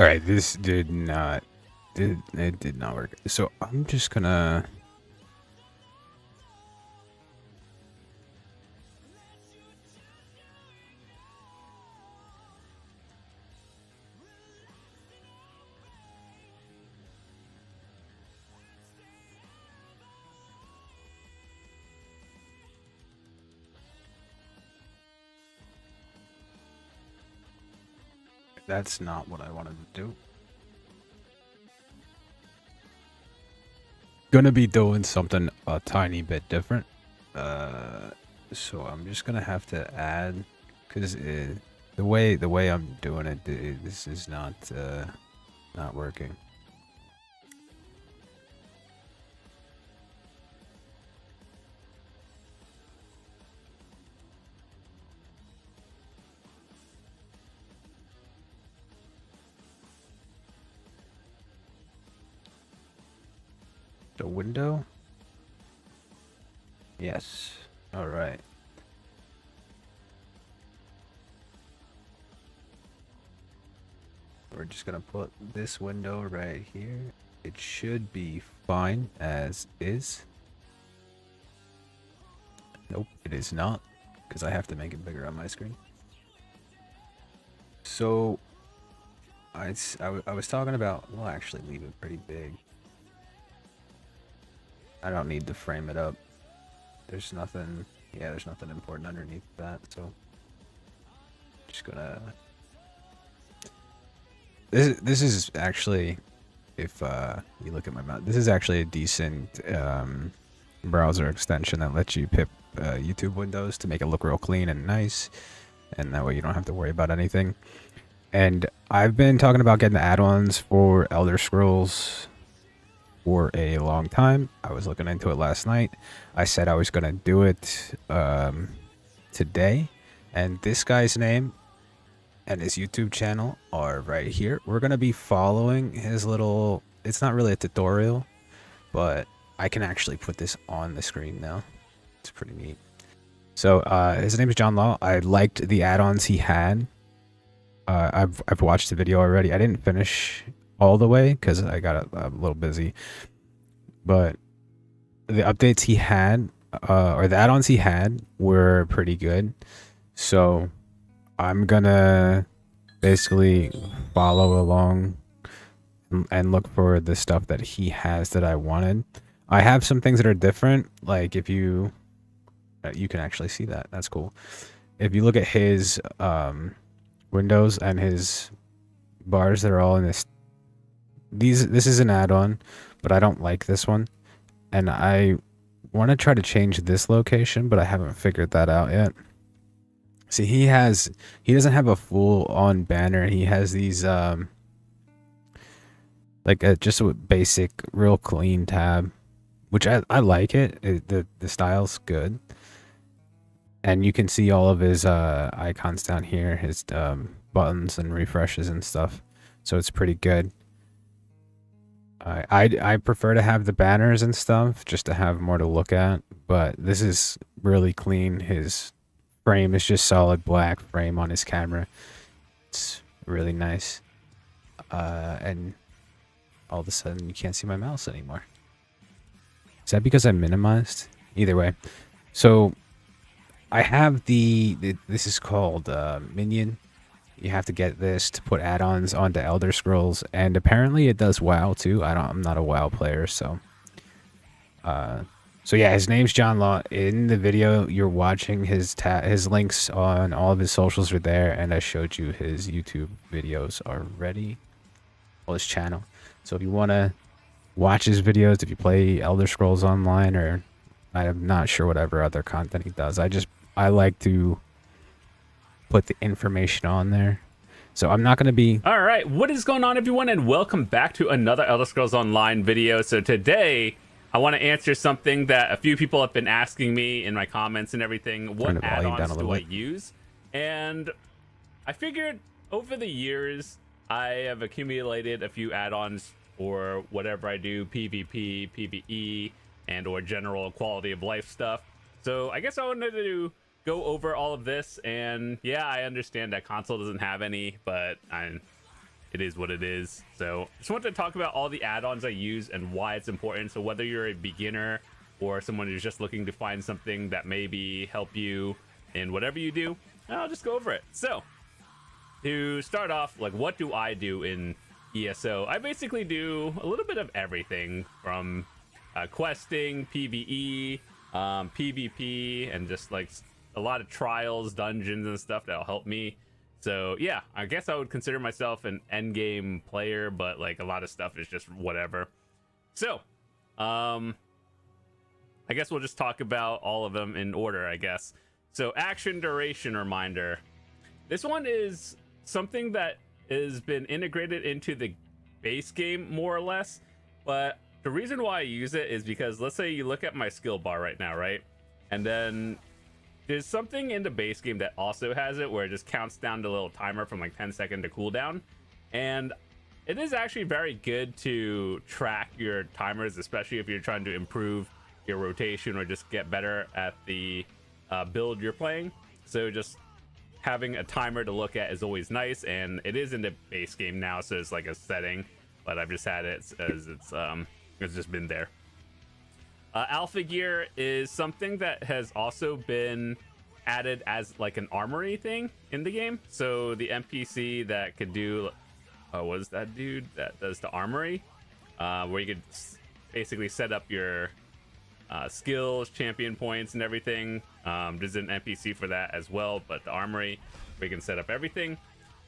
All right, this did not. It did not work. So I'm just gonna. That's not what I wanted to do. Gonna be doing something a tiny bit different. So I'm just gonna have to add, cause the way I'm doing it, this is not working. The window. Yes. All right. We're just gonna put this window right here. It should be fine as is. Nope, it is not, because I have to make it bigger on my screen. So, I was talking about, we'll actually leave it pretty big. I don't need to frame it up. There's nothing, yeah, there's nothing important underneath that, so just gonna. This is actually, if you look at my mouse, this is actually a decent browser extension that lets you pip YouTube windows to make it look real clean and nice, and that way you don't have to worry about anything. And I've been talking about getting the add-ons for Elder Scrolls for a long time. I was looking into it last night. I said I was gonna do it today, and this guy's name and his YouTube channel are right here. We're gonna be following his little, it's not really a tutorial, but I can actually put this on the screen now. It's pretty neat. So his name is John Law. I liked the add-ons he had. I've watched the video already. I didn't finish all the way because I got a little busy, but the updates he had, or the add-ons he had, were pretty good. So I'm gonna basically follow along and look for the stuff that he has that I wanted. I have some things that are different, like if you can actually see that. That's cool. If you look at his windows and his bars, they're all in this. This is an add-on, but I don't like this one, and I want to try to change this location, but I haven't figured that out yet. See, he doesn't have a full-on banner. He has these like just a basic, real clean tab, which I like it. The style's good, and you can see all of his icons down here, his buttons and refreshes and stuff. So it's pretty good. I prefer to have the banners and stuff just to have more to look at, but this is really clean. His frame is just solid black frame on his camera. It's really nice. And all of a sudden you can't see my mouse anymore. Is that because I minimized? Either way. So I have this is called Minion. You have to get this to put add-ons onto Elder Scrolls, and apparently it does WoW too. I'm not a WoW player, so so yeah, his name's John Law. In the video you're watching, his links on all of his socials are there, and I showed you his YouTube videos already. Well, his channel. So if you want to watch his videos, if you play Elder Scrolls Online, or I'm not sure whatever other content he does, I like to put the information on there. So I'm not going to be... All right, what is going on, everyone, and welcome back to another Elder Scrolls Online video. So today I want to answer something that a few people have been asking me in my comments and everything. What add-ons do I use? And I figured over the years I have accumulated a few add-ons for whatever I do, PvP, PvE, and or general quality of life stuff. So I guess I wanted to go over all of this, and yeah, I understand that console doesn't have any, but it is what it is. So just wanted to talk about all the add-ons I use and why it's important. So whether you're a beginner or someone who's just looking to find something that maybe help you in whatever you do, I'll just go over it. So to start off, like, what do I do in ESO? I basically do a little bit of everything from questing, PvE, PvP, and just like a lot of trials, dungeons, and stuff that'll help me. So yeah, I guess I would consider myself an endgame player, but like a lot of stuff is just whatever. So, I guess we'll just talk about all of them in order, I guess. So action duration reminder. This one is something that has been integrated into the base game more or less, but the reason why I use it is because let's say you look at my skill bar right now, right? And then there's something in the base game that also has it where it just counts down the little timer from like 10-second to cooldown. And it is actually very good to track your timers, especially if you're trying to improve your rotation or just get better at the build you're playing. So just having a timer to look at is always nice, and it is in the base game now, so it's like a setting, but I've just had it as it's just been there. Alpha gear is something that has also been added as like an armory thing in the game. So the NPC that could do what is that dude that does the armory, where you could basically set up your skills, champion points, and everything. There's an NPC for that as well, but the armory where you can set up everything.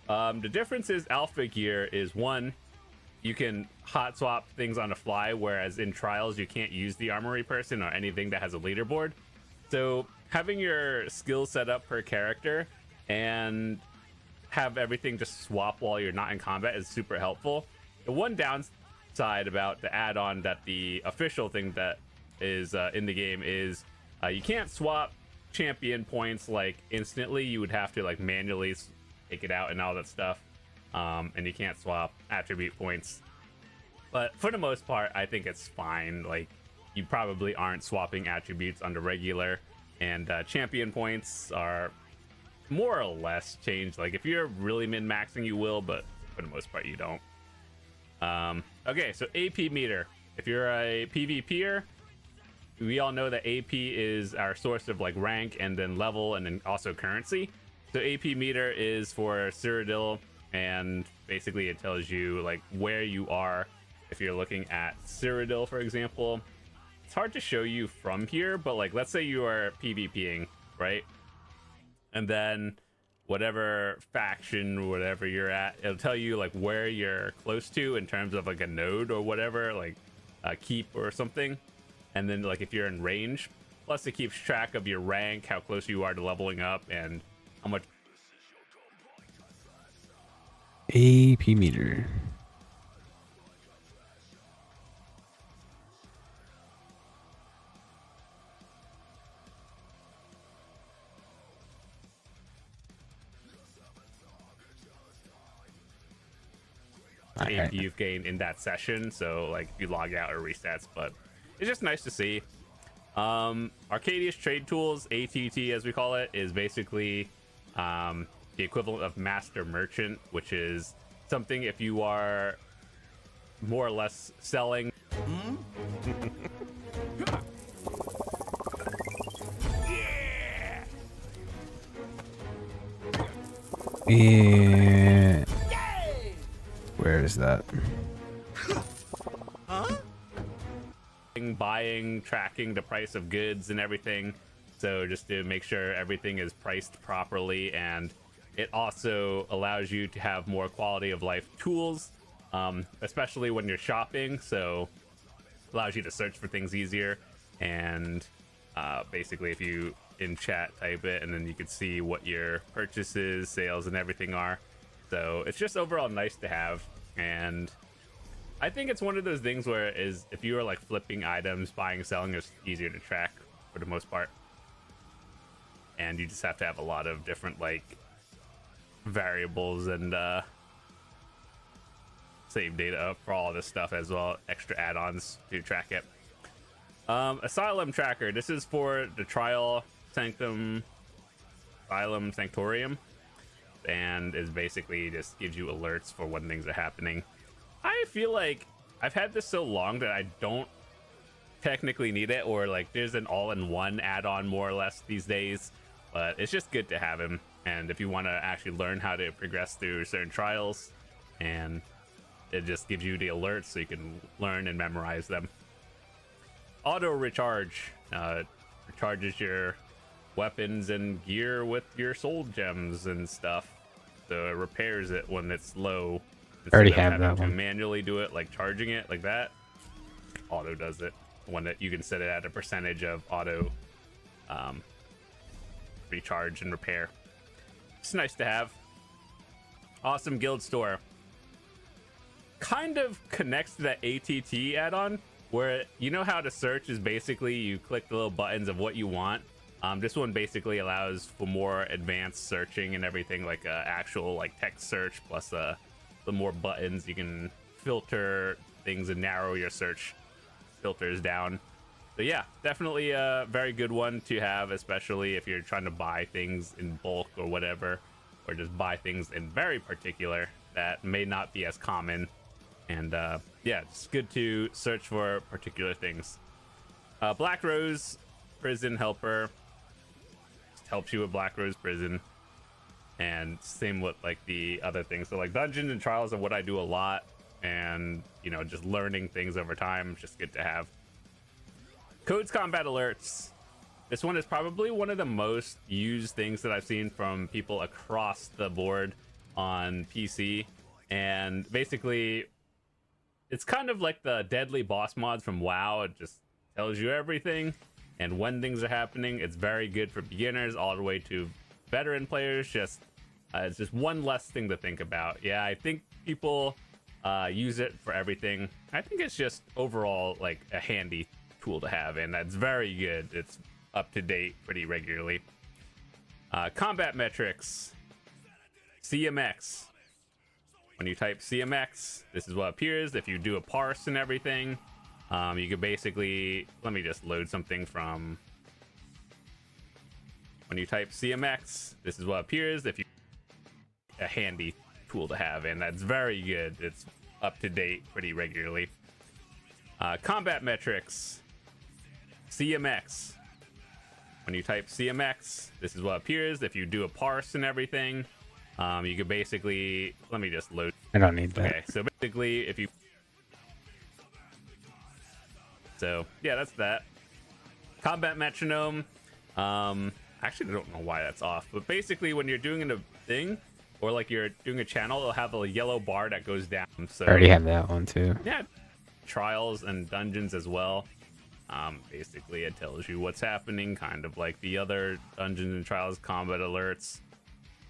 The difference is alpha gear is one, you can hot swap things on the fly, whereas in trials you can't use the armory person or anything that has a leaderboard. So having your skills set up per character and have everything just swap while you're not in combat is super helpful. The one downside about the add-on that the official thing that is in the game is you can't swap champion points like instantly. You would have to like manually take it out and all that stuff. And you can't swap attribute points, but for the most part I think it's fine. Like, you probably aren't swapping attributes on the regular, and champion points are more or less changed. Like, if you're really min-maxing you will, but for the most part you don't. Okay, so AP meter. If you're a PvPer, we all know that AP is our source of like rank and then level and then also currency. So AP meter is for Cyrodiil, and basically it tells you like where you are. If you're looking at Cyrodiil, for example, it's hard to show you from here, but like, let's say you are PvPing, right? And then whatever faction, whatever you're at, it'll tell you like where you're close to in terms of like a node or whatever, like a keep or something. And then like if you're in range, plus it keeps track of your rank, how close you are to leveling up, and how much AP meter. AP you've gained in that session. So like if you log out or resets, but it's just nice to see. Arcadius Trade Tools, ATT as we call it, is basically the equivalent of Master Merchant, which is something if you are more or less selling. Yeah. Where is that? Buying, tracking the price of goods and everything, so just to make sure everything is priced properly. And it also allows you to have more quality of life tools, especially when you're shopping. So allows you to search for things easier, and basically if you in chat type it, and then you can see what your purchases, sales, and everything are. So it's just overall nice to have. And I think it's one of those things where is if you are like flipping items, buying, selling, it's easier to track for the most part. And you just have to have a lot of different like variables and save data up for all this stuff as well, extra add-ons to track it. Asylum tracker. This is for the trial Sanctum Asylum Sanctorium. and is basically just gives you alerts for when things are happening. I feel like I've had this so long that I don't technically need it, or like there's an all-in-one add-on more or less these days, but it's just good to have him. And if you want to actually learn how to progress through certain trials, and it just gives you the alerts so you can learn and memorize them. Auto recharge recharges your weapons and gear with your soul gems and stuff, so it repairs it when it's low. I already Instead of have that having to one. manually do it, like charging it like that, auto does it. One that you can set it at a percentage of auto recharge and repair. It's nice to have. Awesome guild store. Kind of connects to that ATT add-on, where you know how to search is basically you click the little buttons of what you want. This one basically allows for more advanced searching and everything, like actual like text search plus the more buttons. You can filter things and narrow your search filters down. So yeah, definitely a very good one to have, especially if you're trying to buy things in bulk or whatever, or just buy things in very particular that may not be as common. And yeah, it's good to search for particular things. Black Rose Prison Helper just helps you with Black Rose Prison, and same with like the other things. So like dungeons and trials are what I do a lot, and you know, just learning things over time, just good to have. Codes Combat Alerts. This one is probably one of the most used things that I've seen from people across the board on PC, and basically it's kind of like the deadly boss mods from WoW. It just tells you everything and when things are happening. It's very good for beginners all the way to veteran players. Just it's just one less thing to think about. Yeah, I think people use it for everything. I think it's just overall like a handy tool to have, and that's very good. It's up to date pretty regularly. Combat metrics. CMX. When you type CMX, this is what appears. If you do a parse and everything, you could basically, let me just load something from, when you type CMX, this is what appears. If you, a handy tool to have, and that's very good. It's up to date pretty regularly. Combat metrics. CMX. When you type CMX, this is what appears. If you do a parse and everything, you could basically, let me just load. I don't need that. Okay, so basically if you, so yeah, that's that. Combat metronome. Actually, I don't know why that's off, but basically when you're doing a thing or like you're doing a channel, it'll have a yellow bar that goes down. So I already have that one too. yeah, trials and dungeons as well. Basically it tells you what's happening, kind of like the other dungeons and trials combat alerts.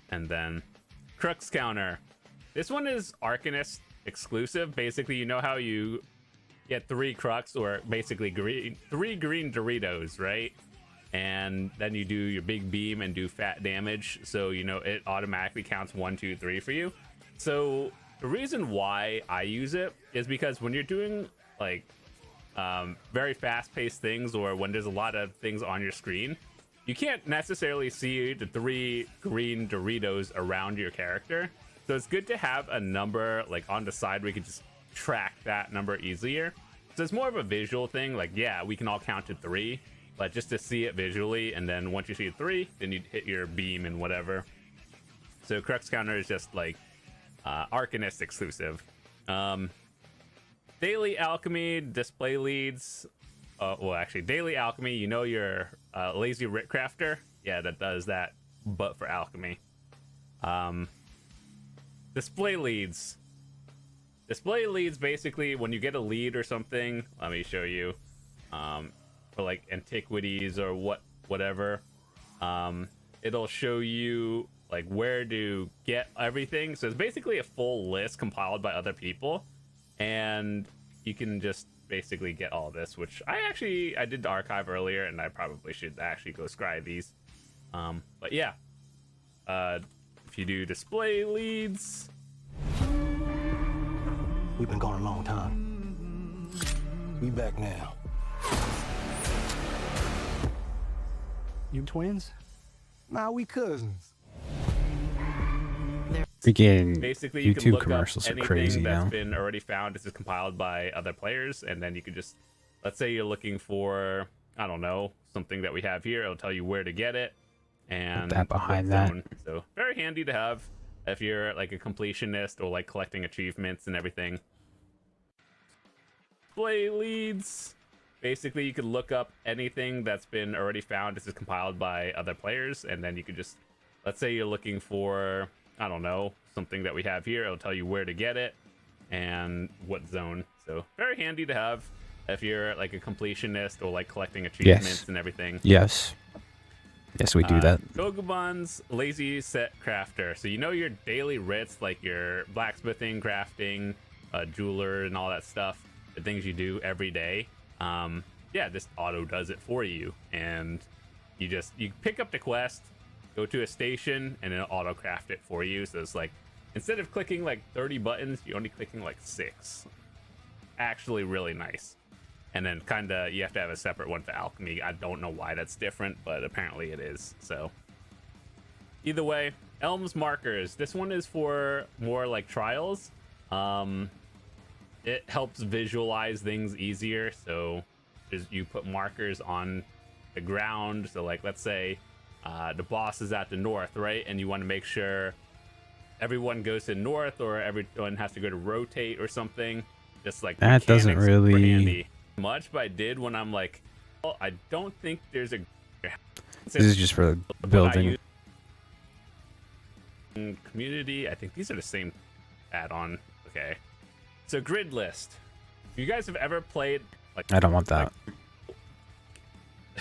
And then Crux Counter. This one is Arcanist exclusive. Basically, you know how you get 3 Crux, or basically 3 green Doritos, right? And then you do your big beam and do fat damage. So, you know, it automatically counts 1, 2, 3 for you. So the reason why I use it is because when you're doing like very fast-paced things, or when there's a lot of things on your screen, you can't necessarily see the 3 green Doritos around your character. So it's good to have a number like on the side where you can just track that number easier. So it's more of a visual thing. Like, yeah, we can all count to 3, but just to see it visually, and then once you see 3, then you hit your beam and whatever. So Crux Counter is just like Arcanist exclusive. Daily Alchemy, display leads. Well, actually, Daily Alchemy, you know your Lazy Writ Crafter? Yeah, that does that, but for alchemy. Display leads. Display leads, basically, when you get a lead or something, let me show you, for like antiquities or whatever, it'll show you like where to get everything. So it's basically a full list compiled by other people, and you can just basically get all this, which I did the archive earlier, and I probably should actually go scry these. But yeah, if you do display leads, we've been gone a long time. We back now. You twins? Nah, we cousins. Freaking Basically, you can YouTube look commercials up are anything crazy that's now. been already found. This is compiled by other players, and then you could just, let's say you're looking for, I don't know, something that we have here. It'll tell you where to get it and That behind that. zone. So very handy to have if you're like a completionist or like collecting achievements and everything. Play leads. Basically, you could look up anything that's been already found. This is compiled by other players, and then you could just, let's say you're looking for, I don't know, something that we have here. It'll tell you where to get it and what zone. So very handy to have if you're like a completionist or like collecting achievements and everything. Yes, we do that. Gogobun's lazy set crafter. So you know your daily writs, like your blacksmithing, crafting, jeweler, and all that stuff, the things you do every day. Yeah, this auto does it for you, and you pick up the quest, go to a station, and it'll auto craft it for you. So it's like, instead of clicking like 30 buttons, you're only clicking like 6. Actually really nice. And then kind of you have to have a separate one for alchemy. I don't know why that's different, but apparently it is. So either way, Elm's markers. This one is for more like trials. It helps visualize things easier. So you put markers on the ground. So like, let's say the boss is at the north, right? And you want to make sure everyone goes to north, or everyone has to go to rotate or something. Just like that doesn't really handy much, but I did when I'm like, well, I don't think there's a. This is just for building. Community. I think these are the same add-on. Okay, so grid list. If you guys have ever played, like, I don't want that.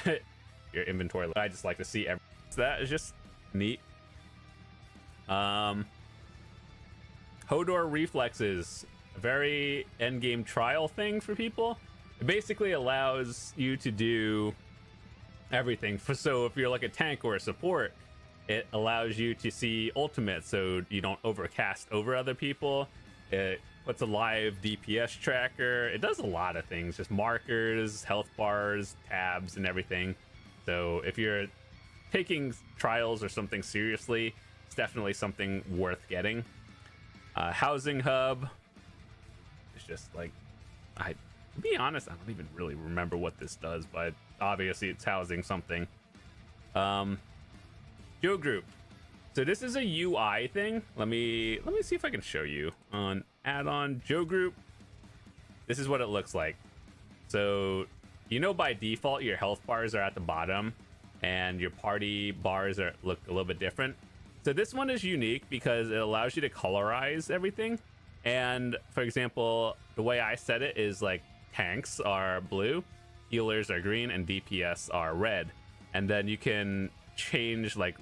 Like, your inventory. I just like to see everything. So that is just neat. Hodor reflexes, a very end game trial thing for people. It basically allows you to do everything. So if you're like a tank or a support, it allows you to see ultimate, so you don't overcast over other people. It puts a live DPS tracker. It does a lot of things, just markers, health bars, tabs, and everything. So if you're taking trials or something seriously, it's definitely something worth getting. Housing hub. It's just like, to be honest, I don't even really remember what this does, but obviously it's housing something. Joe group. So this is a UI thing. Let me see if I can show you on add-on Joe group. This is what it looks like. So you know, by default your health bars are at the bottom and your party bars look a little bit different. So this one is unique because it allows you to colorize everything. And for example, the way I set it is like tanks are blue, healers are green, and DPS are red. And then you can change like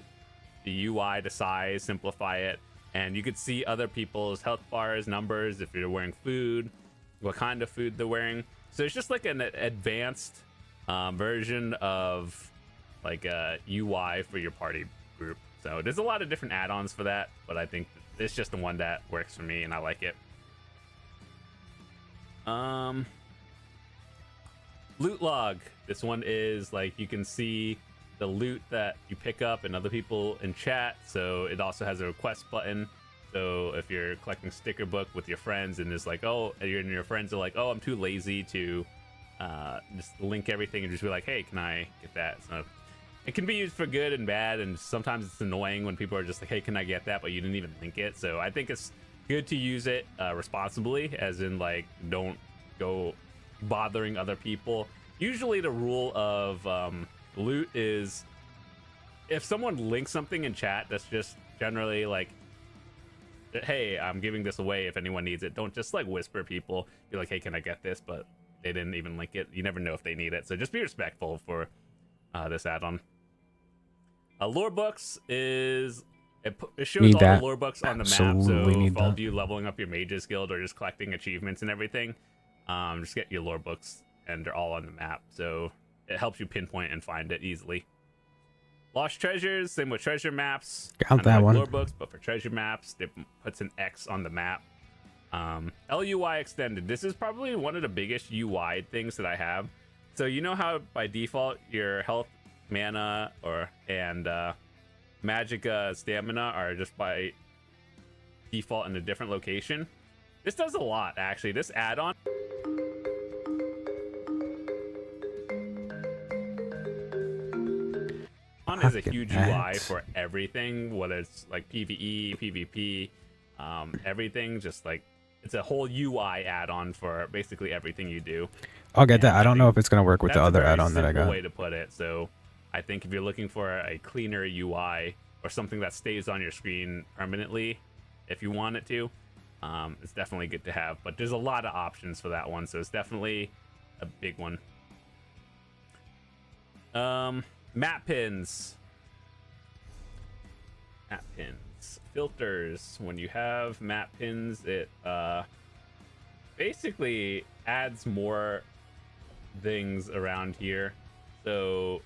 the UI to size, simplify it, and you could see other people's health bars, numbers, if you're wearing food, what kind of food they're wearing. So it's just like an advanced version of like a UI for your party group. So there's a lot of different add-ons for that, but I think it's just the one that works for me and I like it. Loot log. This one is like, you can see the loot that you pick up and other people in chat. So it also has a request button. So if you're collecting sticker book with your friends and it's like, oh, and your friends are like, oh, I'm too lazy to just link everything and just be like, hey, can I get that? So it can be used for good and bad, and sometimes it's annoying when people are just like, hey, can I get that? But you didn't even link it. So I think it's good to use it responsibly, as in like, don't go bothering other people. Usually the rule of loot is, if someone links something in chat that's just generally like, hey, I'm giving this away if anyone needs it, don't just like whisper people, be like, hey, can I get this? But they didn't even link it. You never know if they need it, so just be respectful for this add-on. Lore books is, it shows Need all that. the lore books on the map. Absolutely So need for all that. of you leveling up your mages guild or just collecting achievements and everything, just get your lore books and they're all on the map. So it helps you pinpoint and find it easily. Lost treasures, same with treasure maps. Got Kinda that like one. lore books, but for treasure maps, it puts an X on the map. LUI extended. This is probably one of the biggest UI things that I have. So you know how by default your health, mana, and magic stamina are just by default in a different location. This does a lot, actually. This add-on is a huge UI for everything, whether it's like PvE, PvP, everything. Just like it's a whole UI add-on for basically everything you do. I'll get that. I don't know if it's gonna work with the other add-on that I got. Way to put it. So I think if you're looking for a cleaner UI or something that stays on your screen permanently, if you want it to, it's definitely good to have. But there's a lot of options for that one, so it's definitely a big one. Map pins. Map pins. Filters. When you have map pins, it basically adds more things around here. So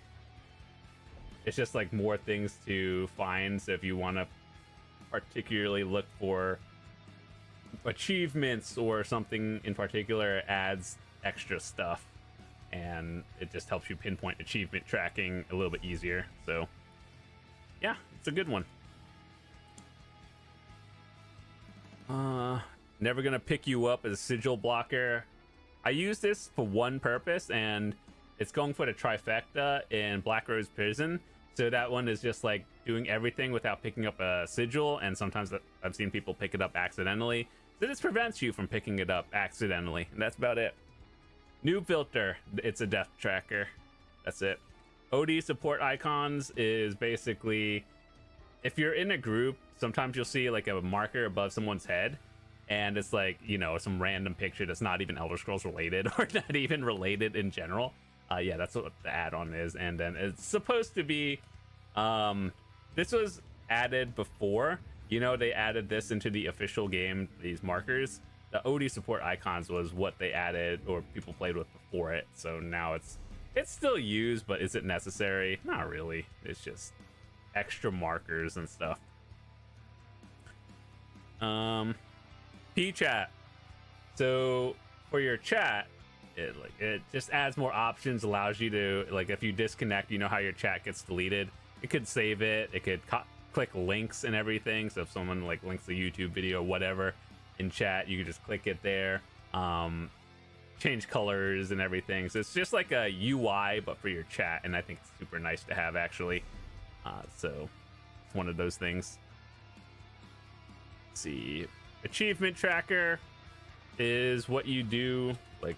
it's just like more things to find. So if you want to particularly look for achievements or something in particular, it adds extra stuff. And it just helps you pinpoint achievement tracking a little bit easier. So yeah, it's a good one. Never gonna pick you up as a sigil blocker. I use this for one purpose, and it's going for the trifecta in Black Rose Prison. So that one is just like doing everything without picking up a sigil, and sometimes I've seen people pick it up accidentally. So this prevents you from picking it up accidentally, and that's about it. Noob filter, it's a death tracker. That's it. OD support icons is basically, if you're in a group, sometimes you'll see like a marker above someone's head, and it's like, you know, some random picture that's not even Elder Scrolls related or not even related in general. Yeah, that's what the add-on is. And then it's supposed to be, this was added before, you know, they added this into the official game, these markers. The OD support icons was what they added or people played with before it. So now it's still used, but is it necessary? Not really. It's just extra markers and stuff. P-chat. So for your chat, it just adds more options, allows you to, like, if you disconnect, you know how your chat gets deleted. It could save it. It could click links and everything. So if someone like links a YouTube video or whatever in chat, you can just click it there. Change colors and everything. So it's just like a UI, but for your chat, and I think it's super nice to have, actually. So it's one of those things. Let's see, achievement tracker is what you do. Like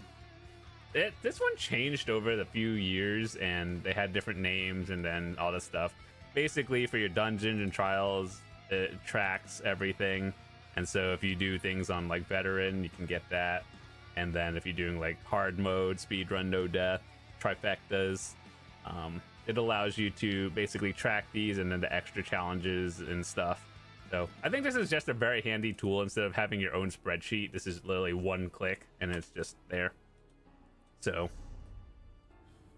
this one changed over the few years, and they had different names and then all this stuff. Basically, for your dungeons and trials, it tracks everything. And so if you do things on like veteran, you can get that. And then if you're doing like hard mode, speedrun, no death, trifectas, it allows you to basically track these and then the extra challenges and stuff. So I think this is just a very handy tool. Instead of having your own spreadsheet, this is literally one click and it's just there. So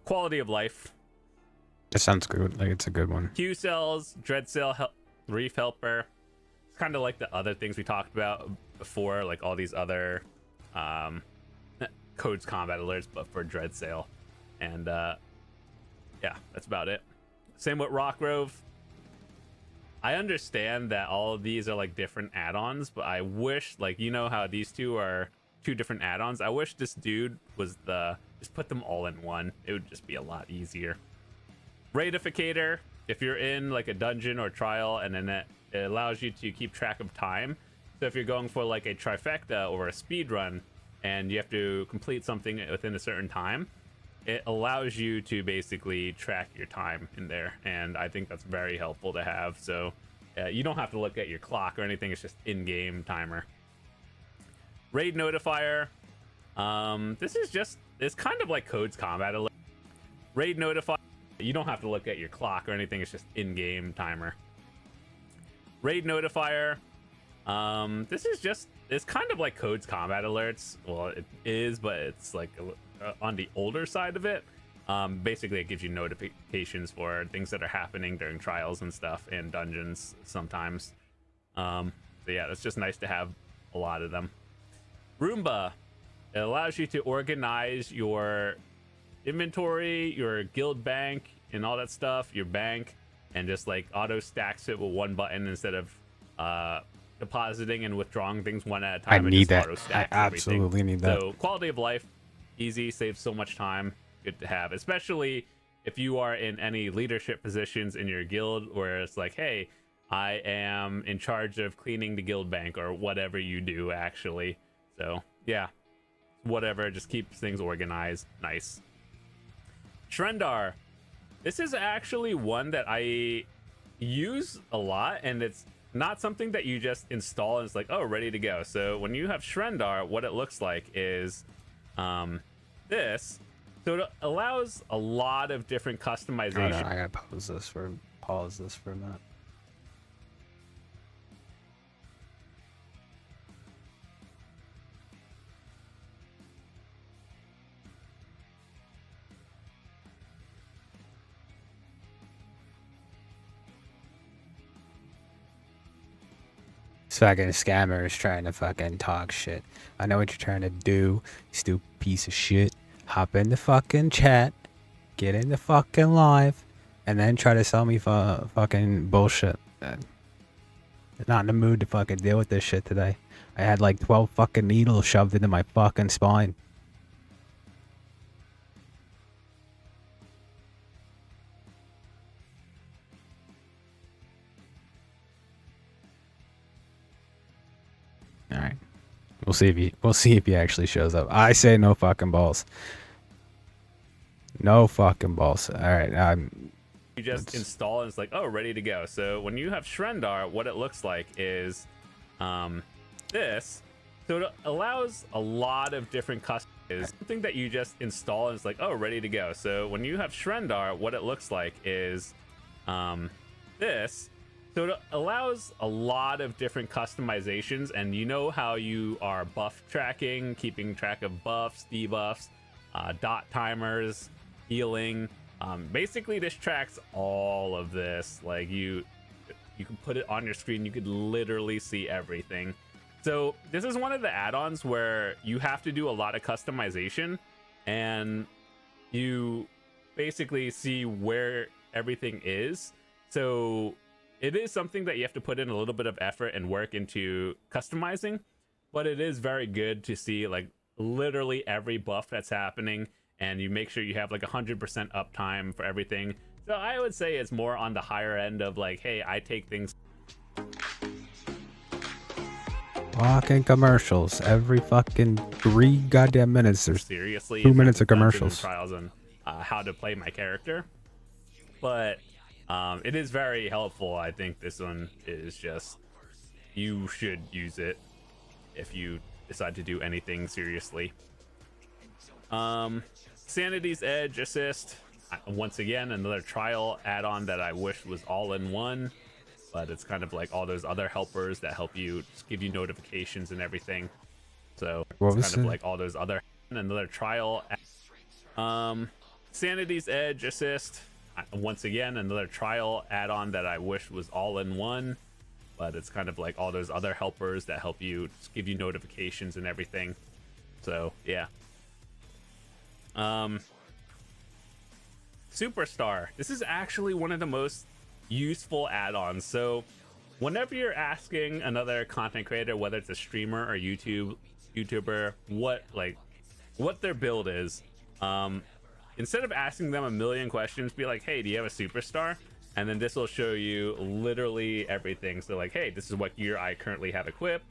quality of life. That sounds good. Like, it's a good one. Q cells, dread cell, reef helper. It's kind of like the other things we talked about before, like all these other codes combat alerts, but for dread cell. And yeah, that's about it. Same with Rockgrove. I understand that all of these are like different add-ons, but I wish, like, you know how these two are two different add-ons? I wish this dude was just put them all in one. It would just be a lot easier. Ratificator, if you're in like a dungeon or trial, and then it allows you to keep track of time. So if you're going for like a trifecta or a speed run and you have to complete something within a certain time, it allows you to basically track your time in there, and I think that's very helpful to have. So you don't have to look at your clock or anything. It's just in-game timer. Raid notifier. It's kind of like codes combat alert. Raid notifier. You don't have to look at your clock or anything. It's just in-game timer. Raid notifier. It's kind of like codes combat alerts. Well, it is, but it's like on the older side of it. Basically, it gives you notifications for things that are happening during trials and stuff and dungeons sometimes. So yeah, it's just nice to have a lot of them. Roomba. It allows you to organize your inventory, your guild bank, and all that stuff, your bank, and just like auto stacks it with one button instead of depositing and withdrawing things one at a time. I need that. Auto I stacks absolutely need that. So quality of life, easy, saves so much time. Good to have, especially if you are in any leadership positions in your guild where it's like, hey, I am in charge of cleaning the guild bank or whatever you do actually. So yeah, whatever, just keeps things organized. Nice. Shrendar. This is actually one that I use a lot, and it's not something that you just install and it's like, oh, ready to go. So when you have Shrendar, what it looks like is this. So it allows a lot of different customization. Oh, no, I gotta pause this for a minute. Fucking scammers trying to fucking talk shit. I know what you're trying to do, you stupid piece of shit. Hop in the fucking chat, get in the fucking live, and then try to sell me fucking bullshit. Not in the mood to fucking deal with this shit today. I had like 12 fucking needles shoved into my fucking spine. All right, we'll see if he actually shows up. I say no fucking balls. No fucking balls. All right, you just install and it's like, oh, ready to go. So when you have Shrendar, what it looks like is this. So it allows a lot of different customers. Something that you just install and it's like, oh, ready to go. So when you have Shrendar, what it looks like is this. So it allows a lot of different customizations, and you know how you are buff tracking, keeping track of buffs, debuffs, dot timers, healing. Basically, this tracks all of this. Like you can put it on your screen. You could literally see everything. So this is one of the add-ons where you have to do a lot of customization, and you basically see where everything is. So it is something that you have to put in a little bit of effort and work into customizing, but it is very good to see like literally every buff that's happening, and you make sure you have like 100% uptime for everything. So I would say it's more on the higher end of like, hey, I take things. Fucking commercials every fucking 3 goddamn minutes. There's seriously 2 minutes of commercials. Trials on how to play my character, but it is very helpful. I think this one is just, you should use it if you decide to do anything seriously. Sanity's Edge Assist, once again another trial add-on that I wish was all in one, but it's kind of like all those other helpers that help you, just give you notifications and everything. So it's kind of like all those other, another trial. Sanity's Edge Assist, once again another trial add-on that I wish was all in one, but it's kind of like all those other helpers that help you, just give you notifications and everything. So yeah. Superstar, this is actually one of the most useful add-ons. So whenever you're asking another content creator, whether it's a streamer or YouTuber, what their build is, instead of asking them a million questions, be like, hey, do you have a superstar? And then this will show you literally everything. So like, hey, this is what gear I currently have equipped.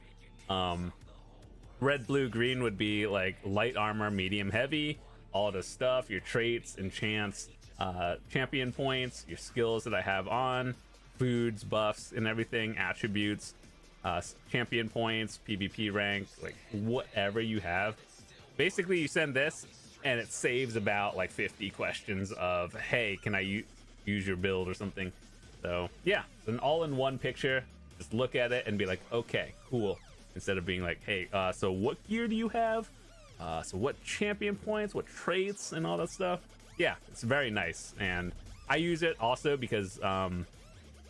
Red, blue, green would be like light armor, medium, heavy, all the stuff, your traits, enchants, champion points, your skills that I have on, foods, buffs, and everything, attributes, champion points, PvP rank, like whatever you have. Basically, you send this, and it saves about like 50 questions of, hey, can I use your build or something? So yeah, it's an all-in-one picture. Just look at it and be like, okay, cool. Instead of being like, hey, so what gear do you have? So what champion points, what traits, and all that stuff. Yeah, it's very nice, and I use it also because I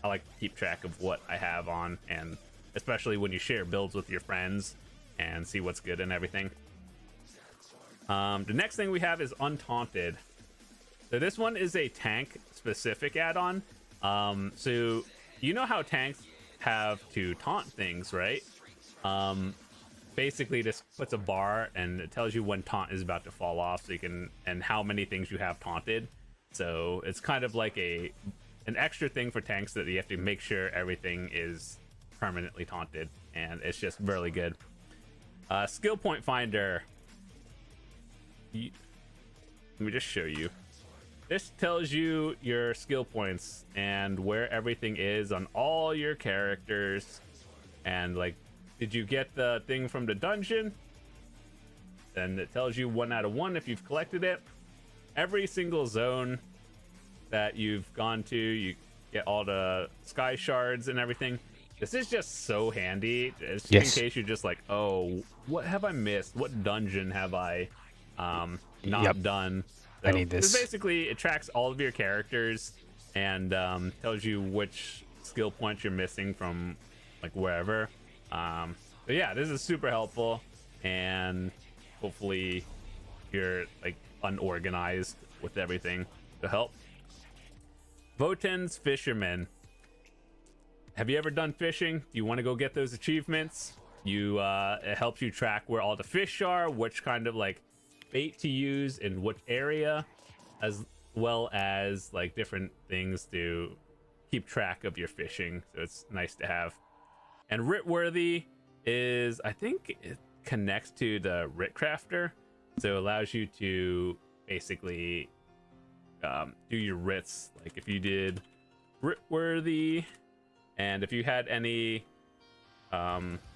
like to keep track of what I have on, and especially when you share builds with your friends and see what's good and everything. The next thing we have is Untaunted. So this one is a tank specific add-on. So you know how tanks have to taunt things, right? Basically this puts a bar and it tells you when taunt is about to fall off, so you can, and how many things you have taunted. So it's kind of like an extra thing for tanks that you have to make sure everything is permanently taunted, and it's just really good. Skill point finder. Let me just show you. This tells you your skill points and where everything is on all your characters, and like, did you get the thing from the dungeon? Then it tells you 1 out of 1 if you've collected it. Every single zone that you've gone to, you get all the sky shards and everything. This is just so handy, just in case you're just like, oh, what have I missed? What dungeon have I not done? So I need this. Basically, it tracks all of your characters and tells you which skill points you're missing from like wherever. So yeah, this is super helpful, and hopefully you're like unorganized with everything to help. Votan's Fisherman. Have you ever done fishing? Do you want to go get those achievements? It helps you track where all the fish are, which kind of like bait to use in which area, as well as like different things to keep track of your fishing. So it's nice to have. And Writworthy is, I think it connects to the Writ Crafter, so it allows you to basically do your writs. Like if you did Writworthy, and if you had any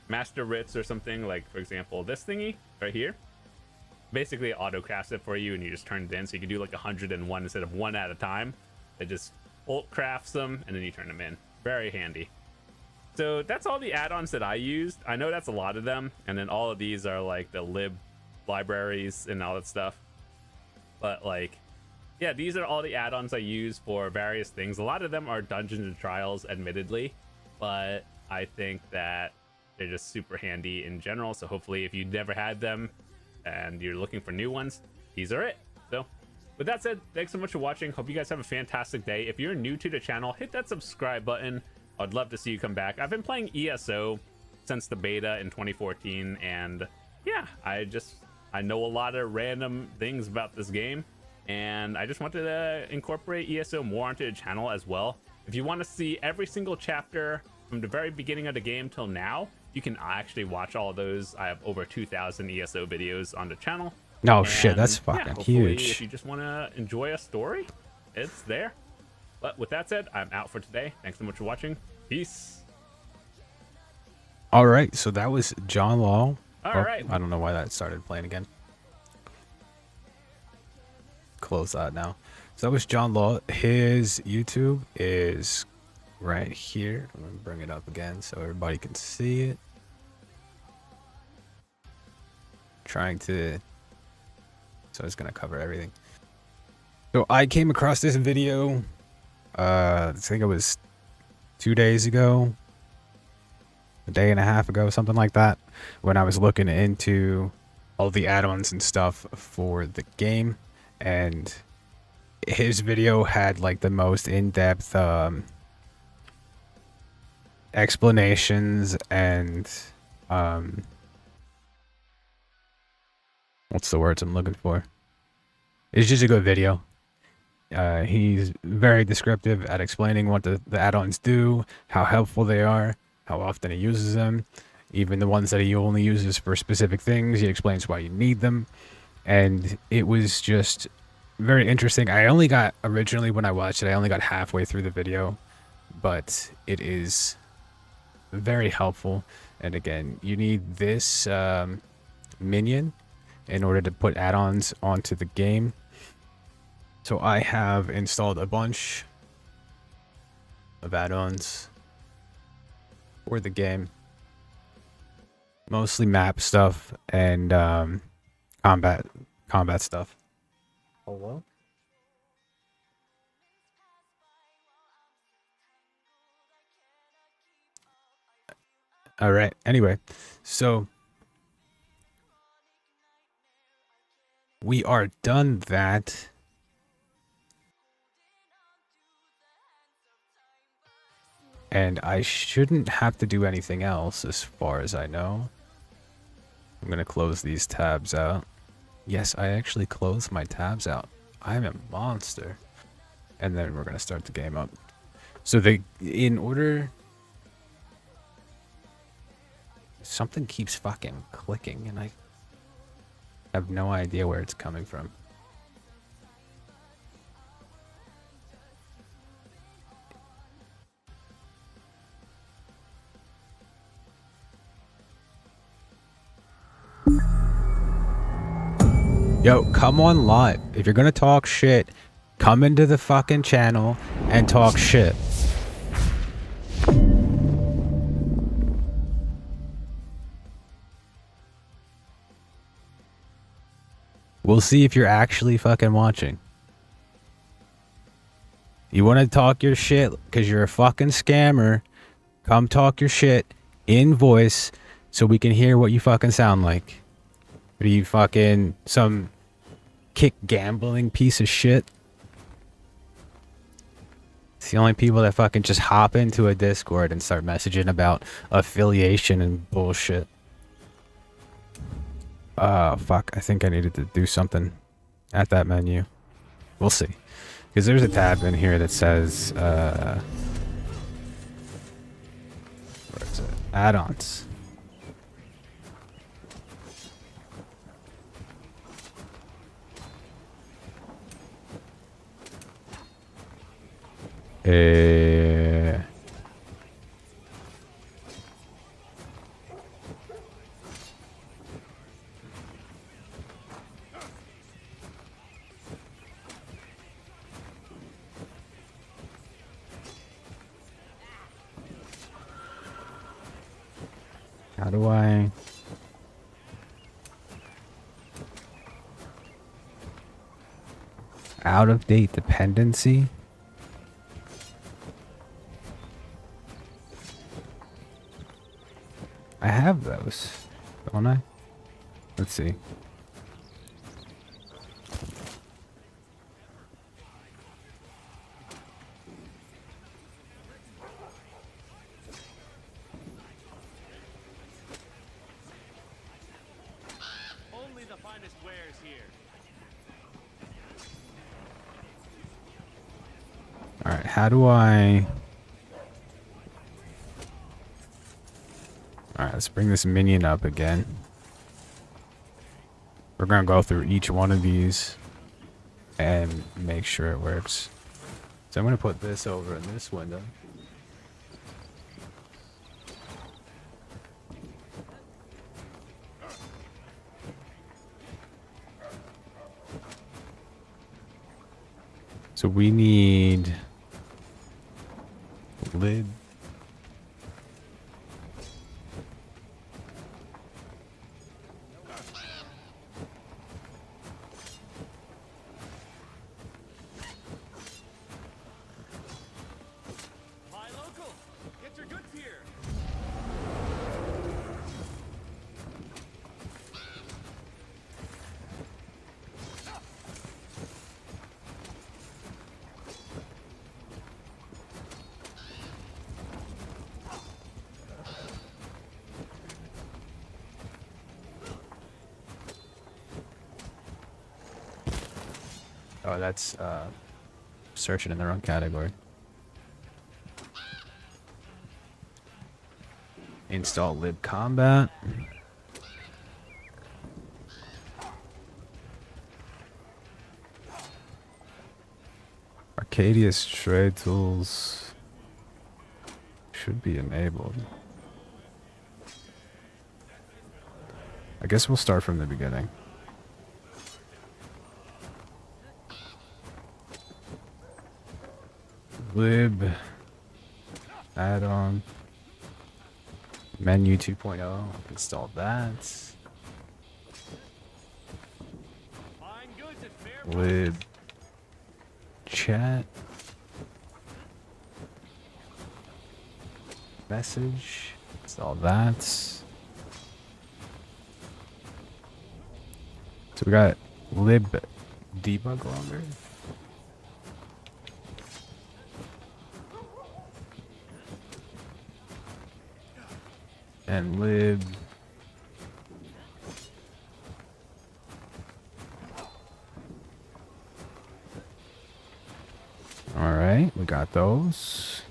master writs or something, like for example this thingy right here, basically it auto crafts it for you, and you just turn it in, so you can do like 101 instead of 1 at a time. It just alt crafts them and then you turn them in. Very handy. So that's all the add-ons that I used. I know that's a lot of them, and then all of these are like the lib libraries and all that stuff. But like, yeah, these are all the add-ons I use for various things. A lot of them are Dungeons and Trials, admittedly, but I think that they're just super handy in general. So hopefully if you never had them and you're looking for new ones, these are it. So with that said, thanks so much for watching. Hope you guys have a fantastic day. If you're new to the channel, hit that subscribe button. I'd love to see you come back. I've been playing ESO since the beta in 2014, and yeah, I know a lot of random things about this game, and I just wanted to incorporate ESO more onto the channel as well. If you want to see every single chapter from the very beginning of the game till now, you can actually watch all of those. I have over 2,000 ESO videos on the channel. No shit, that's fucking huge. If you just want to enjoy a story, it's there. But with that said, I'm out for today. Thanks so much for watching. Peace. All right, so that was John Law. All right. I don't know why that started playing again. Close that now. So that was John Law. His YouTube is right here. I'm gonna bring it up again so everybody can see it. So it's gonna cover everything. So I came across this video, I think it was 2 days ago, a day and a half ago, something like that, when I was looking into all the add-ons and stuff for the game, and his video had like the most in-depth explanations and what's the words I'm looking for? It's just a good video. He's very descriptive at explaining what the add-ons do, how helpful they are, how often he uses them, even the ones that he only uses for specific things. He explains why you need them, and it was just very interesting. I only got, originally when I watched it, I only got halfway through the video, but it is very helpful. And again, you need this minion in order to put add-ons onto the game. So I have installed a bunch of add-ons for the game, mostly map stuff and combat stuff. Hello? All right, anyway, so we are done that. And I shouldn't have to do anything else as far as I know. I'm going to close these tabs out. Yes, I actually closed my tabs out. I'm a monster. And then we're going to start the game up. So in order... Something keeps fucking clicking and I have no idea where it's coming from. Yo, come on live. If you're gonna talk shit, come into the fucking channel and talk shit. We'll see if you're actually fucking watching. You wanna talk your shit because you're a fucking scammer, come talk your shit in voice so we can hear what you fucking sound like. Are you fucking some kick gambling piece of shit? It's the only people that fucking just hop into a Discord and start messaging about affiliation and bullshit. Fuck. I think I needed to do something at that menu. We'll see. Because there's a tab in here that says, where is it? Add-ons. How do I... Out of date dependency? I have those, don't I? Let's see. Only the finest wares here. Alright, how do I... Alright, let's bring this minion up again. We're gonna go through each one of these and make sure it works. So I'm gonna put this over in this window. So we need lid. My local, get your goods here. Oh, that's searching in the wrong category. Install lib combat. Arcadius trade tools should be enabled. I guess we'll start from the beginning. Lib add-on menu 2.0. Install that. Fine goods at fair Lib chat message. Install that. So we got lib debug logger. and lib. All right, we got those.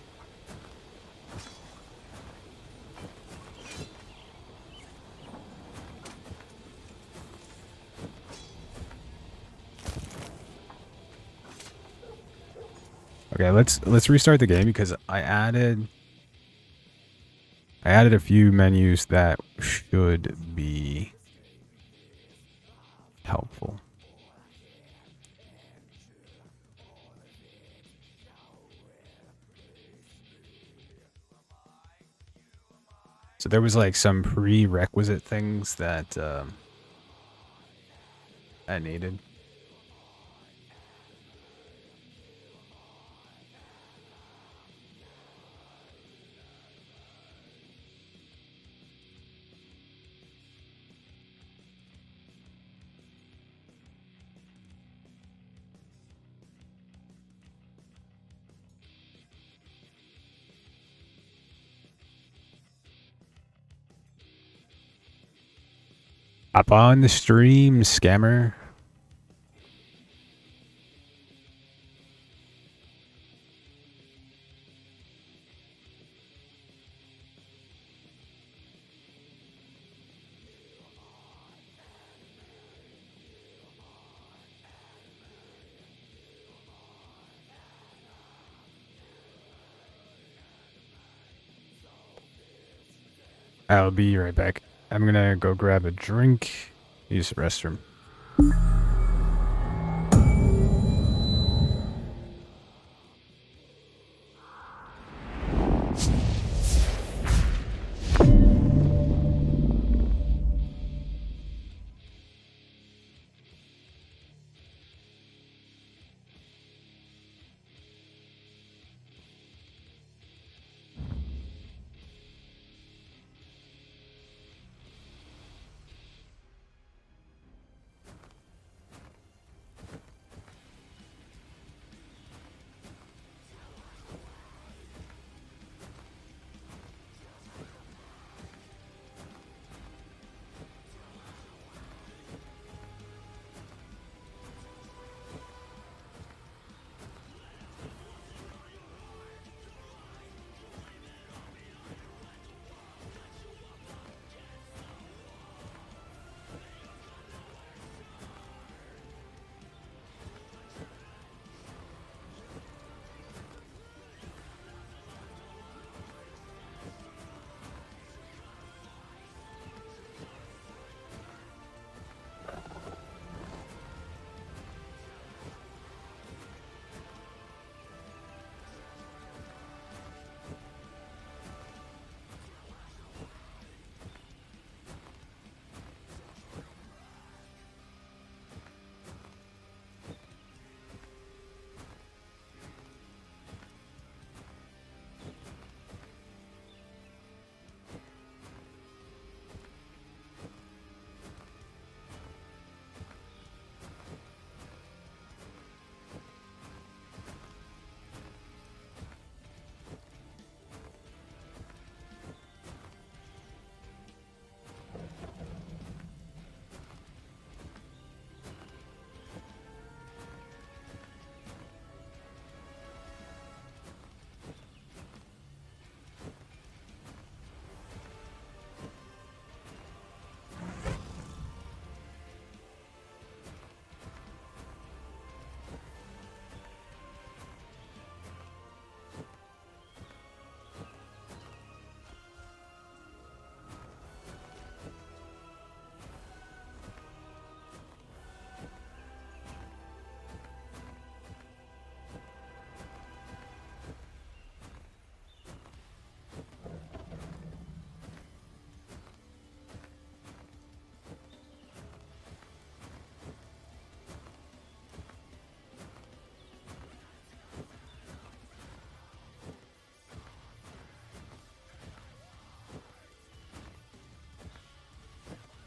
Okay, let's restart the game because I added a few menus that should be helpful. So there was like some prerequisite things that I needed. Hop on the stream, scammer. I'll be right back. I'm gonna go grab a drink, use the restroom.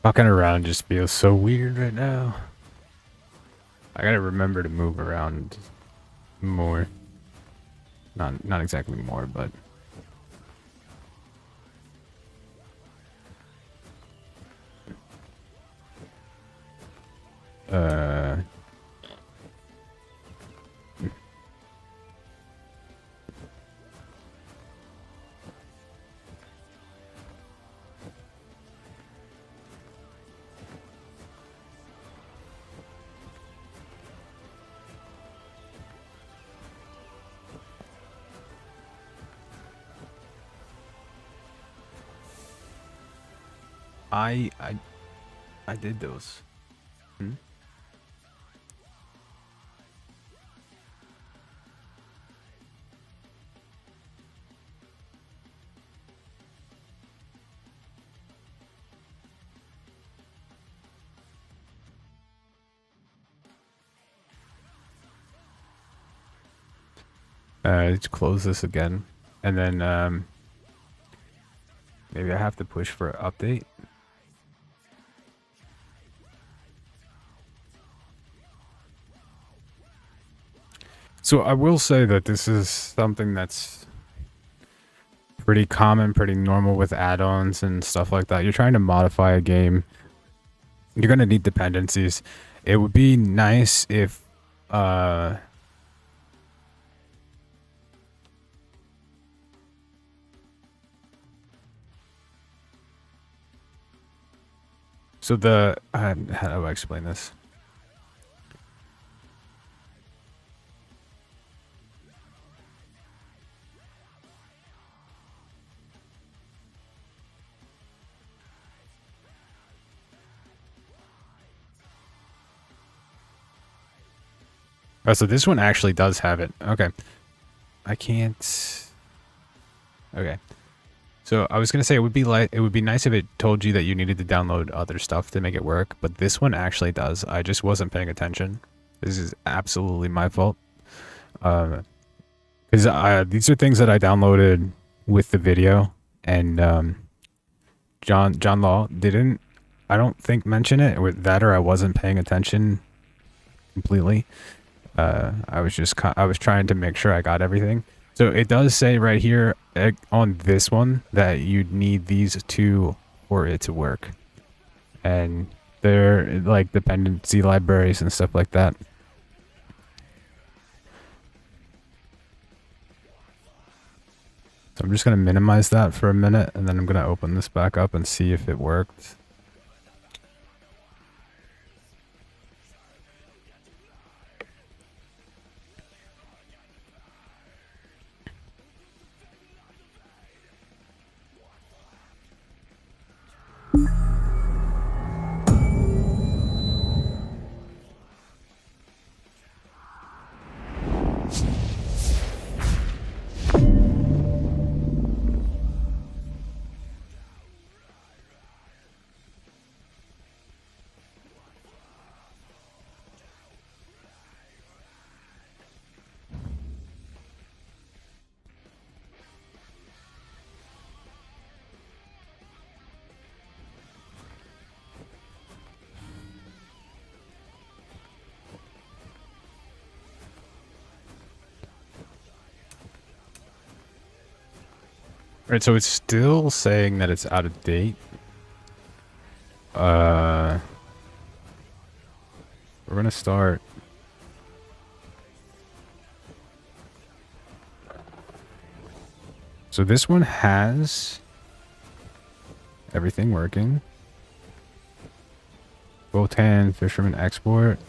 Walking around just feels so weird right now. I gotta remember to move around more. Not exactly more, but I did those. Hmm? Let's close this again, and then maybe I have to push for an update. So I will say that this is something that's pretty common, pretty normal with add-ons and stuff like that. You're trying to modify a game. You're going to need dependencies. It would be nice if so the how do I explain this? Oh, so this one actually does have it. Okay. I can't. Okay. So I was gonna say it would be nice if it told you that you needed to download other stuff to make it work, but this one actually does. I just wasn't paying attention. This is absolutely my fault. Because these are things that I downloaded with the video, and John Law didn't, I don't think, mention it with that, or I wasn't paying attention completely. I was trying to make sure I got everything. So it does say right here on this one that you'd need these two for it to work. And they're like dependency libraries and stuff like that. So I'm just going to minimize that for a minute, and then I'm going to open this back up and see if it worked. Alright, so it's still saying that it's out of date. We're gonna start. So this one has everything working. Botan, Fisherman Export.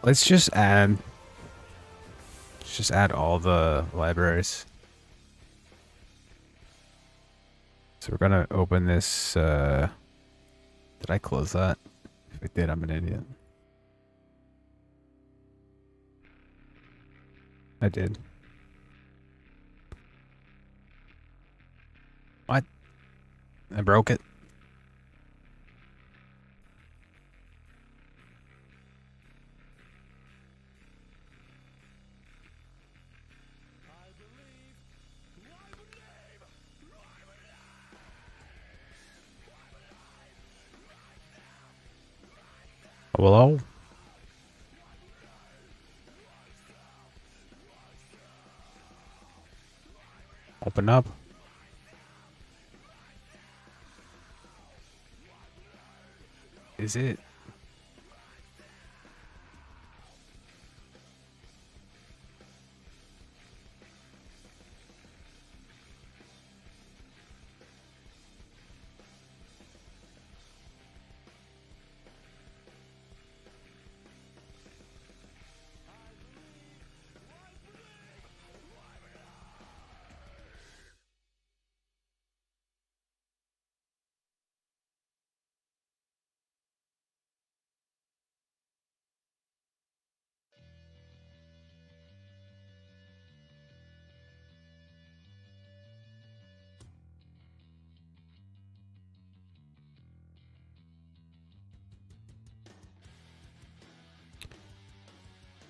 Let's just add all the libraries. So we're gonna open this. Did I close that? If I did, I'm an idiot. I did. What? I broke it. Hello? Open up. Is it?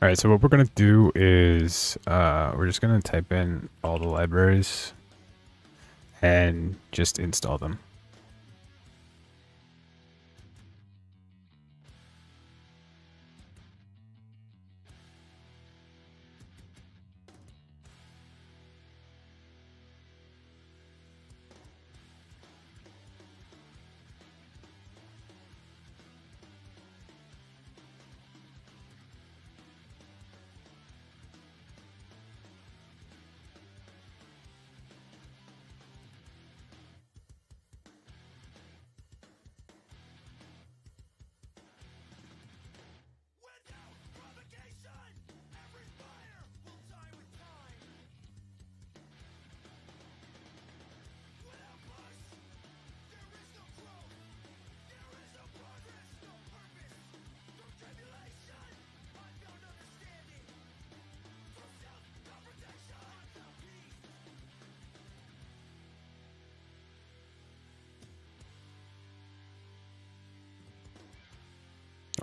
All right, so what we're gonna do is we're just gonna type in all the libraries and just install them.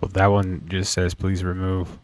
Well, that one just says please remove.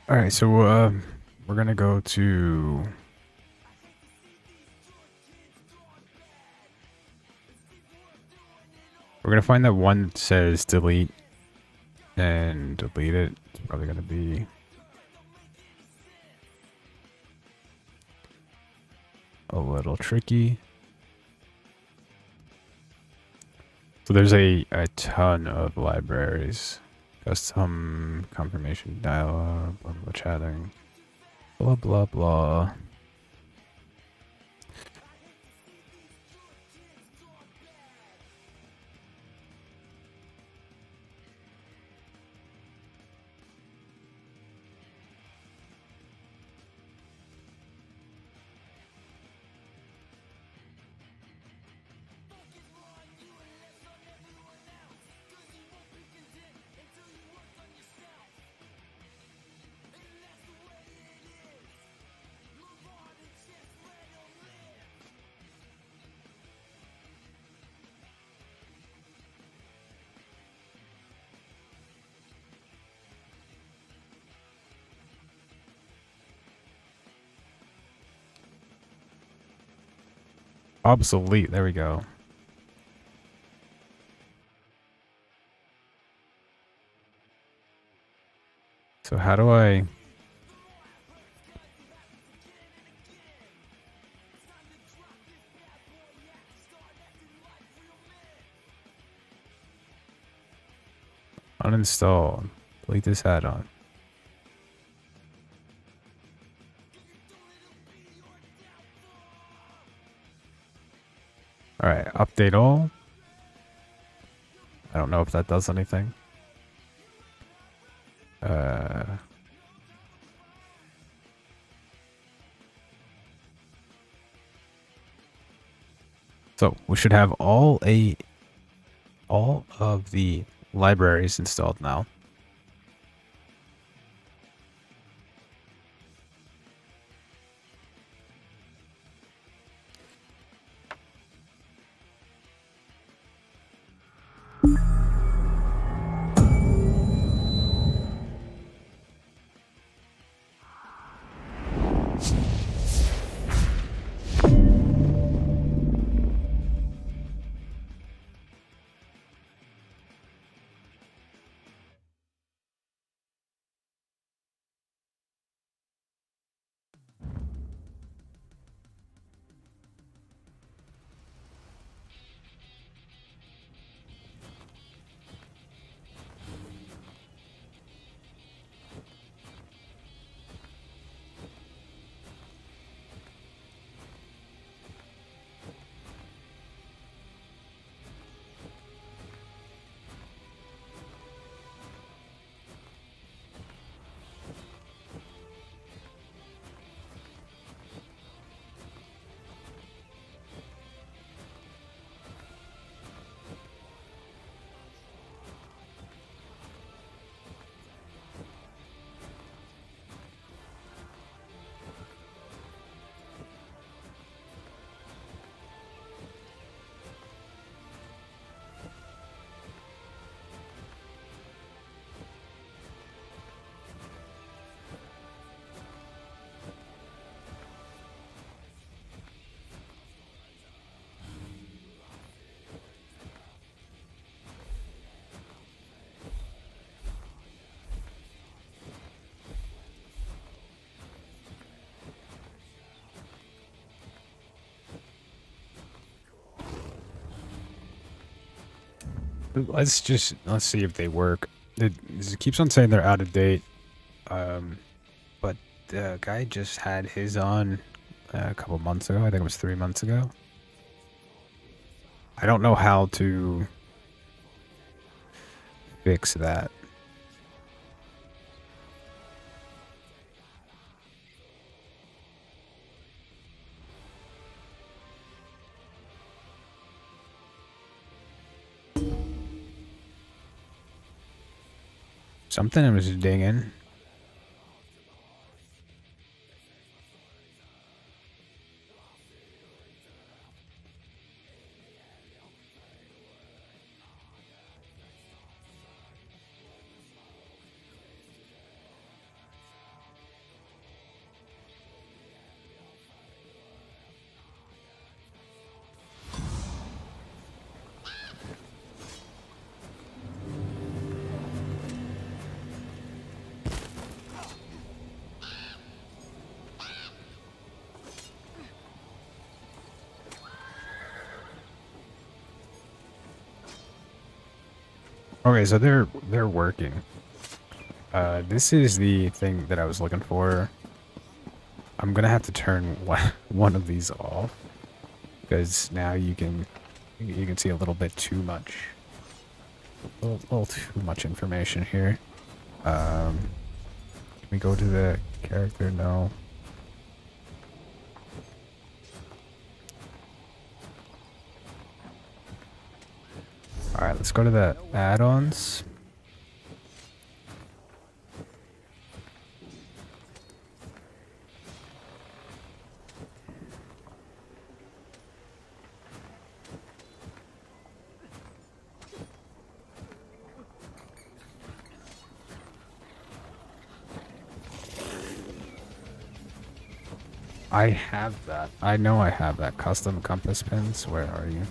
All right, so we're gonna go to. We're gonna find that one that says delete and delete it. It's probably gonna be a little tricky. So there's a ton of libraries. Custom confirmation dialog, blah blah chatting, blah blah blah. Obsolete. There we go. So how do I... Uninstall. Delete this add-on. Alright, update all. I don't know if that does anything. So we should have all of the libraries installed now. Let's see if they work. It keeps on saying they're out of date. But the guy just had his on a couple months ago. I think it was 3 months ago. I don't know how to fix that. Something was dinging. Okay, so they're working. This is the thing that I was looking for. I'm gonna have to turn one of these off because now you can see a little bit too much, a little too much information here. Can we go to the character? No. All right, let's go to the add-ons. I have that. I know I have that. Custom compass pins. Where are you?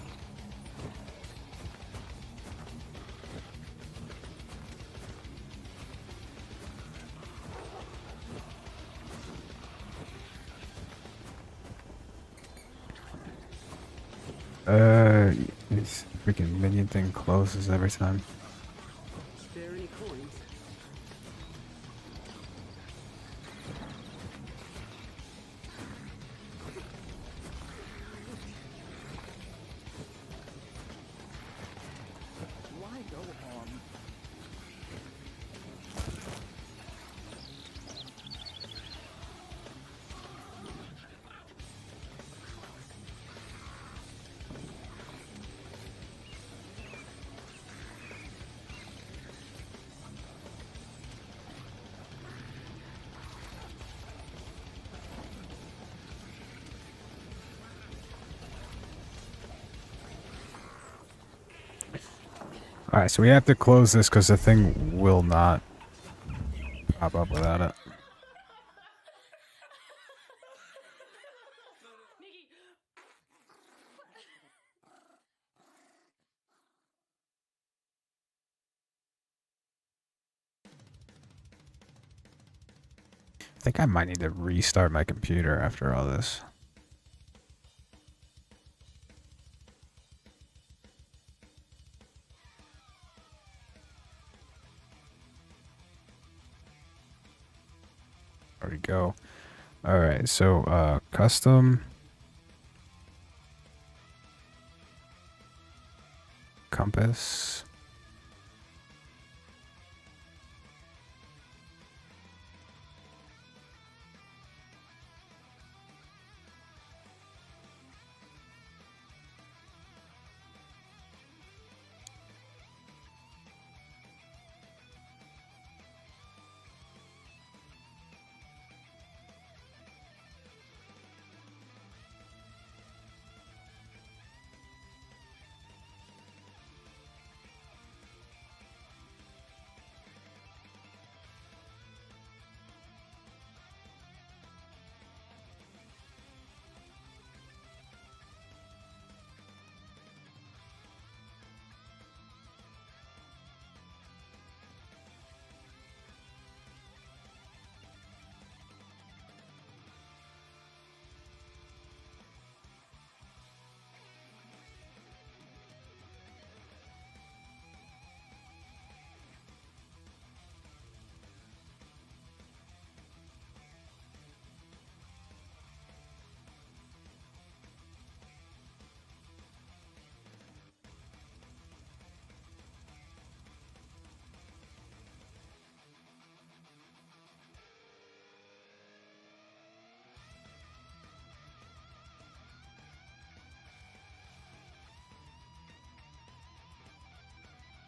This freaking minion thing closes every time. Spare any coins? Why go on? Alright, so we have to close this because the thing will not pop up without it. I think I might need to restart my computer after all this. There we go. Alright, so custom compass.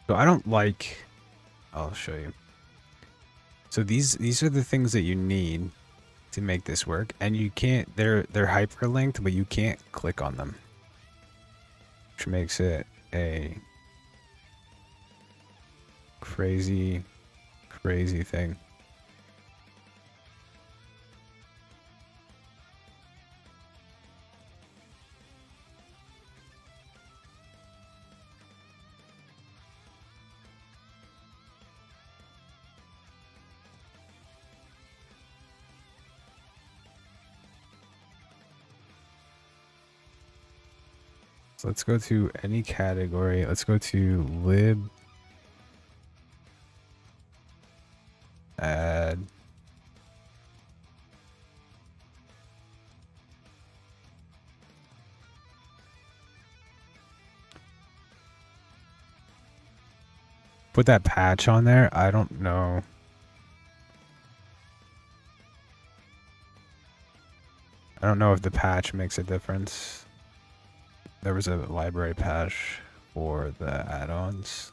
So I don't like, I'll show you. So these are the things that you need to make this work, and you can't, they're hyperlinked, but you can't click on them, which makes it a crazy thing. So let's go to any category. Let's go to lib add put that patch on there. I don't know. I don't know if the patch makes a difference. There was a library patch for the add-ons.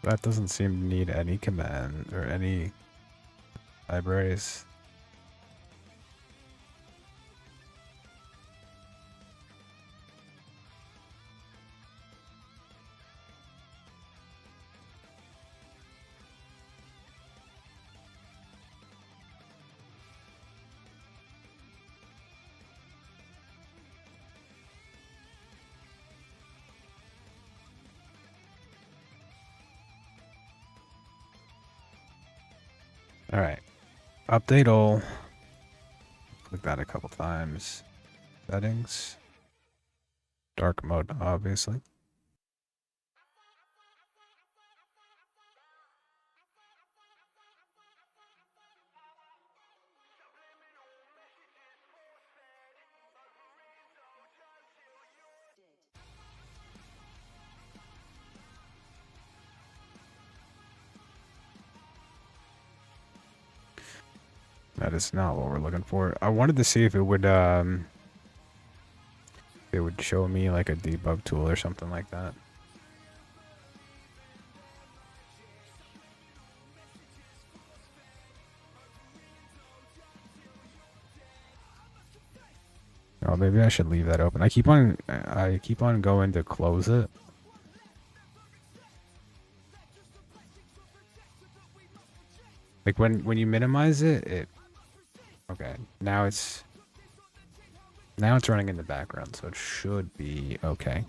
That doesn't seem to need any command or any libraries. All right. Update all. Click that a couple times. Settings. Dark mode, obviously. That is not what we're looking for. I wanted to see if it would show me like a debug tool or something like that. Oh, maybe I should leave that open. I keep on going to close it. Like when you minimize it, okay. Now it's running in the background, so it should be okay.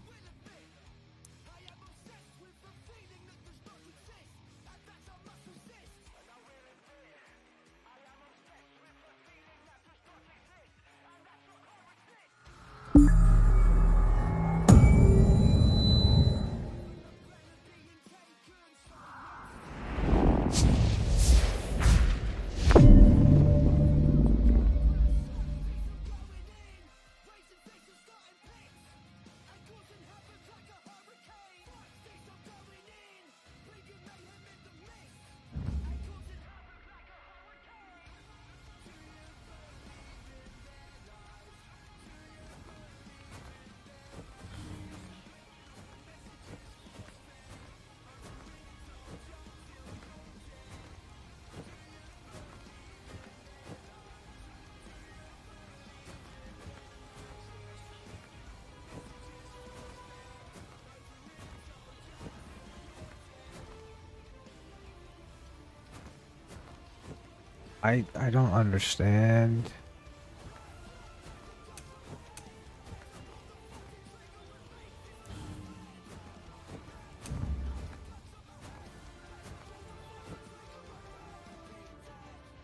I don't understand.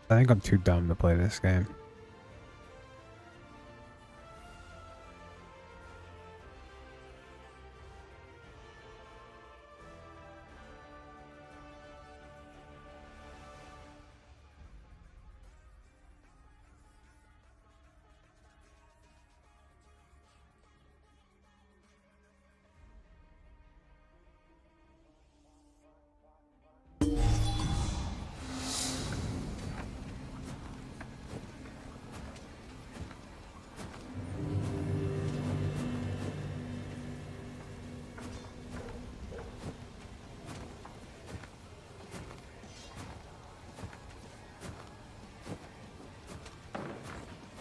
I think I'm too dumb to play this game.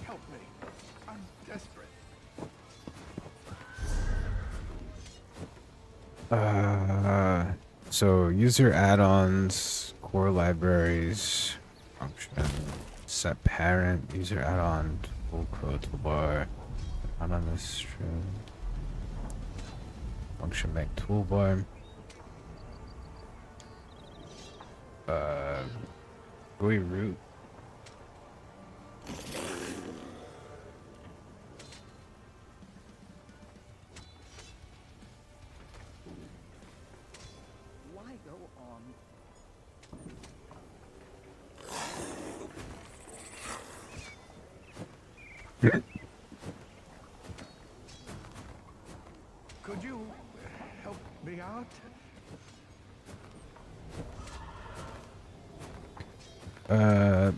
Help me. I'm desperate. So user add-ons, core libraries, function, set parent, user add-on, full code toolbar, anonymous string, function make toolbar. GUI root. Why go on? Could you help me out?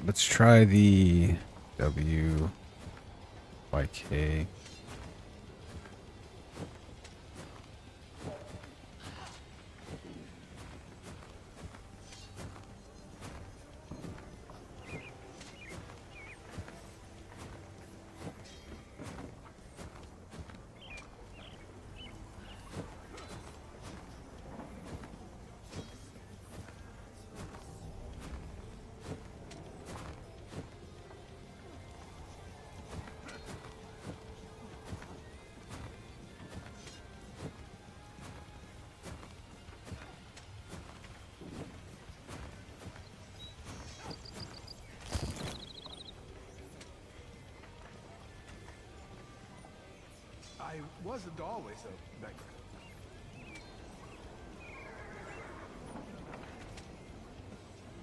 Let's try the WYK. wasn't always a beggar.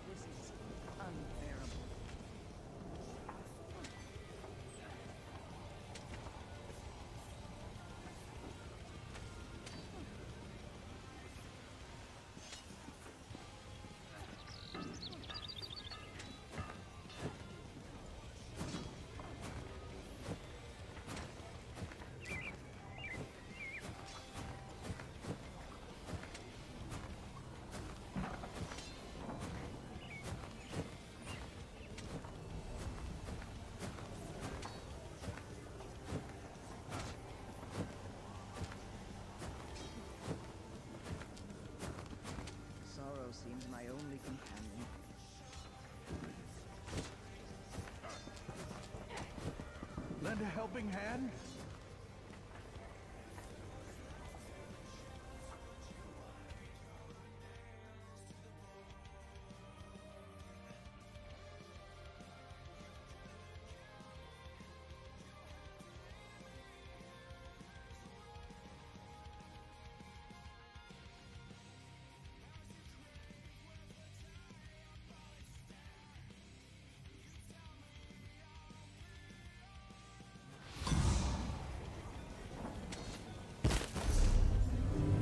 This is unbearable. Sorrow seems my only companion. Lend a helping hand?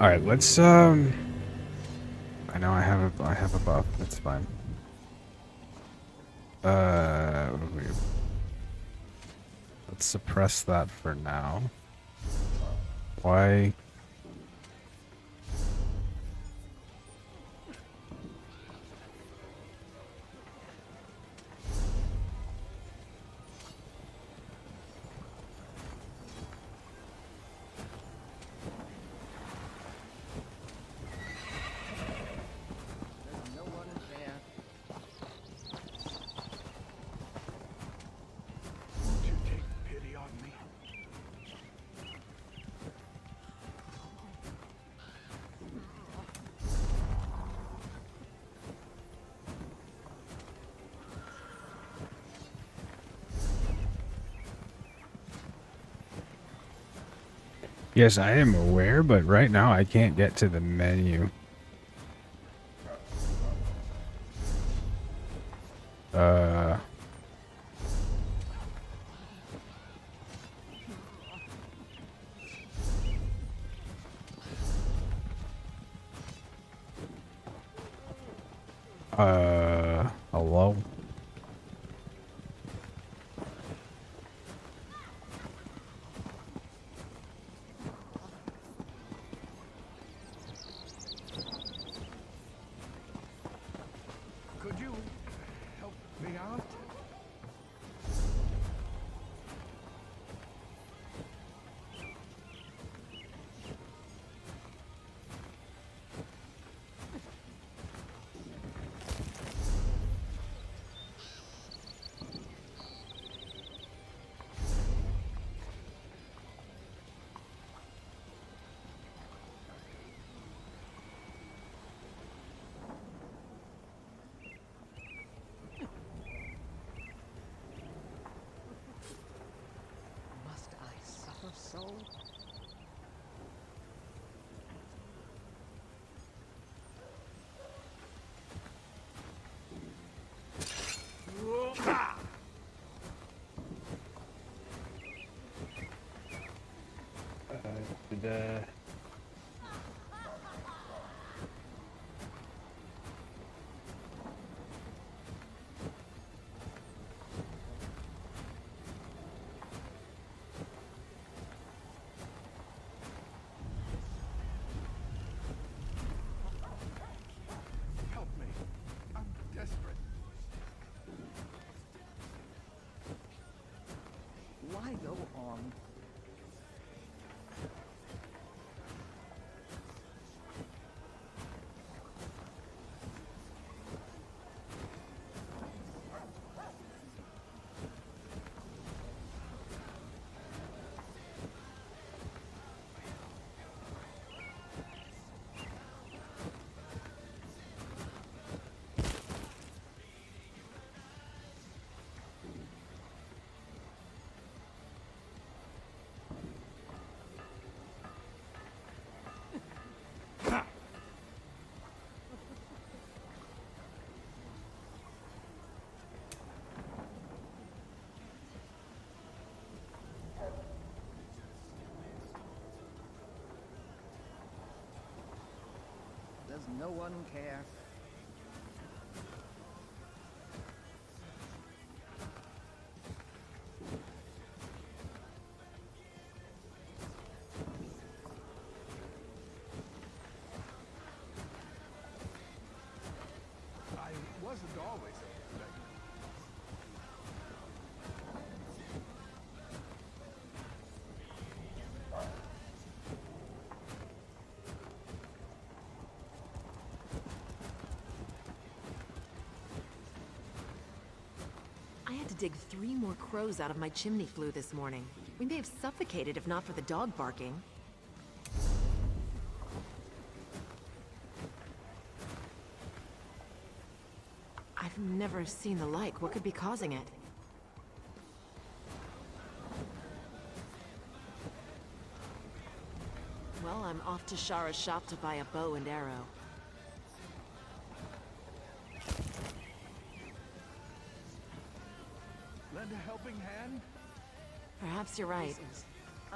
All right, let's I know I have a buff. That's fine. What do we? Let's suppress that for now. Why? There's no one there. Won't you take pity on me? Yes, I am aware, but right now I can't get to the menu. Uh. Hello? Could you help me out? Must I suffer so? Help me. I'm desperate. Why go on? Does no one care? I wasn't always a beggar. I had to dig 3 more crows out of my chimney flue this morning. We may have suffocated if not for the dog barking. I've never seen the like. What could be causing it? Well, I'm off to Shara's shop to buy a bow and arrow. Lend a helping hand? Perhaps you're right.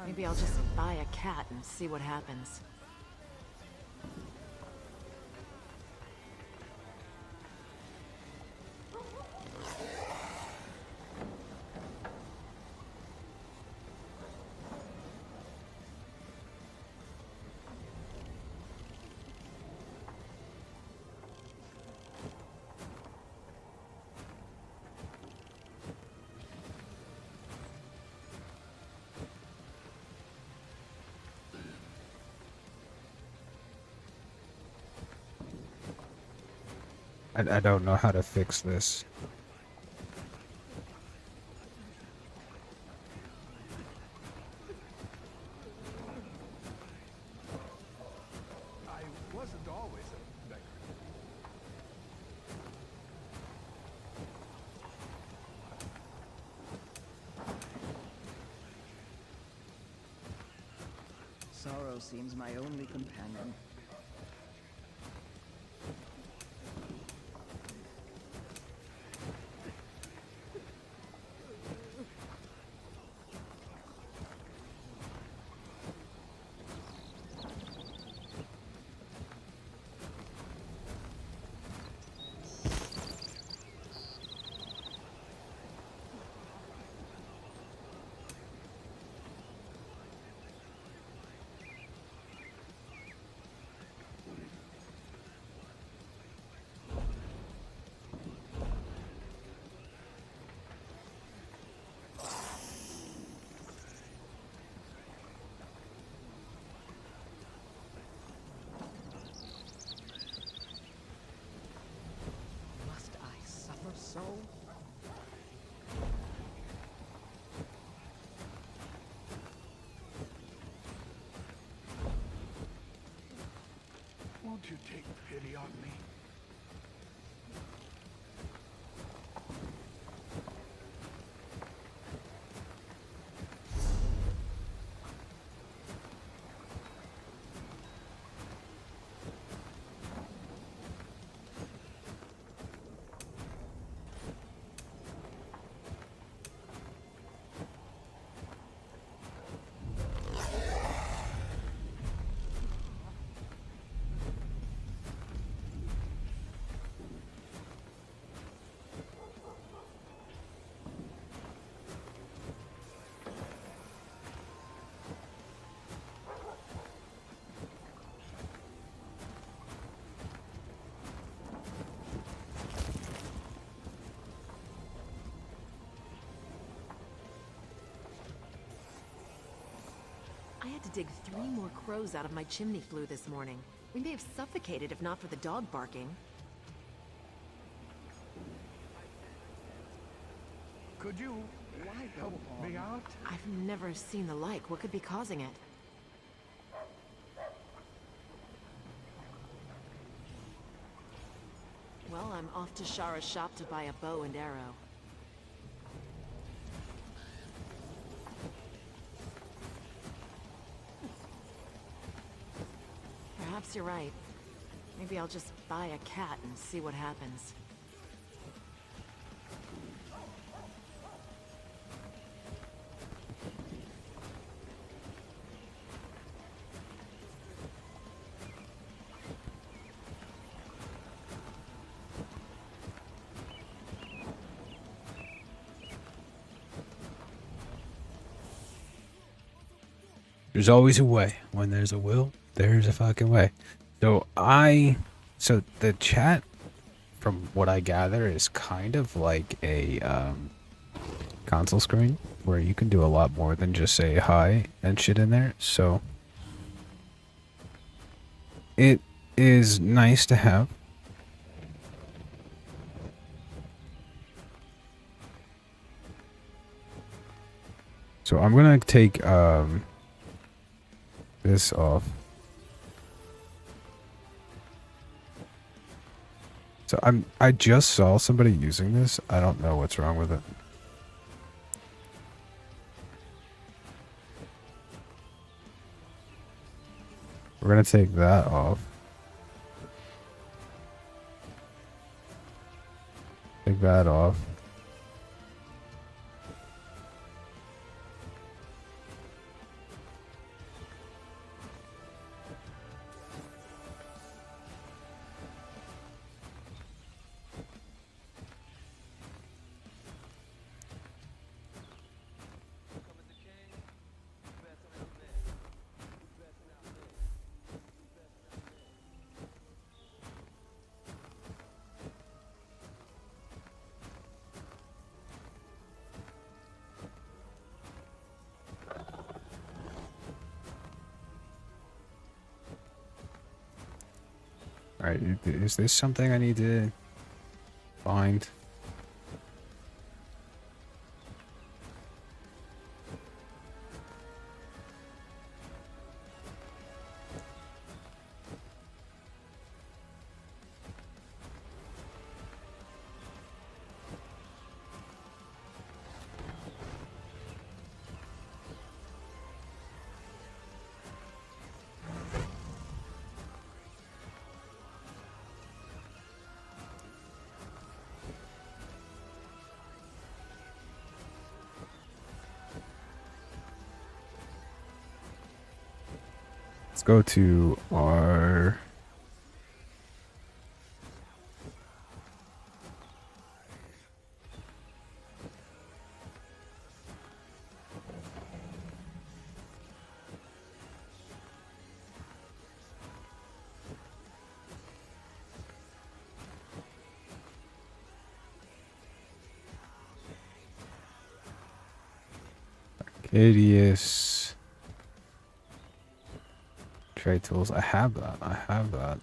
Maybe I'll just buy a cat and see what happens. I don't know how to fix this. I wasn't always a beggar. Sorrow seems my only companion. Must I suffer so? Won't you take pity on me? I had to dig 3 more crows out of my chimney flue this morning. We may have suffocated if not for the dog barking. Could you Why go help me on? out? I've never seen the like. What could be causing it? Well, I'm off to Shara's shop to buy a bow and arrow. Perhaps you're right. Maybe I'll just buy a cat and see what happens. There's always a way. When there's a will, there's a fucking way. So the chat, from what I gather, is kind of like a console screen where you can do a lot more than just say hi and shit in there. So it is nice to have. So I'm gonna take this off. So I just saw somebody using this. I don't know what's wrong with it. We're gonna take that off. Take that off. Alright, is this something I need to find? Let's go to our... Arcadius. Trade tools. I have that. I have that.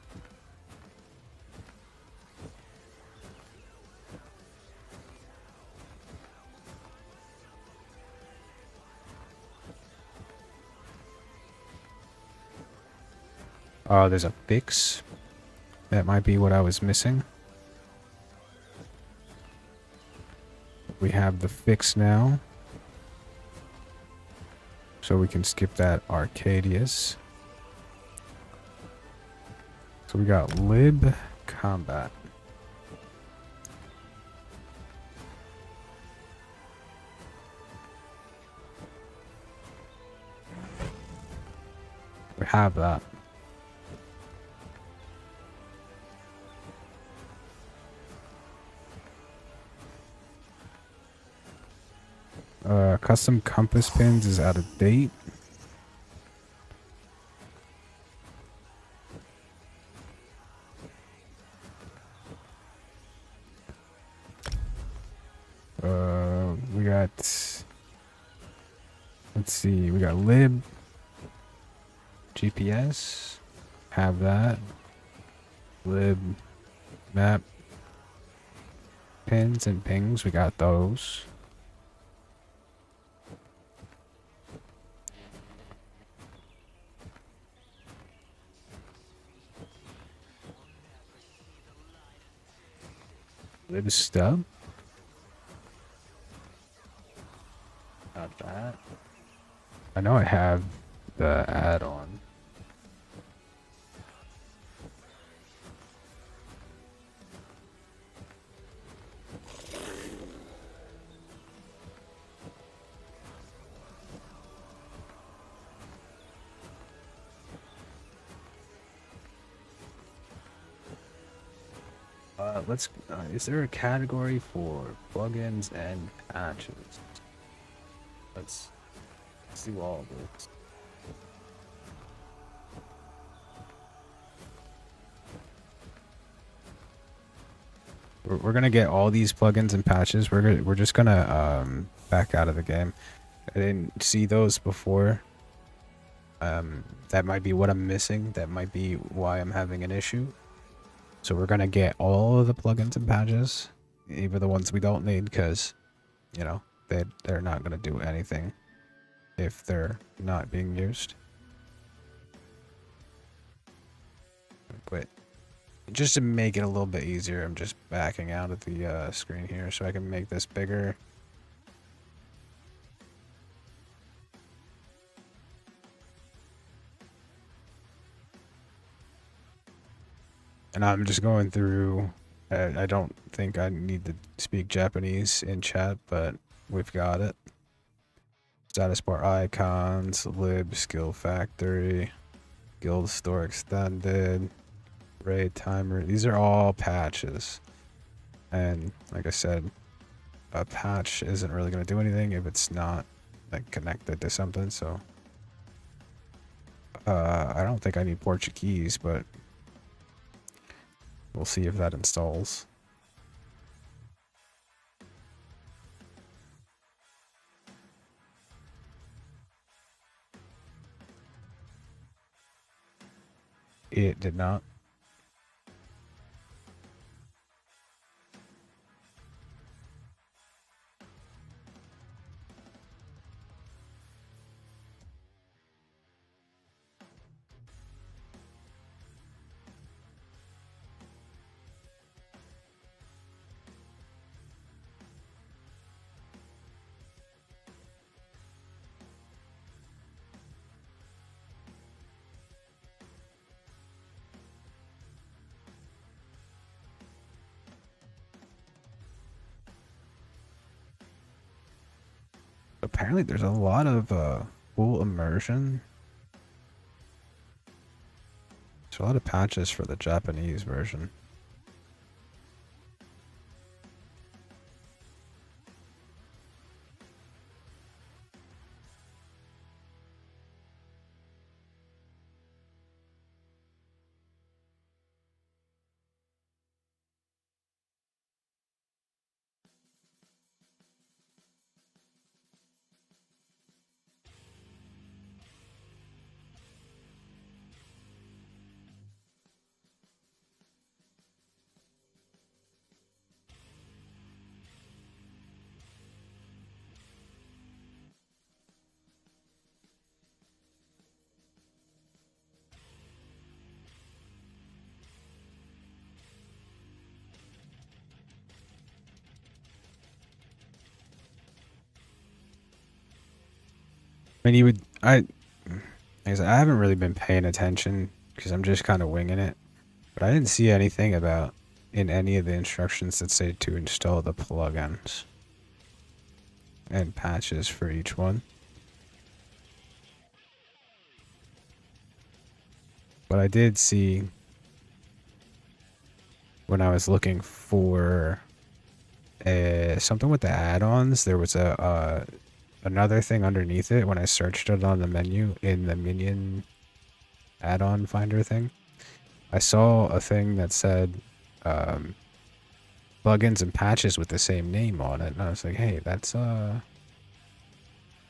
Oh, there's a fix. That might be what I was missing. We have the fix now. So we can skip that Arcadius. So we got lib combat. We have that. Custom compass pins is out of date. We got, let's see, we got lib, GPS, have that, lib, map, pins and pings, we got those. Lib stub. Not that. I know I have the add-on. Is there a category for plugins and patches? Let's do all of this. We're gonna get all these plugins and patches. We're just gonna back out of the game. I didn't see those before. That might be what I'm missing. That might be why I'm having an issue. So we're gonna get all of the plugins and patches, even the ones we don't need, because, you know, they're not gonna do anything if they're not being used. But just to make it a little bit easier, I'm just backing out of the screen here so I can make this bigger. And I'm just going through. I don't think I need to speak Japanese in chat, but we've got it. Status bar icons, lib, skill factory, guild store extended, raid timer. These are all patches. And like I said, a patch isn't really going to do anything if it's not like connected to something. So I don't think I need Portuguese, but we'll see if that installs. It did not. Apparently there's a lot of full immersion. There's a lot of patches for the Japanese version. I mean, like I said, I haven't really been paying attention because I'm just kind of winging it. But I didn't see anything about in any of the instructions that say to install the plugins and patches for each one. But I did see when I was looking for something with the add-ons, there was another thing underneath it when I searched it on the menu in the minion add-on finder thing. I saw a thing that said plugins and patches with the same name on it, and I was like, hey, it's a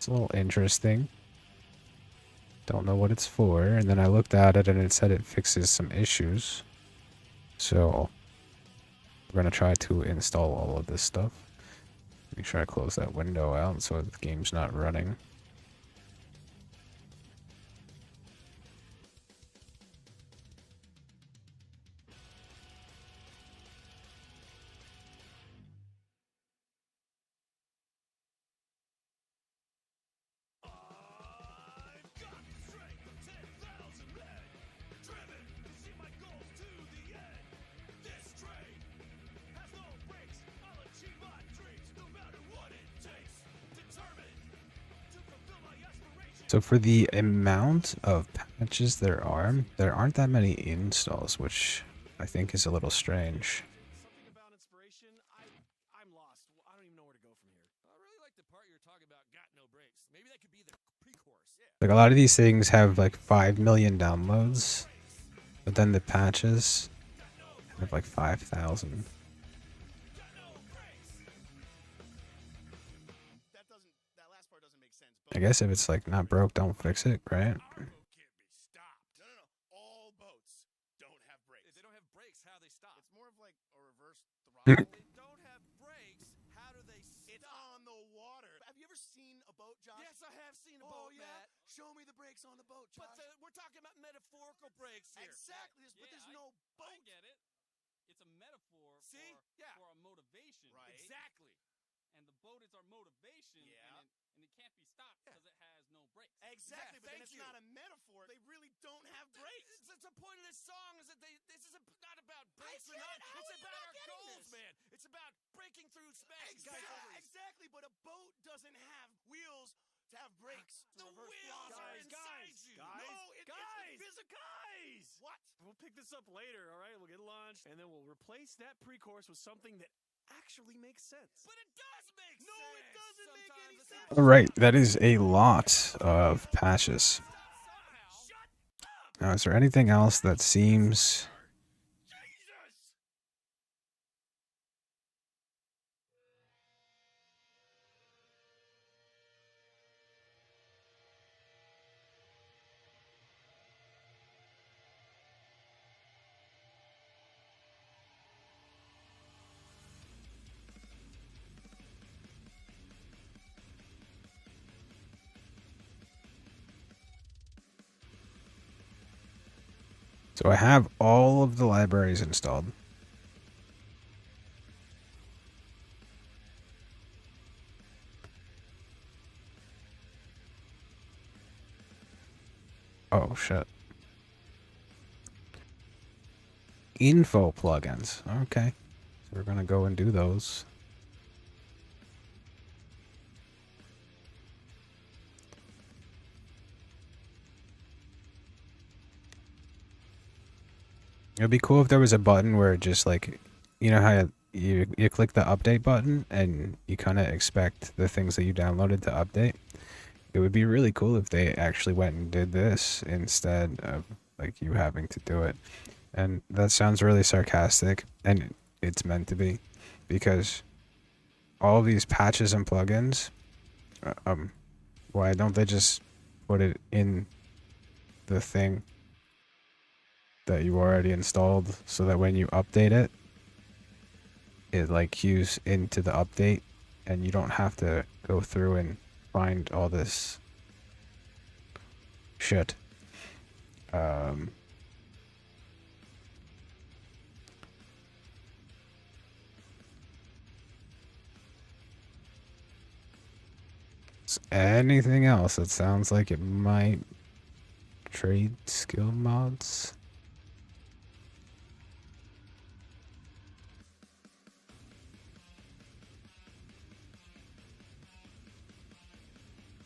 little interesting. Don't know what it's for. And then I looked at it and it said it fixes some issues. So we're gonna try to install all of this stuff. Make sure I close that window out so the game's not running. So for the amount of patches there aren't that many installs, which I think is a little strange. Something about inspiration, I'm lost. I don't even know where to go from here. I really like the part you're talking about, got no breaks. Maybe that could be the pre-chorus. Yeah. Like a lot of these things have like 5 million downloads, but then the patches have like 5,000. I guess if it's like not broke, don't fix it, right? Our boat can't be stopped. No, no, no. All boats don't have brakes. If they don't have brakes, how do they stop? It's more of like a reverse throttle. They don't have brakes. How do they stop? It's on the water. Have you ever seen a boat, Josh? Yes, I have seen a boat, Matt. Show me the brakes on the boat, Josh. But we're talking about metaphorical brakes here. Exactly. But there's no boat. I get it. It's a metaphor for a motivation. Right. Exactly. And the boat is our motivation. Yeah. And it can't be stopped because it has no brakes. Exactly, but then it's not a metaphor. They really don't have brakes. It's the point of this song is that this is not about brakes or not. It's about our goals, man. It's about breaking through space. Exactly, but a boat doesn't have wheels to have brakes. The wheels are inside you. Guys, guys. What? We'll pick this up later, all right? We'll get lunch, and then we'll replace that pre-course with something that actually makes sense. But it does make sense. No, it doesn't make any sense. All right, that is a lot of patches. Now, is there anything else that seems... So I have all of the libraries installed. Oh, shit. Info plugins. Okay. So we're going to go and do those. It'd be cool if there was a button where it just like, you know how you click the update button and you kind of expect the things that you downloaded to update. It would be really cool if they actually went and did this instead of like you having to do it. And that sounds really sarcastic, and it's meant to be, because all of these patches and plugins, why don't they just put it in the thing that you already installed, so that when you update it, it like queues into the update and you don't have to go through and find all this shit. Anything else that sounds like it might trade skill mods?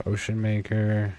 Ocean Maker.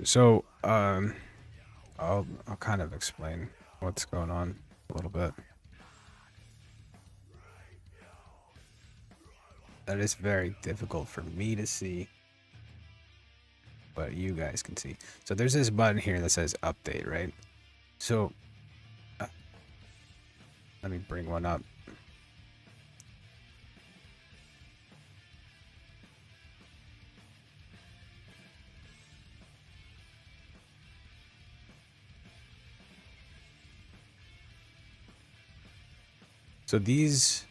So, I'll kind of explain what's going on a little bit. That is very difficult for me to see, but you guys can see. So there's this button here that says update, right? So, let me bring one up. So this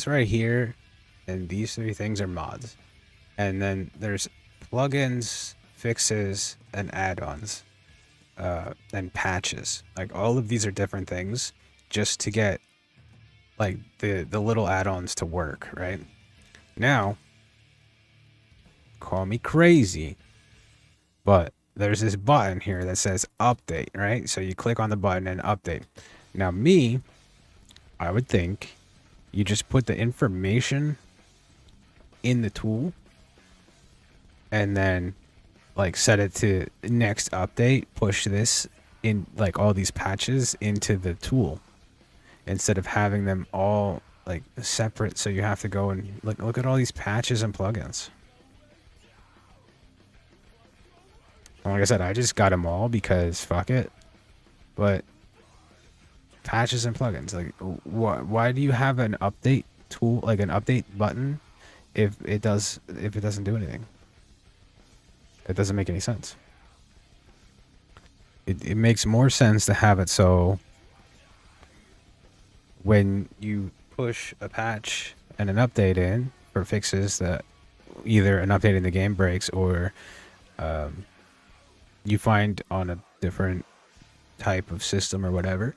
right here and these three things are mods. And then there's plugins, fixes, and add-ons, and patches. Like all of these are different things just to get like the little add-ons to work, right? Now, call me crazy, but there's this button here that says update, right? So you click on the button and update. Now I would think you just put the information in the tool and then like set it to next update, push this in, like all these patches into the tool instead of having them all like separate. So you have to go and look at all these patches and plugins. Like I said, I just got them all because fuck it. But patches and plugins, like why do you have an update tool, like an update button, if it doesn't do anything? It doesn't make any sense. It makes more sense to have it so when you push a patch and an update in for fixes that either an update in the game breaks or you find on a different type of system or whatever.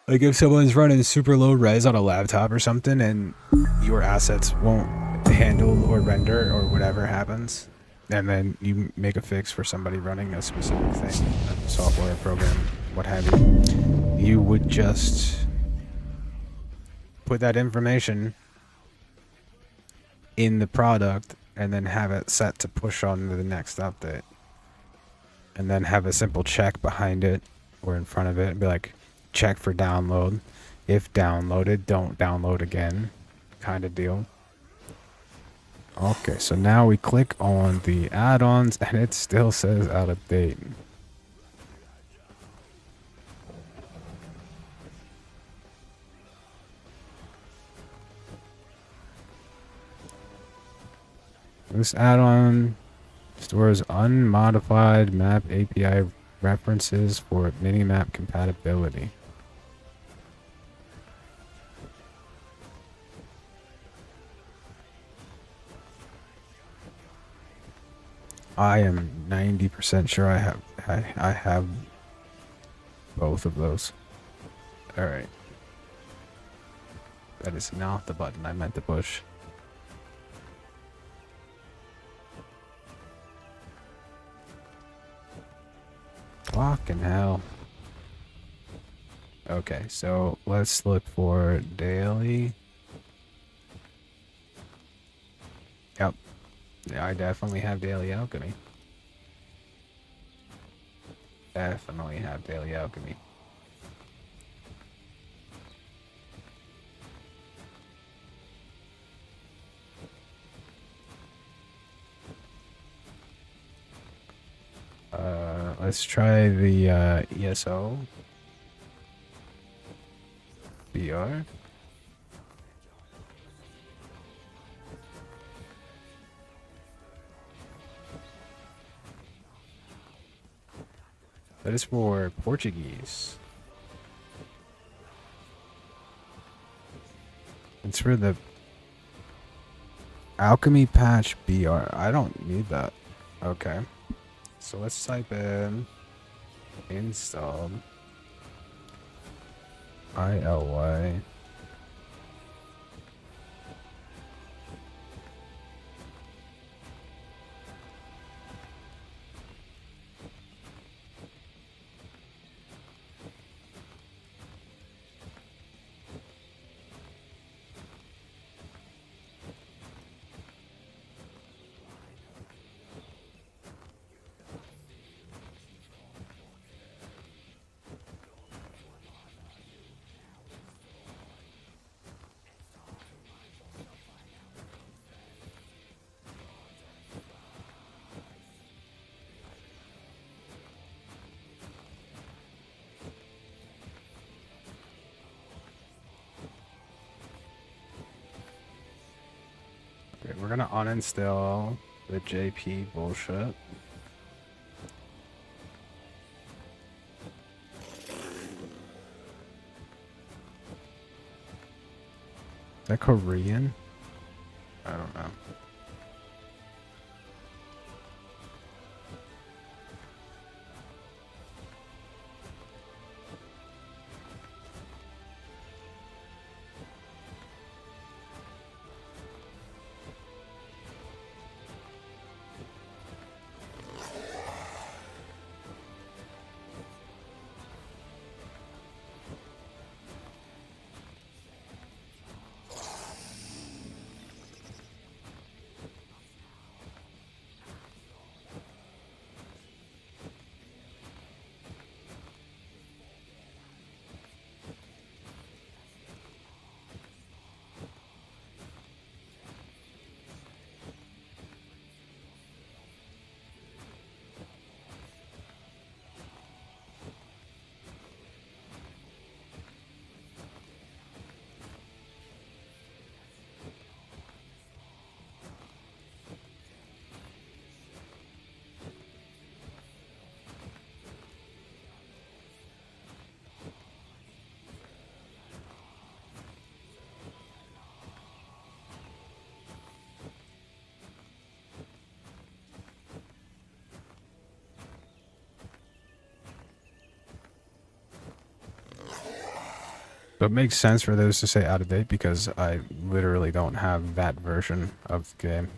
Like if someone's running super low res on a laptop or something and your assets won't handle or render or whatever happens, and then you make a fix for somebody running a specific thing, a software program, what have you, you would just put that information in the product and then have it set to push on to the next update, and then have a simple check behind it or in front of it and be like, check for download. If downloaded, don't download again, kind of deal. Okay, so now we click on the add-ons and it still says out of date. This add-on stores unmodified map API references for minimap compatibility. I am 90% sure I have both of those. All right. That is not the button I meant to push. Fucking hell. Okay, so let's look for daily. Yep. Yeah, I definitely have daily alchemy. Definitely have daily alchemy. Let's try the ESO BR. That is for Portuguese. It's for the Alchemy Patch BR. I don't need that. Okay. So let's type in installed ILY. we're gonna uninstall the JP bullshit. Is that Korean? I don't know. So it makes sense for those to say out of date because I literally don't have that version of the game.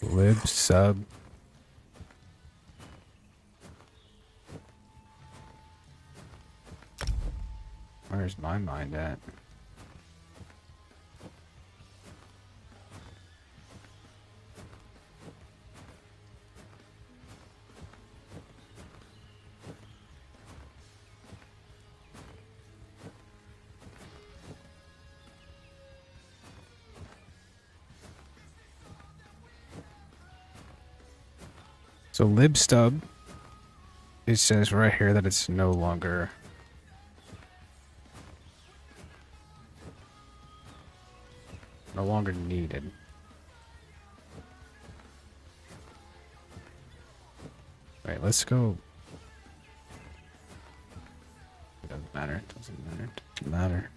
Lib sub. Where's my mind at? So libstub, it says right here that it's no longer needed. Wait, let's go. It doesn't matter. It doesn't matter. It doesn't matter.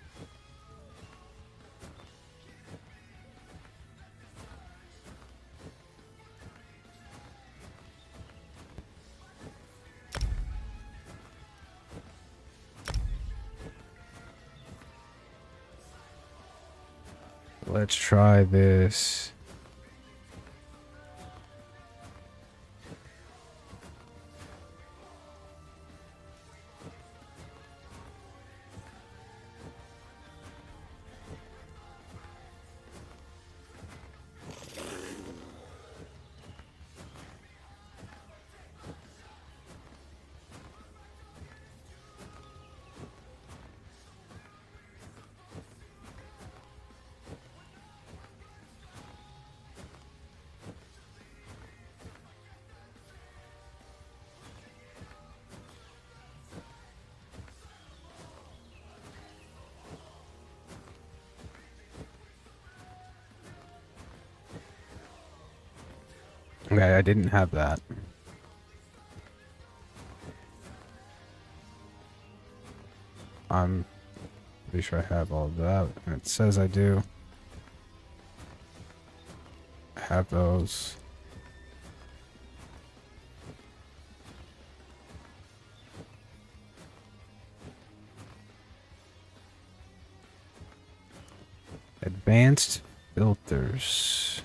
Let's try this. Okay, I didn't have that. I'm pretty sure I have all of that, and it says I do. I have those. Advanced filters.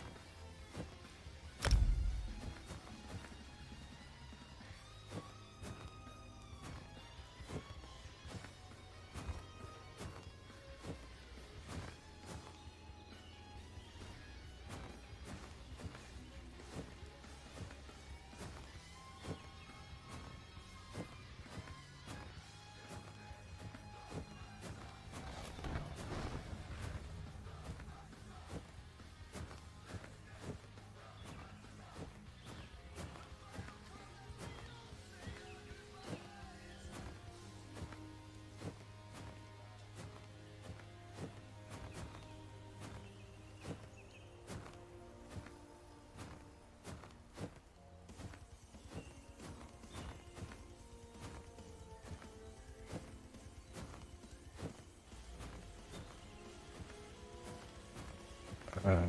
Let's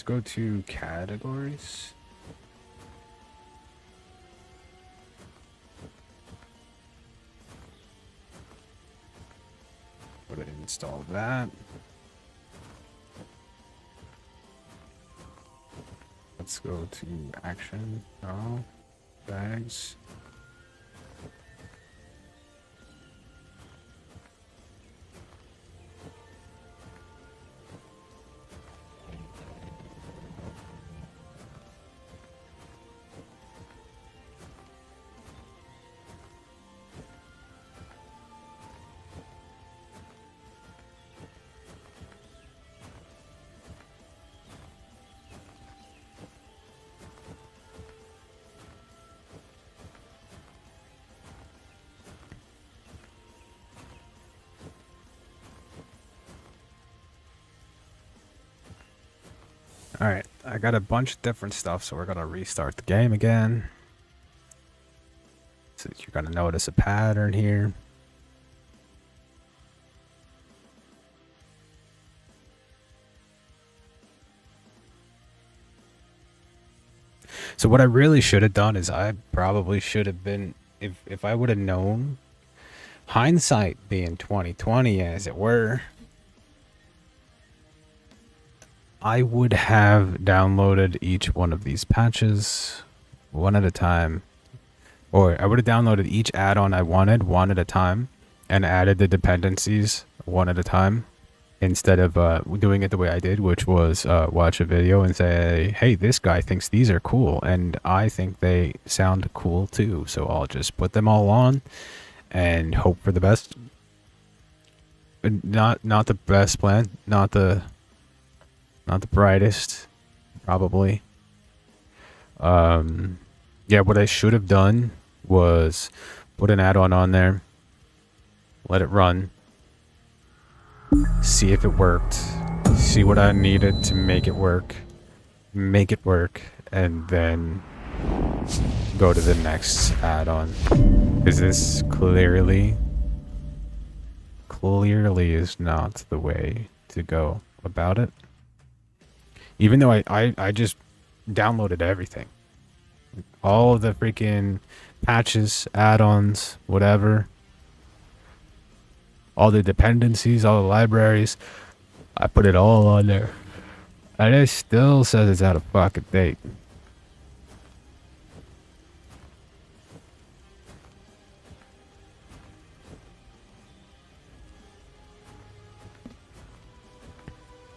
go to categories. Go ahead and install that. Let's go to action. Oh, bags. Alright, I got a bunch of different stuff, so we're gonna restart the game again. So you're gonna notice a pattern here. So what I really should have done is I probably should have been, if I would have known, hindsight being 2020 as it were, I would have downloaded each one of these patches one at a time, or I would have downloaded each add-on I wanted one at a time and added the dependencies one at a time, instead of doing it the way I did, which was watch a video and say, hey, this guy thinks these are cool and I think they sound cool too, so I'll just put them all on and hope for the best. Not the best plan, not the brightest, probably. Yeah, what I should have done was put an add-on on there, let it run, see if it worked, see what I needed to make it work, and then go to the next add-on. Because this clearly is not the way to go about it. Even though I just downloaded everything. All of the freaking patches, add-ons, whatever. All the dependencies, all the libraries. I put it all on there. And it still says it's out of fucking date.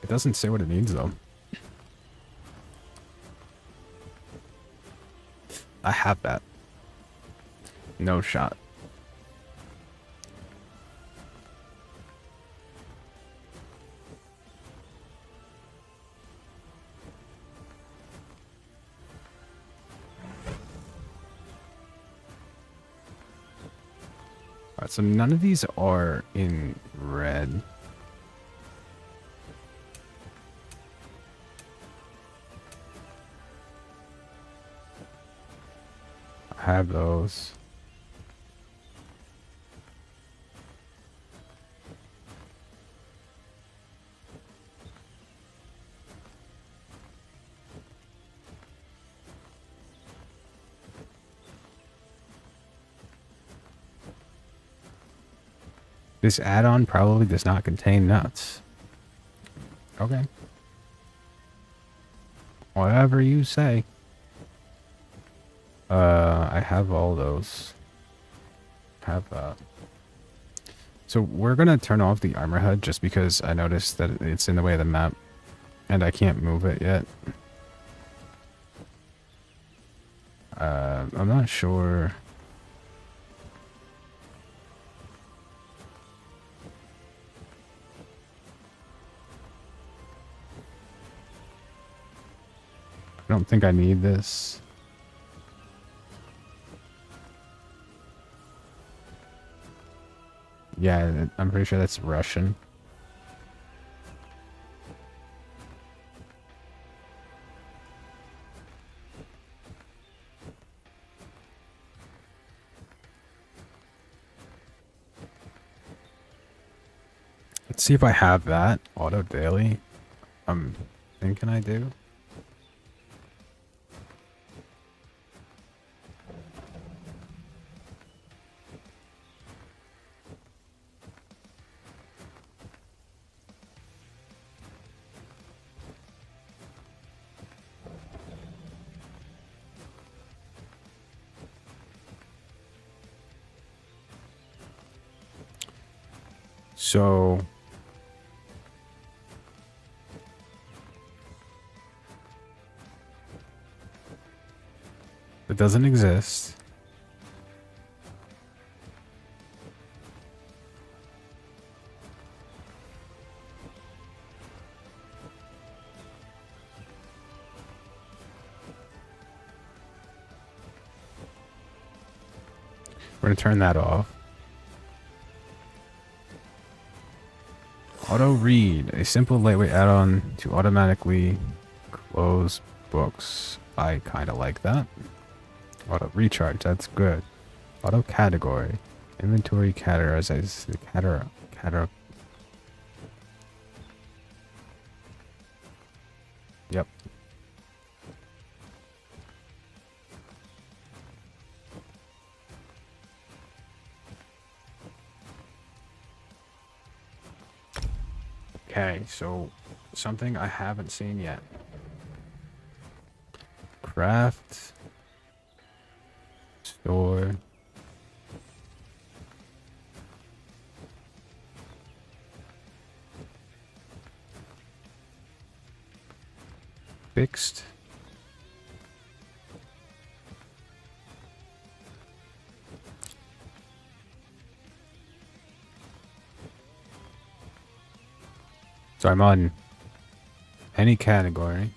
It doesn't say what it needs though. I have that. No shot. Alright, so none of these are in red. I have those. This add-on probably does not contain nuts. Okay. Whatever you say. I have all those. Have that. So we're gonna turn off the armor HUD just because I noticed that it's in the way of the map and I can't move it yet. I'm not sure. I don't think I need this. Yeah, I'm pretty sure that's Russian. Let's see if I have that auto daily. I'm thinking I do. So it doesn't exist. We're gonna turn that off. Auto read, a simple lightweight add-on to automatically close books. I kind of like that. Auto recharge, that's good. Auto category, inventory categorize, Yep. Okay, so something I haven't seen yet. Craft. Store. Fixed. So I'm on any category.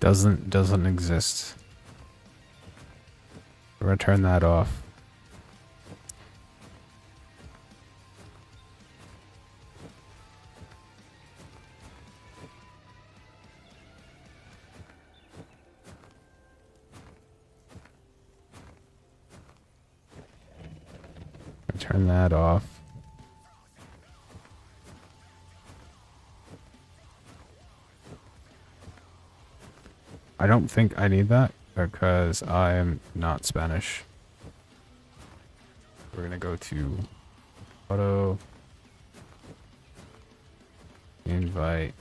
Doesn't exist. We're gonna turn that off. Turn that off. I don't think I need that because I am not Spanish. We're gonna go to auto invite.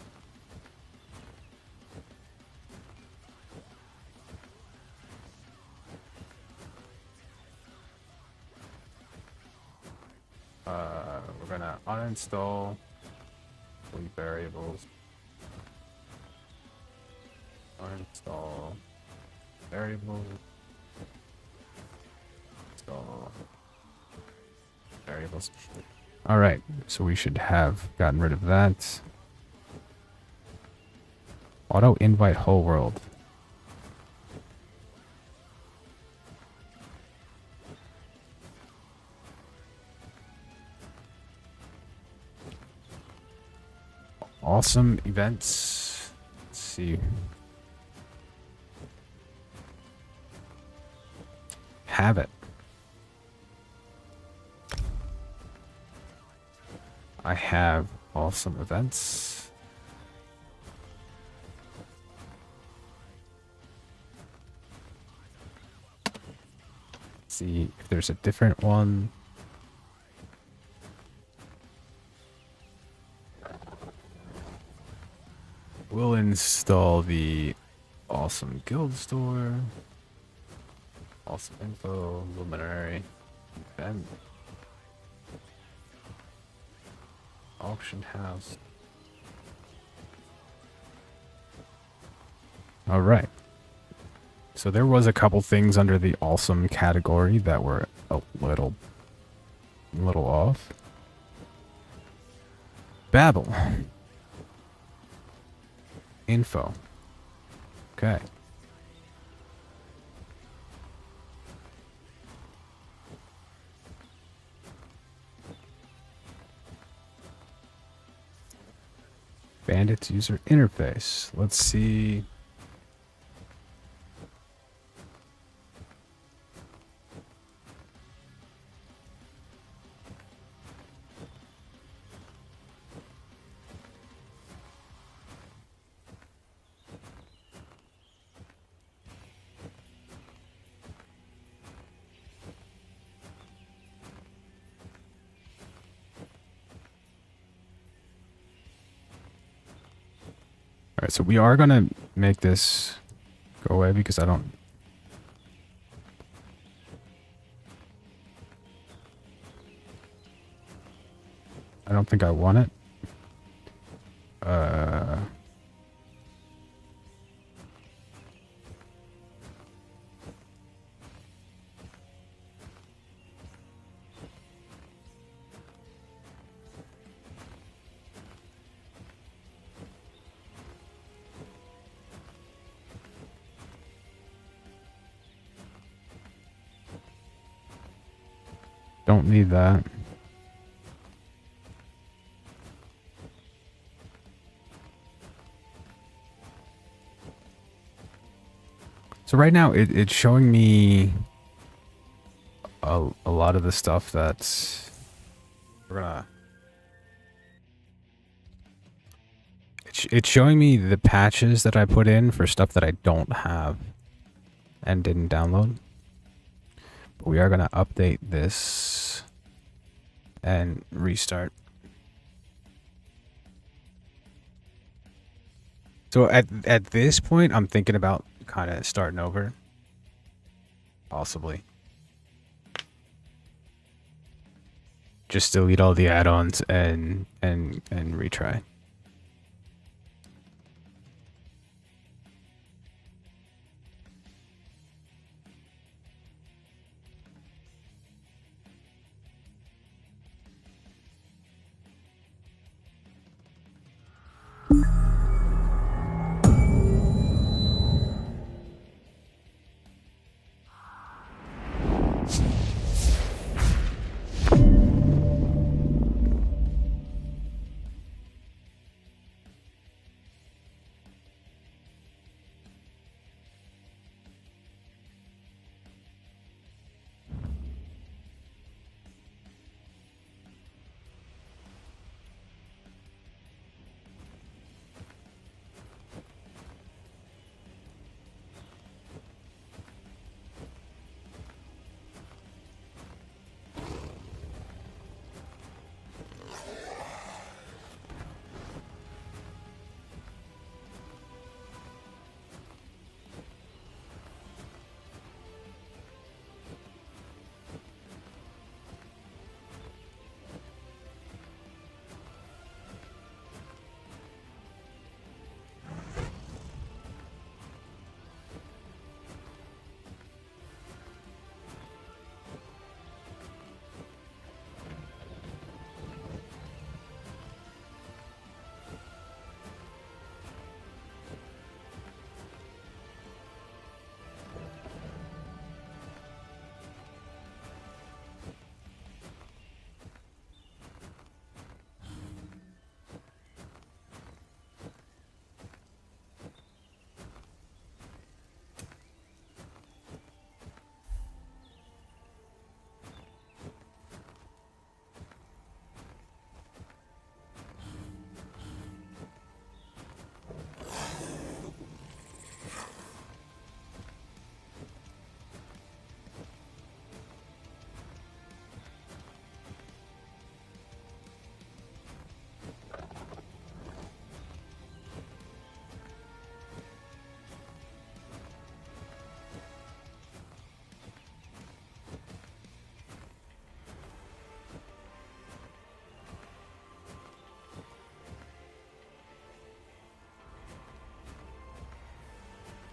We're gonna uninstall delete variables. Uninstall variables. Install variables. Alright, so we should have gotten rid of that. Auto invite whole world. Awesome events. Let's see. Have it. I have awesome events. Let's see if there's a different one. We'll install the awesome guild store. Awesome info, luminary, event, auction house. All right. So there was a couple things under the awesome category that were a little off. Babel. Info. Okay. Bandits user interface. Let's see. Alright, so we are gonna make this go away because I don't think I want it. Don't need that. So right now it's showing me a lot of the stuff that's it's showing me the patches that I put in for stuff that I don't have and didn't download. But we are gonna update this and restart. So at this point, I'm thinking about kind of starting over, possibly. Just delete all the add-ons and retry.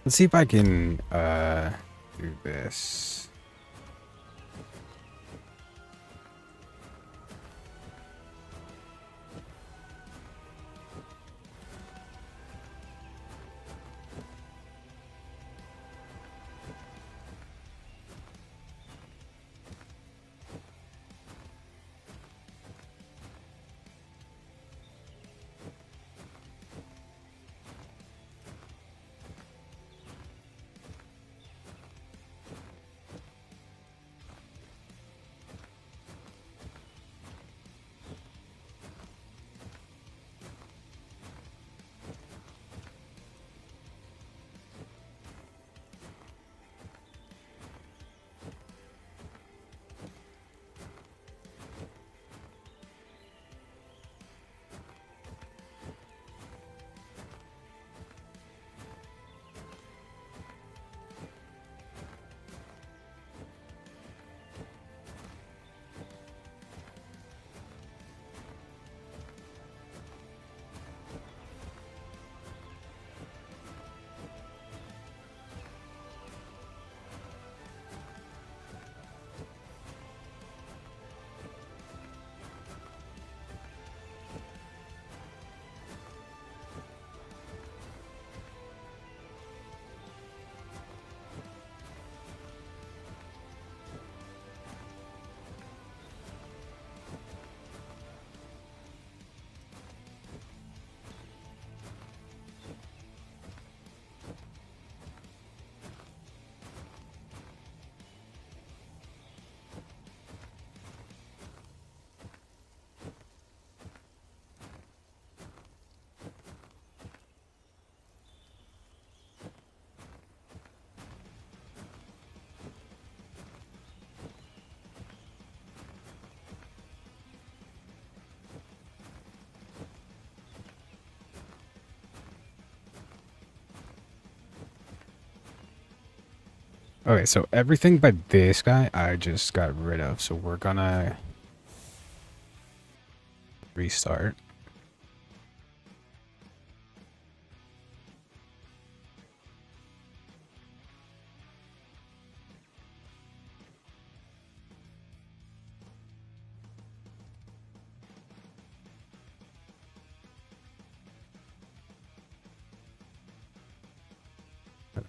Let's see if I can do this. Okay, so everything but this guy I just got rid of. So we're gonna restart.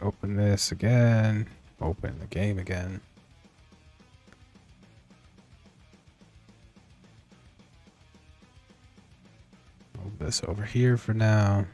Open this again. Open the game again. Move this over here for now.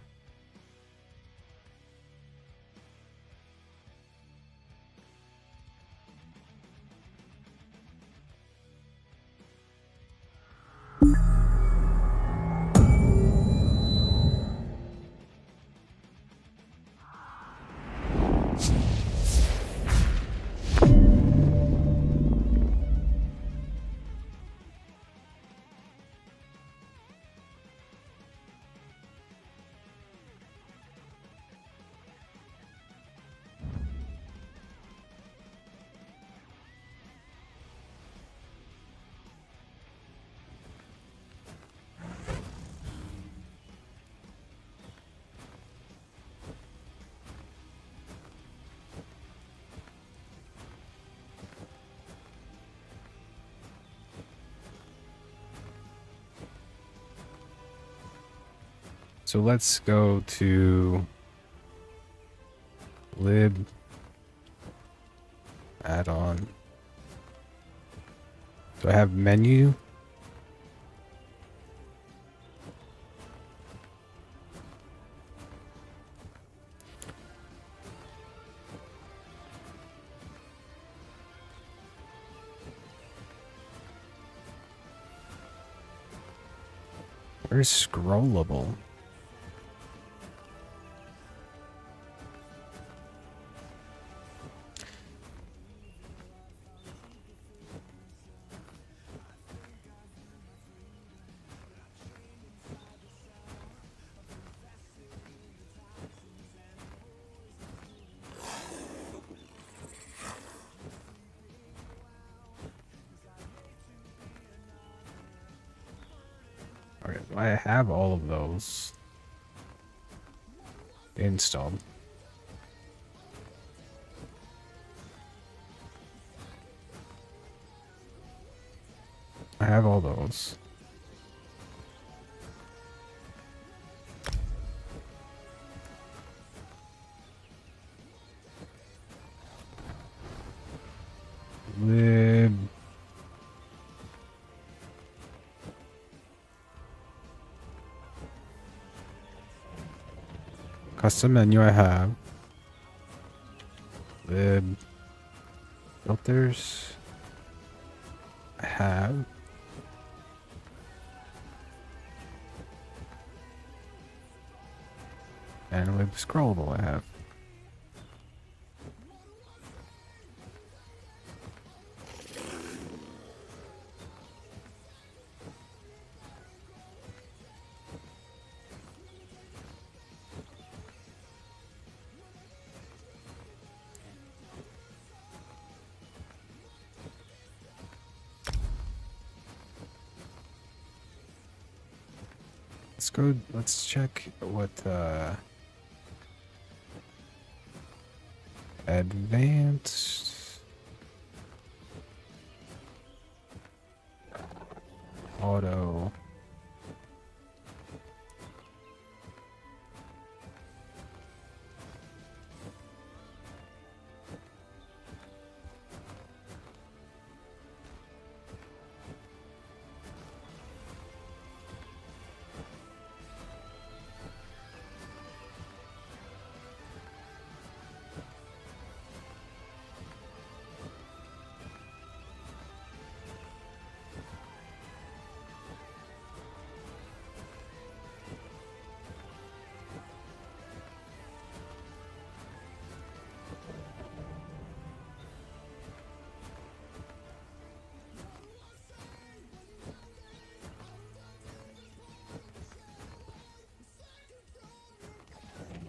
So let's go to lib add-on. So I have menu. Where's scrollable? Okay, I have all of those installed. I have all those. Lib. Custom menu I have. Lib. Filters. I have. And lib scrollable I have. Let's go, let's check what advanced auto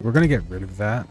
we're gonna get rid of that.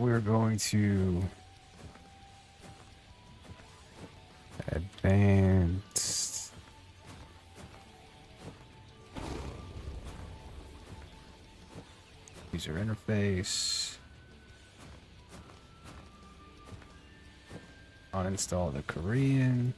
we're going to advance. User interface. Uninstall the Korean.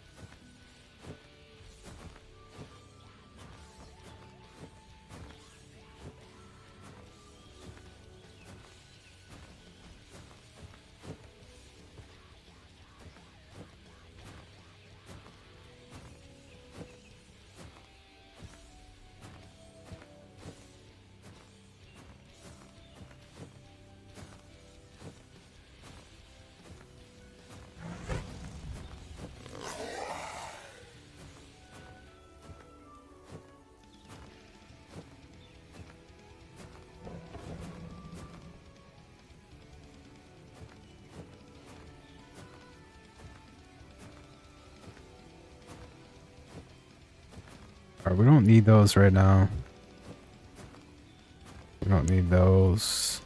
Alright, we don't need those right now. We don't need those.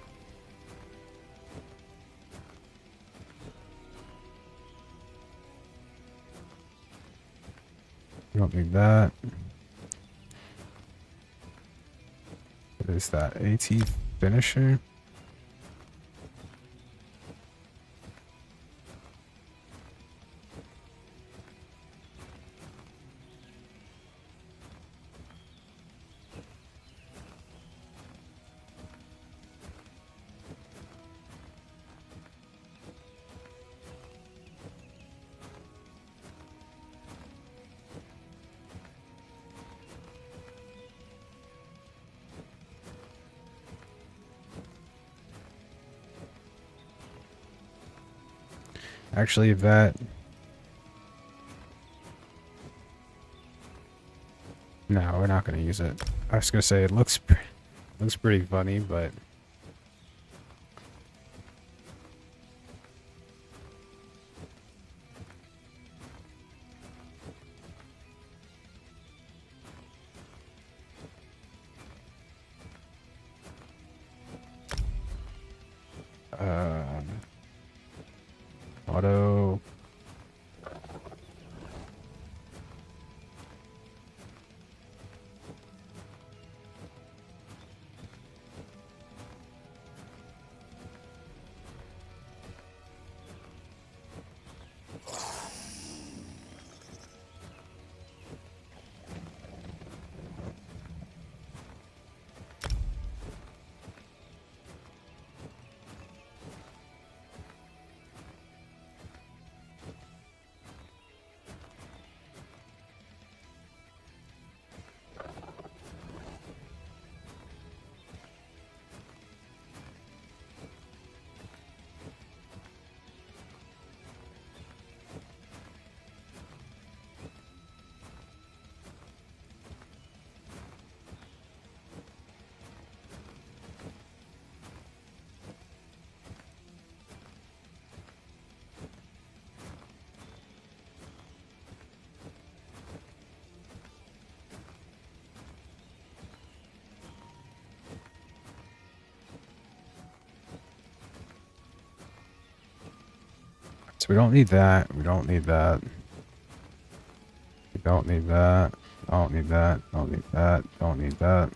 We don't need that. What is that? AT finisher? Actually, that... No, we're not going to use it. I was going to say, it looks pretty funny, but... Auto... So we don't need that. We don't need that. We don't need that. Don't need that. Don't need that. Don't need that.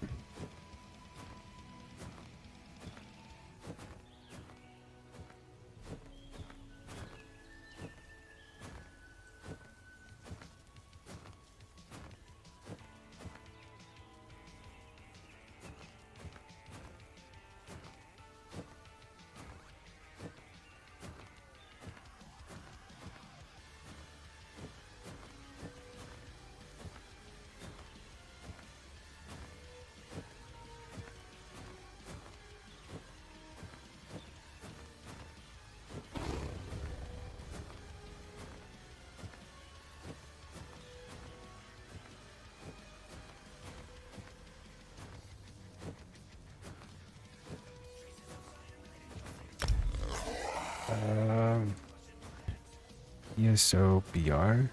ESO BR.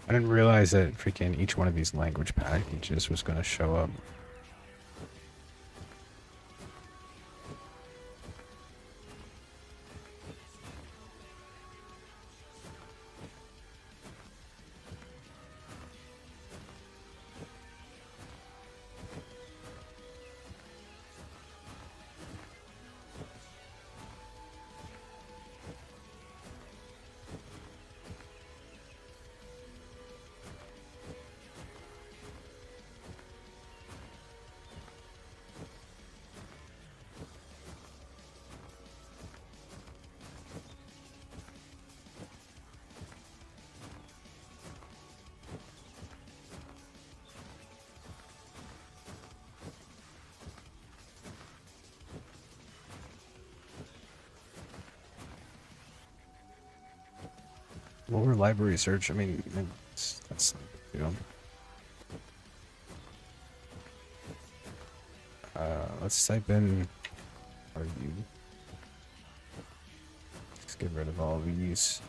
I didn't realize that freaking each one of these language packages was gonna show up. Lower library search, I mean, that's not a big deal. Let's type in RU. Let's get rid of all these.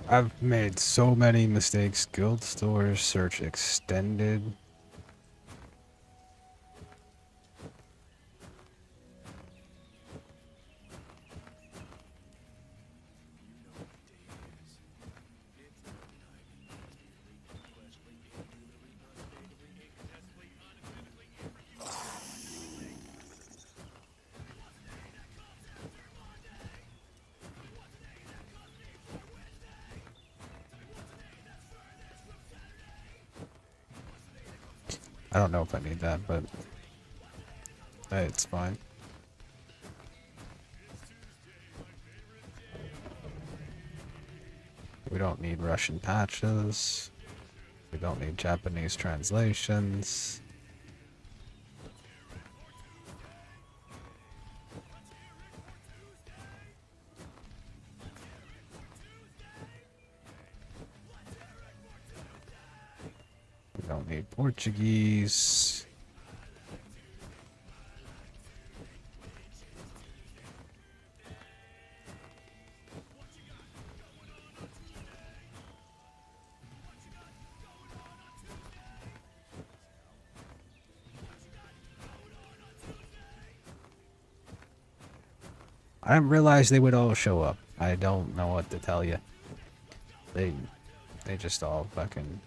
I've made so many mistakes. Guild stores search extended. I don't know if I need that, but hey, it's fine. We don't need Russian patches. We don't need Japanese translations. We don't need Portuguese. I didn't realize they would all show up. I don't know what to tell you. They just all fucking...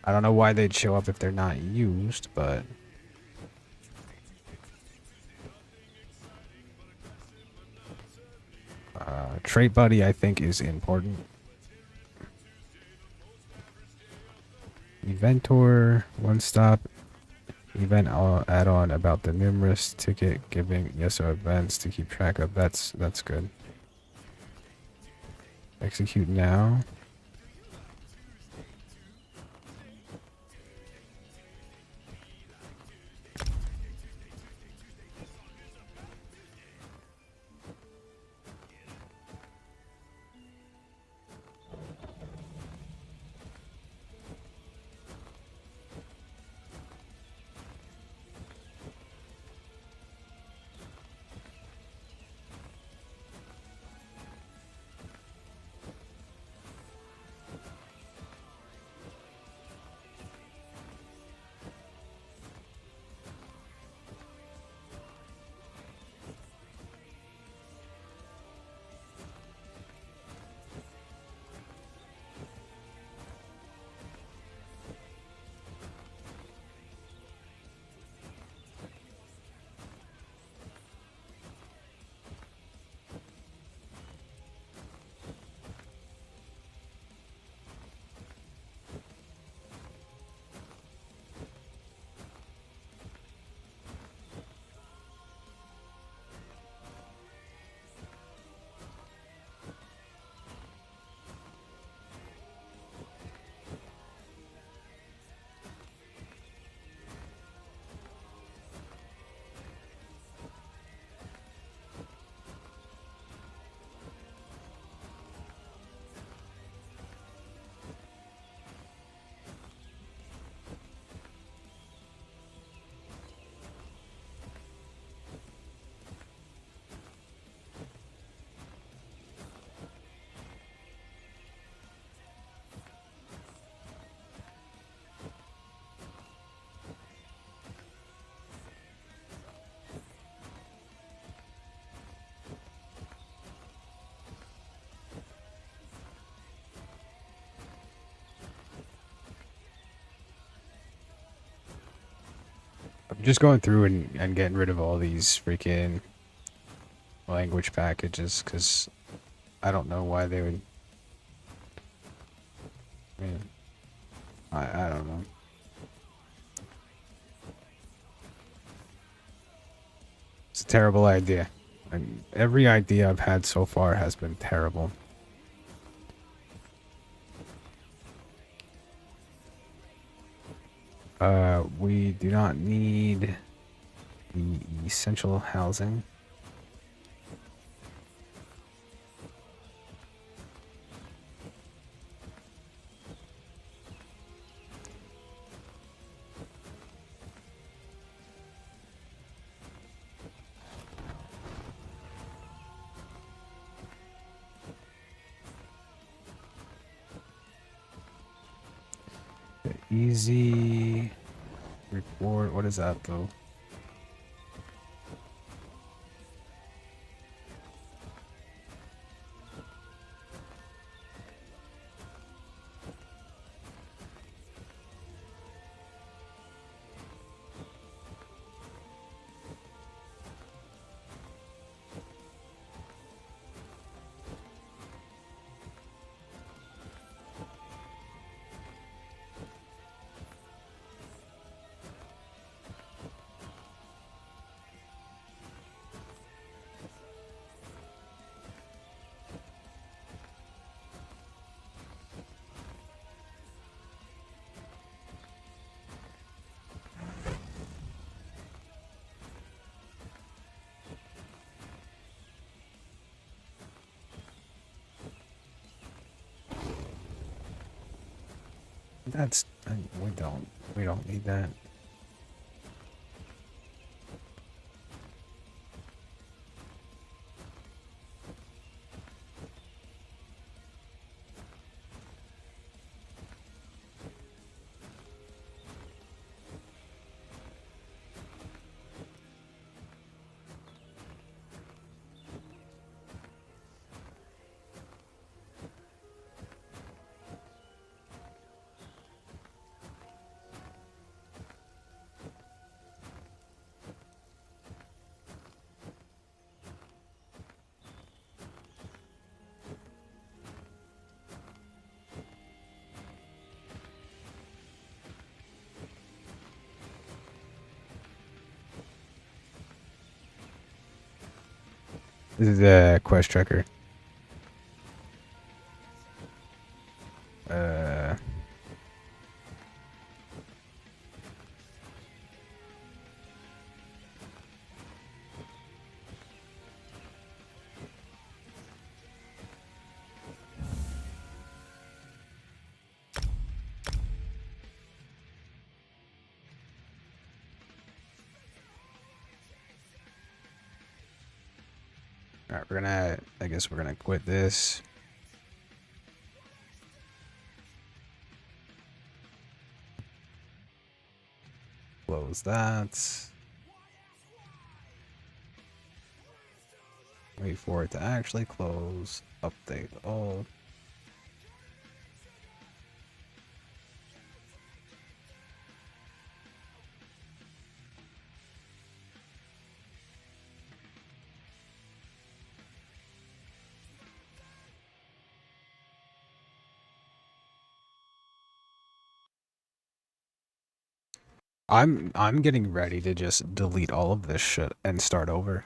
I don't know why they'd show up if they're not used, but... Trait buddy, I think, is important. Eventor, one stop. Event add-on about the numerous ticket giving ESO events to keep track of. That's good. Execute now. I'm just going through and getting rid of all these freaking language packages because I don't know why they would. I mean, I don't know. It's a terrible idea. And every idea I've had so far has been terrible. We do not need the essential housing. Easy report. What is that though? That's we don't need that. This is a quest tracker. Alright, I guess we're gonna quit this. Close that. Wait for it to actually close. Update all. I'm getting ready to just delete all of this shit and start over.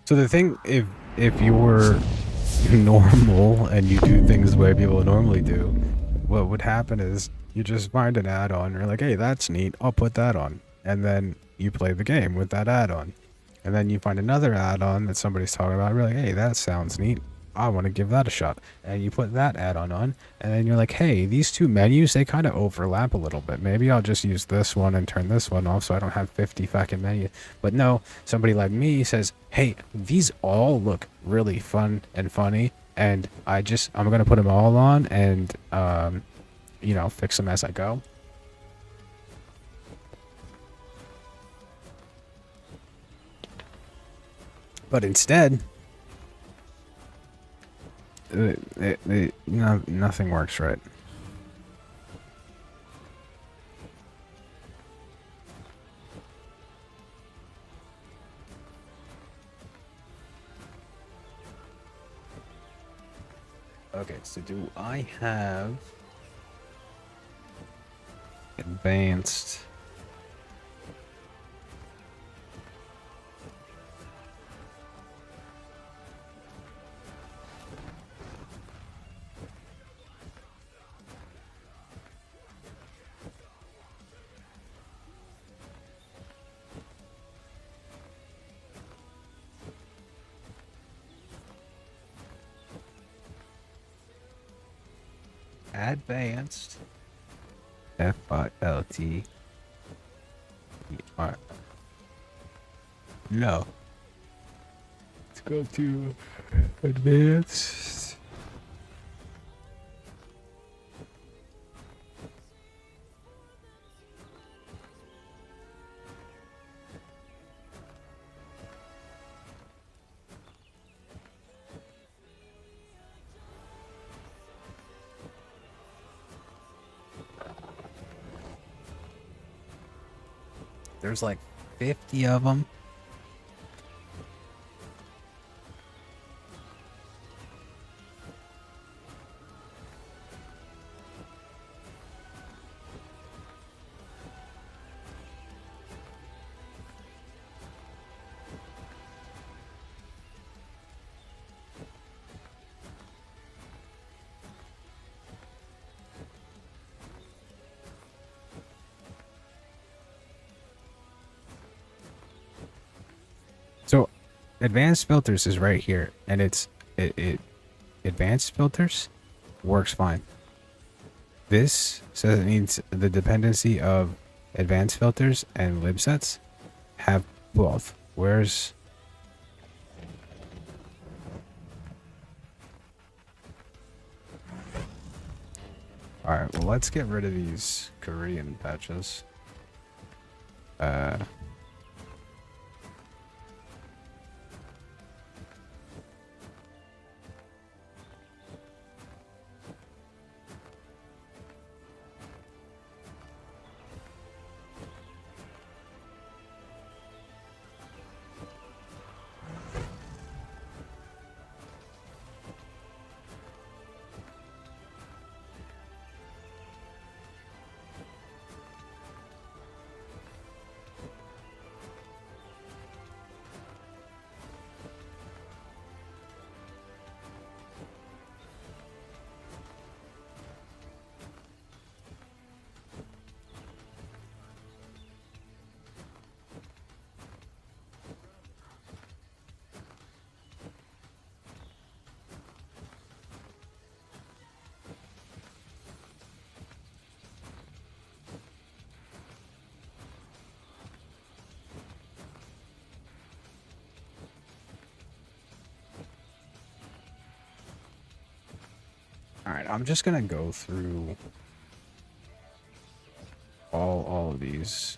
So the thing, if you're normal and you do things the way people normally do, what would happen is you just find an add-on, you're like, hey, that's neat, I'll put that on. And then you play the game with that add-on. And then you find another add-on that somebody's talking about, you're like, hey, that sounds neat, I want to give that a shot. And you put that add-on on, and then you're like, hey, these two menus, they kind of overlap a little bit. Maybe I'll just use this one and turn this one off so I don't have 50 fucking menus. But no, somebody like me says, hey, these all look really fun and funny, and I'm going to put them all on and, you know, fix them as I go. But instead, nothing works right. Okay, so do I have advanced? Advanced FILT ER. No. Let's go to advanced. There's like 50 of them. So advanced filters is right here, and it advanced filters works fine. This says it needs the dependency of advanced filters and libsets have both. Where's Alright, well let's get rid of these Korean patches. Alright, I'm just gonna go through all of these.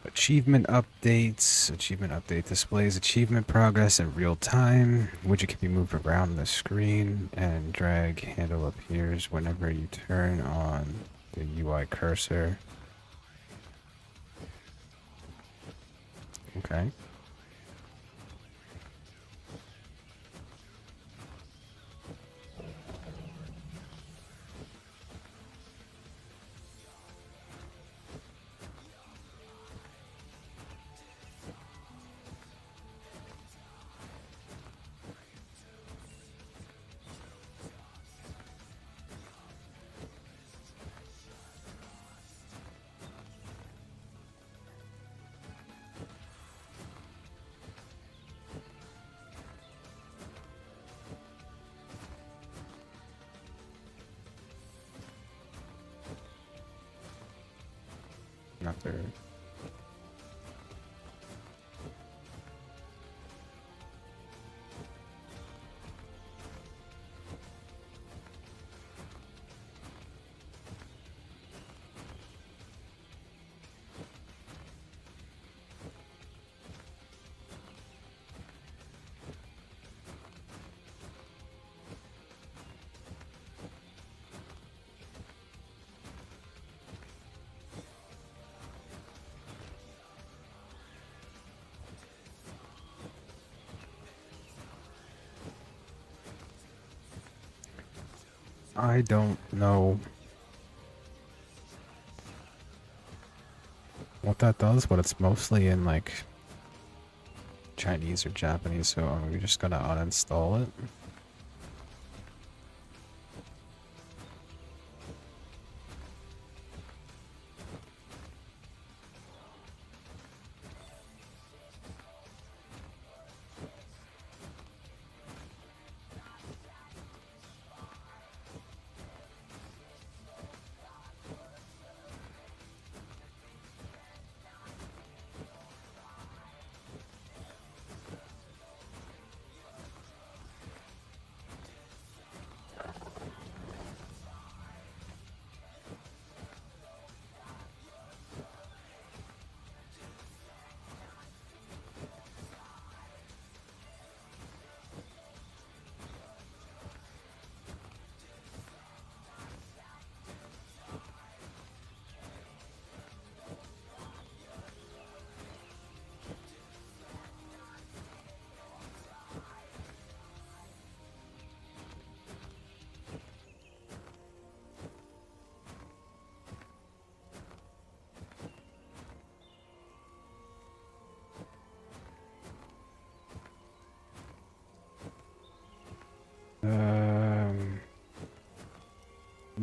Achievement updates. Achievement update displays achievement progress in real time. Widget can be moved around the screen, and drag handle appears whenever you turn on the UI cursor. Okay. Not there. I don't know what that does, but it's mostly in like Chinese or Japanese, so we're just gonna uninstall it.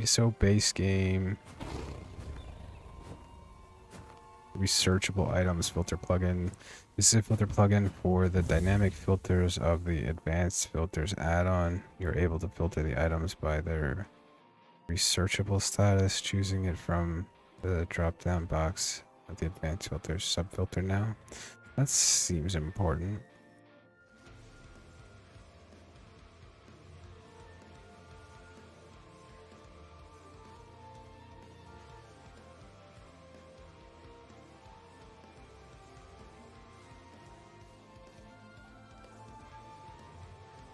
ESO base game. Researchable items filter plugin. This is a filter plugin for the dynamic filters of the advanced filters add-on. You're able to filter the items by their researchable status, choosing it from the drop-down box of the advanced filters subfilter now. That seems important.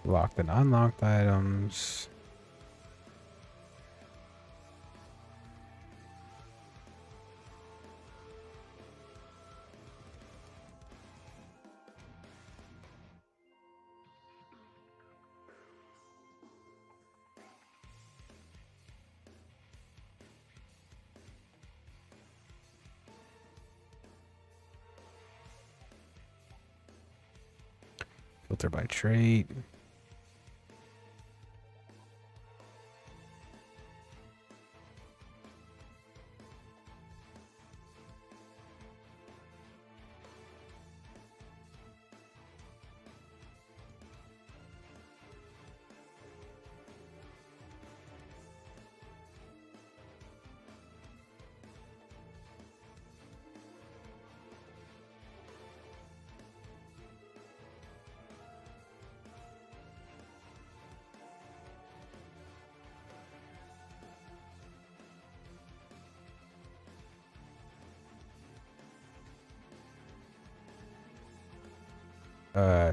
Locked and unlocked items. Filter by trait.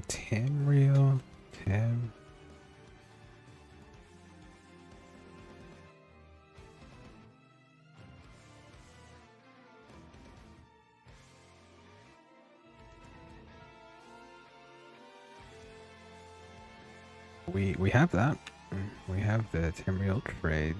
Tamriel. Tam. We have that. We have the Timreal trade.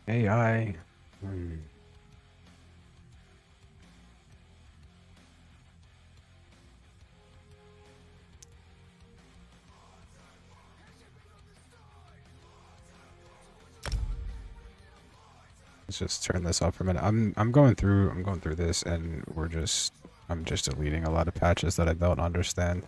AI. Let's just turn this off for a minute. I'm going through this, and I'm just deleting a lot of patches that I don't understand.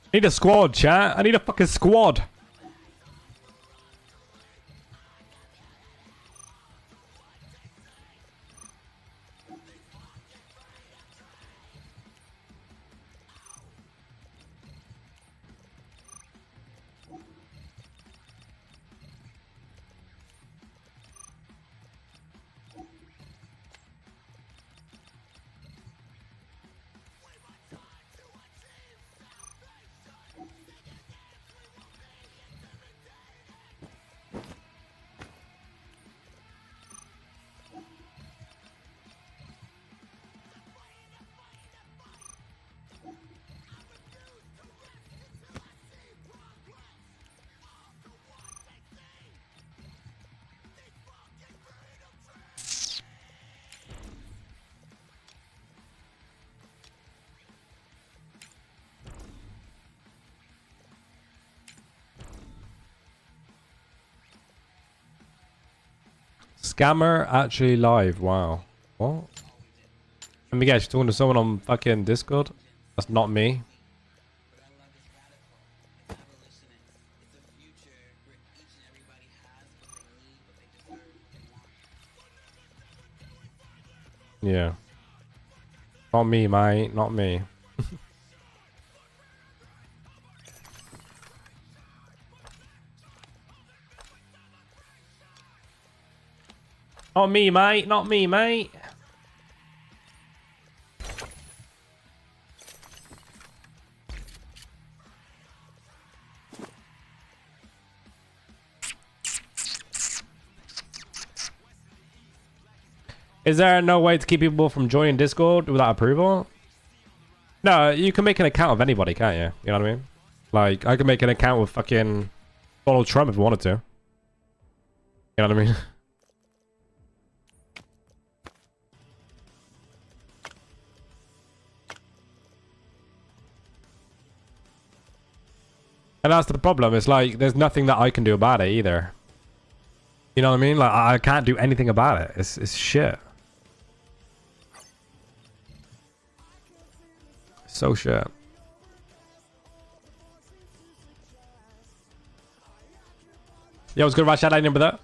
I need a squad, chat. I need a fucking squad. Scammer actually live. Wow. What? Let me guess, you're talking to someone on fucking Discord? That's not me. Yeah. Not me, mate. Not me. Not me, mate. Not me, mate. Is there no way to keep people from joining Discord without approval? No, you can make an account of anybody, can't you? You know what I mean? Like, I could make an account with fucking Donald Trump if I wanted to. You know what I mean? And that's the problem. It's like, there's nothing that I can do about it either. You know what I mean? Like, I can't do anything about it. It's shit. So shit. Yo, what's good about shout out number that?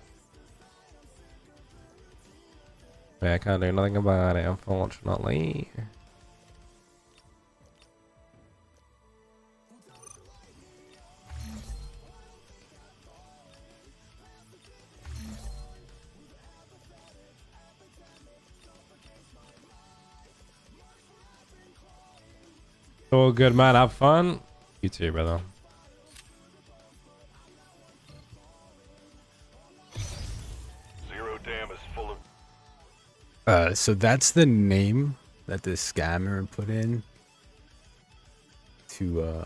Yeah, I can't do nothing about it, unfortunately. All good, man. Have fun. You too, brother. Zero Dam is full of... So that's the name that this scammer put in to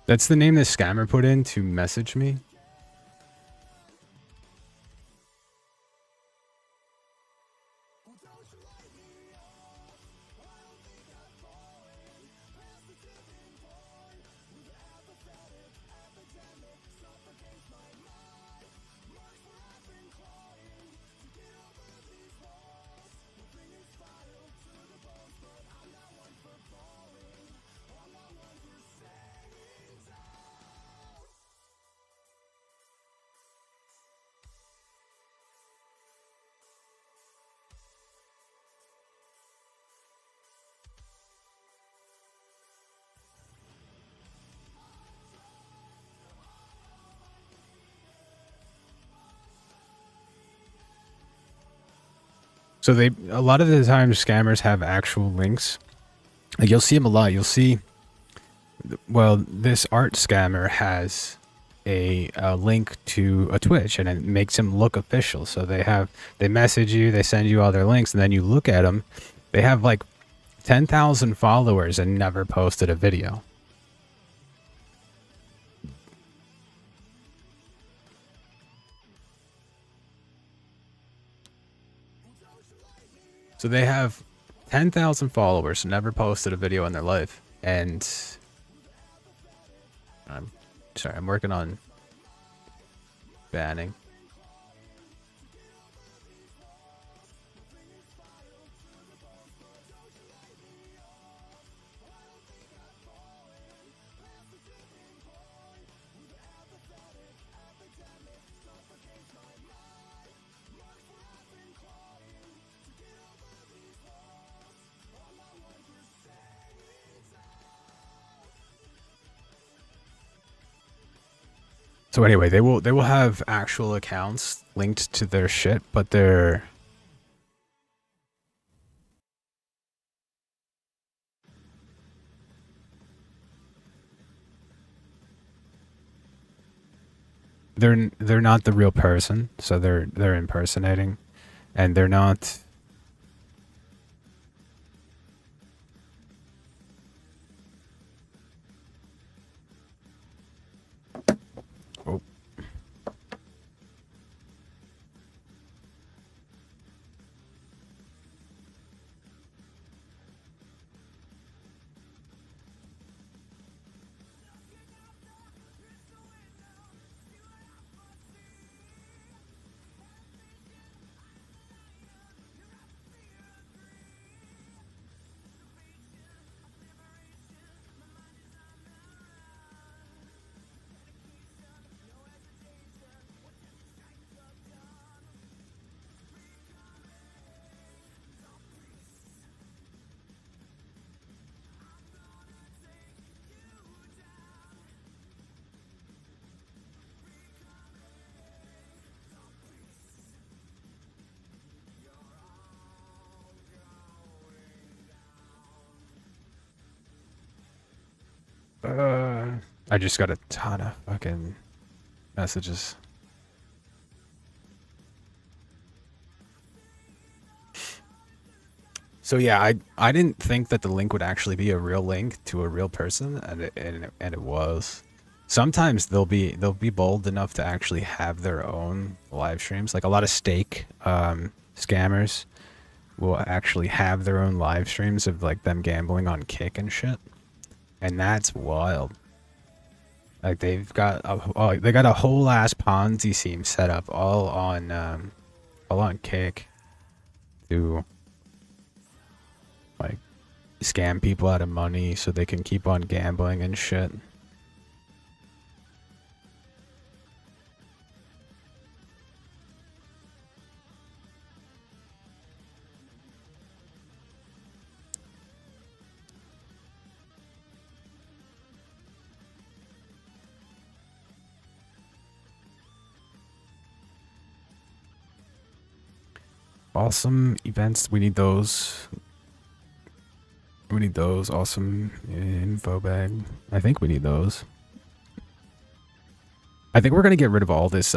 that's the name this scammer put in to message me. So a lot of the times scammers have actual links. Like you'll see them a lot. You'll see, well, this art scammer has a link to a Twitch, and it makes him look official. So they message you, they send you all their links, and then you look at them. They have like 10,000 followers and never posted a video. So they have 10,000 followers, never posted a video in their life, and I'm sorry, I'm working on banning. So anyway, they will have actual accounts linked to their shit, but they're not the real person, so they're impersonating, and they're not. Oh. I just got a ton of fucking messages. So yeah, I didn't think that the link would actually be a real link to a real person, and it was. Sometimes they'll be bold enough to actually have their own live streams. Like a lot of stake scammers will actually have their own live streams of like them gambling on Kick and shit, and that's wild. Like they got a whole ass Ponzi scheme set up all on Kick to like scam people out of money so they can keep on gambling and shit. Awesome events, we need those. We need those. Awesome info bag. I think we need those. I think we're gonna get rid of all this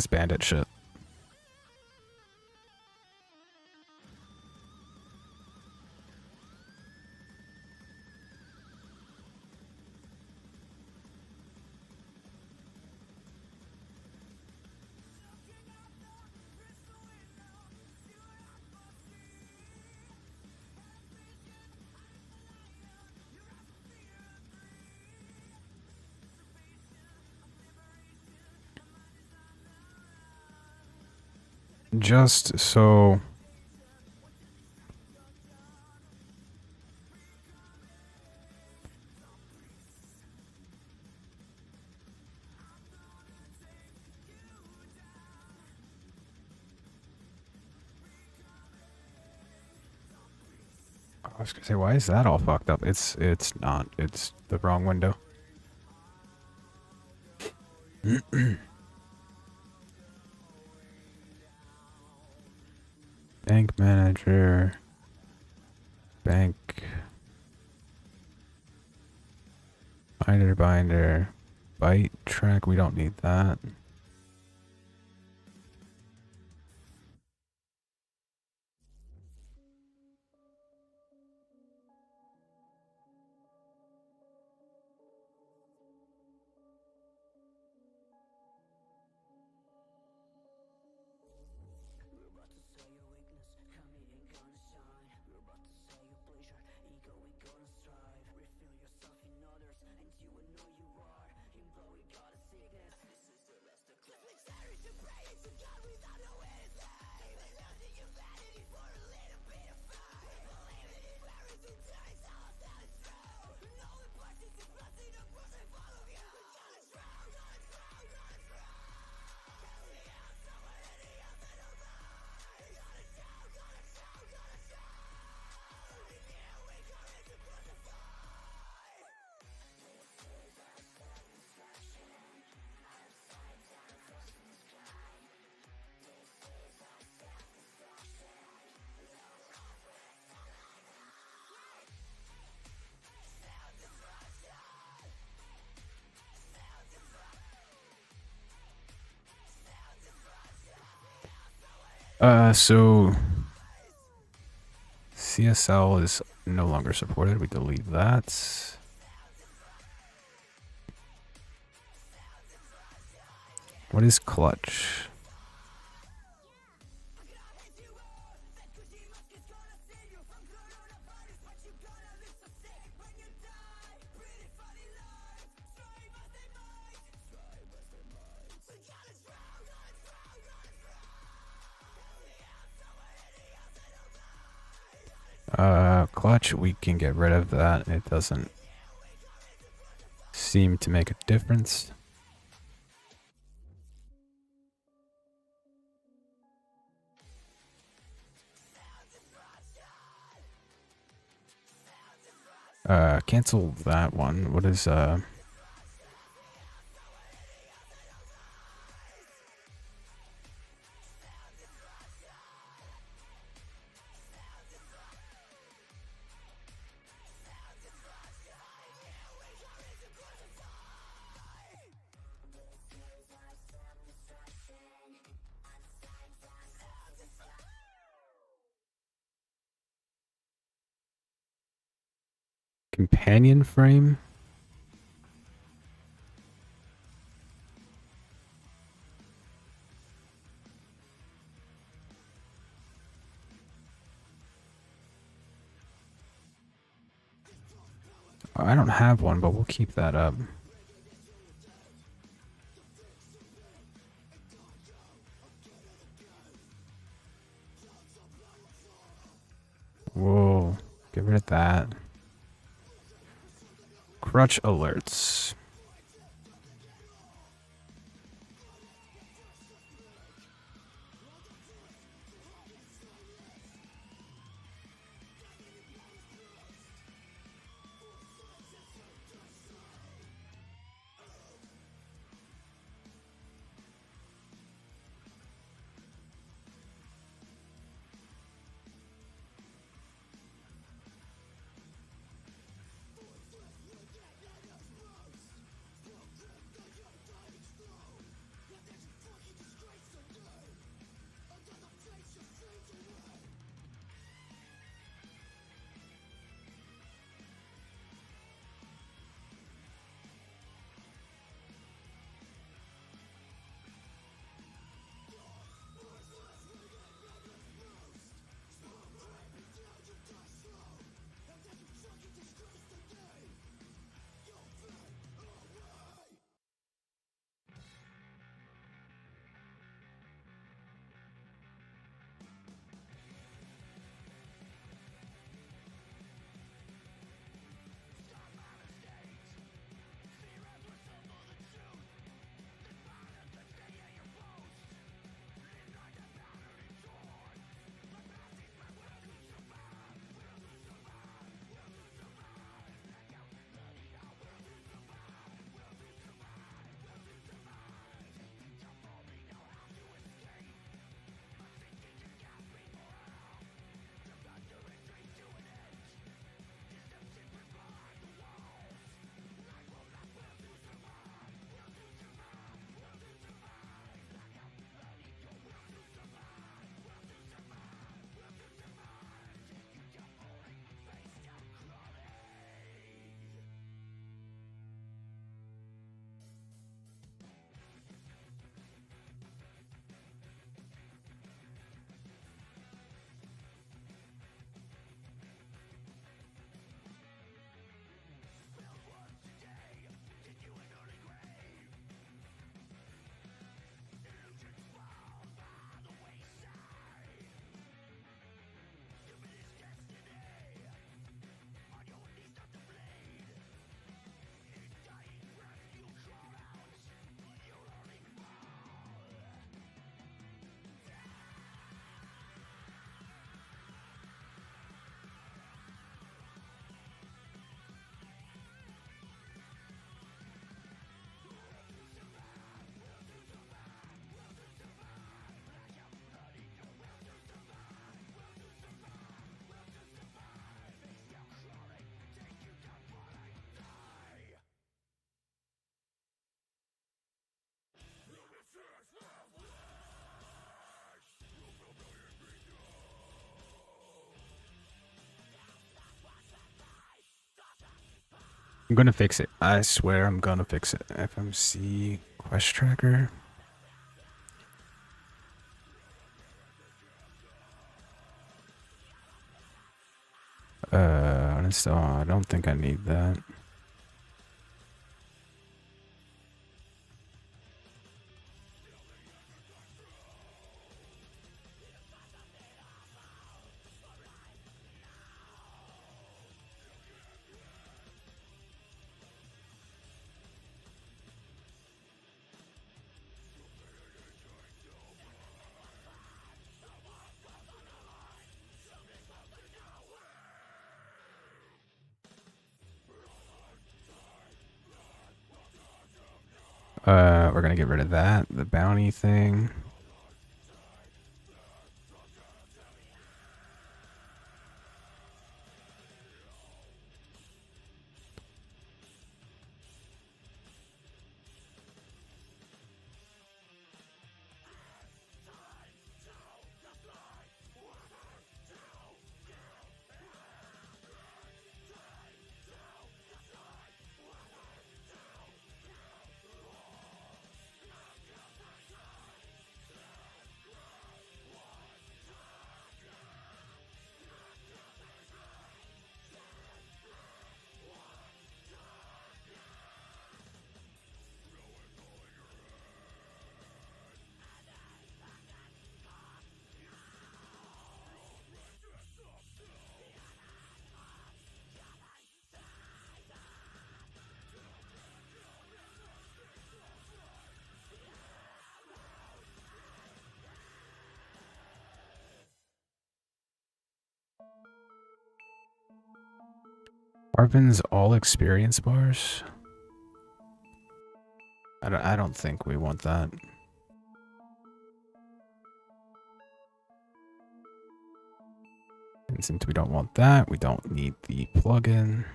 bandit shit. Just so I was gonna say, why is that all fucked up? It's not. It's the wrong window. Bank manager. Bank. Binder. Byte track. We don't need that. So CSL is no longer supported. We delete that. What is clutch? Clutch, we can get rid of that. It doesn't seem to make a difference. Cancel that one. What is Companion frame? I don't have one, but we'll keep that up. Whoa, get rid of that. Crutch alerts. I'm gonna fix it. I swear I'm gonna fix it. FMC quest tracker. So I don't think I need that. We're gonna get rid of that, the bounty thing. Harvin's all experience bars. I don't think we want that. And since we don't want that, we don't need the plugin.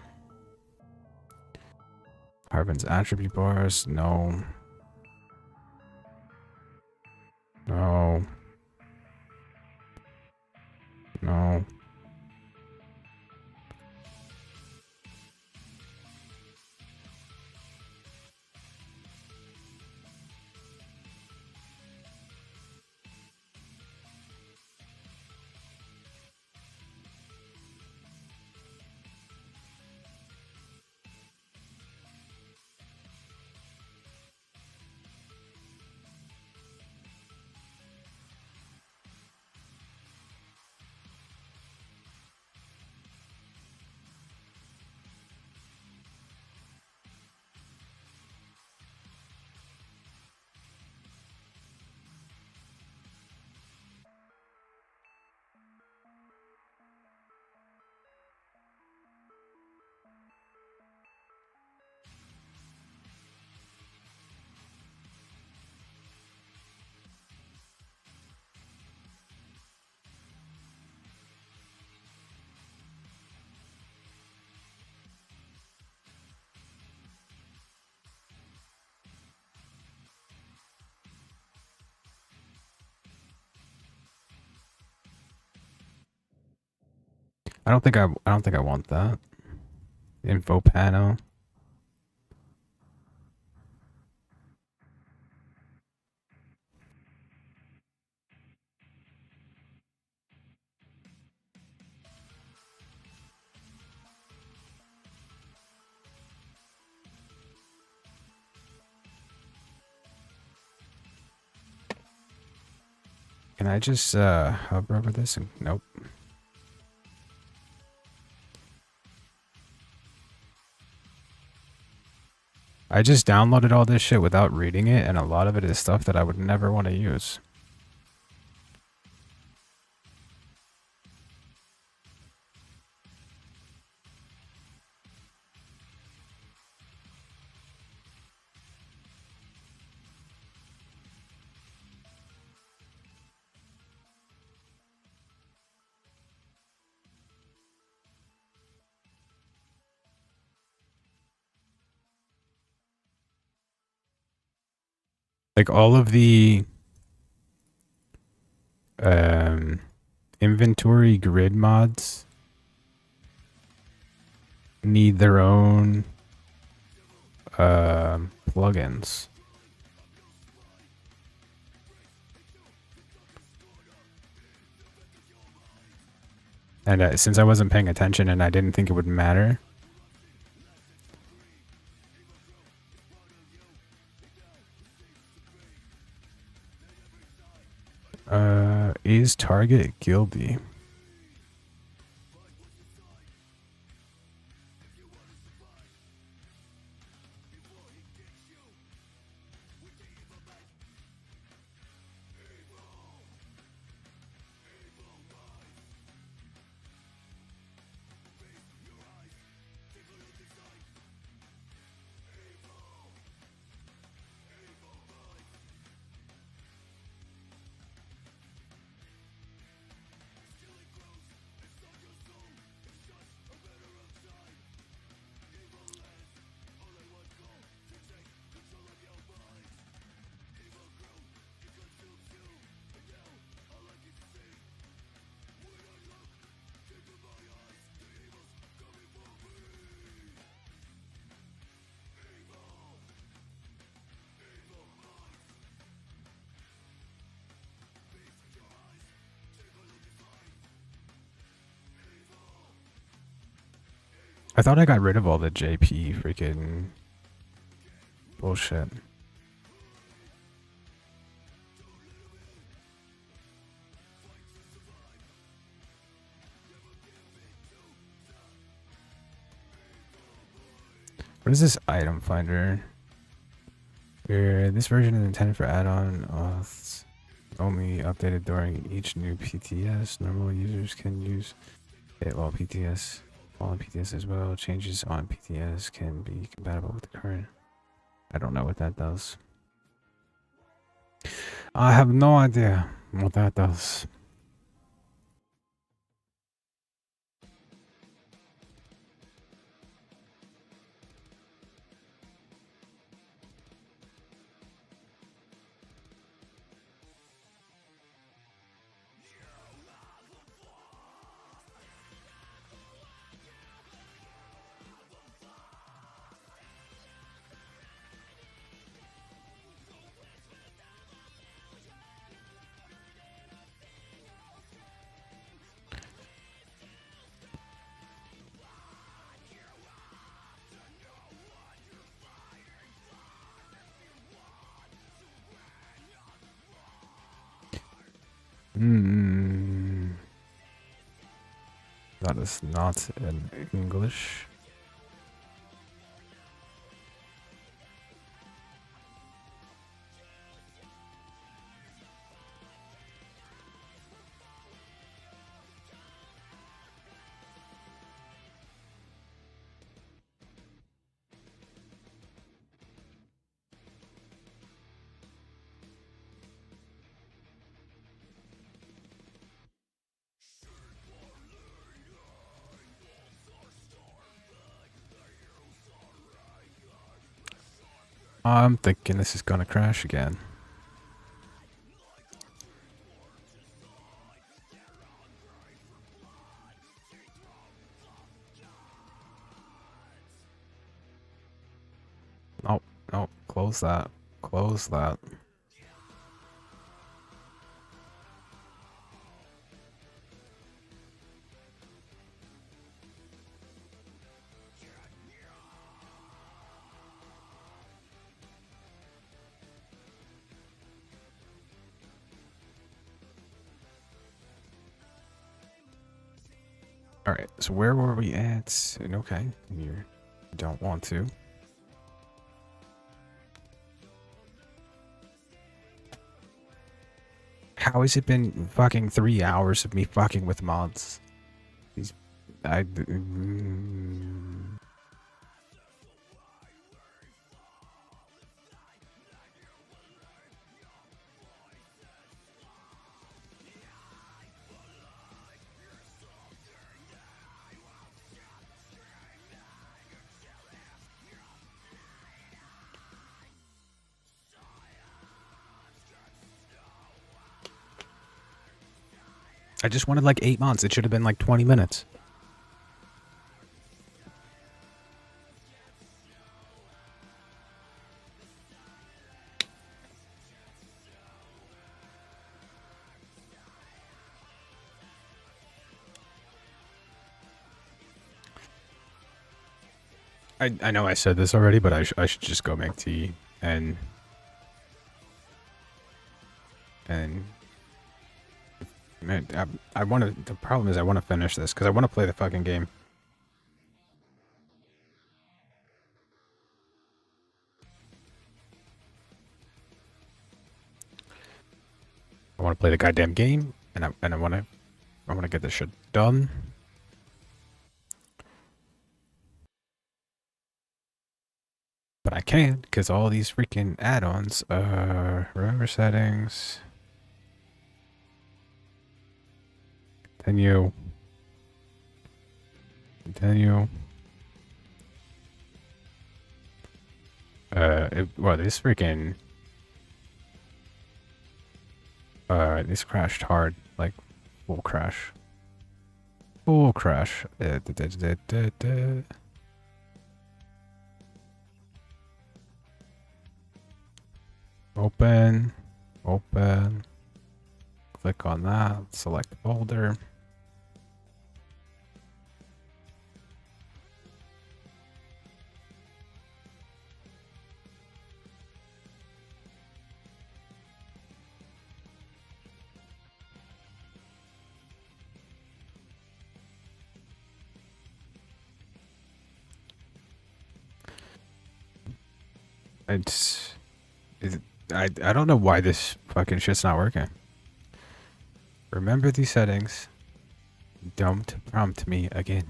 Harvin's attribute bars, no. No. No. I don't think I want that. Info panel. Can I just hover over this and nope. I just downloaded all this shit without reading it, and a lot of it is stuff that I would never want to use. Like all of the inventory grid mods need their own plugins. And since I wasn't paying attention and I didn't think it would matter, is target Gilby? I thought I got rid of all the JP freaking bullshit. What is this item finder? This version is intended for add-on auths, only updated during each new PTS. Normal users can use it while PTS On PTS as well. Changes on PTS can be compatible with the current. I don't know what that does. I have no idea what that does. That is not in English. I'm thinking this is gonna crash again. Nope, nope, close that. Close that. Alright, so where were we at? And okay, you don't want to. How has it been fucking 3 hours of me fucking with mods? These... I just wanted like 8 months. It should have been like 20 minutes. I know I said this already, but I should just go make tea and I want to. The problem is I want to finish this because I want to play the fucking game. I want to play the goddamn game, and I want to get this shit done. But I can't because all these freaking add-ons. Remember settings. Continue. Well, this freaking. This crashed hard, like full crash. Full crash. Open. Click on that. Select folder. I don't know why this fucking shit's not working. Remember these settings. Don't prompt me again.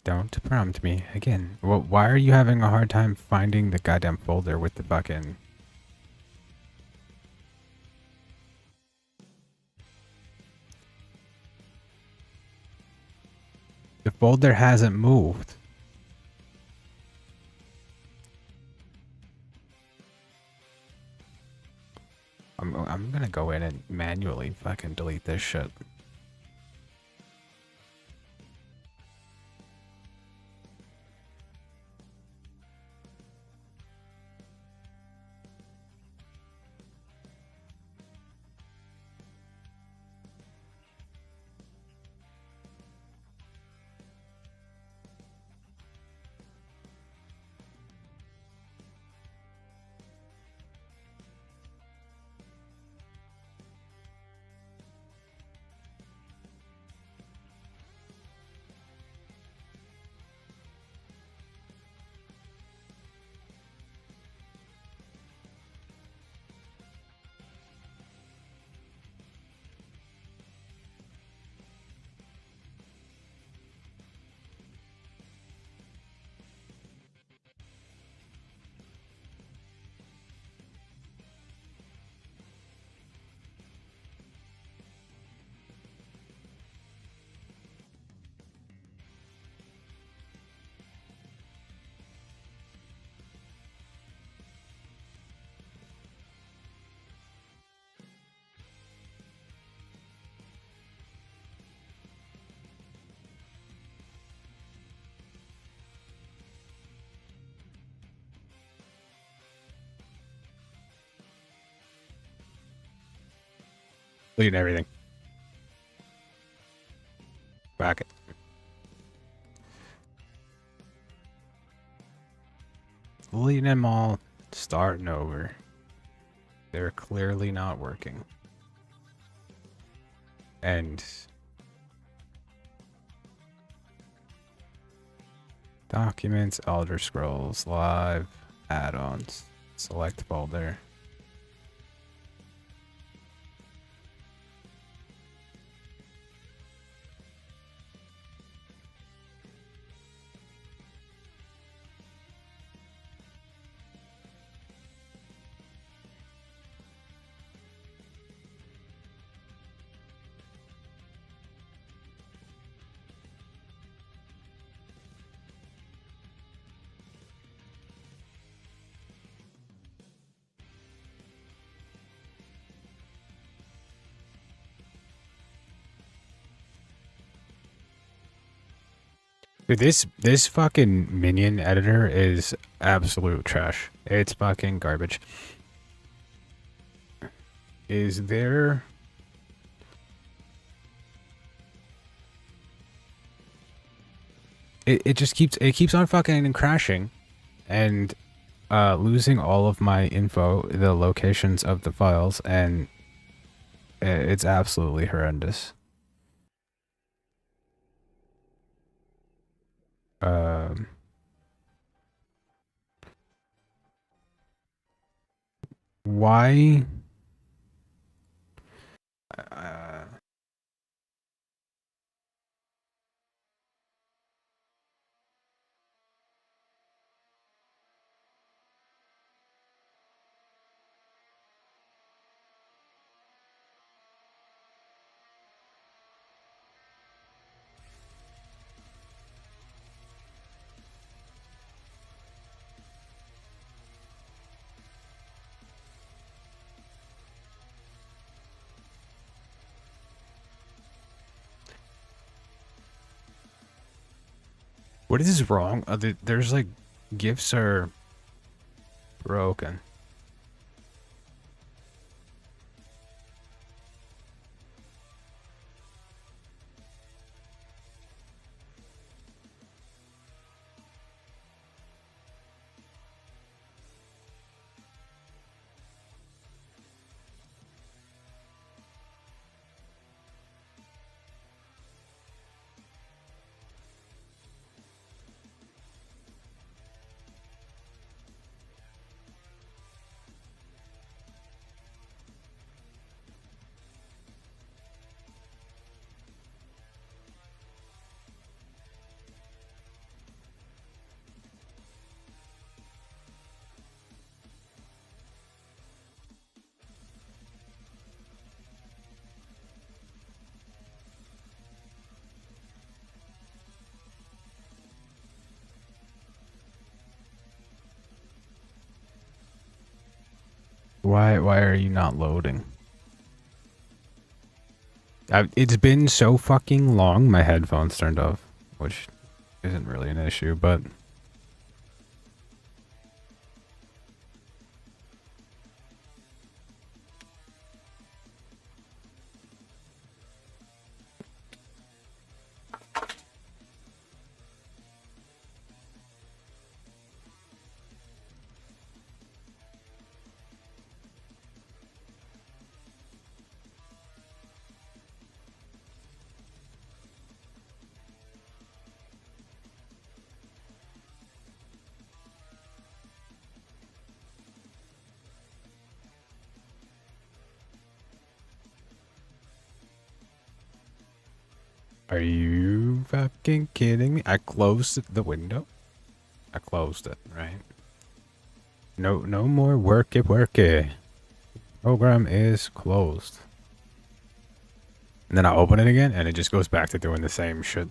Don't prompt me again. Well, why are you having a hard time finding the goddamn folder with the fucking... The folder hasn't moved. I'm gonna go in and manually fucking delete this shit. Deleting everything. Back it. Deleting them all. Starting over. They're clearly not working. And documents, Elder Scrolls, live, add-ons, select folder. Dude, this fucking minion editor is absolute trash. It's fucking garbage. Is there... It just keeps on fucking crashing and losing all of my info, the locations of the files, and it's absolutely horrendous. Why? What is wrong? There's like gifts are broken. Why are you not loading? It's been so fucking long. My headphones turned off, which isn't really an issue, but are you fucking kidding me? I closed the window. I closed it, right? No more worky. Program is closed. And then I open it again, and it just goes back to doing the same shit.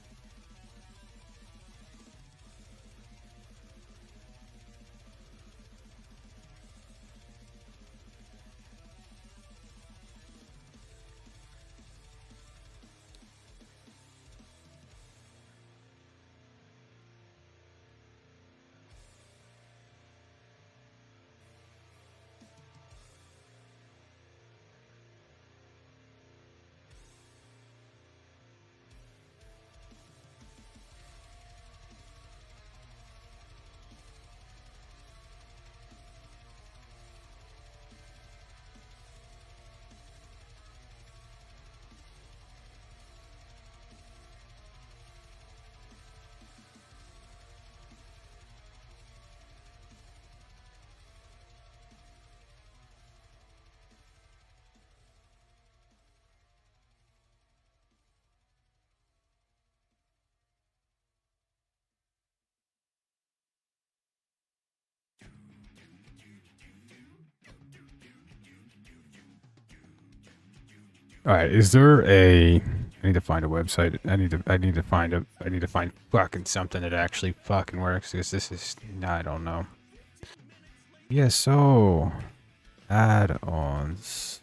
All right, is there a? I need to find a website. I need to find fucking something that actually fucking works, because this is. I don't know. ESO add-ons.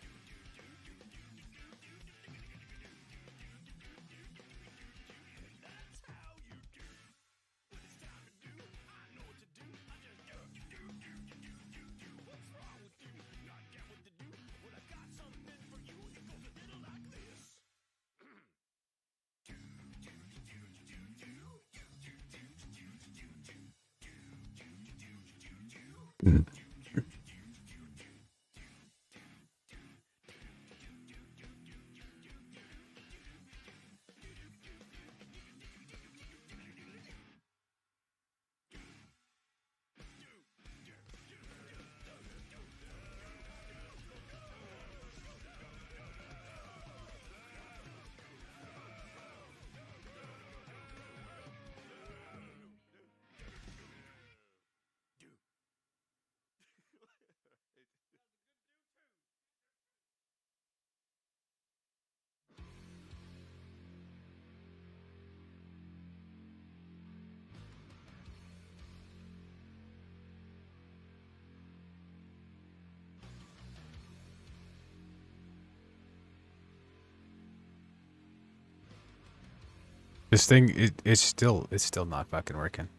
This thing, it's still not fucking working.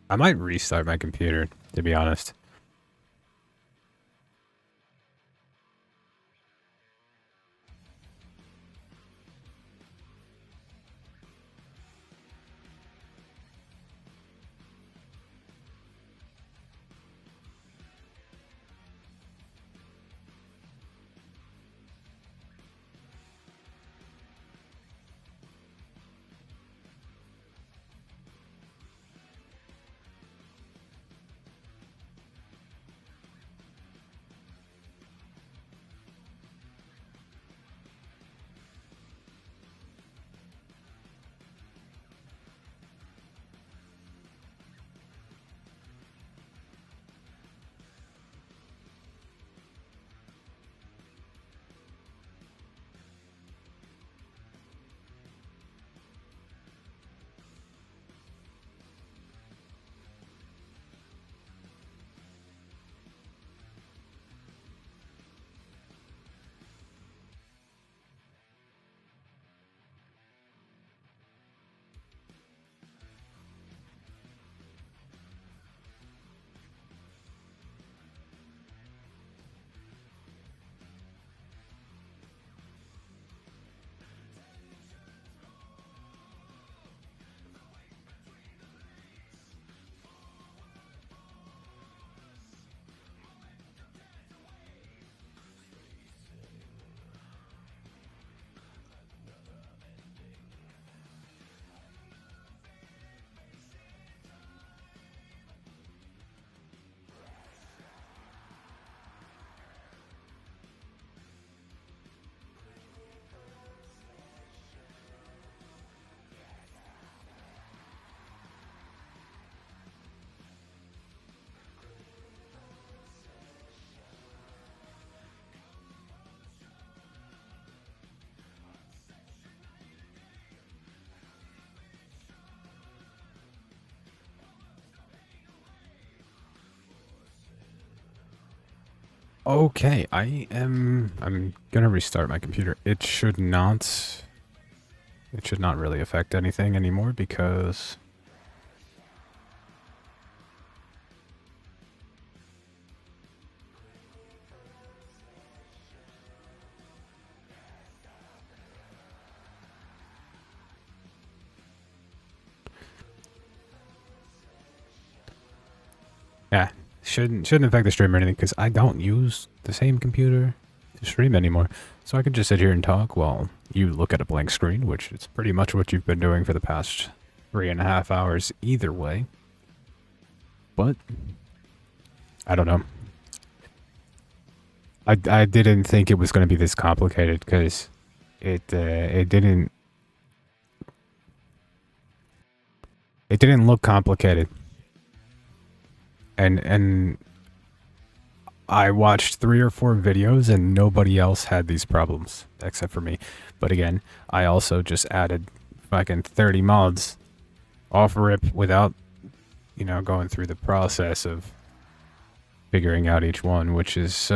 I might restart my computer, to be honest. Okay, I'm gonna restart my computer. It should not really affect anything anymore because yeah, shouldn't affect the stream or anything because I don't use the same computer to stream anymore. So I can just sit here and talk while you look at a blank screen, which is pretty much what you've been doing for the past 3.5 hours either way. But I don't know. I didn't think it was going to be this complicated because it didn't look complicated. And I watched 3 or 4 videos and nobody else had these problems except for me. But again, I also just added fucking 30 mods off rip without, you know, going through the process of figuring out each one, which is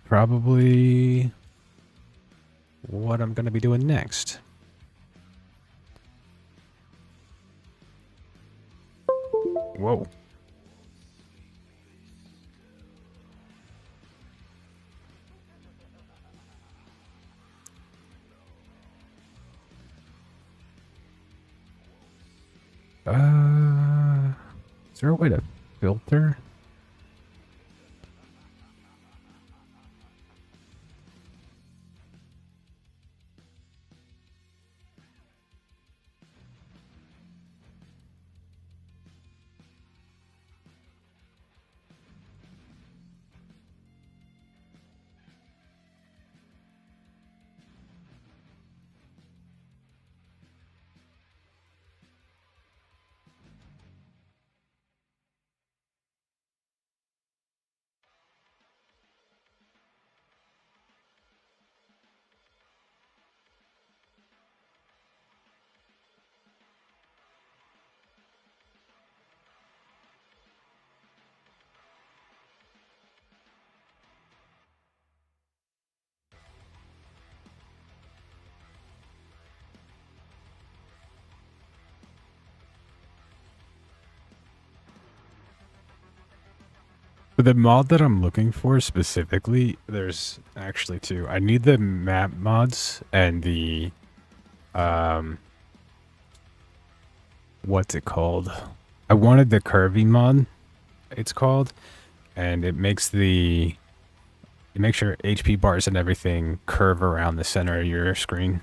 probably what I'm going to be doing next. Whoa. Is there a way to filter? For the mod that I'm looking for specifically, there's actually 2. I need the map mods and the, what's it called? I wanted the curvy mod, it's called, and it makes your HP bars and everything curve around the center of your screen.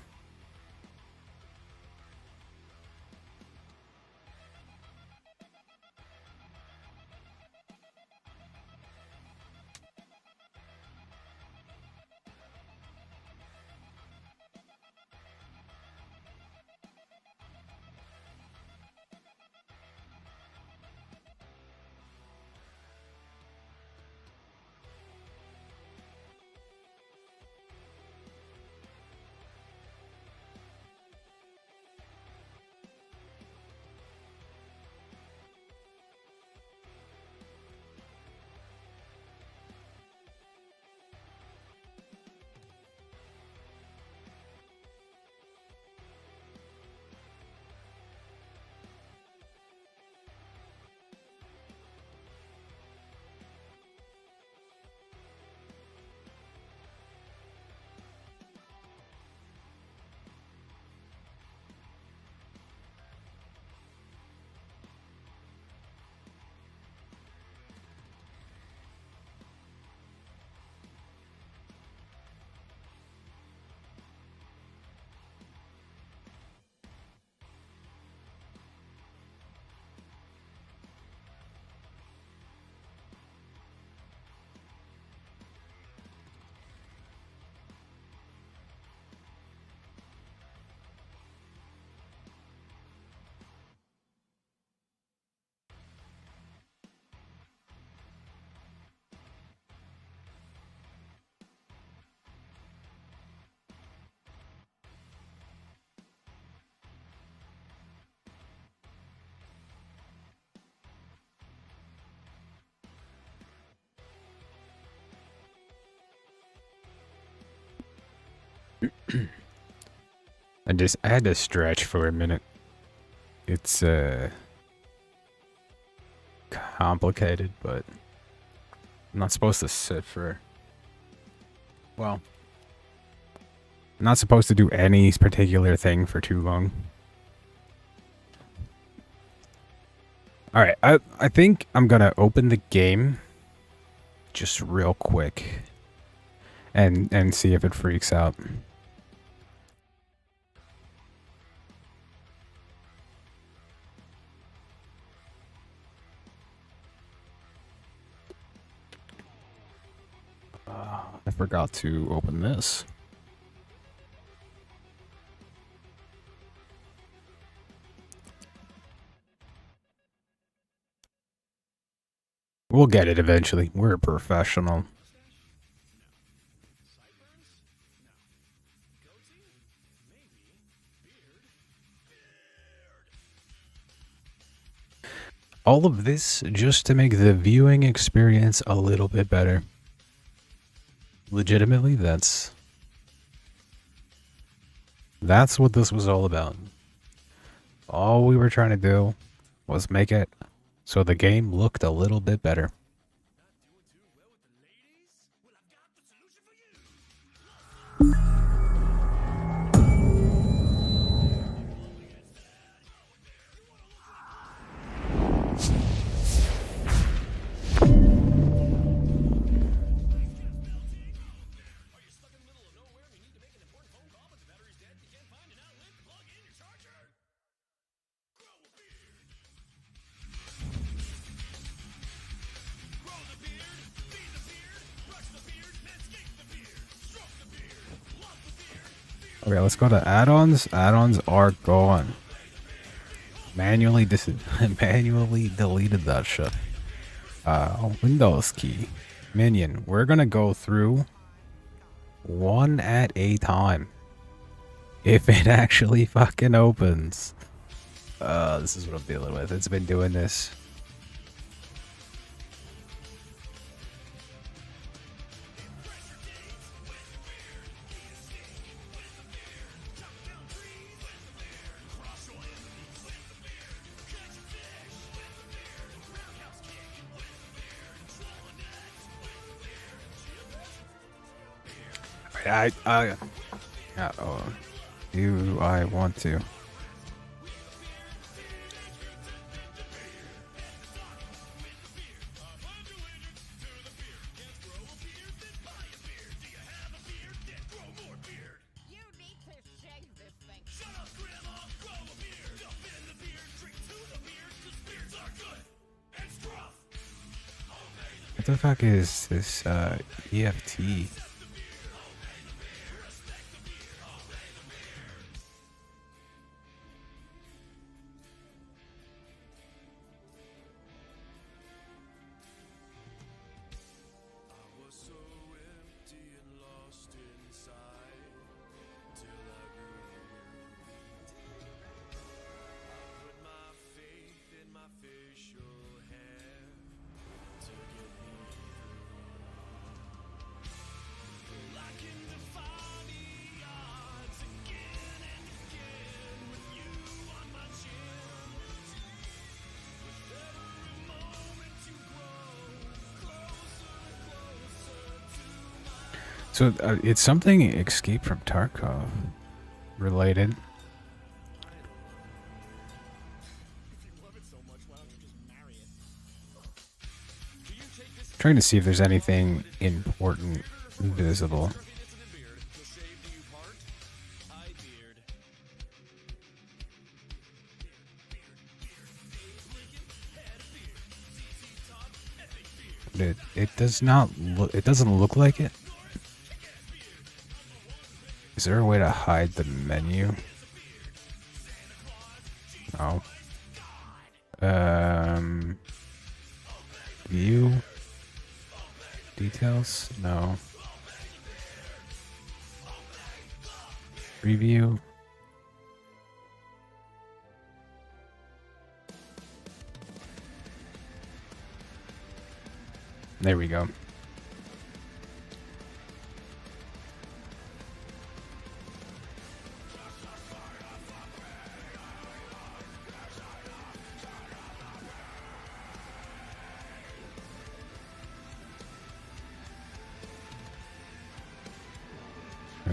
I had to stretch for a minute. It's complicated, but I'm not supposed to sit for, well, I'm not supposed to do any particular thing for too long. Alright, I think I'm gonna open the game just real quick and see if it freaks out. I forgot to open this. We'll get it eventually. We're a professional. All of this just to make the viewing experience a little bit better. Legitimately, that's what this was all about. All we were trying to do was make it so the game looked a little bit better. Okay, let's go to add-ons. Add-ons are gone. Manually deleted that shit. Windows key. Minion. We're gonna go through one at a time. If it actually fucking opens. This is what I'm dealing with. It's been doing this. Do I want to? What the fuck is this EFT? So it's something Escape from Tarkov related. Trying to see if there's anything important visible. It does not look. It doesn't look like it. Is there a way to hide the menu? No. View details? No. Preview. There we go.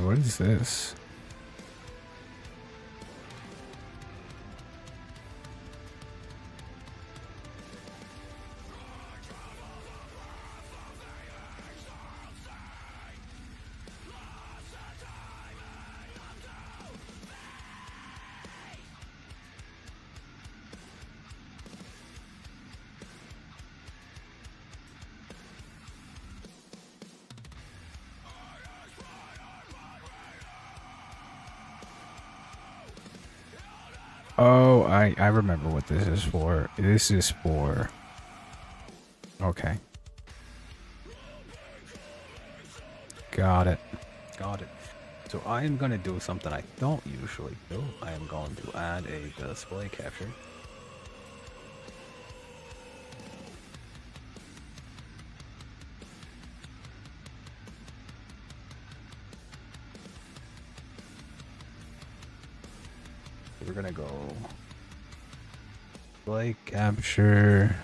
what is this? Oh, I remember what this is for. This is for... Okay. Got it. Got it. So I am going to do something I don't usually do. I am going to add a display capture. We're gonna go display capture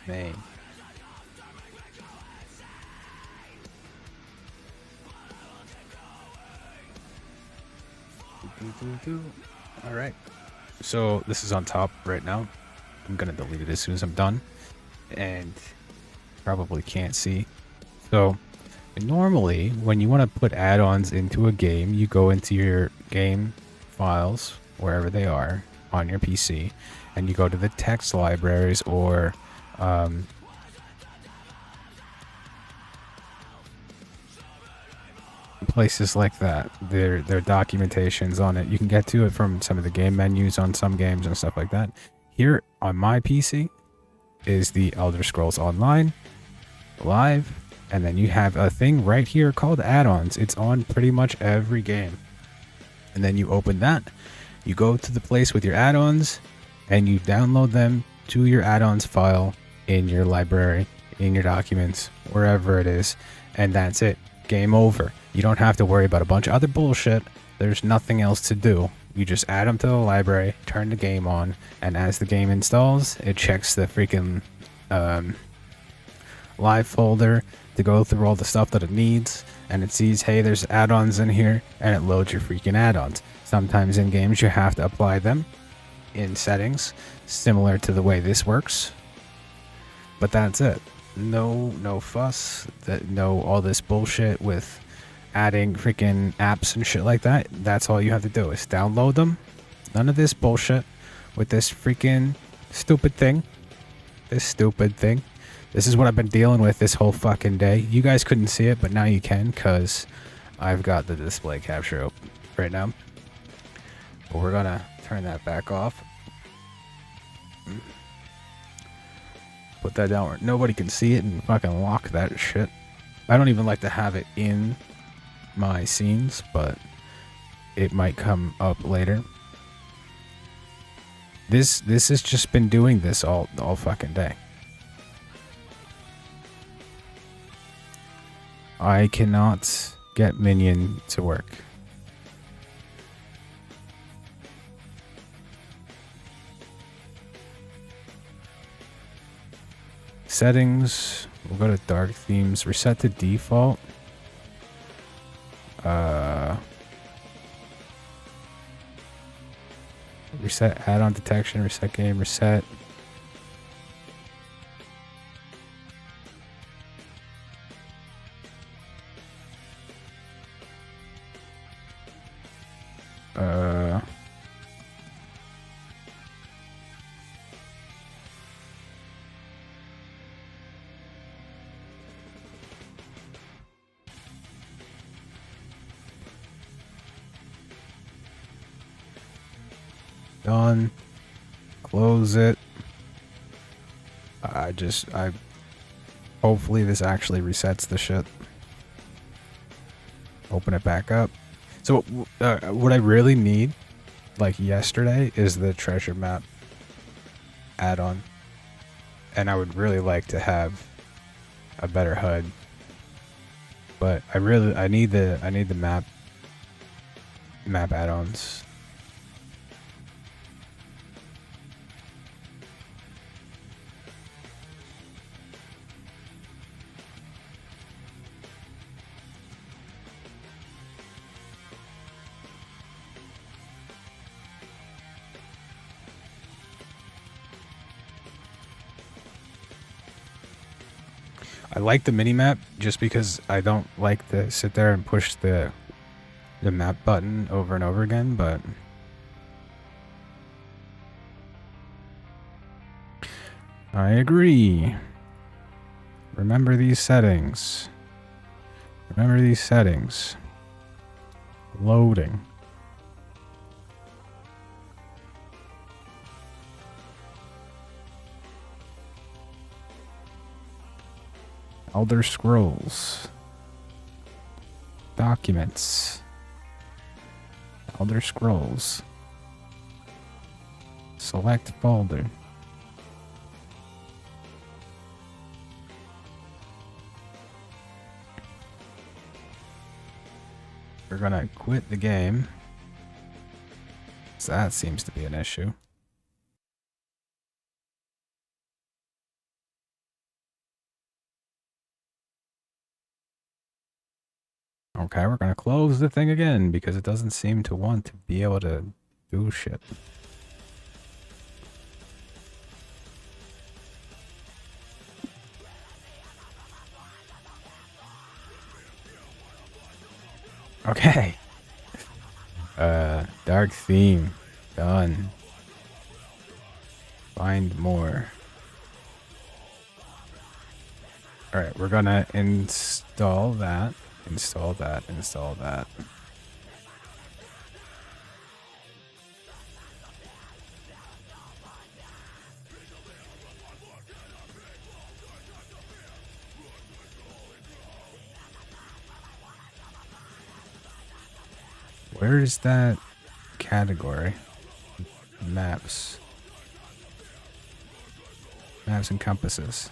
main. All right. So this is on top right now. I'm gonna delete it as soon as I'm done, and probably can't see. So normally, when you want to put add-ons into a game, you go into your game files, wherever they are on your PC, and you go to the text libraries or places like that. Their documentations on it. You can get to it from some of the game menus on some games and stuff like that. Here on my PC is the Elder Scrolls Online Live, and then you have a thing right here called add-ons. It's on pretty much every game. And then you open that, you go to the place with your add-ons, and you download them to your add-ons file in your library, in your documents, wherever it is, and that's it. Game over. You don't have to worry about a bunch of other bullshit. There's nothing else to do. You just add them to the library, turn the game on, and as the game installs, it checks the freaking live folder to go through all the stuff that it needs, and it sees, hey, there's add-ons in here, and it loads your freaking add-ons. Sometimes in games you have to apply them in settings similar to the way this works, but that's it. No fuss, no all this bullshit with adding freaking apps and shit like that. That's all you have to do is download them. None of this bullshit with this freaking stupid thing. This is what I've been dealing with this whole fucking day. You guys couldn't see it, but now you can, because I've got the display capture open right now. But we're gonna turn that back off. Put that down where nobody can see it and fucking lock that shit. I don't even like to have it in my scenes, but it might come up later. This has just been doing this all fucking day. I cannot get Minion to work. Settings, we'll go to dark themes, reset to default. Reset add-on detection, reset game, reset. Done. Close it. I hopefully this actually resets the shit. Open it back up. So what I really need, like yesterday, is the treasure map add-on, and I would really like to have a better HUD, but I need the map add-ons. I like the mini map just because I don't like to sit there and push the map button over and over again, but I agree. Remember these settings. Remember these settings. Loading. Elder Scrolls. Documents. Elder Scrolls. Select folder. We're gonna quit the game. So that seems to be an issue. Okay, we're gonna close the thing again because it doesn't seem to want to be able to do shit. Okay. Dark theme. Done. Find more. Alright, we're gonna install that. Install that. Install that. Where is that category? Maps. Maps and compasses.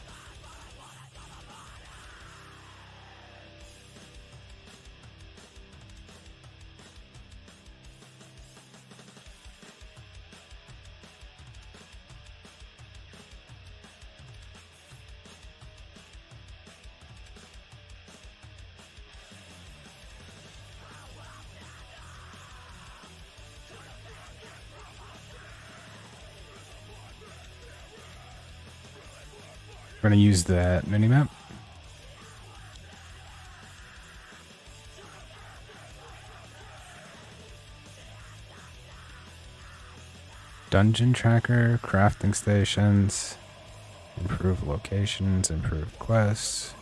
We're gonna use that minimap. Dungeon tracker, crafting stations, improve locations, improve quests.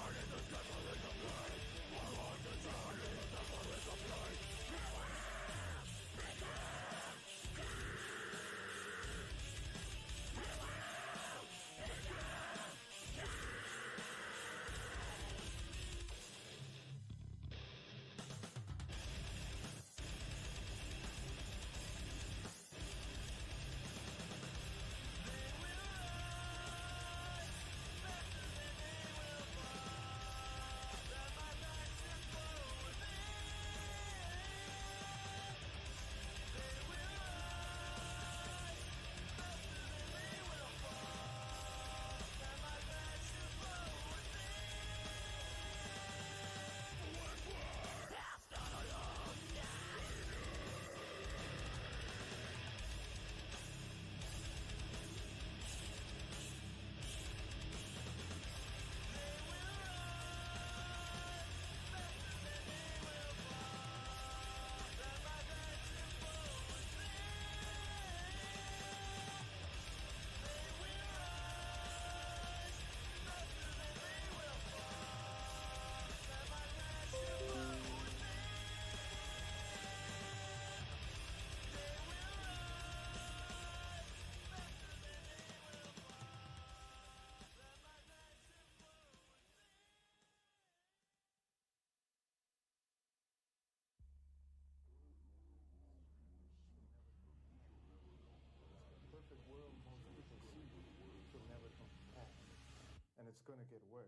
And it's gonna get worse.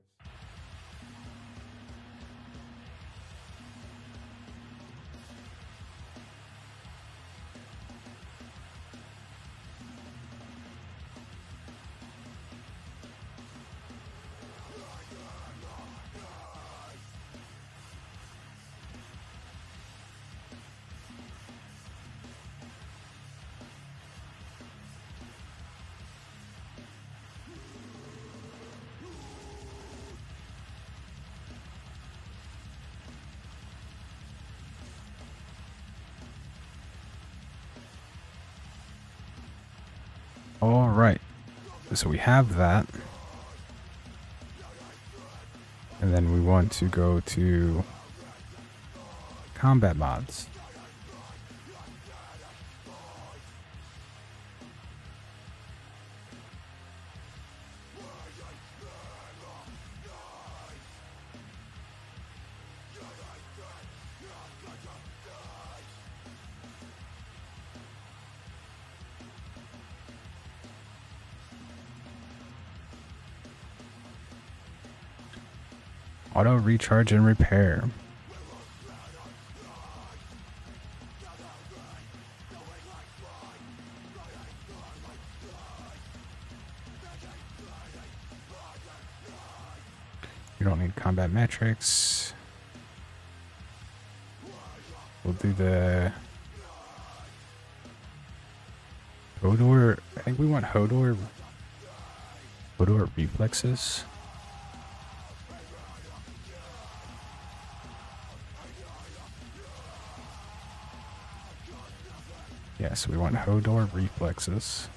All right. So we have that. And then we want to go to combat mods. Auto recharge and repair. You don't need combat metrics. We'll do the Hodor. I think we want Hodor reflexes. Yes, we want Hodor reflexes.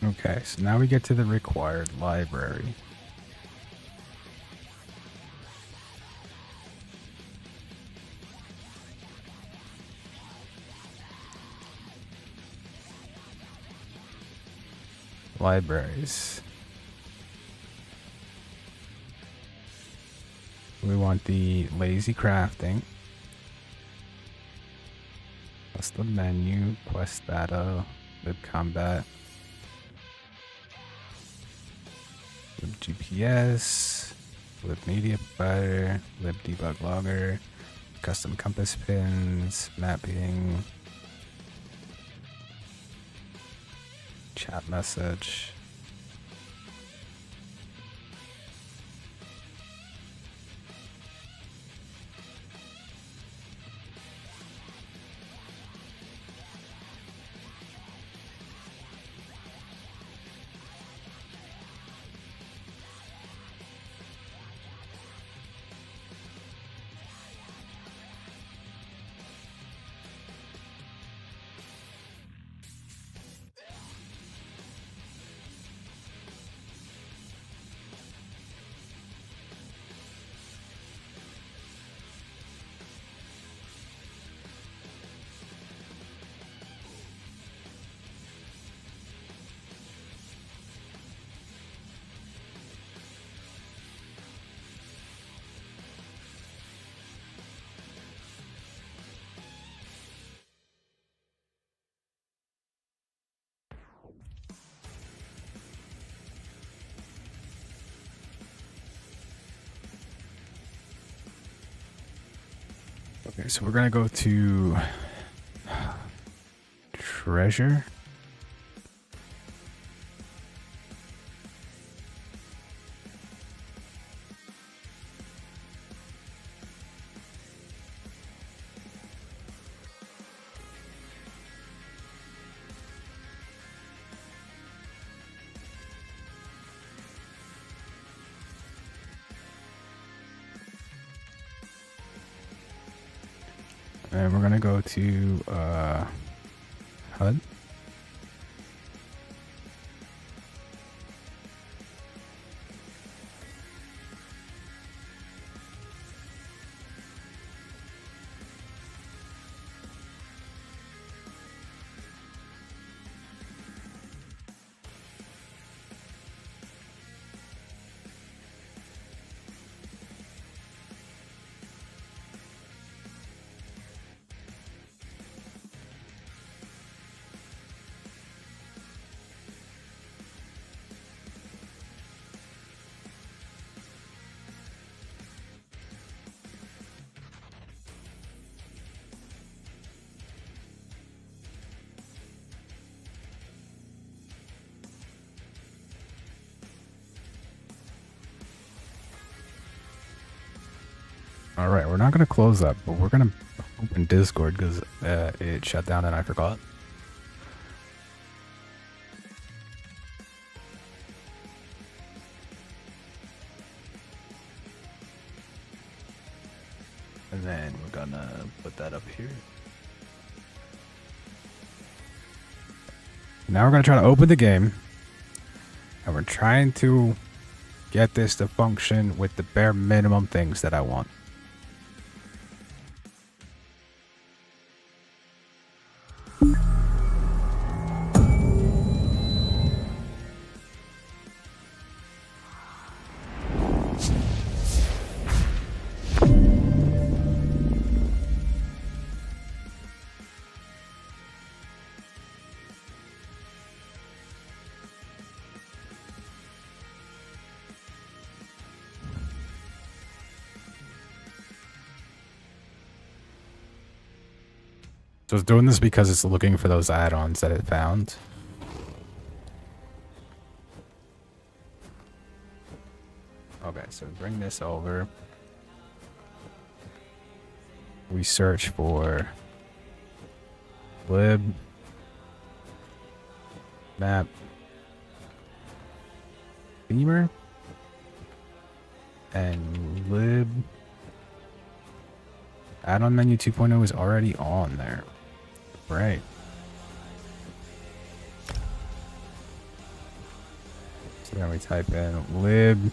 Okay, so now we get to the required library. Libraries. We want the lazy crafting. That's the menu, quest data, lib combat. Lib GPS, lib media provider, lib debug logger, custom compass pins, mapping, chat message. Okay, so we're gonna go to treasure. And we're gonna go to HUD. All right, we're not gonna close up, but we're gonna open Discord because it shut down and I forgot. And then we're gonna put that up here. Now we're gonna try to open the game, and we're trying to get this to function with the bare minimum things that I want. So it's doing this because it's looking for those add-ons that it found. Okay, so bring this over. We search for lib map beamer and lib add-on menu 2.0 is already on there. Right. So then we type in lib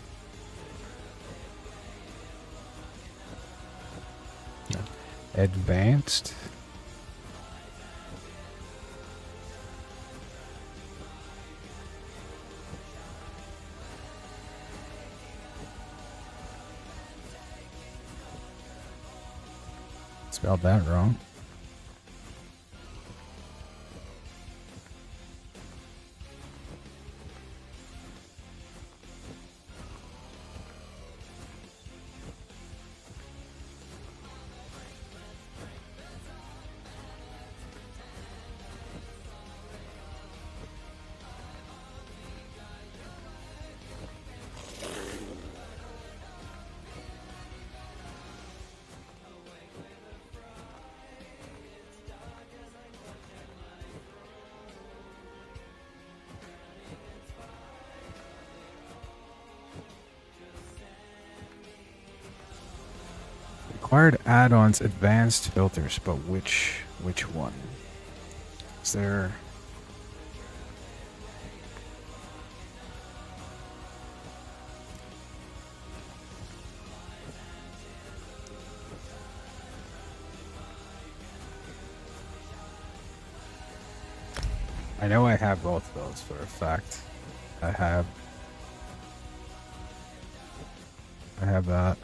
advanced spelled that wrong. Required add-ons, advanced filters, but which one? Is there? I know I have both of those for a fact. I have that.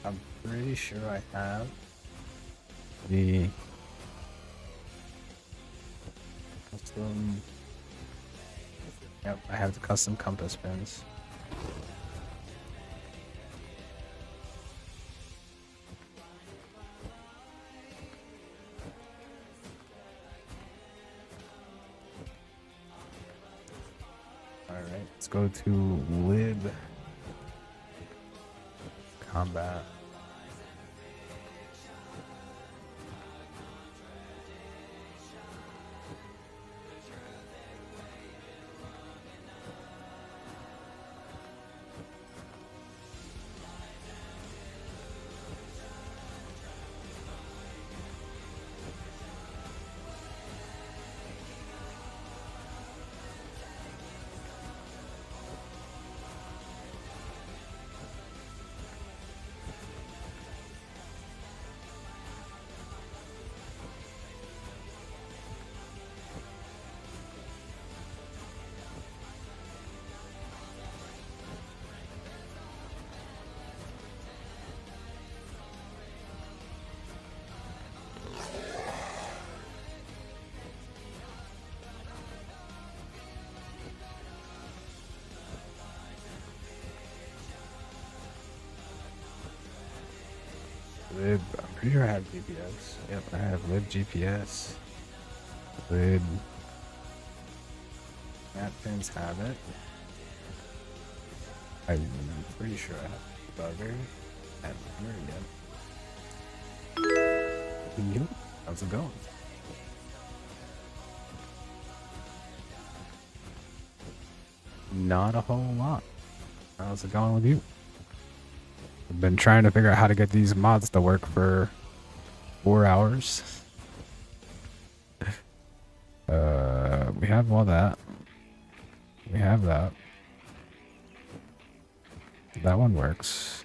I'm pretty sure I have the custom. Yep, I have the custom compass pins. Alright, let's go to lib combat. Lib, I'm pretty sure I have GPS. Yep, I have lib GPS. Lib map pins have it. I'm pretty sure I have Bugger and Hammer again. How's it going? Not a whole lot. How's it going with you? I've been trying to figure out how to get these mods to work for 4 hours. We have all that. We have that. That one works.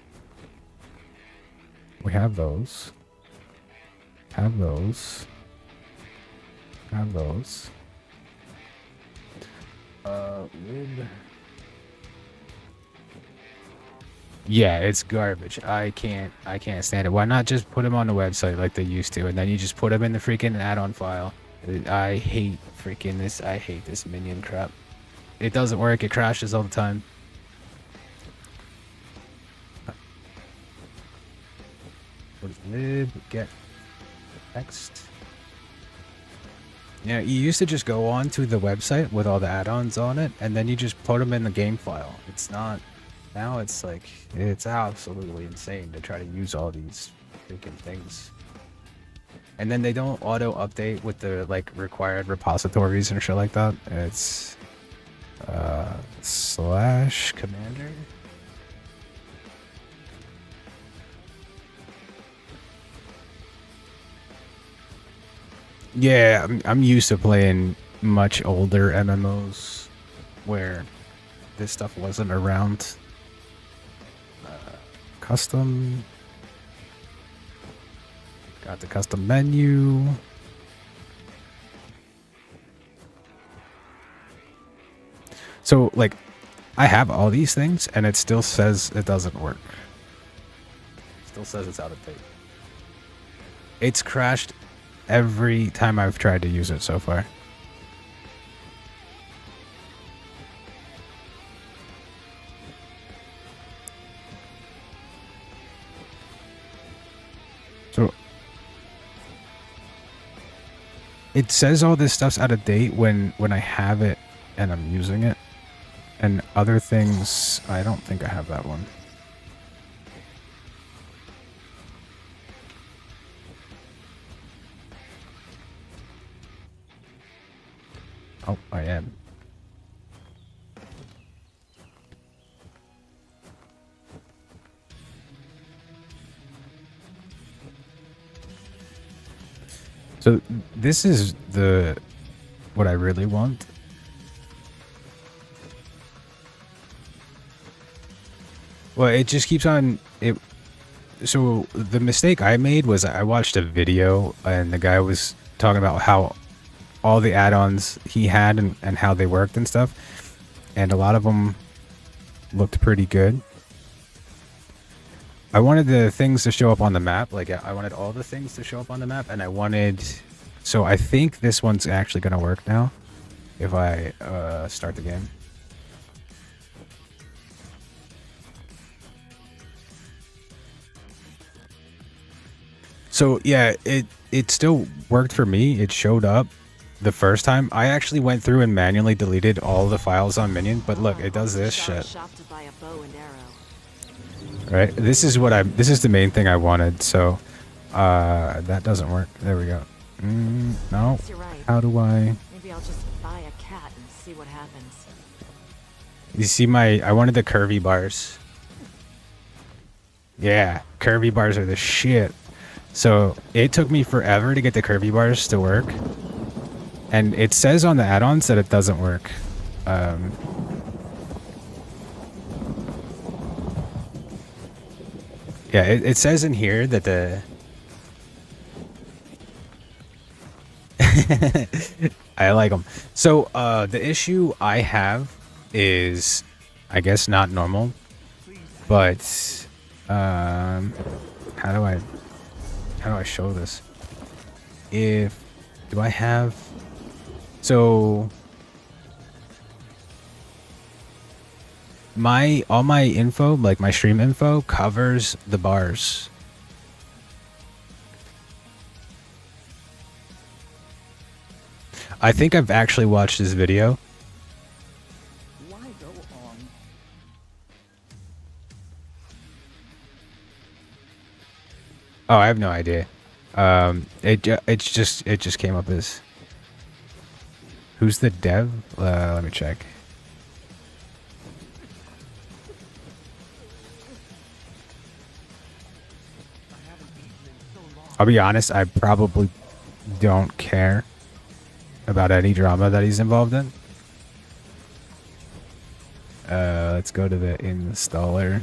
We have those. Have those. Have those. Lid. Yeah, it's garbage. I can't stand it. Why not just put them on the website like they used to, and then you just put them in the freaking add-on file? I hate freaking this. I hate this minion crap. It doesn't work. It crashes all the time. What is lib? Get text. Yeah, you used to just go on to the website with all the add-ons on it, and then you just put them in the game file. It's not... Now it's like... It's absolutely insane to try to use all these freaking things. And then they don't auto-update with the, like, required repositories and shit like that. It's... slash commander? Yeah, I'm used to playing much older MMOs where this stuff wasn't around. Custom. Got the custom menu. So, like, I have all these things and it still says it doesn't work. Still says it's out of date. It's crashed every time I've tried to use it so far. So it says all this stuff's out of date when I have it and I'm using it, and other things I don't think I have that one. Oh, I am. So this is what I really want. Well, it just keeps on it. So the mistake I made was I watched a video and the guy was talking about how all the add-ons he had and how they worked and stuff, and a lot of them looked pretty good. I wanted the things to show up on the map, like I wanted all the things to show up on the map, and I wanted... So I think this one's actually going to work now if I start the game. So yeah, it still worked for me. It showed up the first time. I actually went through and manually deleted all the files on Minion, but look, it does this shit. Right, this is the main thing I wanted. So that doesn't work. There we go. No. How do I? Maybe I'll just buy a cat and see what happens. You see I wanted the curvy bars. Yeah, curvy bars are the shit. So it took me forever to get the curvy bars to work. And it says on the add-ons that it doesn't work. Yeah, it says in here that the... I like them. So the issue I have is, I guess, not normal. But how do I show this? Do I have... So all my info, like my stream info, covers the bars. I think I've actually watched this video. Why go on? Oh, I have no idea. It just came up as who's the dev? Let me check. I'll be honest, I probably don't care about any drama that he's involved in. Let's go to the installer.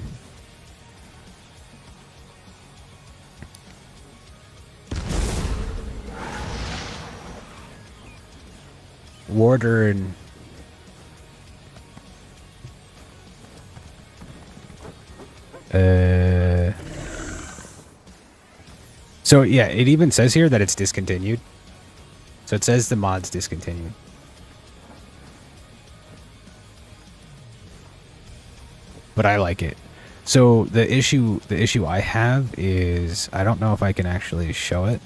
Warder and so yeah, it even says here that it's discontinued. So it says the mod's discontinued. But I like it. So the issue I have is I don't know if I can actually show it.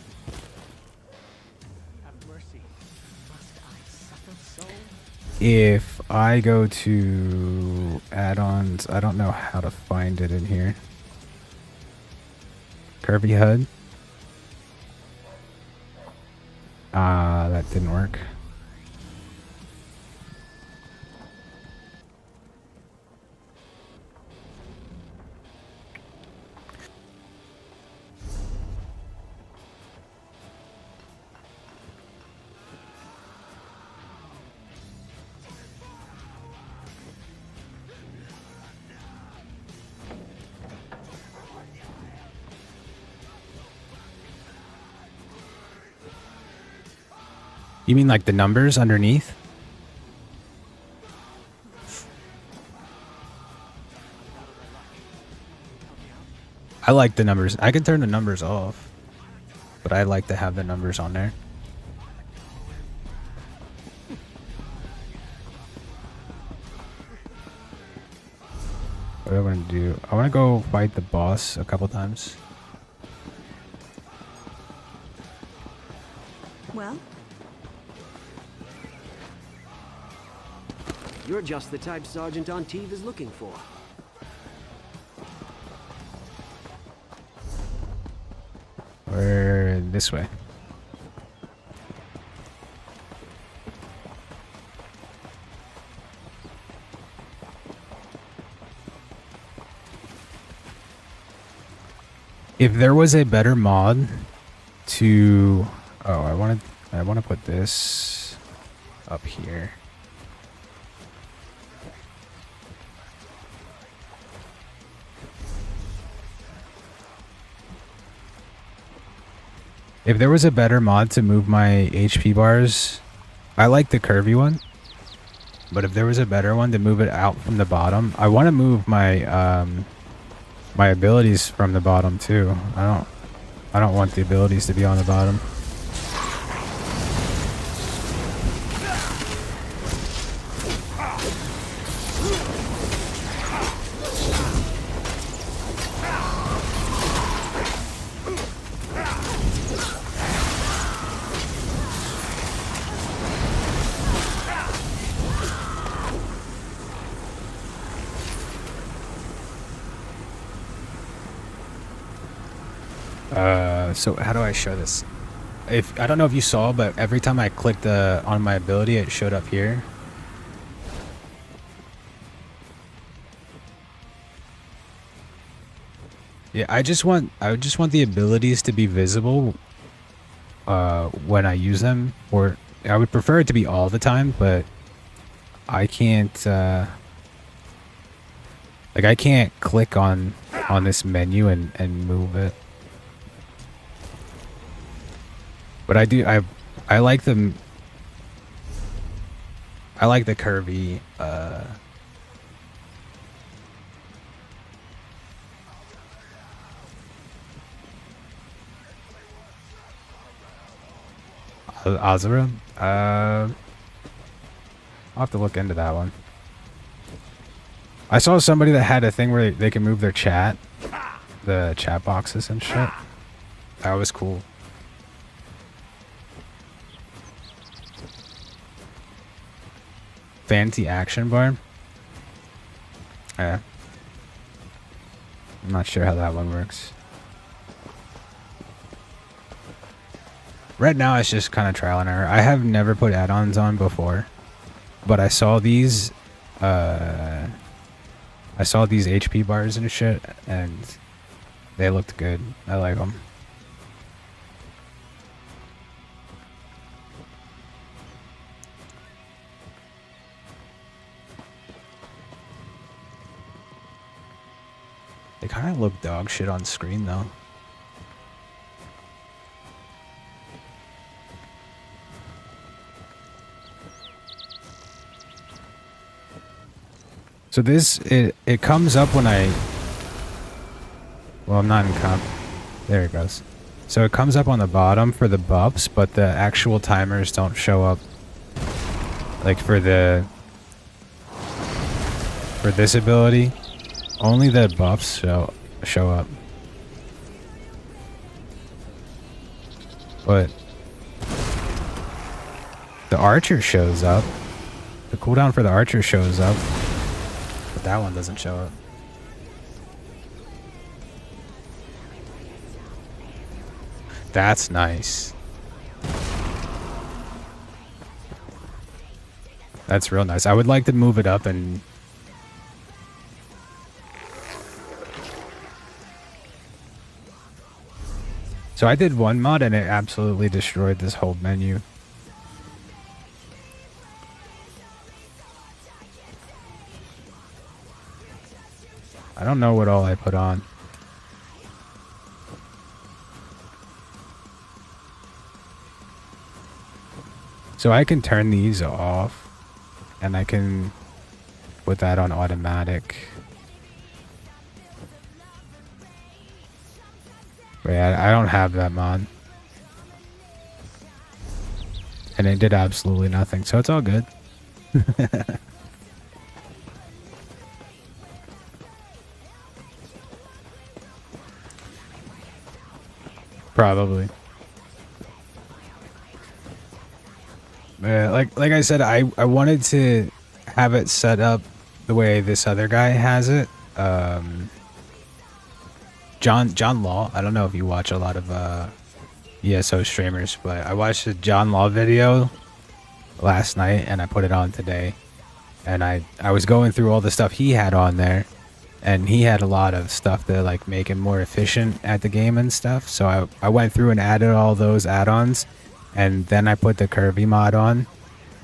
If I go to add-ons, I don't know how to find it in here. Curvy HUD. That didn't work. You mean like the numbers underneath? I like the numbers. I can turn the numbers off, but I like to have the numbers on there. What do I want to do? I want to go fight the boss a couple times. Well, you're just the type Sergeant Antive is looking for. Or this way. If there was a better mod to, oh, I want to put this up here. If there was a better mod to move my HP bars, I like the curvy one. But if there was a better one to move it out from the bottom, I want to move my my abilities from the bottom too. I don't want the abilities to be on the bottom. So how do I show this? If I don't know if you saw, but every time I clicked on my ability, it showed up here. Yeah, I just want the abilities to be visible when I use them, or I would prefer it to be all the time, but I can't like I can't click on this menu and move it. But I like the curvy Azura. I'll have to look into that one. I saw somebody that had a thing where they can move their chat, the chat boxes and shit. That was cool. Fancy action bar. Yeah. I'm not sure how that one works. right now it's just kind of trial and error. I have never put add-ons on before, but I saw these HP bars and shit, and they looked good. I like them. They kind of look dog shit on screen though. So this, it comes up when I... Well, I'm not in comp. There it goes. So it comes up on the bottom for the buffs, but the actual timers don't show up. Like for this ability, only the buffs show up. But the archer shows up. The cooldown for the archer shows up. But that one doesn't show up. That's nice. That's real nice. I would like to move it up and... So I did one mod and it absolutely destroyed this whole menu. I don't know what all I put on. So I can turn these off and I can put that on automatic. But yeah, I don't have that mod. And it did absolutely nothing, so it's all good. Probably. Like I said, I wanted to have it set up the way this other guy has it. John Law. I don't know if you watch a lot of ESO streamers, but I watched a John Law video last night and I put it on today. And I was going through all the stuff he had on there, and he had a lot of stuff to like make him more efficient at the game and stuff. So I went through and added all those add-ons, and then I put the curvy mod on,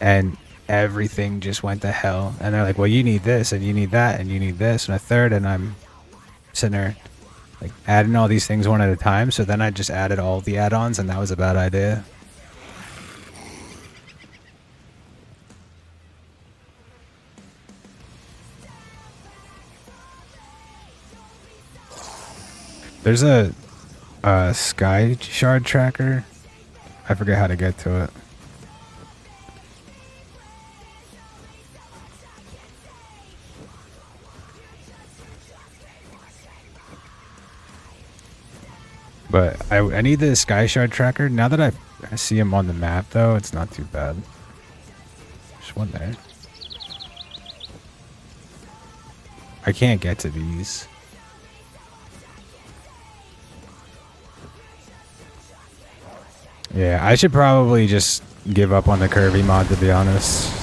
and everything just went to hell. And they're like, well, you need this and you need that and you need this and a third, and I'm sitting there like adding all these things one at a time. So then I just added all the add-ons, and that was a bad idea. There's a sky shard tracker. I forget how to get to it. But I need the sky shard tracker. Now that I see him on the map though, it's not too bad. There's one there. I can't get to these. Yeah, I should probably just give up on the curvy mod, to be honest.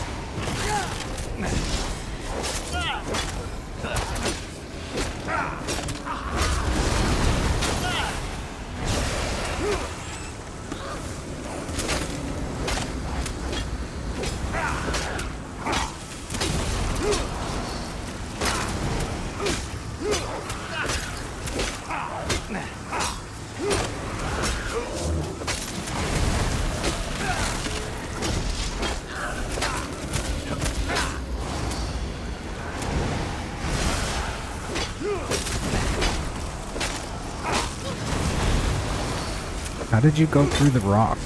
How did you go through the rock?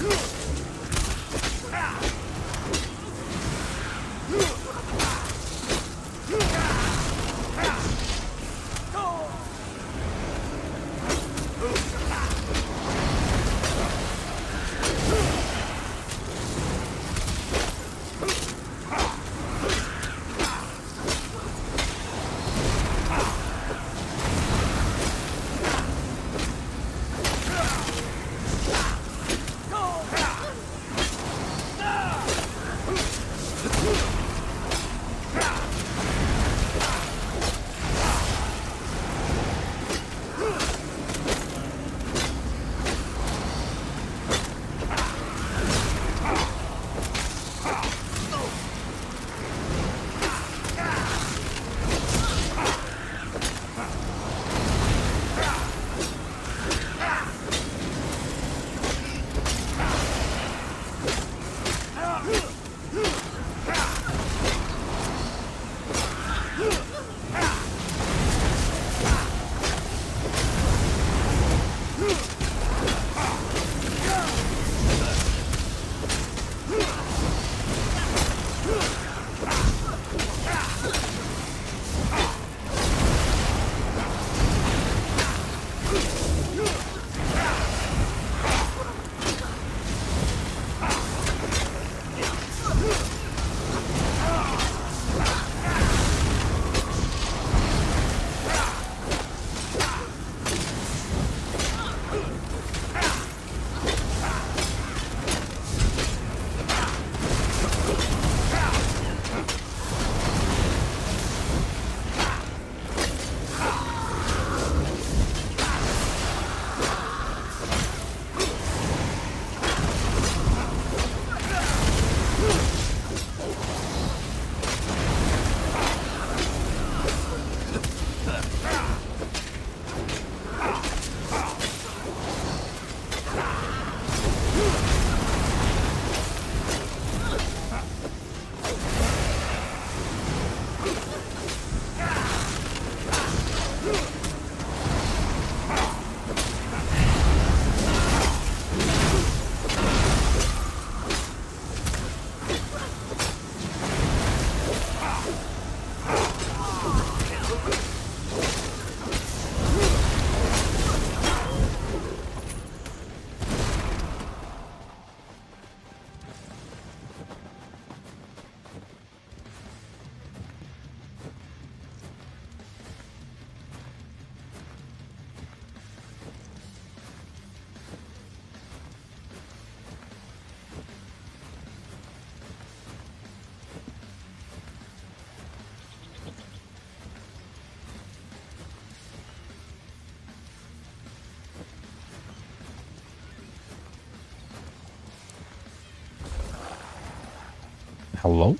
Hello?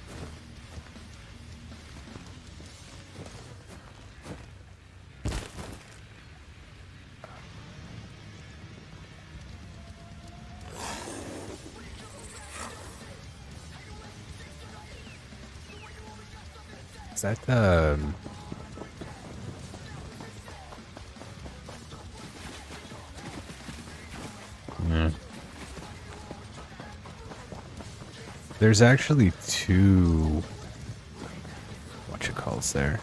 Is that There's actually two whatchamacalls there.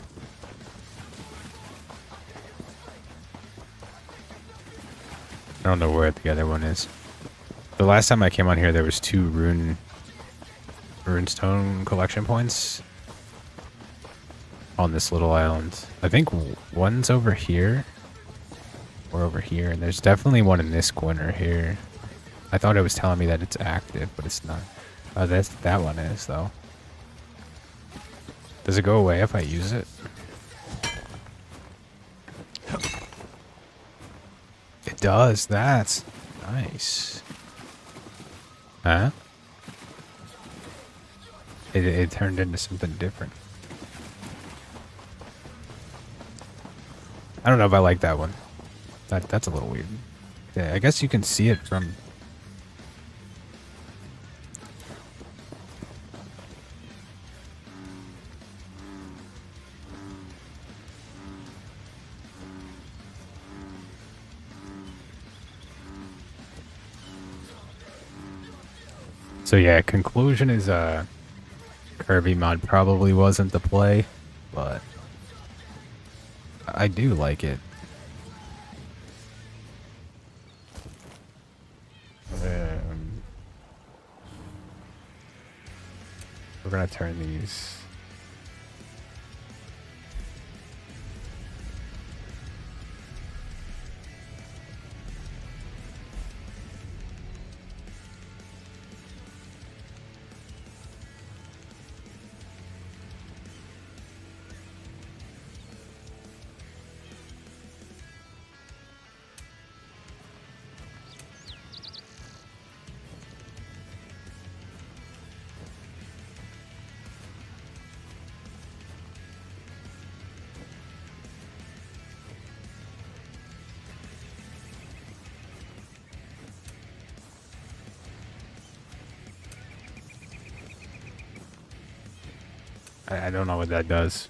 I don't know where the other one is. The last time I came on here, there was two runestone collection points on this little island. I think one's over here or over here, and there's definitely one in this corner here. I thought it was telling me that it's active, but it's not. Oh, that one is though. Does it go away if I use it? It does. That's nice. Huh? It turned into something different. I don't know if I like that one. That's a little weird. Yeah, I guess you can see it from... So yeah, conclusion is Kirby mod probably wasn't the play, but I do like it. We're gonna turn these. I don't know what that does.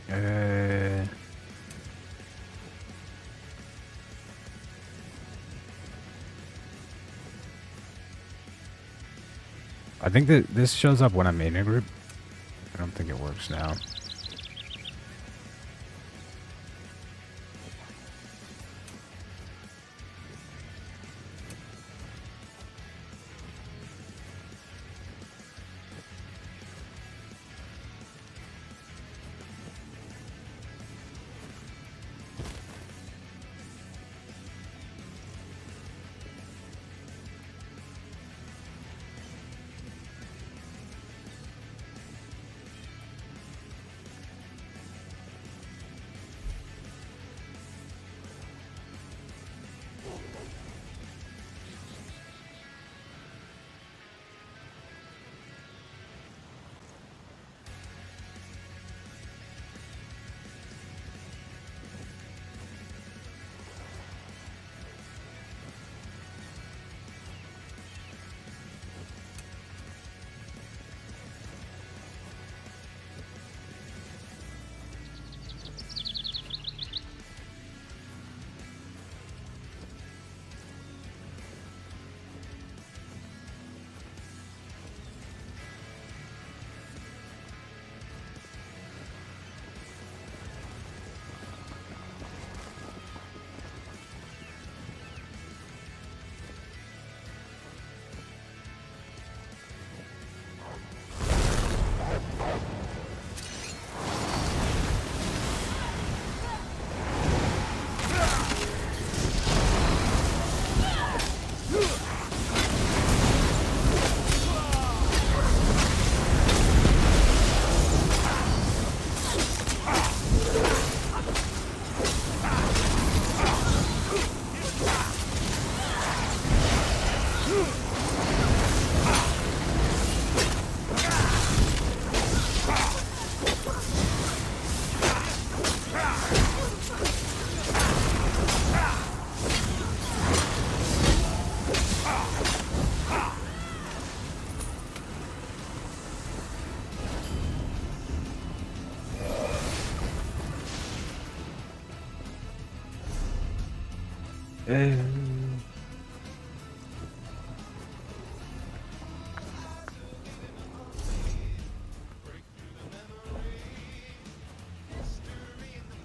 I think that this shows up when I'm in a group. I don't think it works now.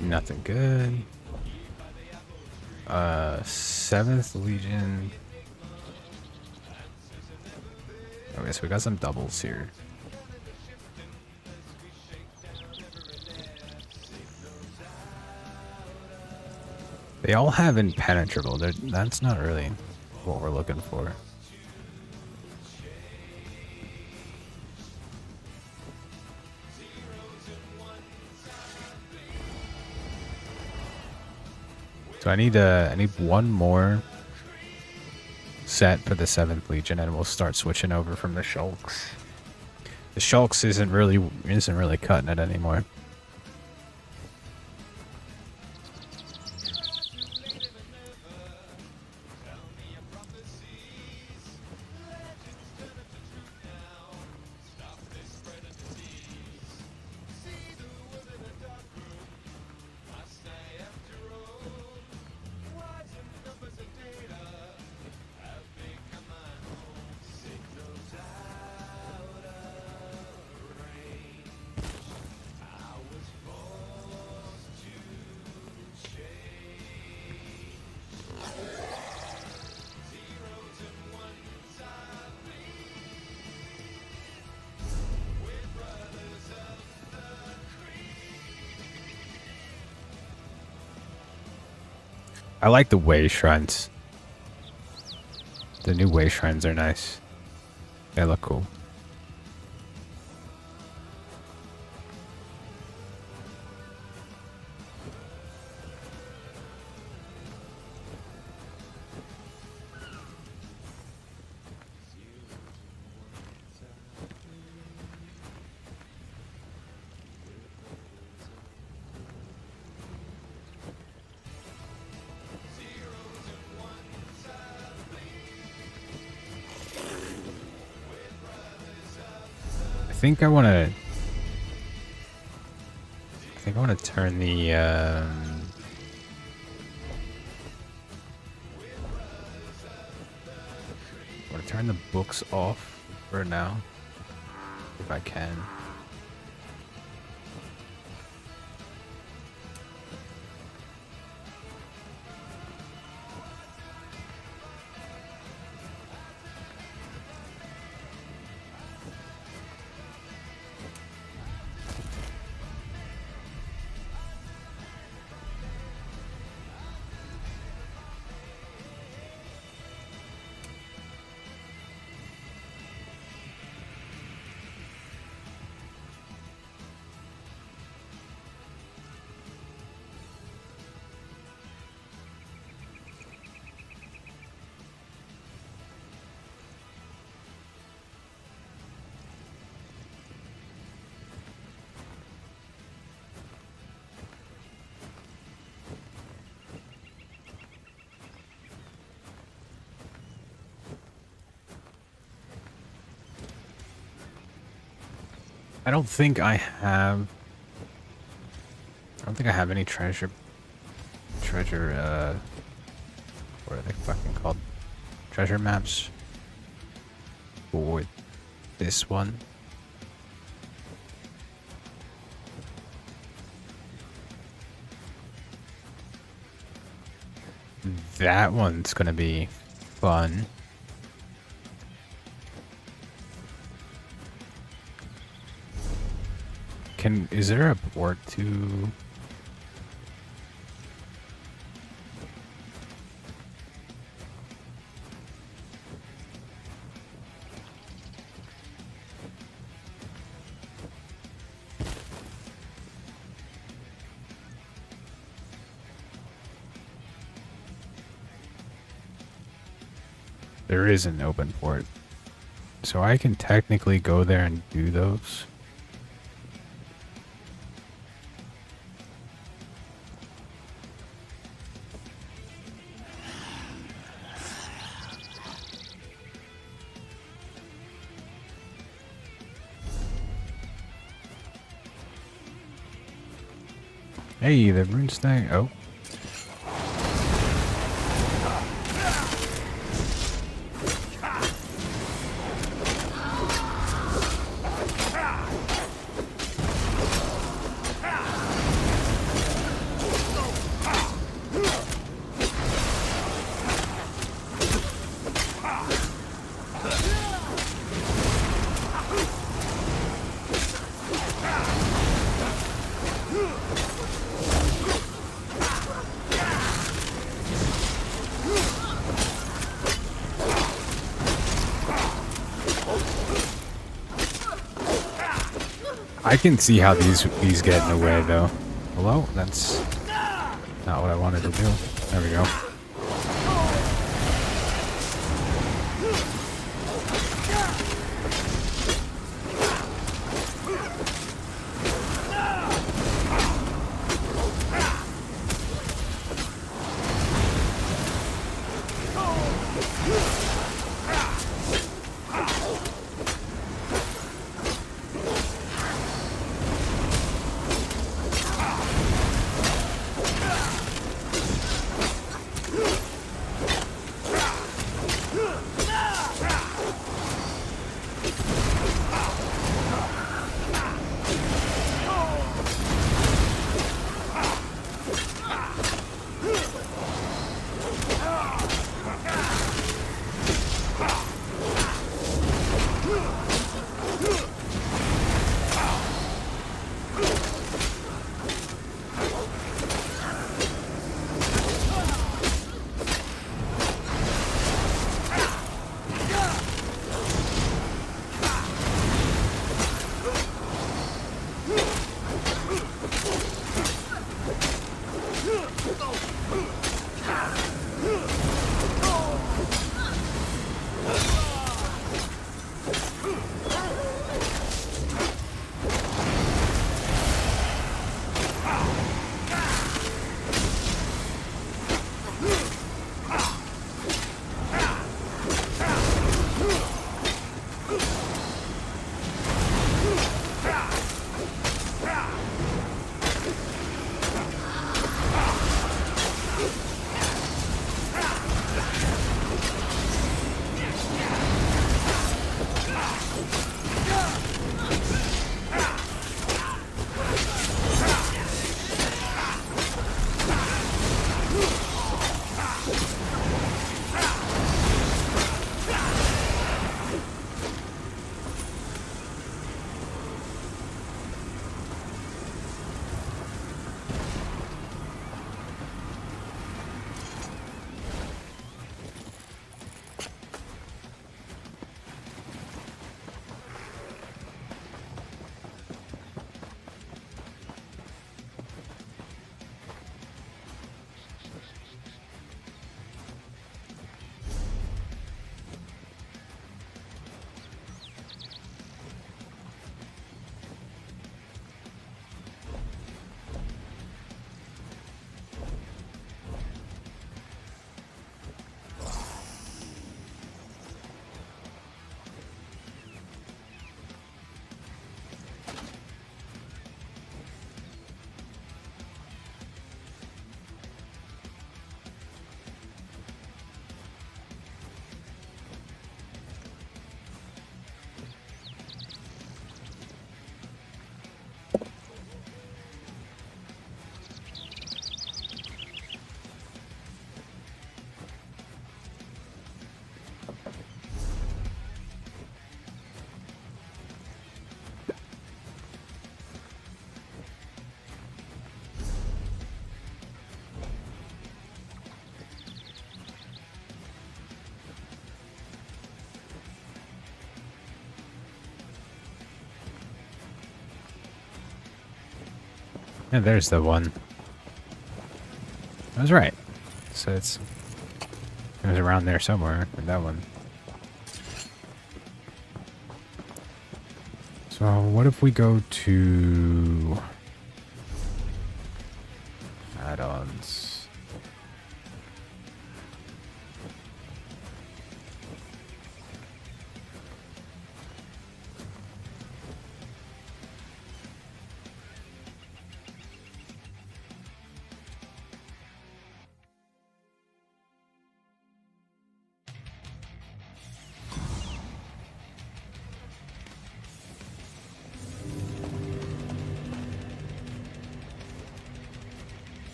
Nothing good. 7th Legion. Okay, so we got some doubles here. They all have impenetrable. That's not really what we're looking for. So I need one more set for the 7th Legion, and we'll start switching over from the Shulks. The Shulks isn't really cutting it anymore. I like the way shrines. The new way shrines are nice. They look cool. I think I want to turn the I want to turn the books off for now if I can. I don't think I have any treasure, what are they fucking called? Treasure maps for this one. That one's gonna be fun. Is there a port to... There is an open port. So I can technically go there and do those. Hey, the rune snag. Oh. I can see how these get in the way though. Hello? That's not what I wanted to do. There we go. And there's the one. I was right. So it was around there somewhere with that one. So what if we go to add-ons?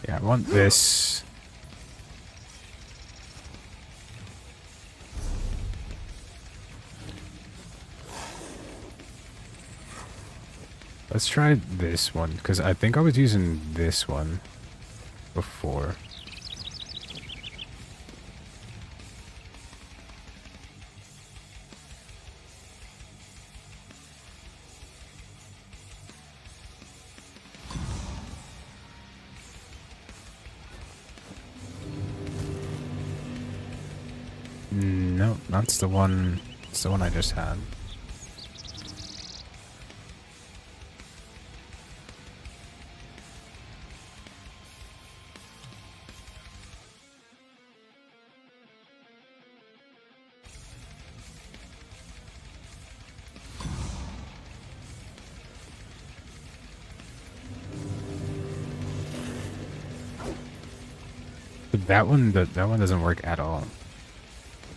Yeah, I want this. Let's try this one, because I think I was using this one before. No, that's the one. It's the one I just had. That one doesn't work at all.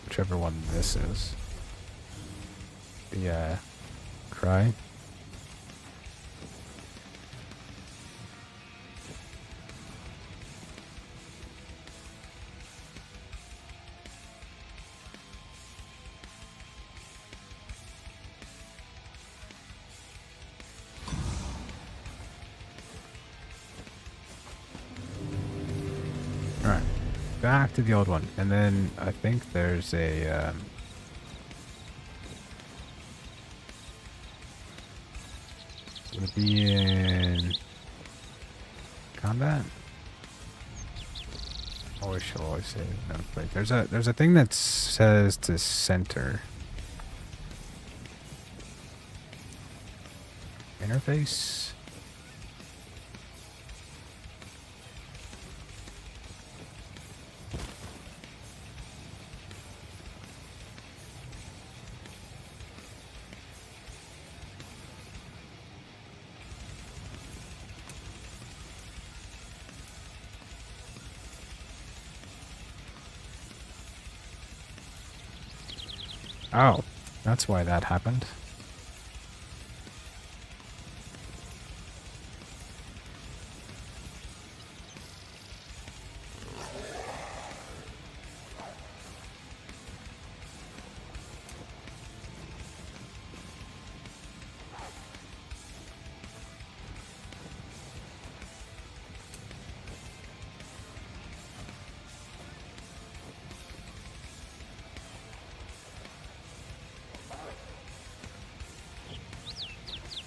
Whichever one this is. The cry. Alright. Back to the old one. And then I think there's a would it be in combat? Always shall always say no play. There's a thing that says to center. Interface? Oh, that's why that happened.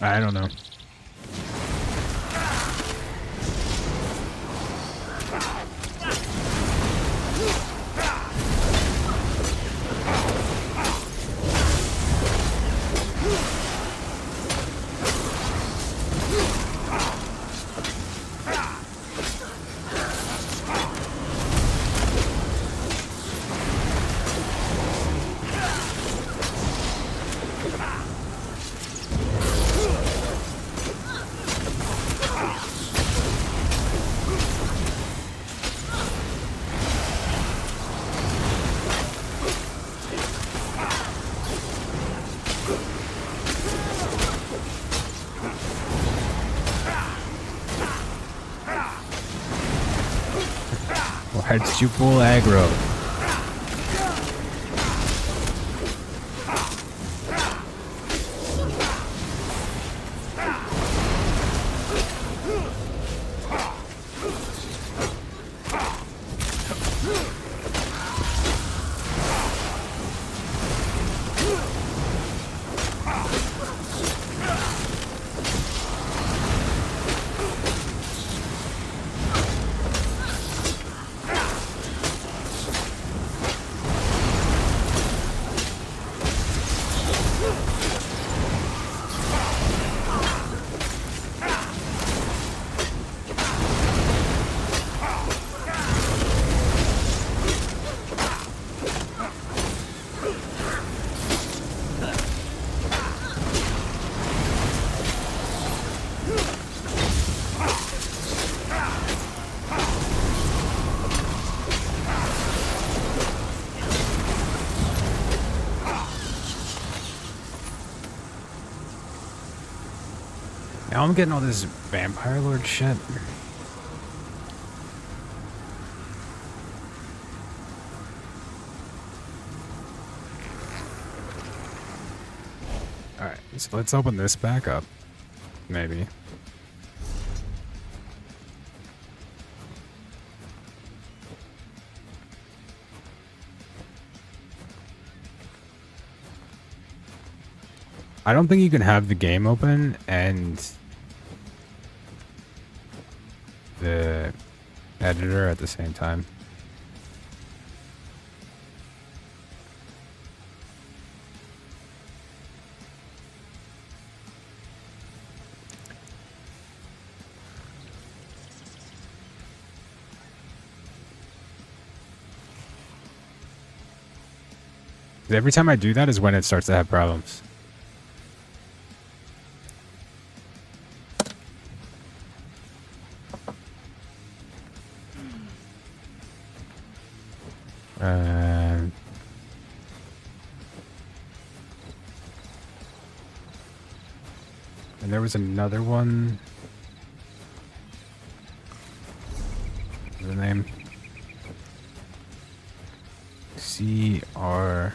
I don't know. Why did you pull aggro? Now I'm getting all this vampire lord shit. Alright, so let's open this back up. Maybe. I don't think you can have the game open and the editor at the same time. Every time I do that is when it starts to have problems. And there was another one. What's the name? CYR.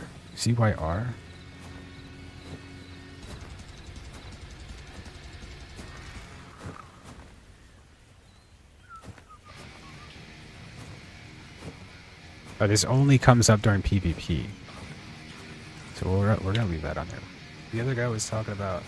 Oh, this only comes up during PvP. So we're gonna leave that on there. The other guy was talking about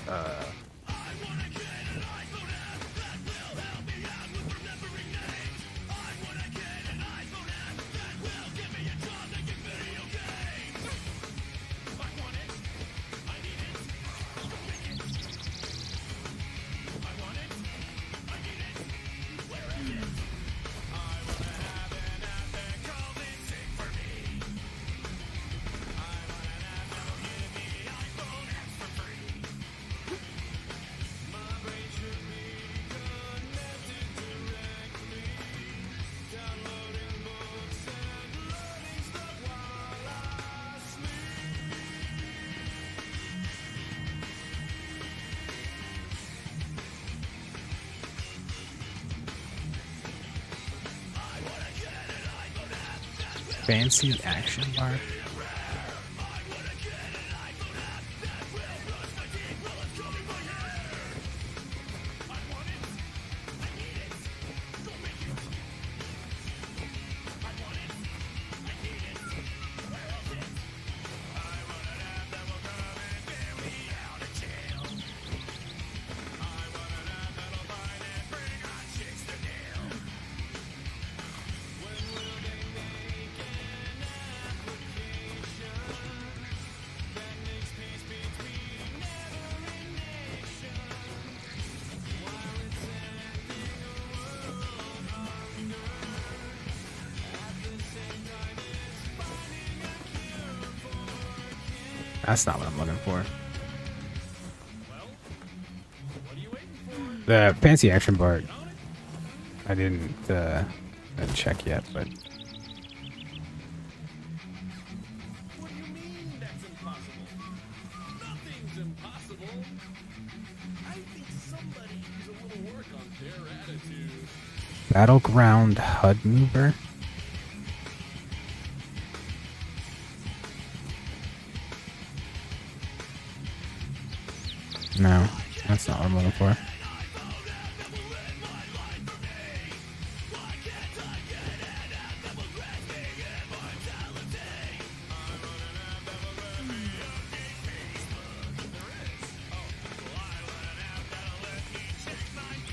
fancy action bar. That's not what I'm looking for. The fancy action bar. I didn't check yet, but What do you mean that's impossible? Nothing's impossible. I think somebody needs a little work on their attitude. Battleground HUD mover. No, that's not what I'm looking for.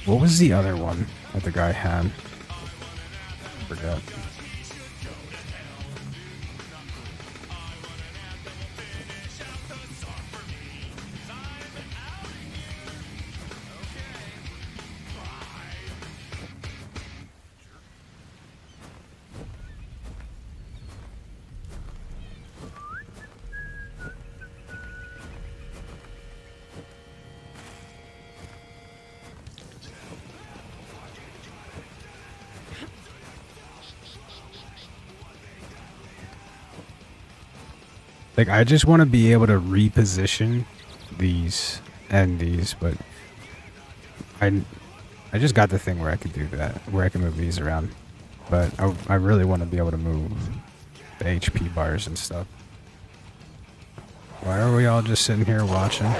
What was the other one that the guy had? I forgot. Like, I just want to be able to reposition these and these, but I just got the thing where I could do that, where I can move these around. But I really want to be able to move the HP bars and stuff. Why are we all just sitting here watching?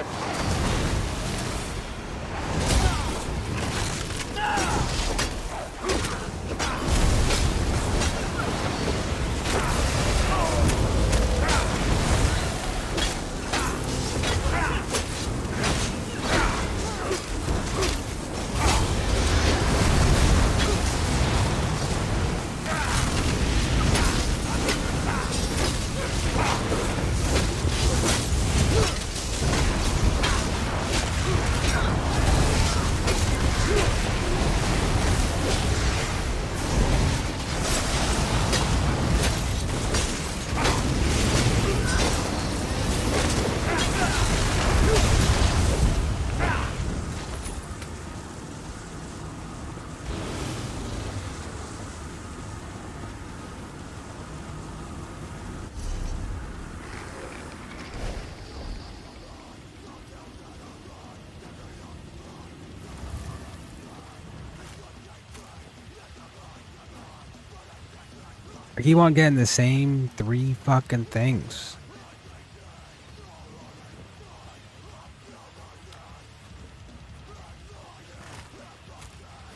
I keep on getting the same 3 fucking things.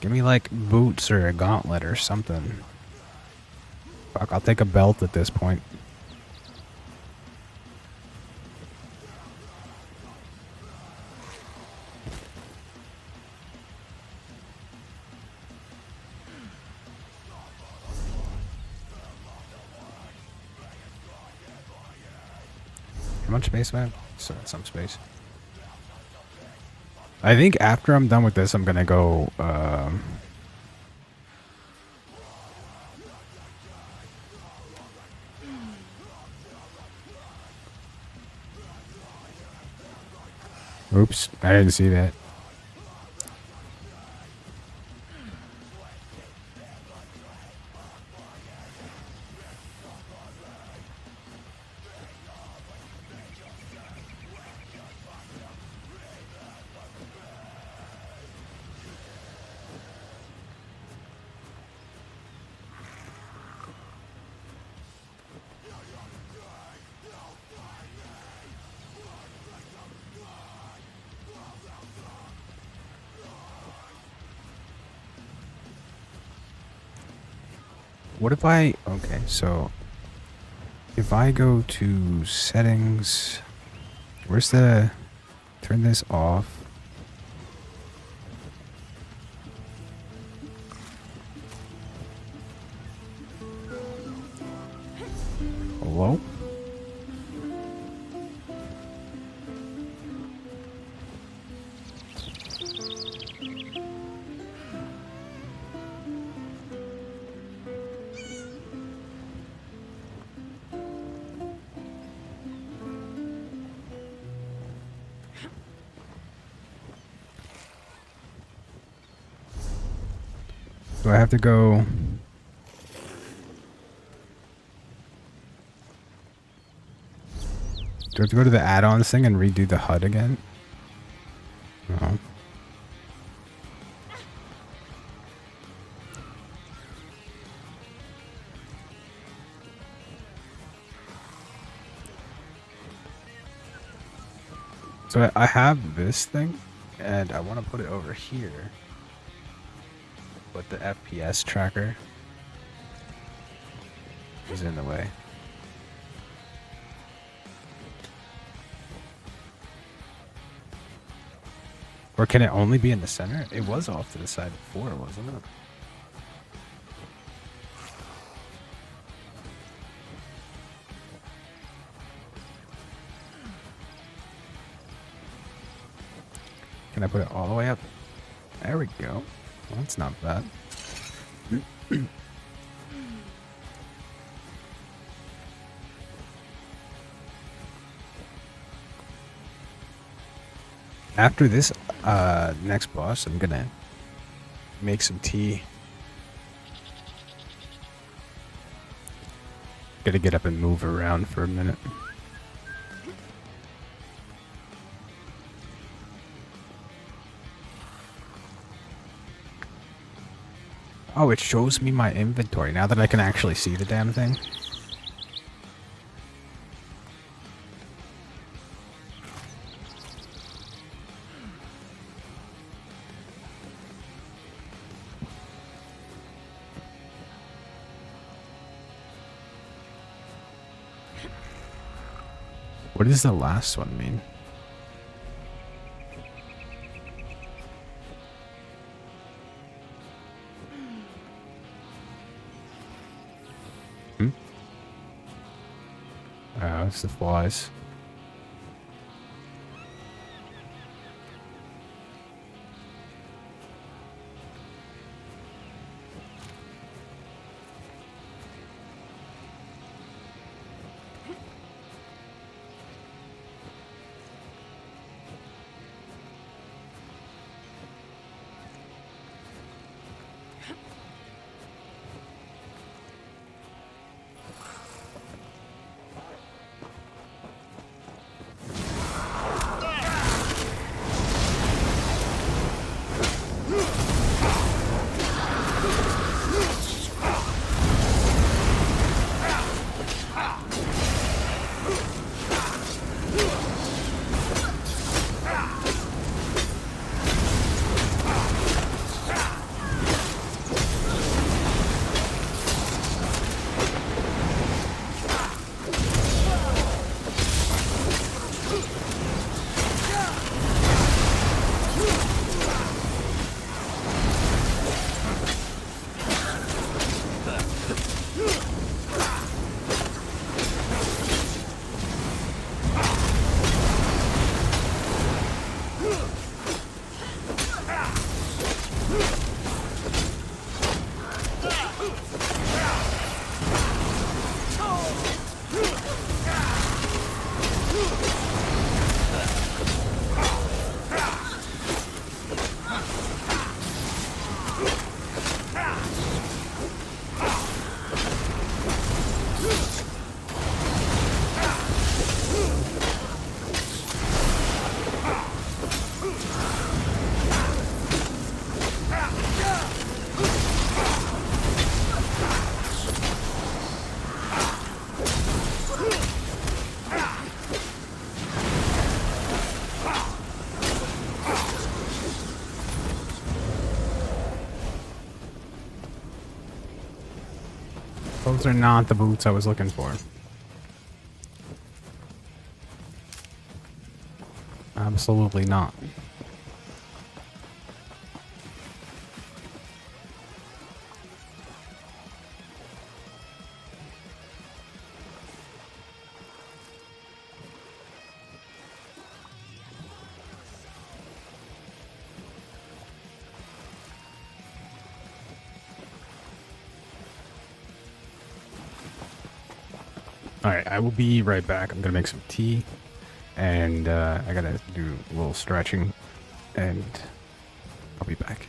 Give me like boots or a gauntlet or something. Fuck, I'll take a belt at this point. How much space do I have? So some space. I think after I'm done with this, I'm gonna go. Oops, I didn't see that. What if I... Okay, so... If I go to settings... Where's the... Turn this off. Hello? Do I have to go... Do I have to go to the add-ons thing and redo the HUD again? No. So I have this thing, and I want to put it over here. But the FPS tracker is in the way. Or can it only be in the center? It was off to the side before, wasn't it? Can I put it all the way up? There we go. Well, that's not bad. After this next boss, I'm gonna make some tea. Gotta get up and move around for a minute. Oh, it shows me my inventory now that I can actually see the damn thing. What does the last one mean? Oh, it's the flies. Those are not the boots I was looking for. Absolutely not. Alright, I will be right back. I'm gonna make some tea. And I gotta do a little stretching. And I'll be back.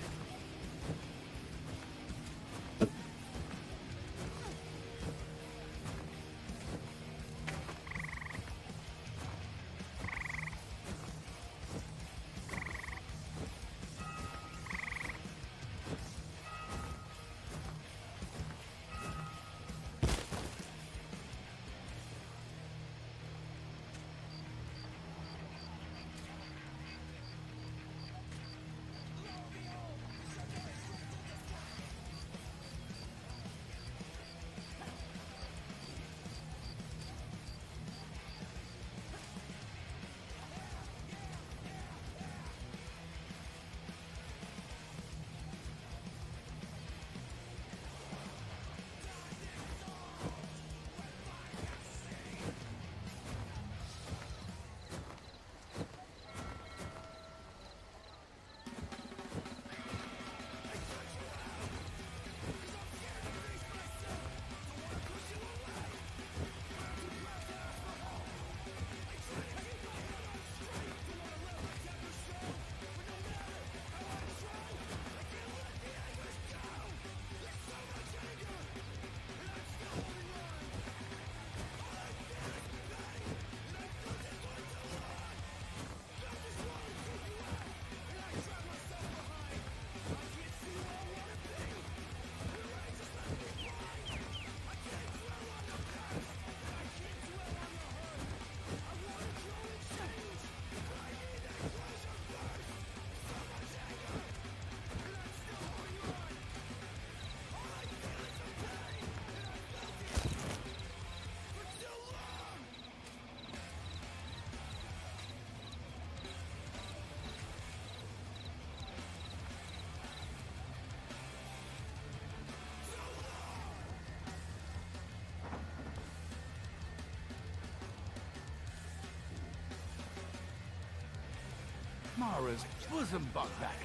Mara's bosom bugback.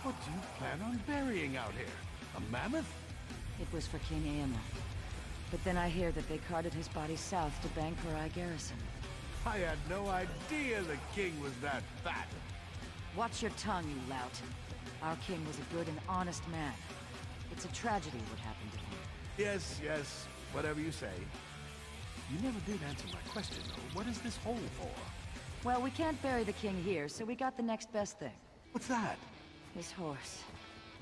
What do you plan on burying out here? A mammoth? It was for King Eamon. But then I hear that they carted his body south to Bangkorai Garrison. I had no idea the king was that fat. Watch your tongue, you lout. Our king was a good and honest man. It's a tragedy what happened to him. Yes, yes, whatever you say. You never did answer my question, though. What is this hole for? Well, we can't bury the king here, so we got the next best thing. What's that? His horse.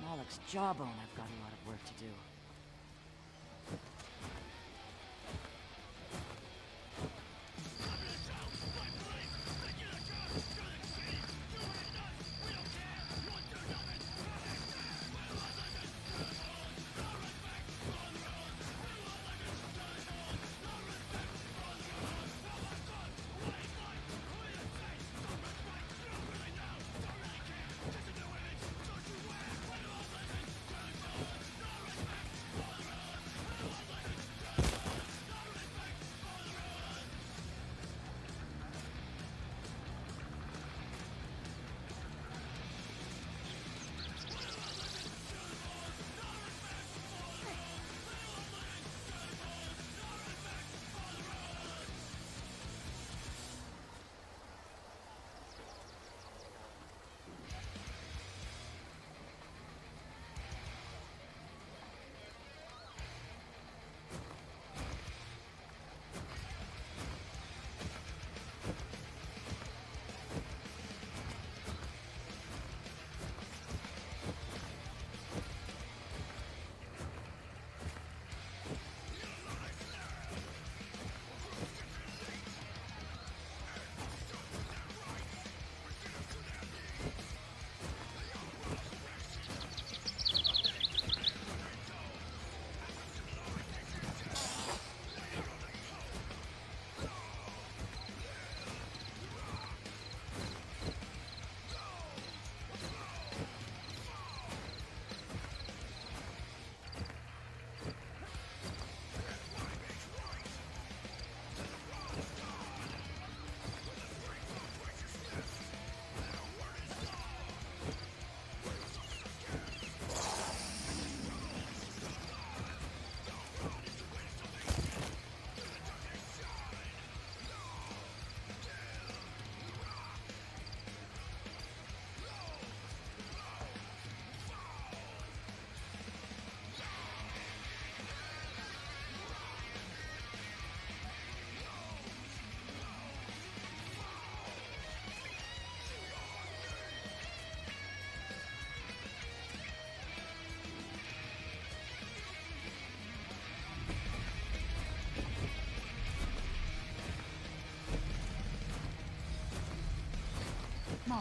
Moloch's jawbone. I've got a lot of work to do.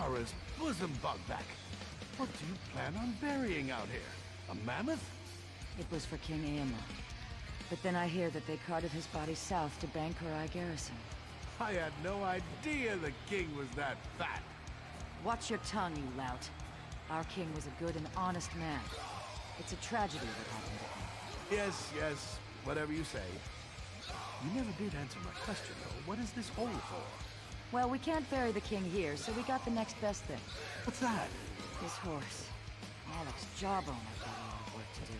Mara's bosom bugback. What do you plan on burying out here? A mammoth? It was for King Aemon. But then I hear that they carted his body south to Bankurai Garrison. I had no idea the king was that fat. Watch your tongue, you lout. Our king was a good and honest man. It's a tragedy what happened to him. Yes, yes, whatever you say. You never did answer my question, though. What is this hole for? Well, we can't bury the king here, so we got the next best thing. What's that? His horse. Alex Jawbone has got a lot of work to do.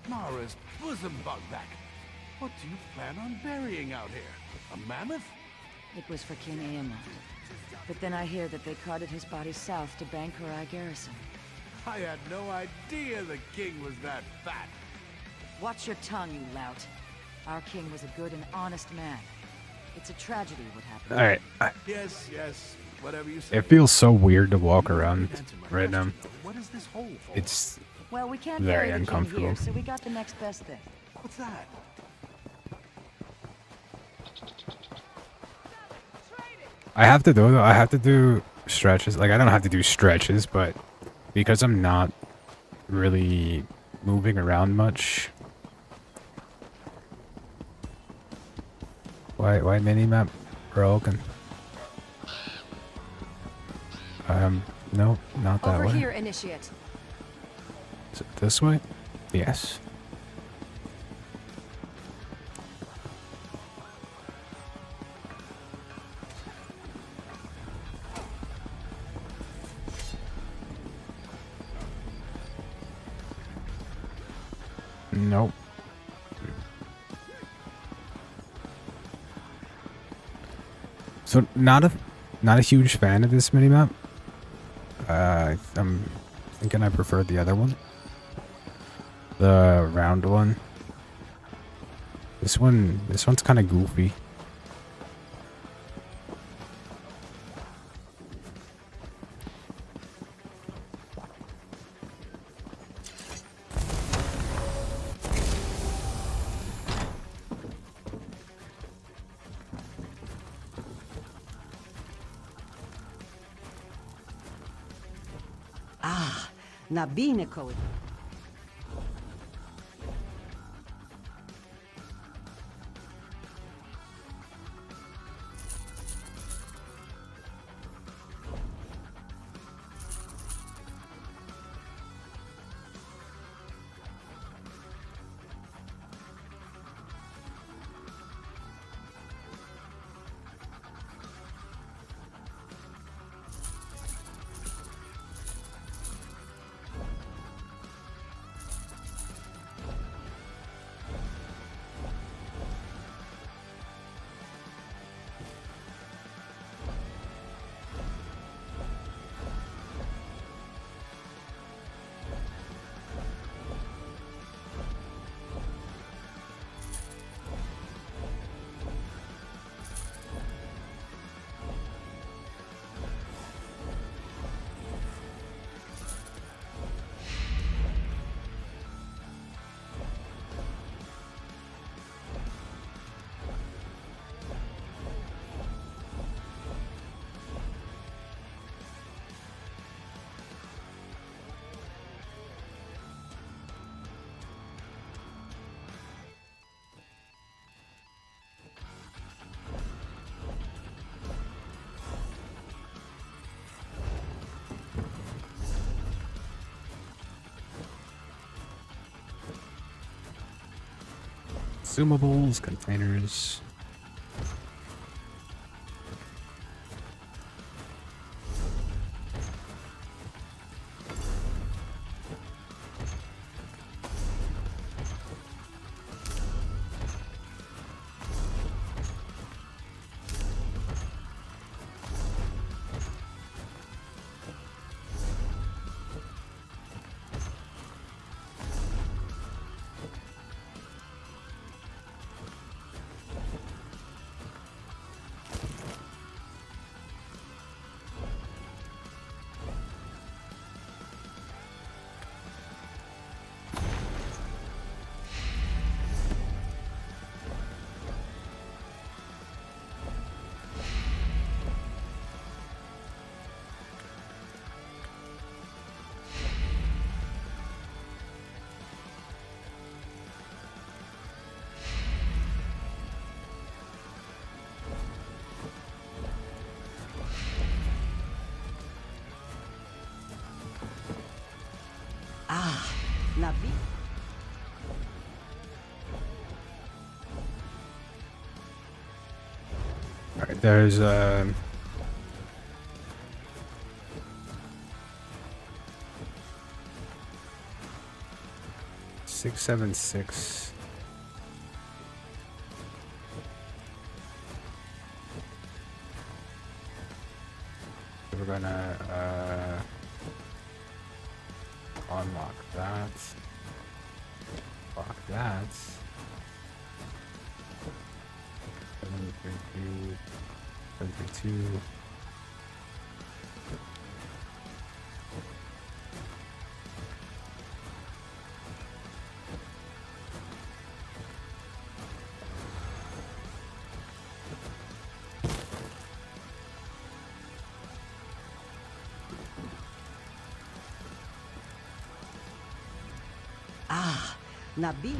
Mara's bosom bugback. What do you plan on burying out here? A mammoth? It was for King Aemon. But then I hear that they carted his body south to Bankurai Garrison. I had no idea the king was that fat. Watch your tongue, you lout. Our king was a good and honest man. It's a tragedy what happened. Alright. Yes, yes, whatever you say. It feels so weird to walk around right now. What is this hole for? It's Well, we can't very bury the king uncomfortable. here, so we got the next best thing. What's that? I have to do though. I have to do stretches. Like I don't have to do stretches, but because I'm not really moving around much. Why minimap broken? No, not that Over way. here, Initiate. Is it this way? Yes. Nope. So not a huge fan of this minimap. I'm thinking I prefer the other one. The round one. This one's kind of goofy. Nabiniko. Consumables, containers. Ah, Nabi. All right, there's 676. We're gonna unlock that. Lock that. 732. 732. Ah, Nabi.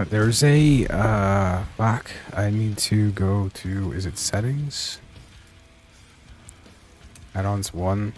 There's a fuck. I need to go to, is it settings? Add-ons 1.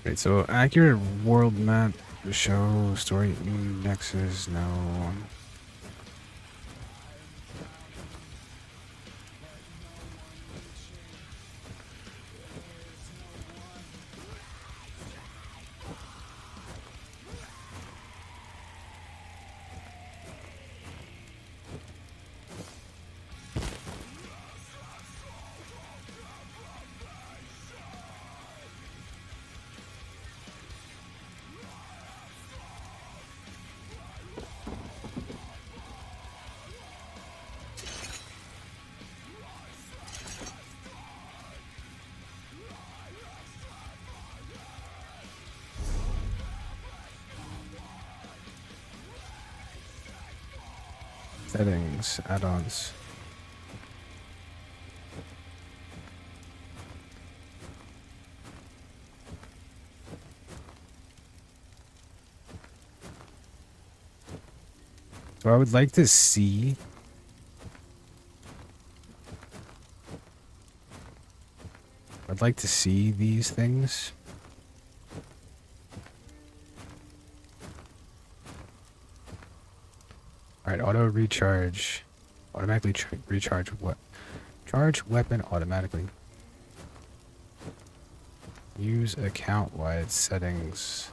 Right, so accurate world map, show, story indexes, no. Settings, add-ons. So I would like to see these things. Alright, auto recharge. Automatically recharge what? Charge weapon automatically. Use account-wide settings.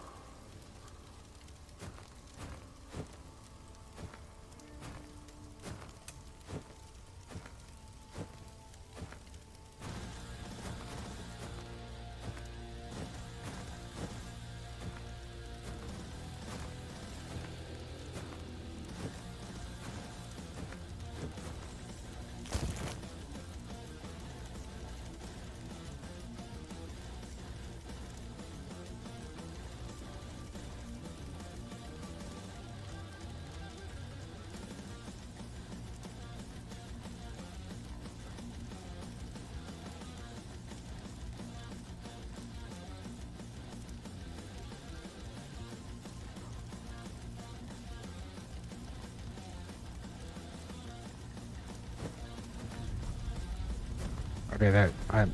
Okay,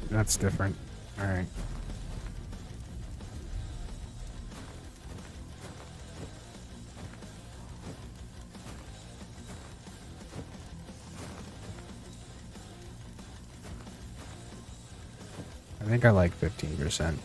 that's different. All right. I think I like 15%.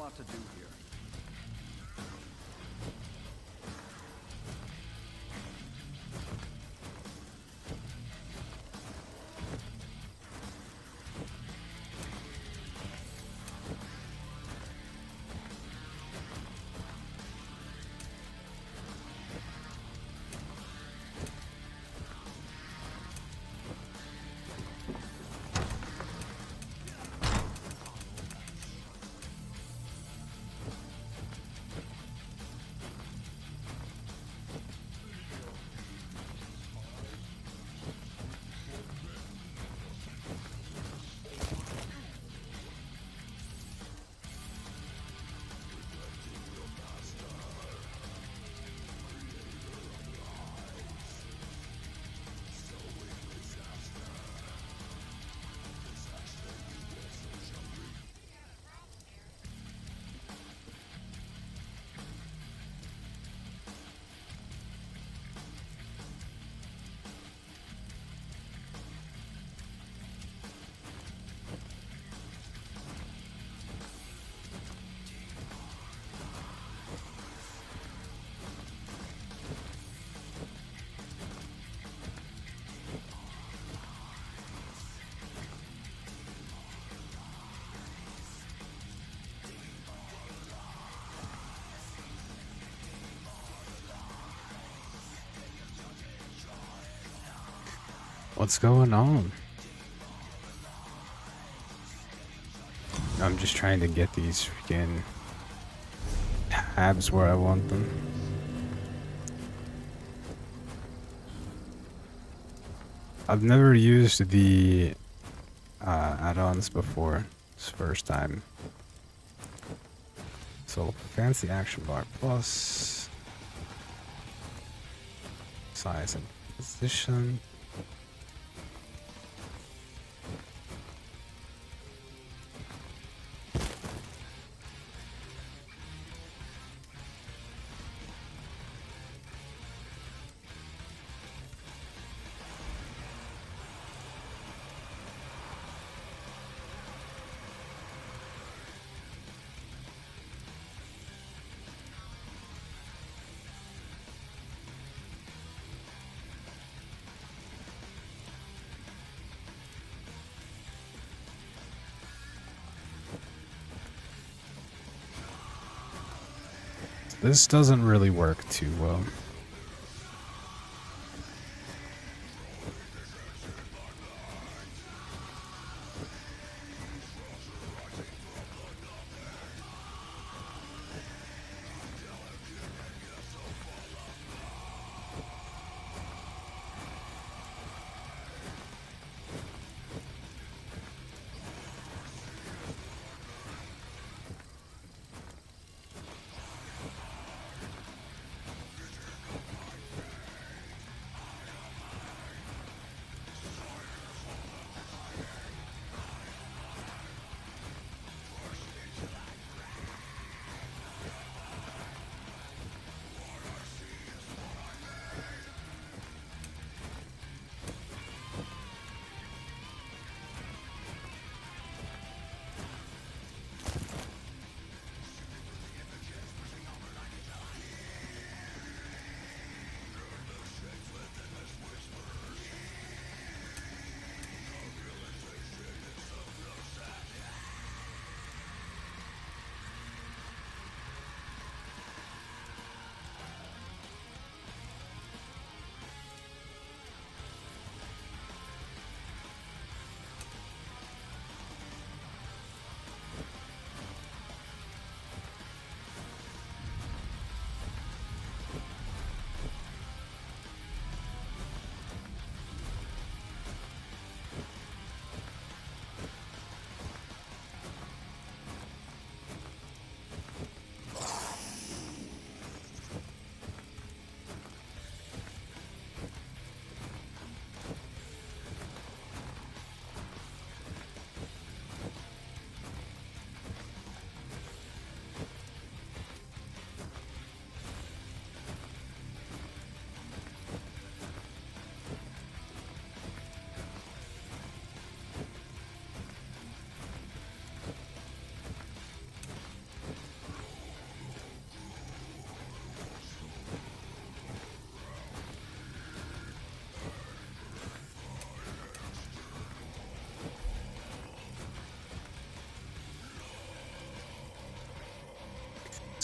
lot to do here. What's going on? I'm just trying to get these freaking tabs where I want them. I've never used the add-ons before. It's first time. So fancy action bar plus size and position. This doesn't really work too well.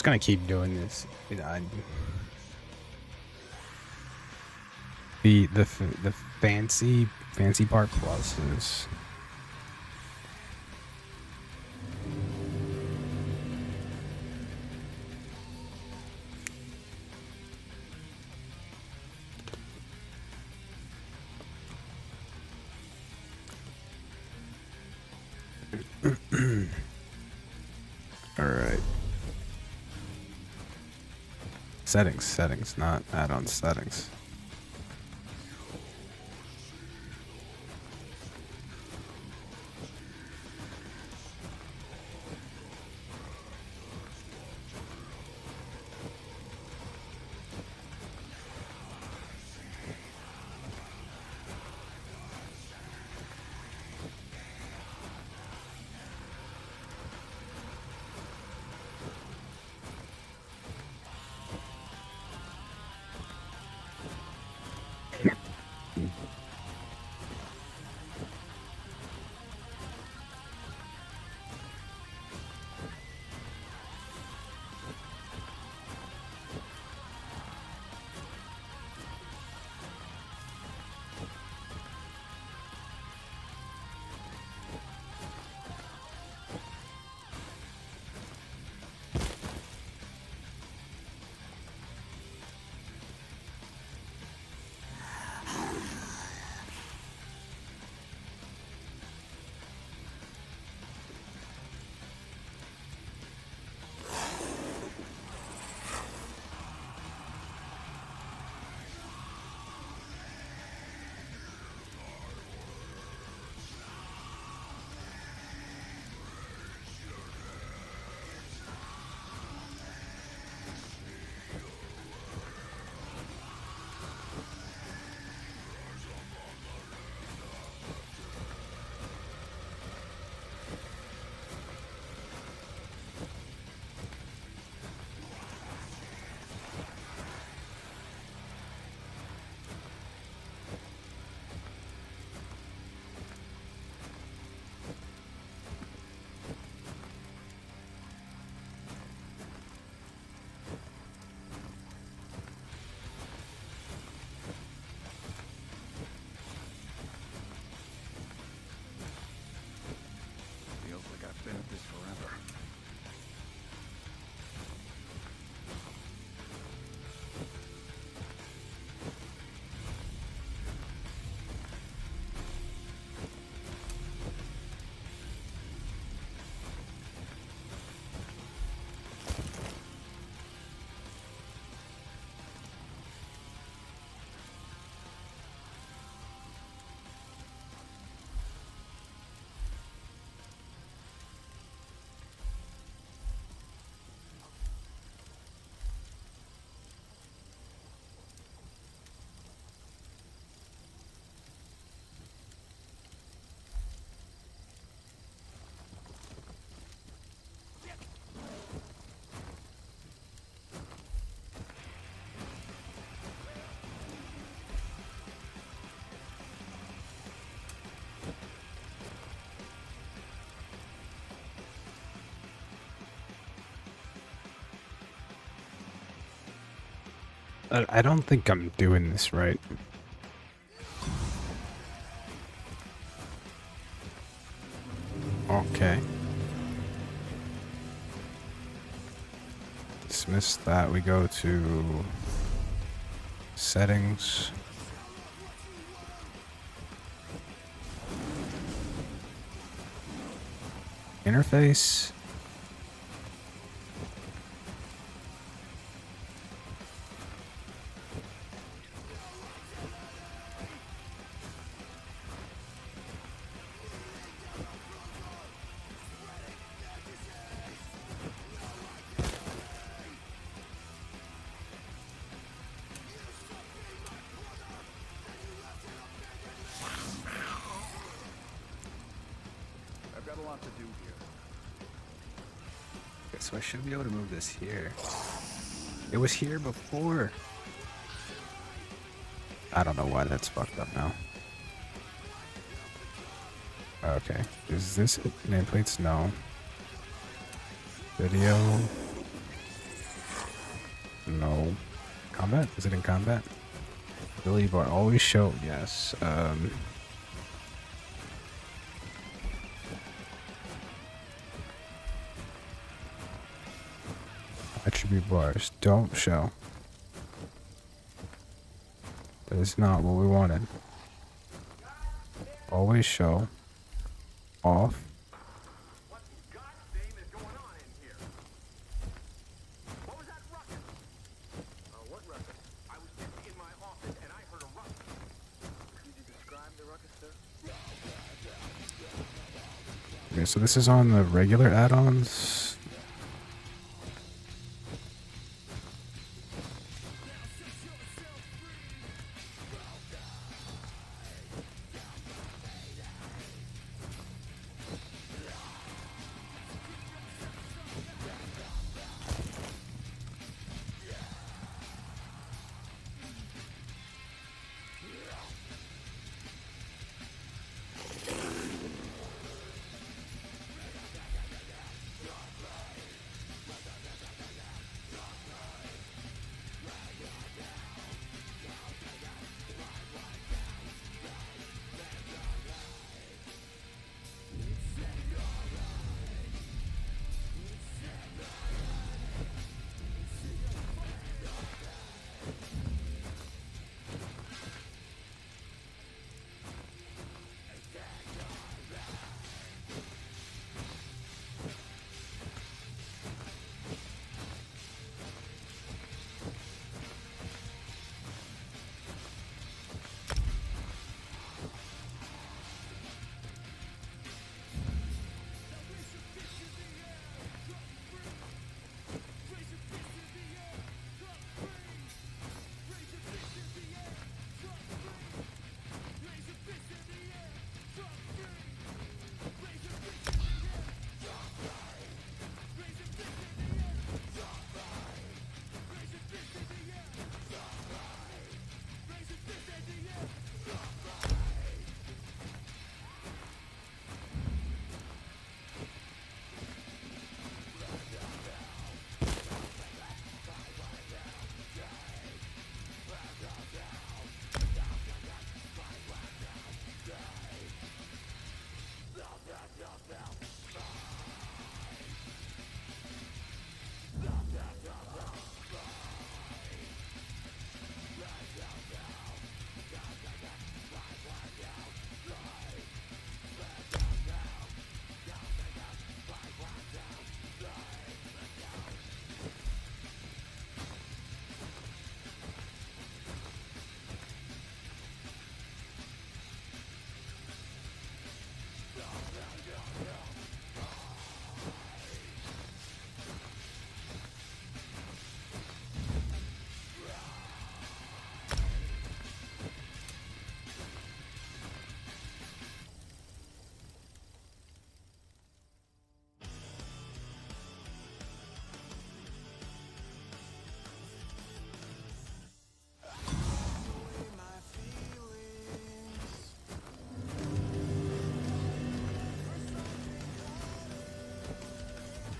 gonna keep doing this. You know, the fancy part plus is. All right. Settings, not add-on settings. Feels like I've been at this forever. I don't think I'm doing this right. Okay. Dismiss that. We go to settings. Interface. I've got a lot to do here. Okay, so I should be able to move this here. It was here before. I don't know why that's fucked up now. Okay. Is this nameplates? No. Video. No. Combat? Is it in combat? Ability bar always show. Yes. Attribute bars don't show. That is not what we wanted. Always show. Off. Okay, so this is on the regular add-ons.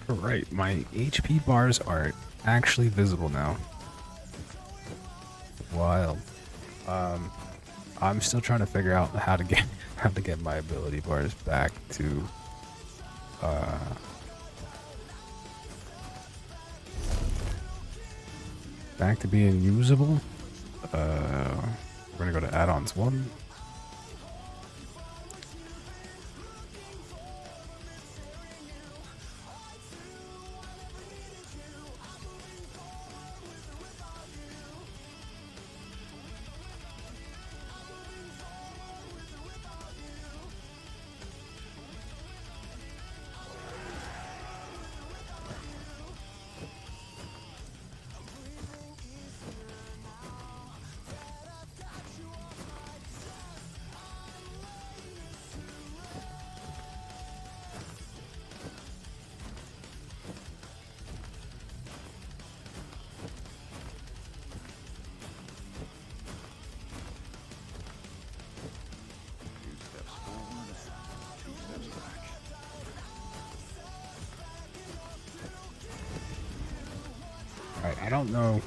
Right, my HP bars are actually visible now. Wild. I'm still trying to figure out how to get my ability bars back to being usable. We're gonna go to add-ons 1. I don't know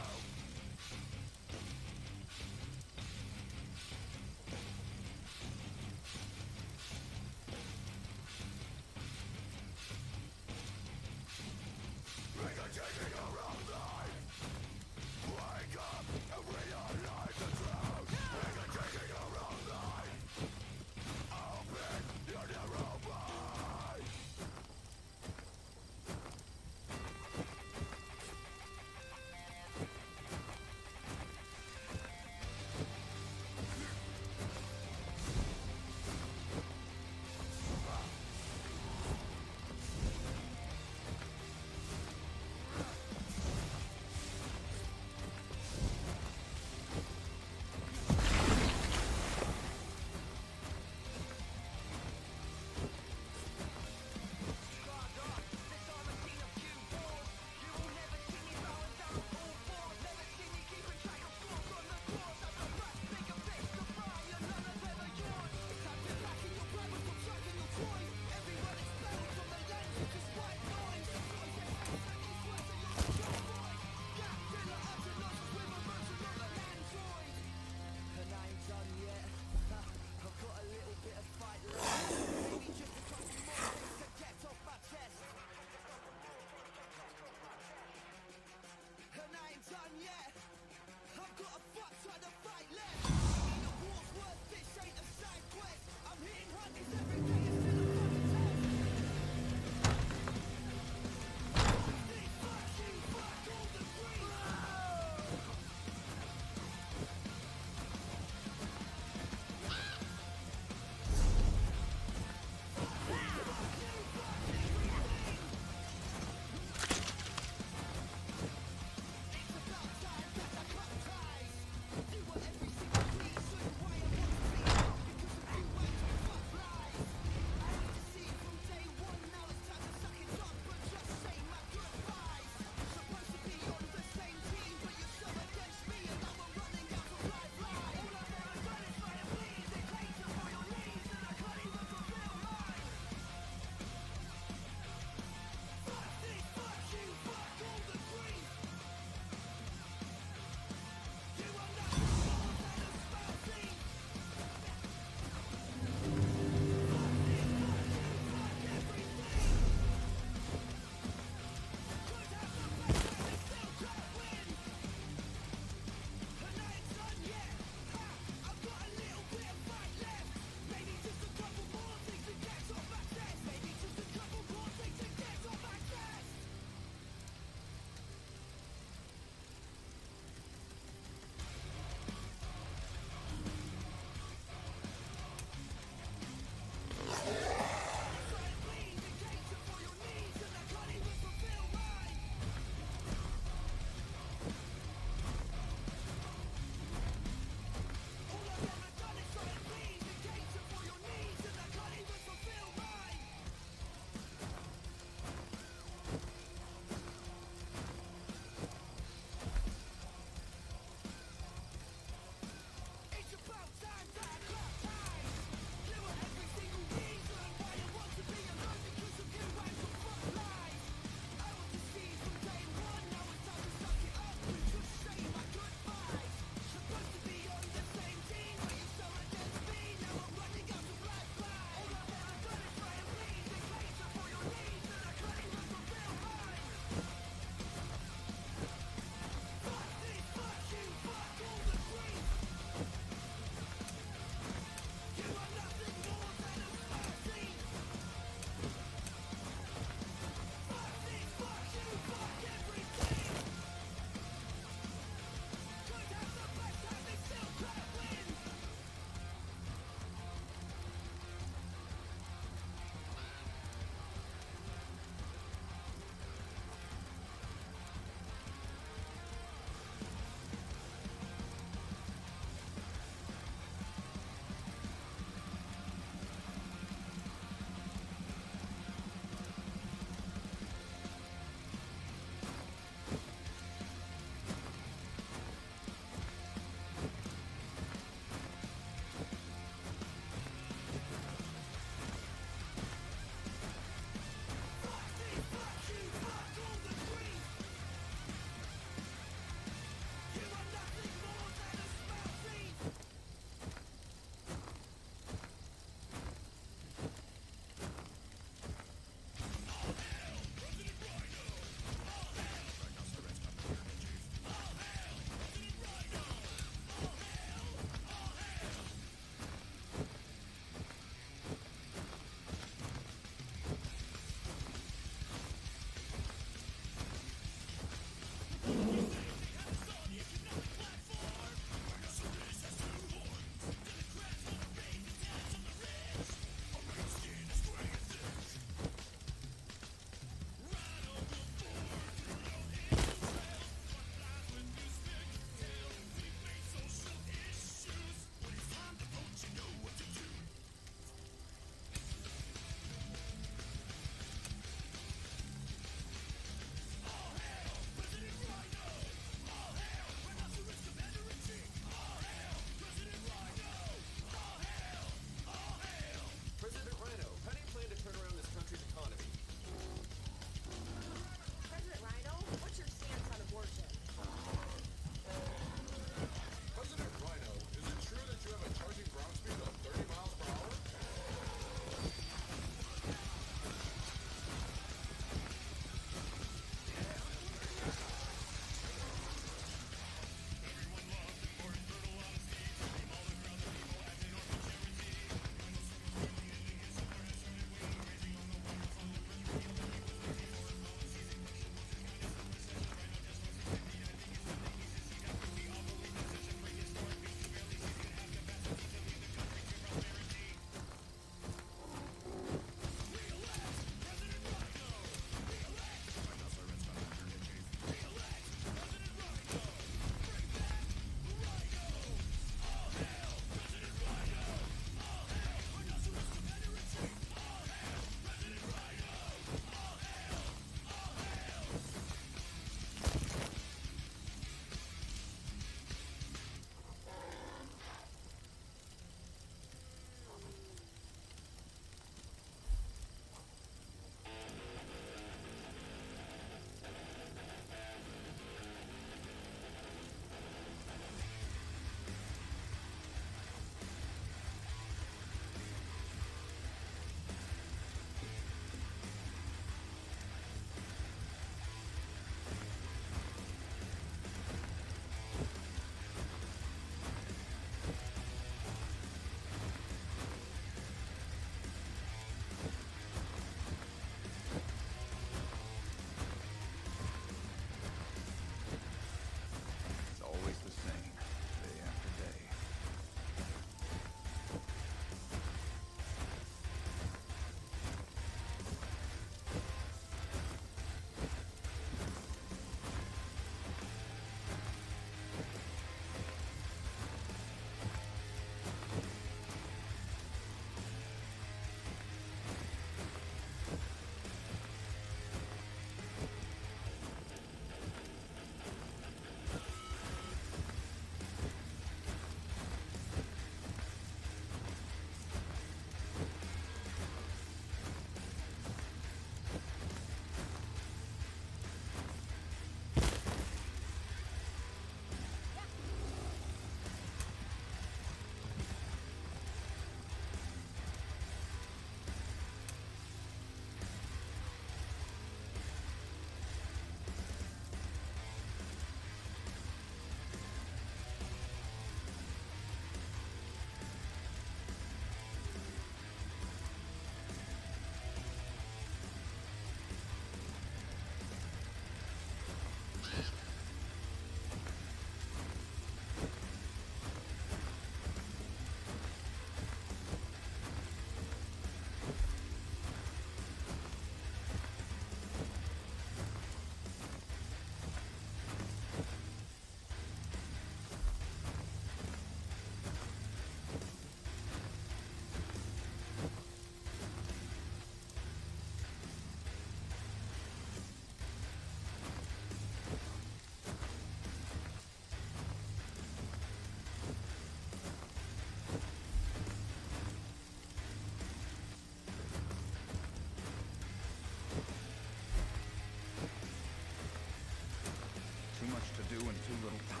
in too little time.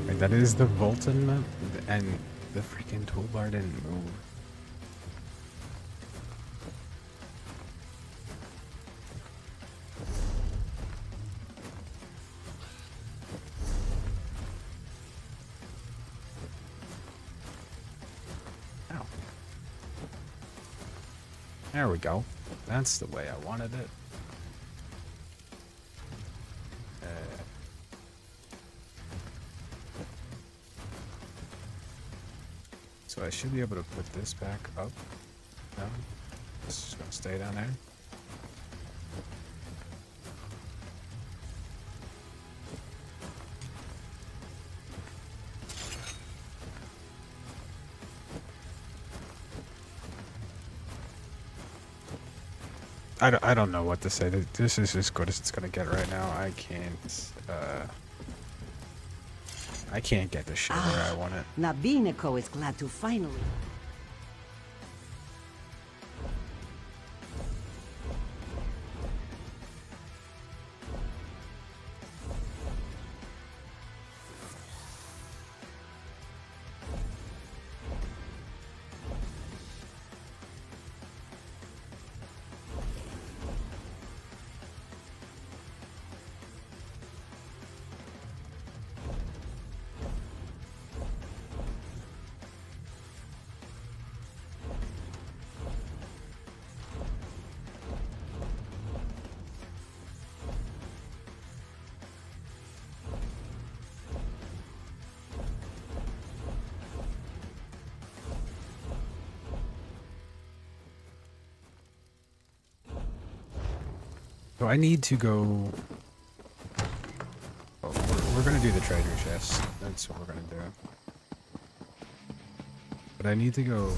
Wait, that is the Volton map? And the freaking toolbar didn't move. Ow. There we go. That's the way I wanted it. So I should be able to put this back up. No, it's just gonna stay down there. I don't know what to say. This is as good as it's gonna get right now. I can't get this shit where I want it. Nabineko is glad to finally. So I need to go. Oh, we're gonna do the treasure chest. That's what we're gonna do. But I need to go.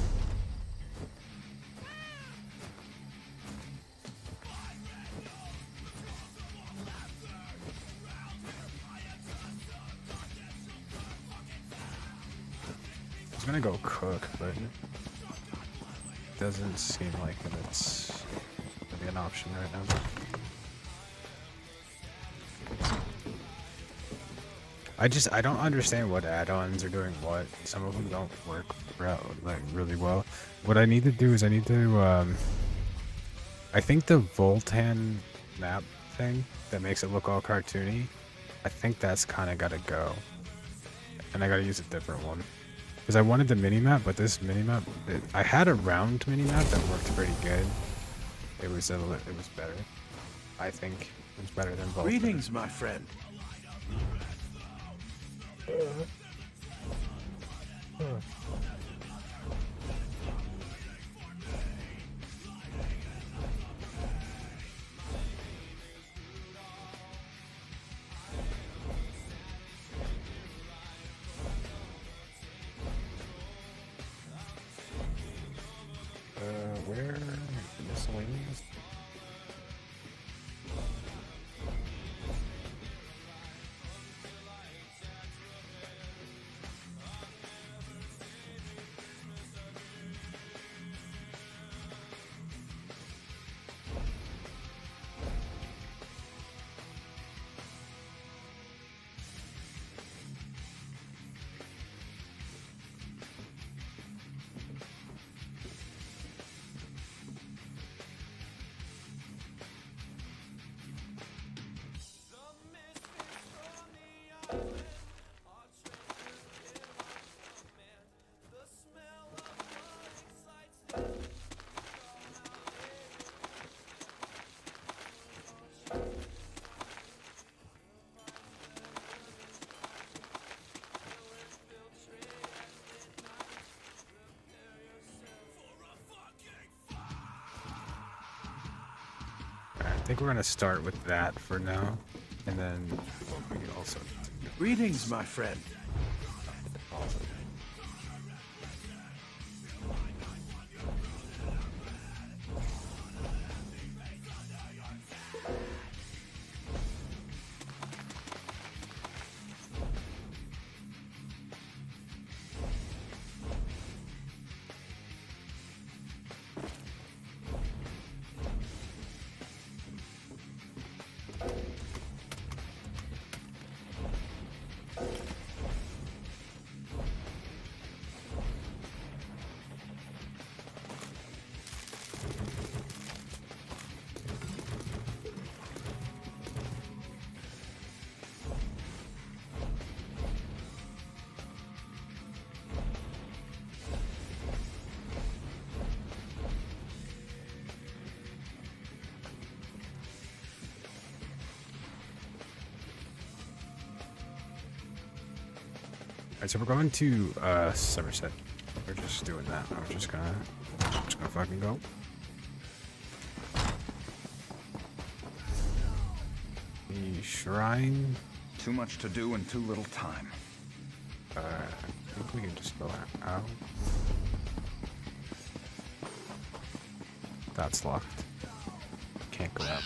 I was gonna go cook, but it doesn't seem like it's gonna be an option right now. I don't understand what add-ons are doing what. Some of them don't work like really well. What I need to do is I need to I think the Voltan map thing that makes it look all cartoony, I think that's kind of got to go. And I got to use a different one. Because I wanted the mini-map, but this mini-map, I had a round mini-map that worked pretty good. It was better. I think it was better than Voltan. Greetings, my friend. Where miscellaneous? think we're gonna start with that for now, and then we can also. Greetings, my friend. Alright, so we're going to Somerset. We're just doing that. I'm just gonna fucking go. The shrine. Too much to do and too little time. I think we can just go out. That's locked. Can't go out.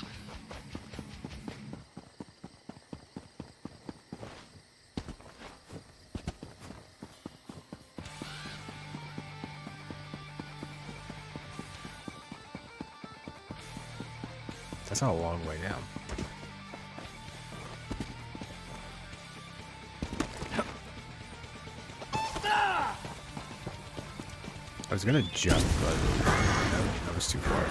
That's not a long way down. I was gonna jump, but that was too far.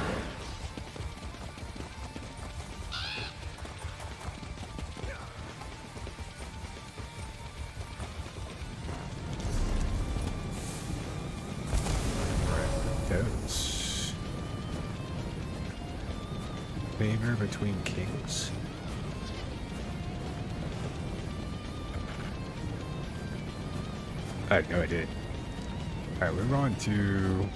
Those. Favor between kings. I had no idea. Alright, we're going to...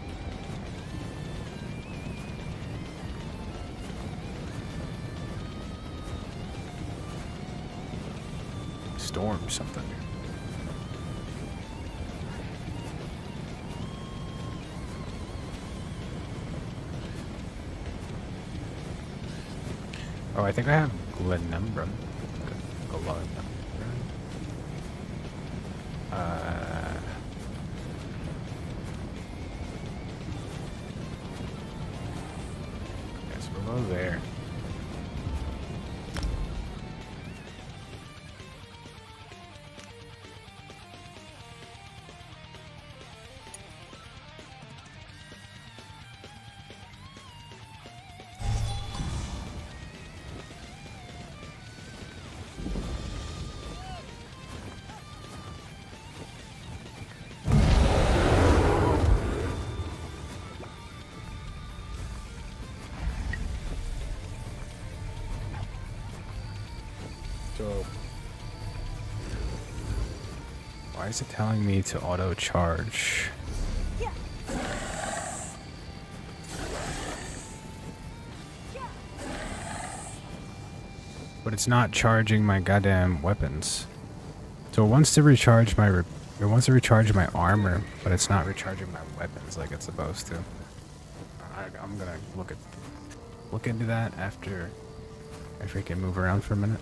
storm something. Oh, I think I have Glenumbra. Yes, we'll go there. So, why is it telling me to auto charge? But it's not charging my goddamn weapons. So it wants to recharge my armor, but it's not recharging my weapons like it's supposed to. I'm gonna look into that after we can move around for a minute.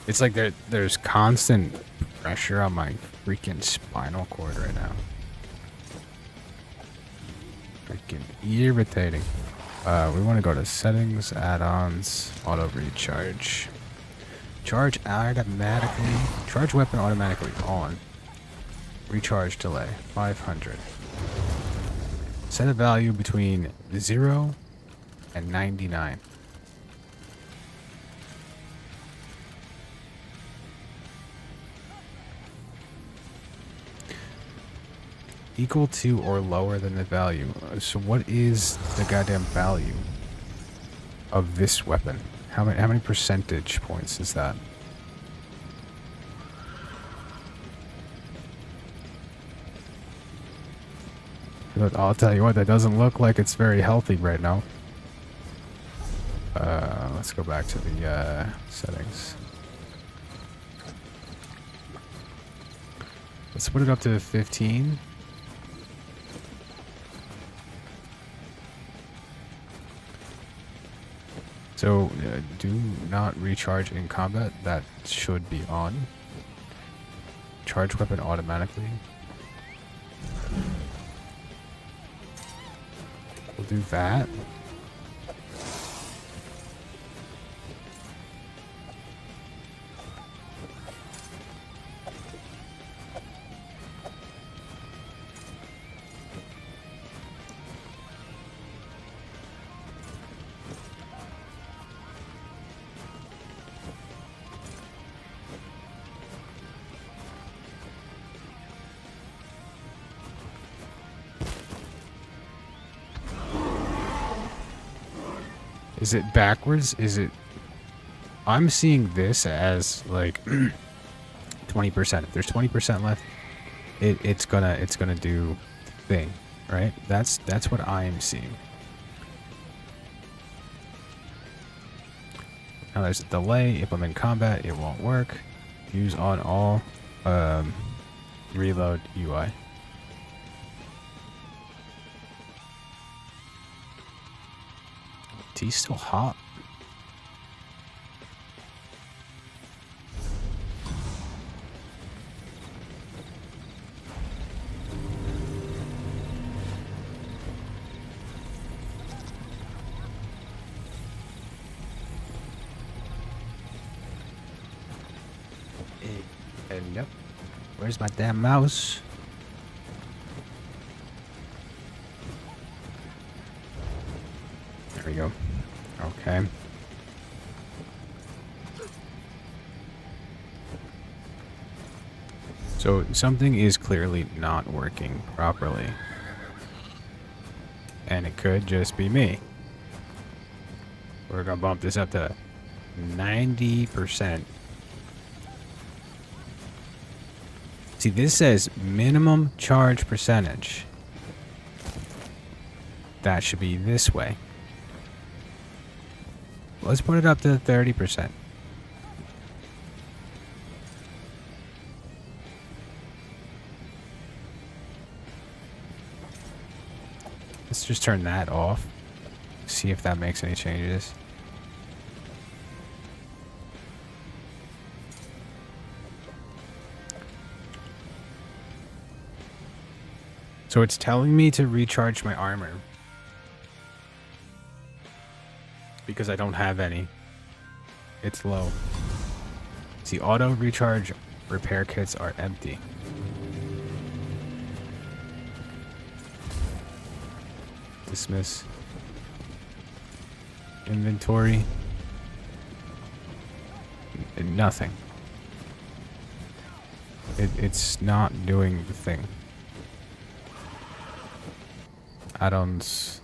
It's like there's constant pressure on my freaking spinal cord right now. Freaking irritating. We want to go to settings, add-ons, auto recharge. Charge automatically. Charge weapon automatically on. Recharge delay 500. Set a value between 0 and 99. Equal to or lower than the value. So what is the goddamn value of this weapon? How many percentage points is that? But I'll tell you what, that doesn't look like it's very healthy right now. Let's go back to the settings. Let's put it up to 15. So, do not recharge in combat. That should be on. Charge weapon automatically. We'll do that. Is it backwards? Is it... I'm seeing this as like 20%. If there's 20% left, it's gonna do the thing, right? That's what I am seeing. Now there's a delay. If I'm in combat, it won't work. Use on all. Reload UI. He's still hot. Nope. Where's my damn mouse? There we go. Okay. So something is clearly not working properly. And it could just be me. We're gonna bump this up to 90%. See, this says minimum charge percentage. That should be this way. Let's put it up to 30%. Let's just turn that off. See if that makes any changes. So it's telling me to recharge my armor. Because I don't have any. It's low. See, auto recharge repair kits are empty. Dismiss. Inventory. Nothing. It's not doing the thing. Add-ons.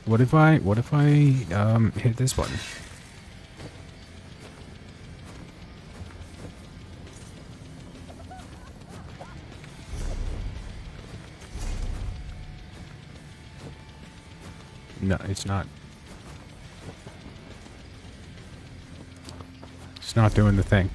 What if I hit this button? No, it's not. It's not doing the thing.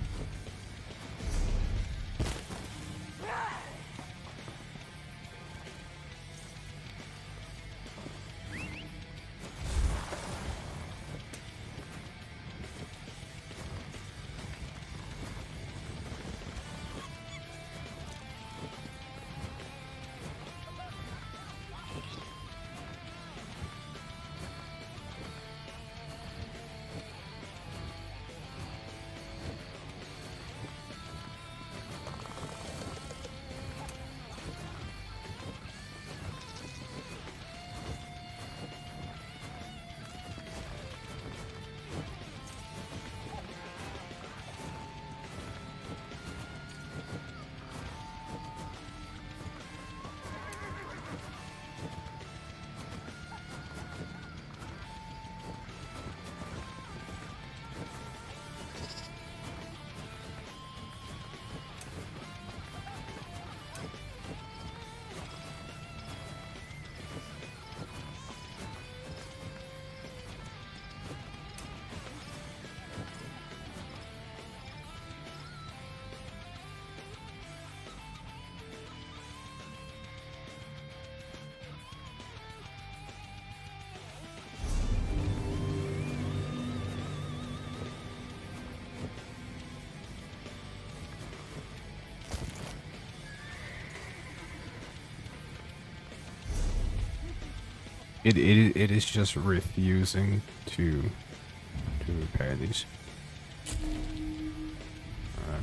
It is just refusing to repair these.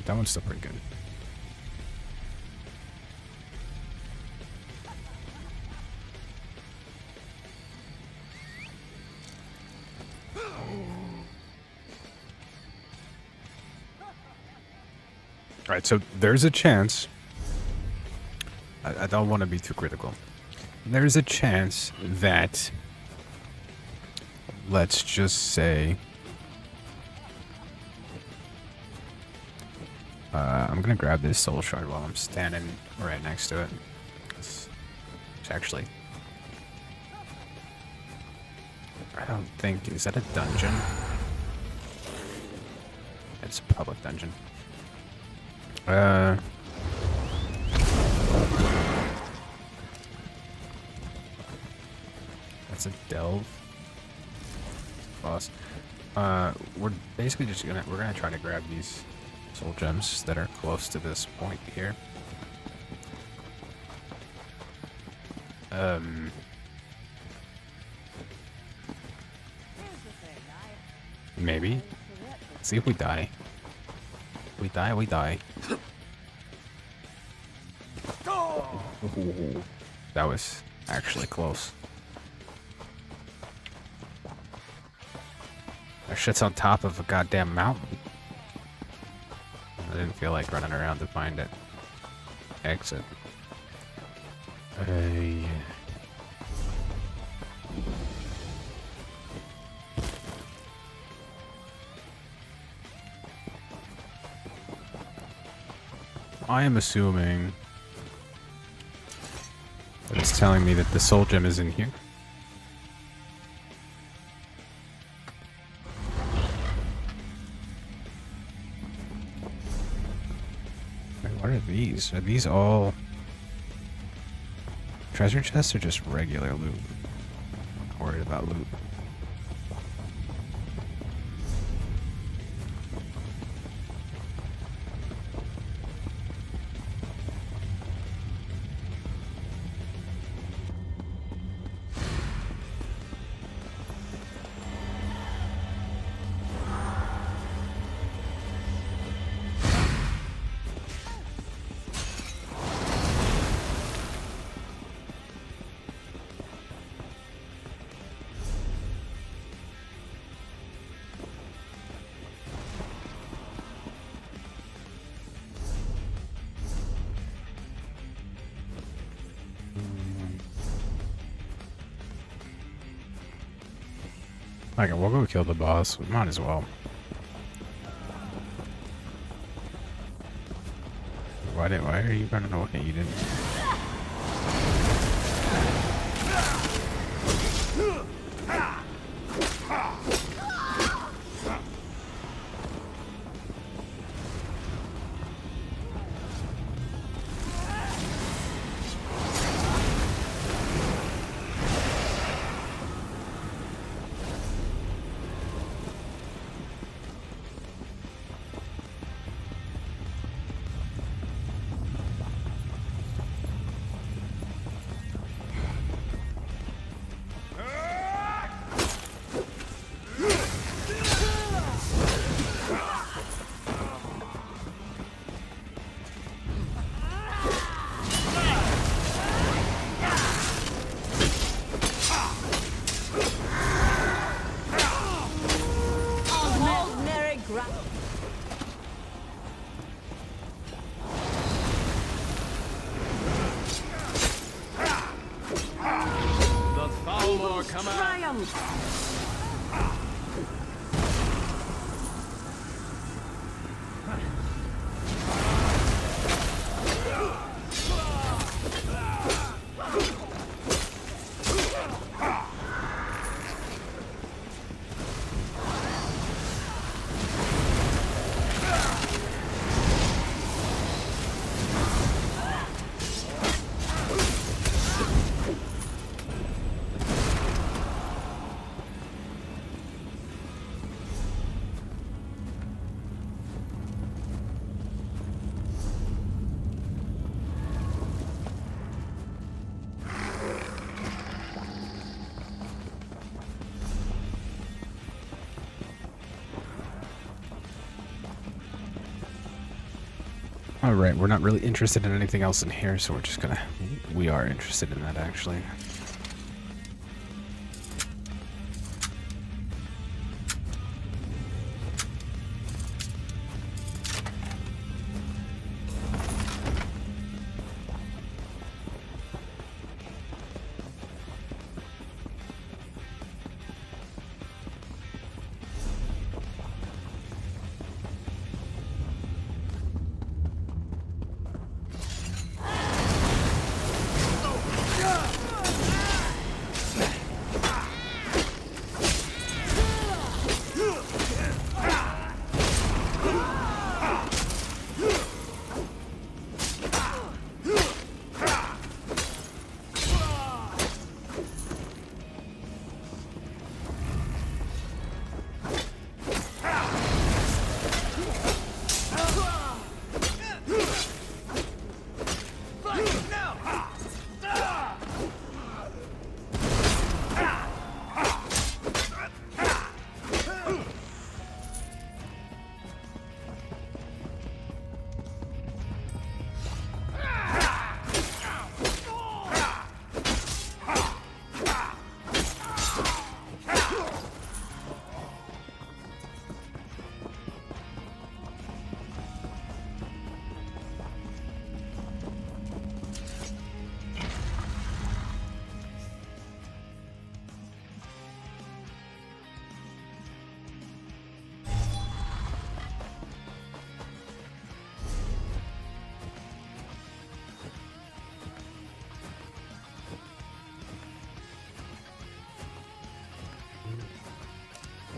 That one's still pretty good. Alright, so there's a chance. I don't want to be too critical. There's a chance that, let's just say, I'm gonna grab this soul shard while I'm standing right next to it. It's actually, I don't think, is that a dungeon? It's a public dungeon. That's a delve boss. We're basically just gonna try to grab these soul gems that are close to this point here. Maybe. Let's see if we die. We die, we die. Ooh, that was actually close. That shit's on top of a goddamn mountain. I didn't feel like running around to find it. Exit. I am assuming that it's telling me that the soul gem is in here. Wait, what are these? Are these all treasure chests or just regular loot? I'm not worried about loot. Okay, we'll go kill the boss. We might as well. Why are you running away? You didn't. All right, we're not really interested in anything else in here, so we're just gonna... We are interested in that, actually.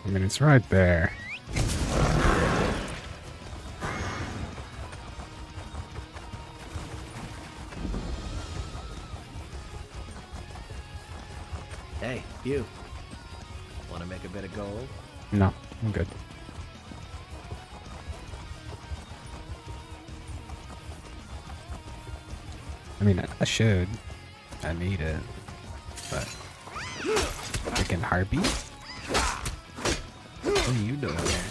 I mean, it's right there. Hey, you. Want to make a bit of gold? No, I'm good. I mean, I should. I need it. But... Freaking heartbeat? What are you doing there?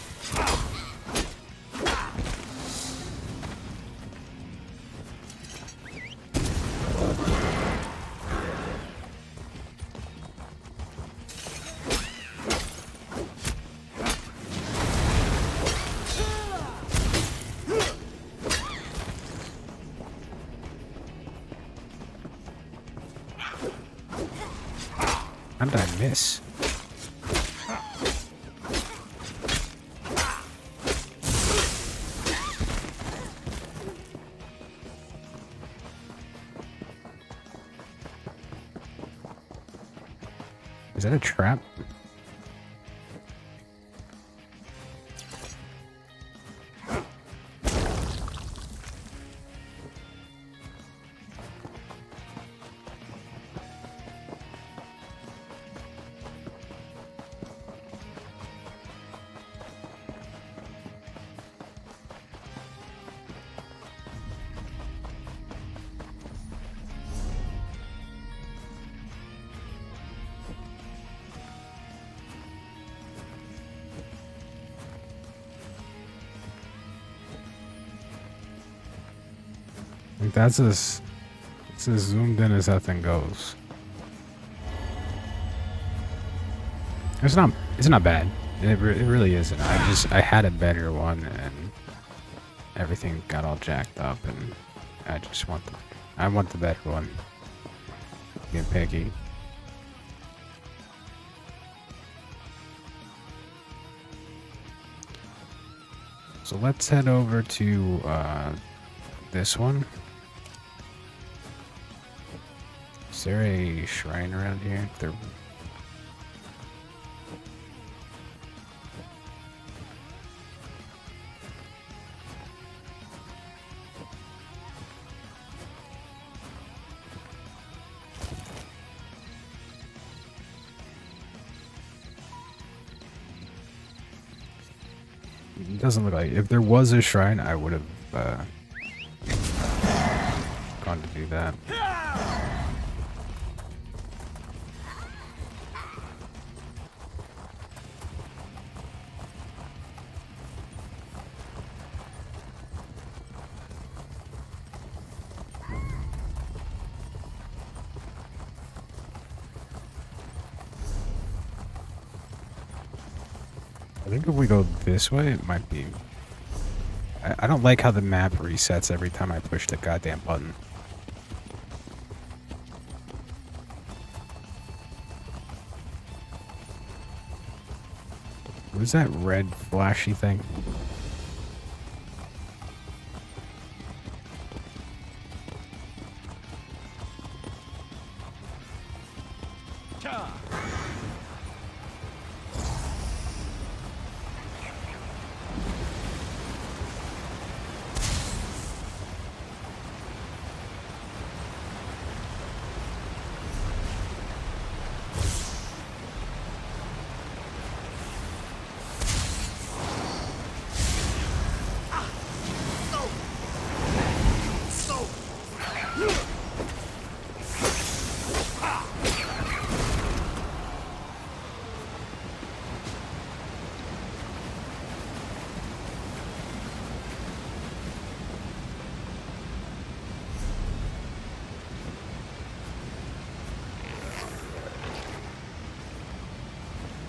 How did I miss? Is that a trap? Like that's as zoomed in as that thing goes. It's not bad. It really isn't. I had a better one and everything got all jacked up, and I want the better one. Get picky. So let's head over to this one. Is there a shrine around here? There. It doesn't look like. If there was a shrine, I would have gone to do that. think if we go this way, it might be... I don't like how the map resets every time I push the goddamn button. What is that red flashy thing?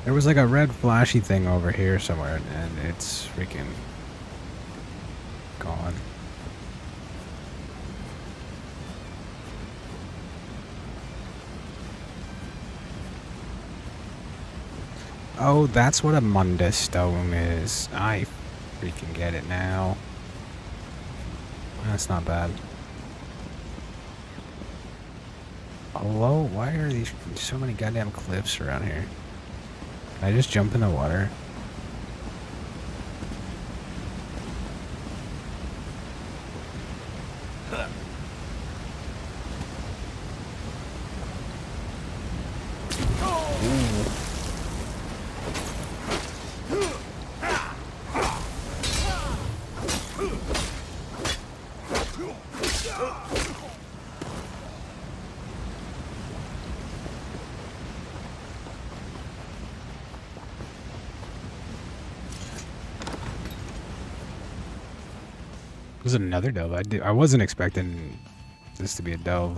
There was like a red flashy thing over here somewhere, and it's freaking gone. Oh, that's what a Mundus stone is. I freaking get it now. That's not bad. Hello? Why are these so many goddamn cliffs around here? Can I just jump in the water? This is another delve. I wasn't expecting this to be a delve.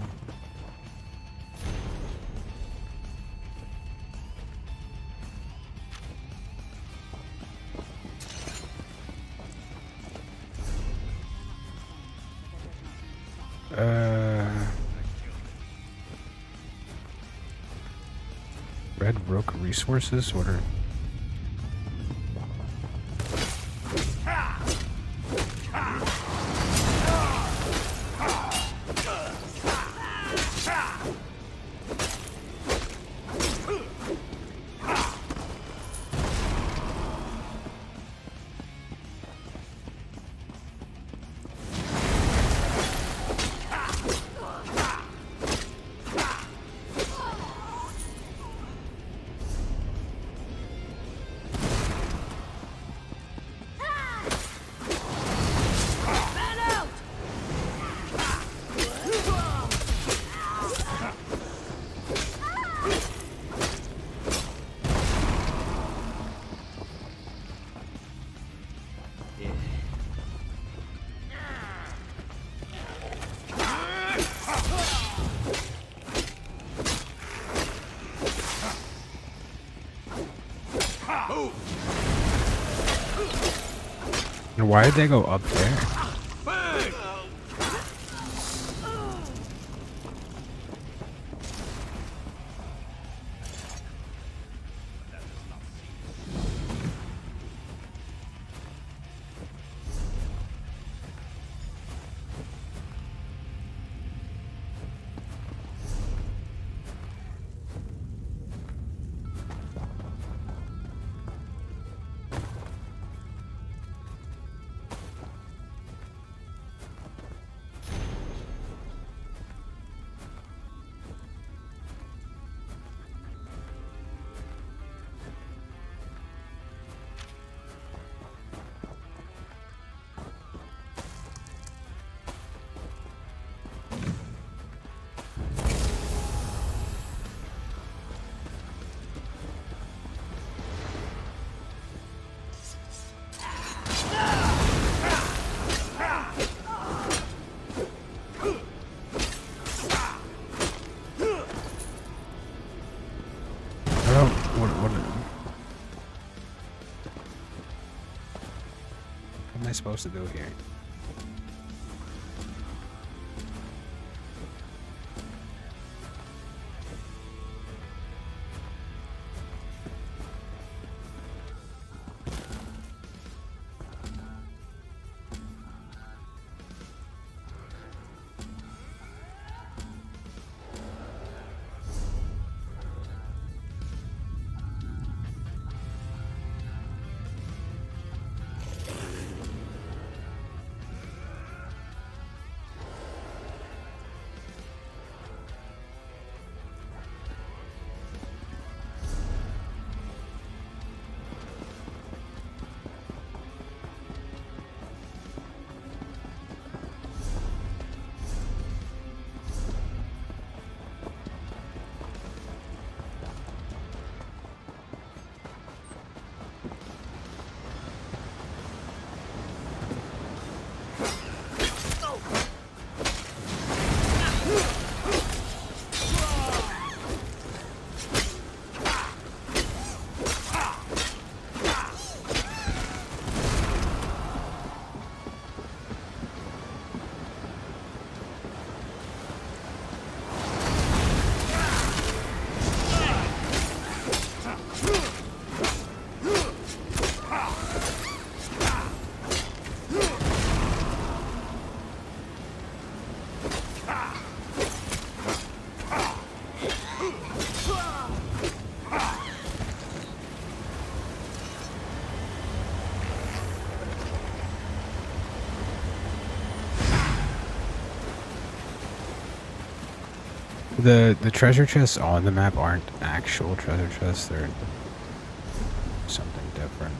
Red Rook resources? What are... Why did they go up there? am I supposed to do here? The treasure chests on the map aren't actual treasure chests, they're something different.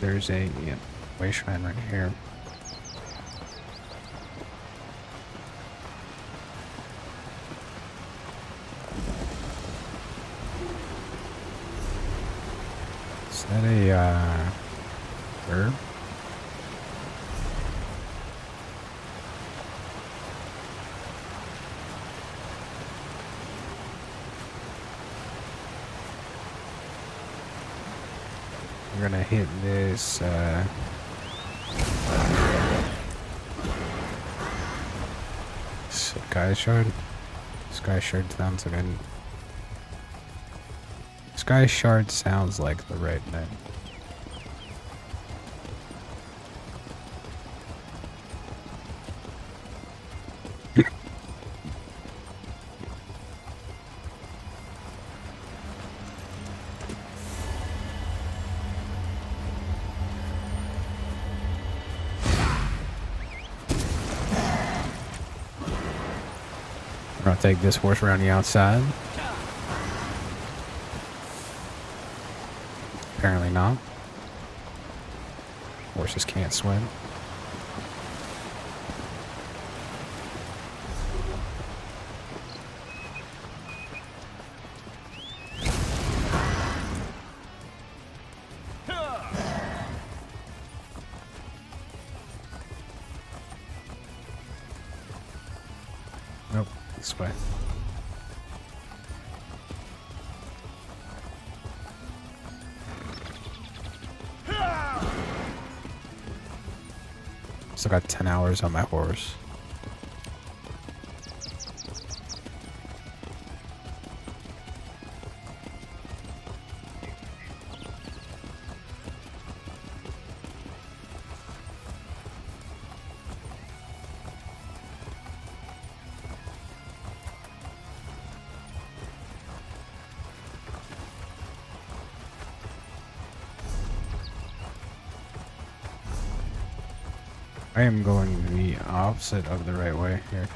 There's a way shrine right here. Is that a Herb? We're gonna hit this, Sky Shard? Sky Shard sounds like Sky Shard sounds like the right name. We're gonna take this horse around the outside. Apparently not. Horses can't swim. Nope, this way. Still got 10 hours on my horse. I am going the opposite of the right way here.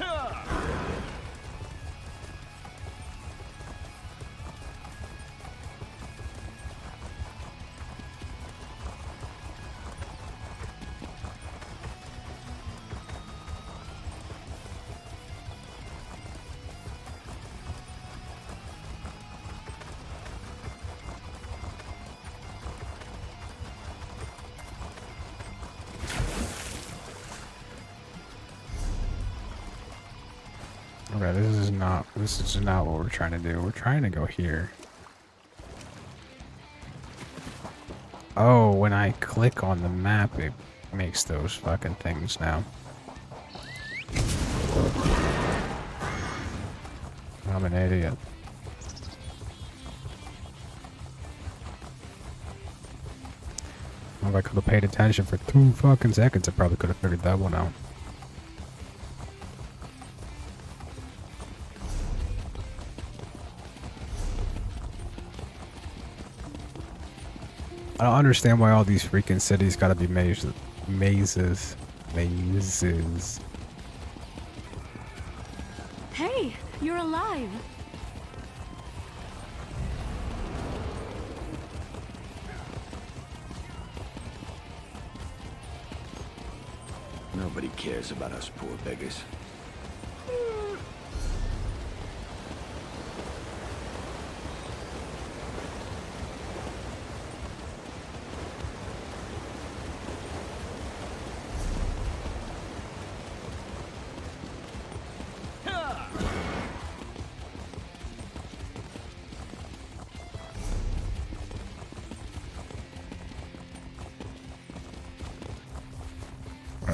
Okay, this is not what we're trying to do. We're trying to go here. Oh, when I click on the map, it makes those fucking things now. I'm an idiot. Well, if I could have paid attention for 2 fucking seconds, I probably could have figured that one out. I don't understand why all these freaking cities gotta be mazes. Mazes. Hey, you're alive. Nobody cares about us poor beggars.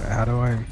How do I...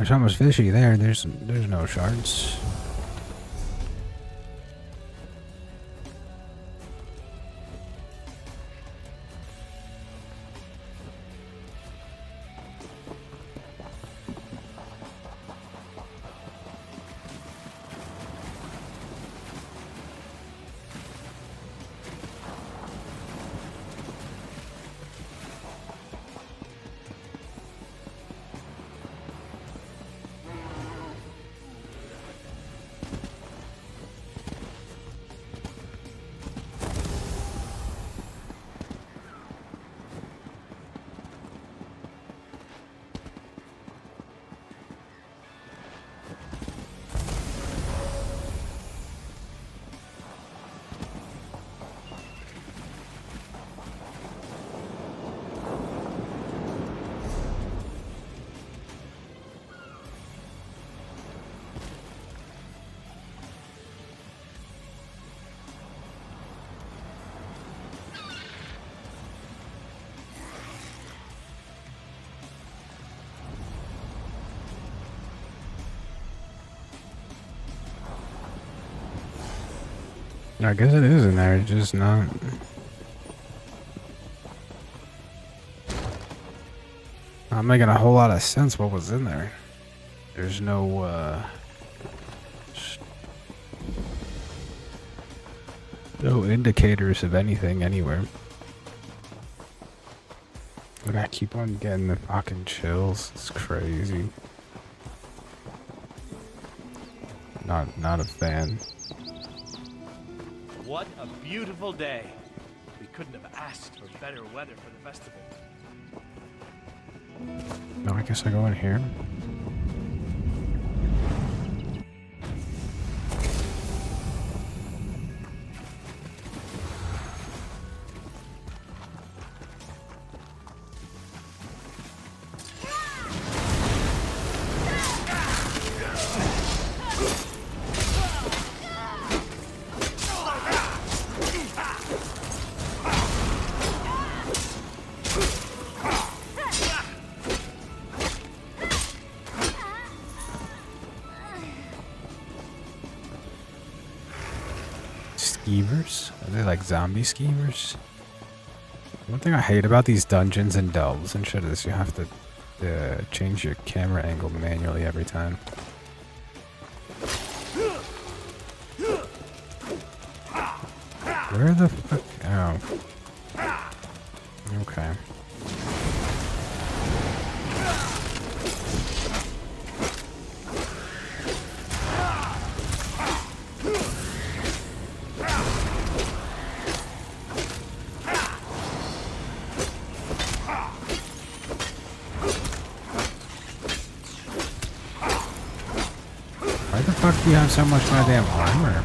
There's almost fishy there. There's no shards. I guess it is in there, it's just not. Not making a whole lot of sense what was in there. There's no, no indicators of anything anywhere. But I keep on getting the fucking chills. It's crazy. Not a fan. What a beautiful day. We couldn't have asked for better weather for the festival. No, I guess I go in here. Skeevers? Are they like zombie skeevers? One thing I hate about these dungeons and delves and shit is you have to change your camera angle manually every time. Where the fuck? Oh. Okay. Why the fuck do you have so much goddamn armor?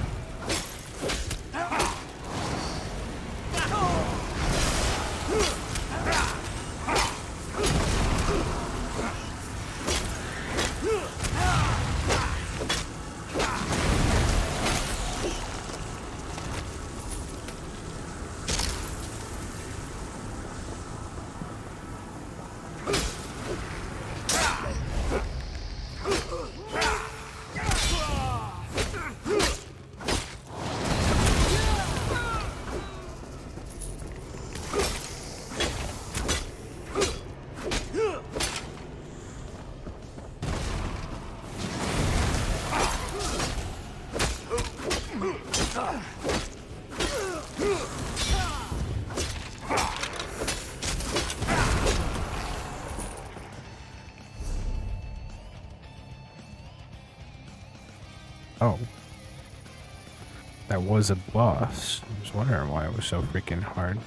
Oh. That was a boss. I was wondering why it was so freaking hard.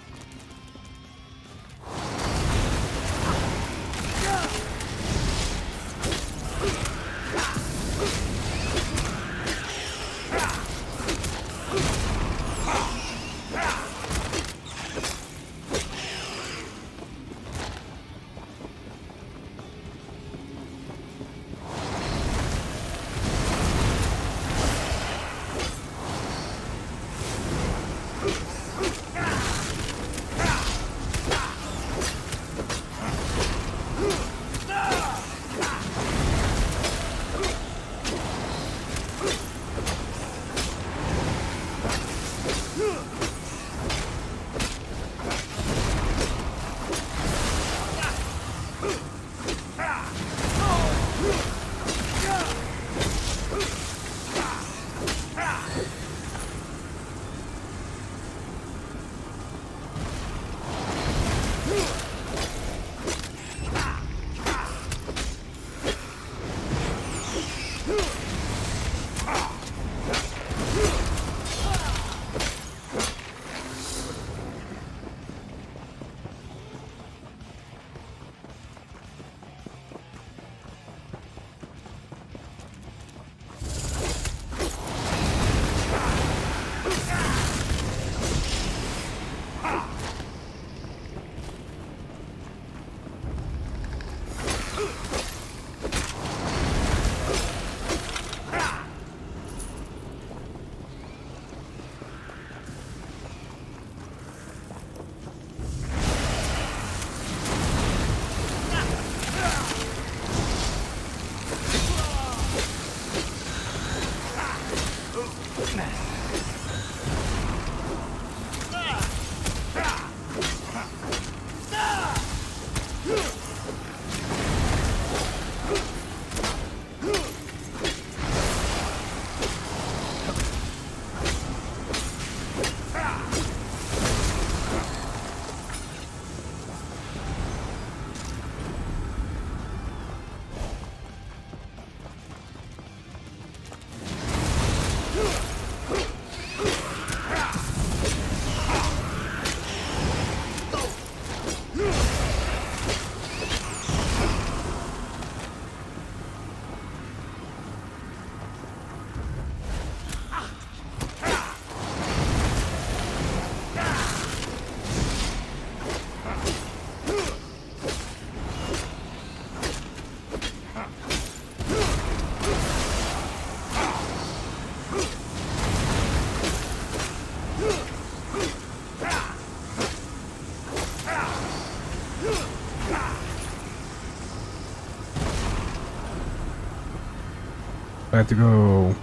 I have to go.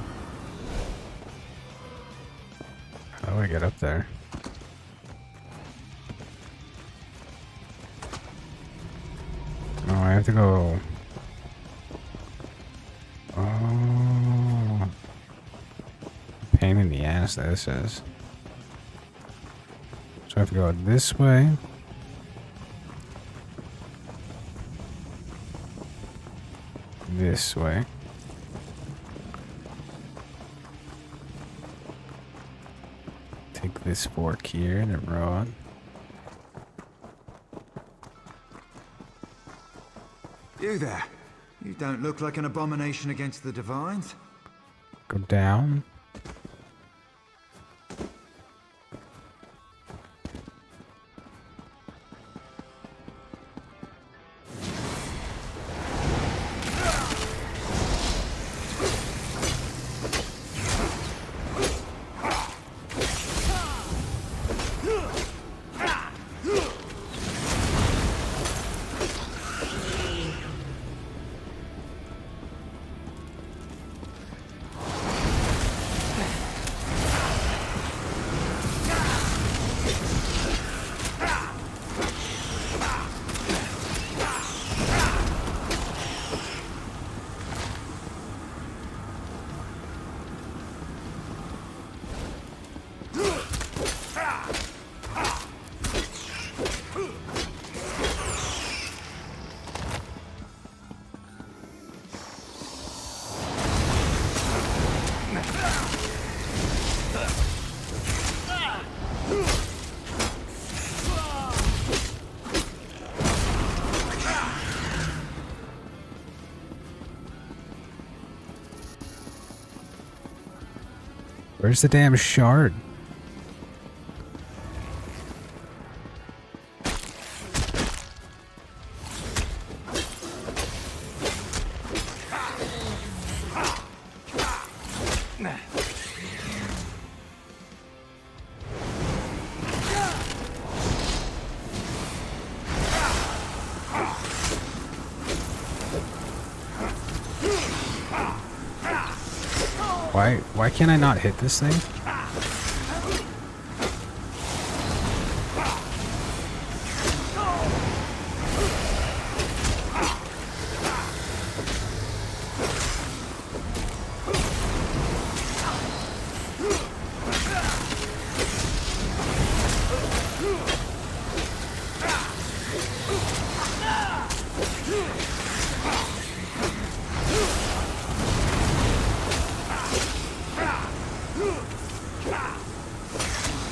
How do I get up there? Oh, I have to go. Oh. Pain in the ass, this is. So I have to go this way. This way. Take this fork here and a rod. You there. You don't look like an abomination against the divines. Go down. Where's the damn shard? Why can't I not hit this thing?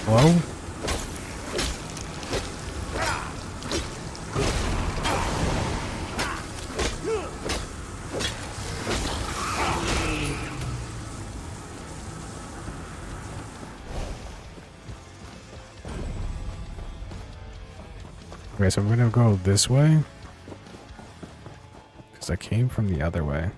Hello? Okay, so I'm gonna go this way. Because I came from the other way.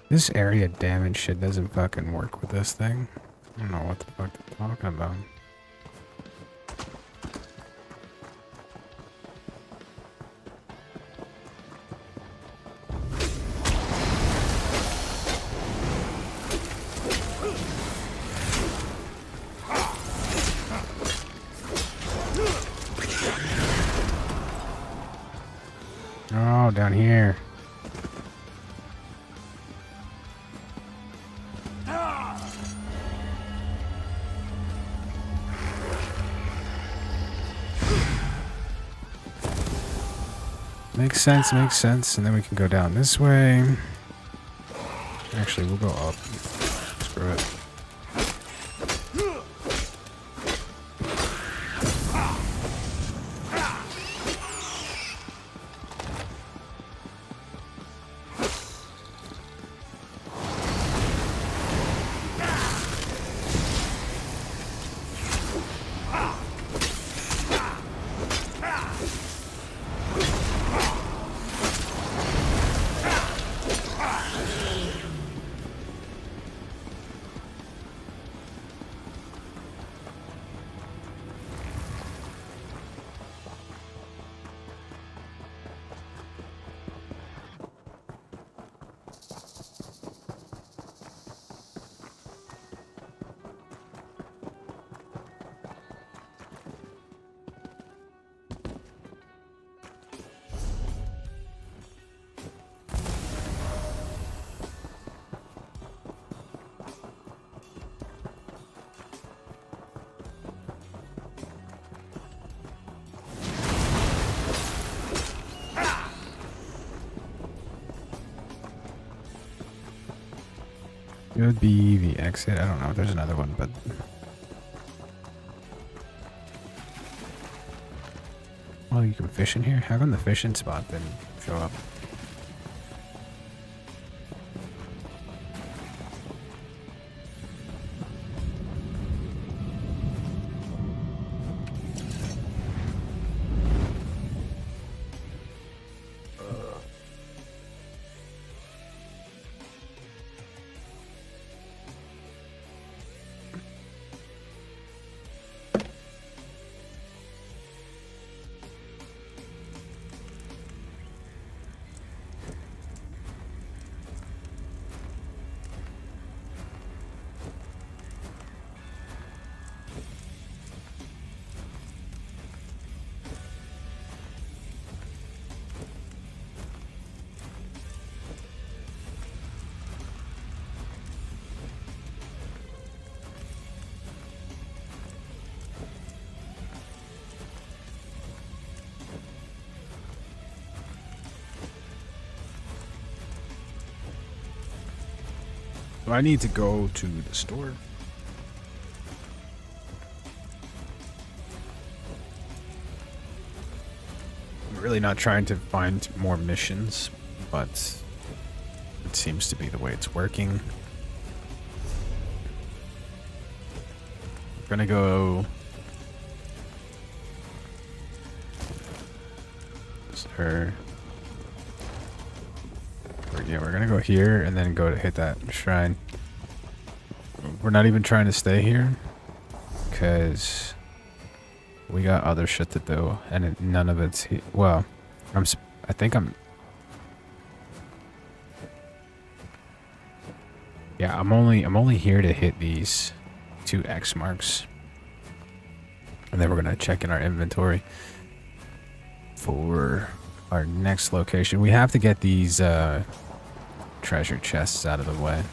This area damage shit doesn't fucking work with this thing. I don't know what the fuck they're talking about. Oh, down here. Makes sense, makes sense. And then we can go down this way. Actually, we'll go up. Screw it. It would be the exit. I don't know if there's another one, but... Oh, you can fish in here? How come the fishing spot didn't show up? I need to go to the store. I'm really not trying to find more missions, but it seems to be the way it's working. I'm gonna go... Sir. Yeah, we're gonna go here and then go to hit that shrine. We're not even trying to stay here because we got other shit to do, and none of it's well. I think I'm. Yeah, I'm only here to hit these 2 X marks, and then we're gonna check in our inventory for our next location. We have to get these treasure chests out of the way.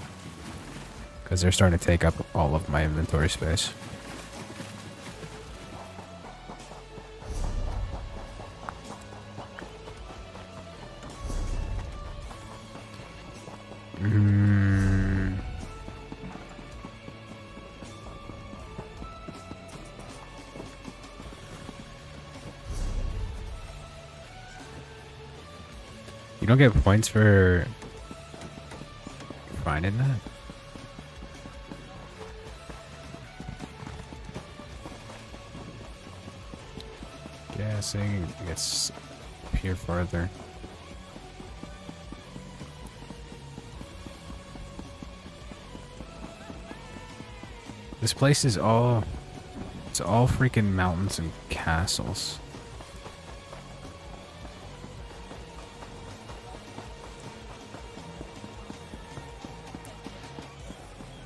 Because they're starting to take up all of my inventory space. You don't get points for finding that? Guessing it's here farther. This place is all... It's all freaking mountains and castles.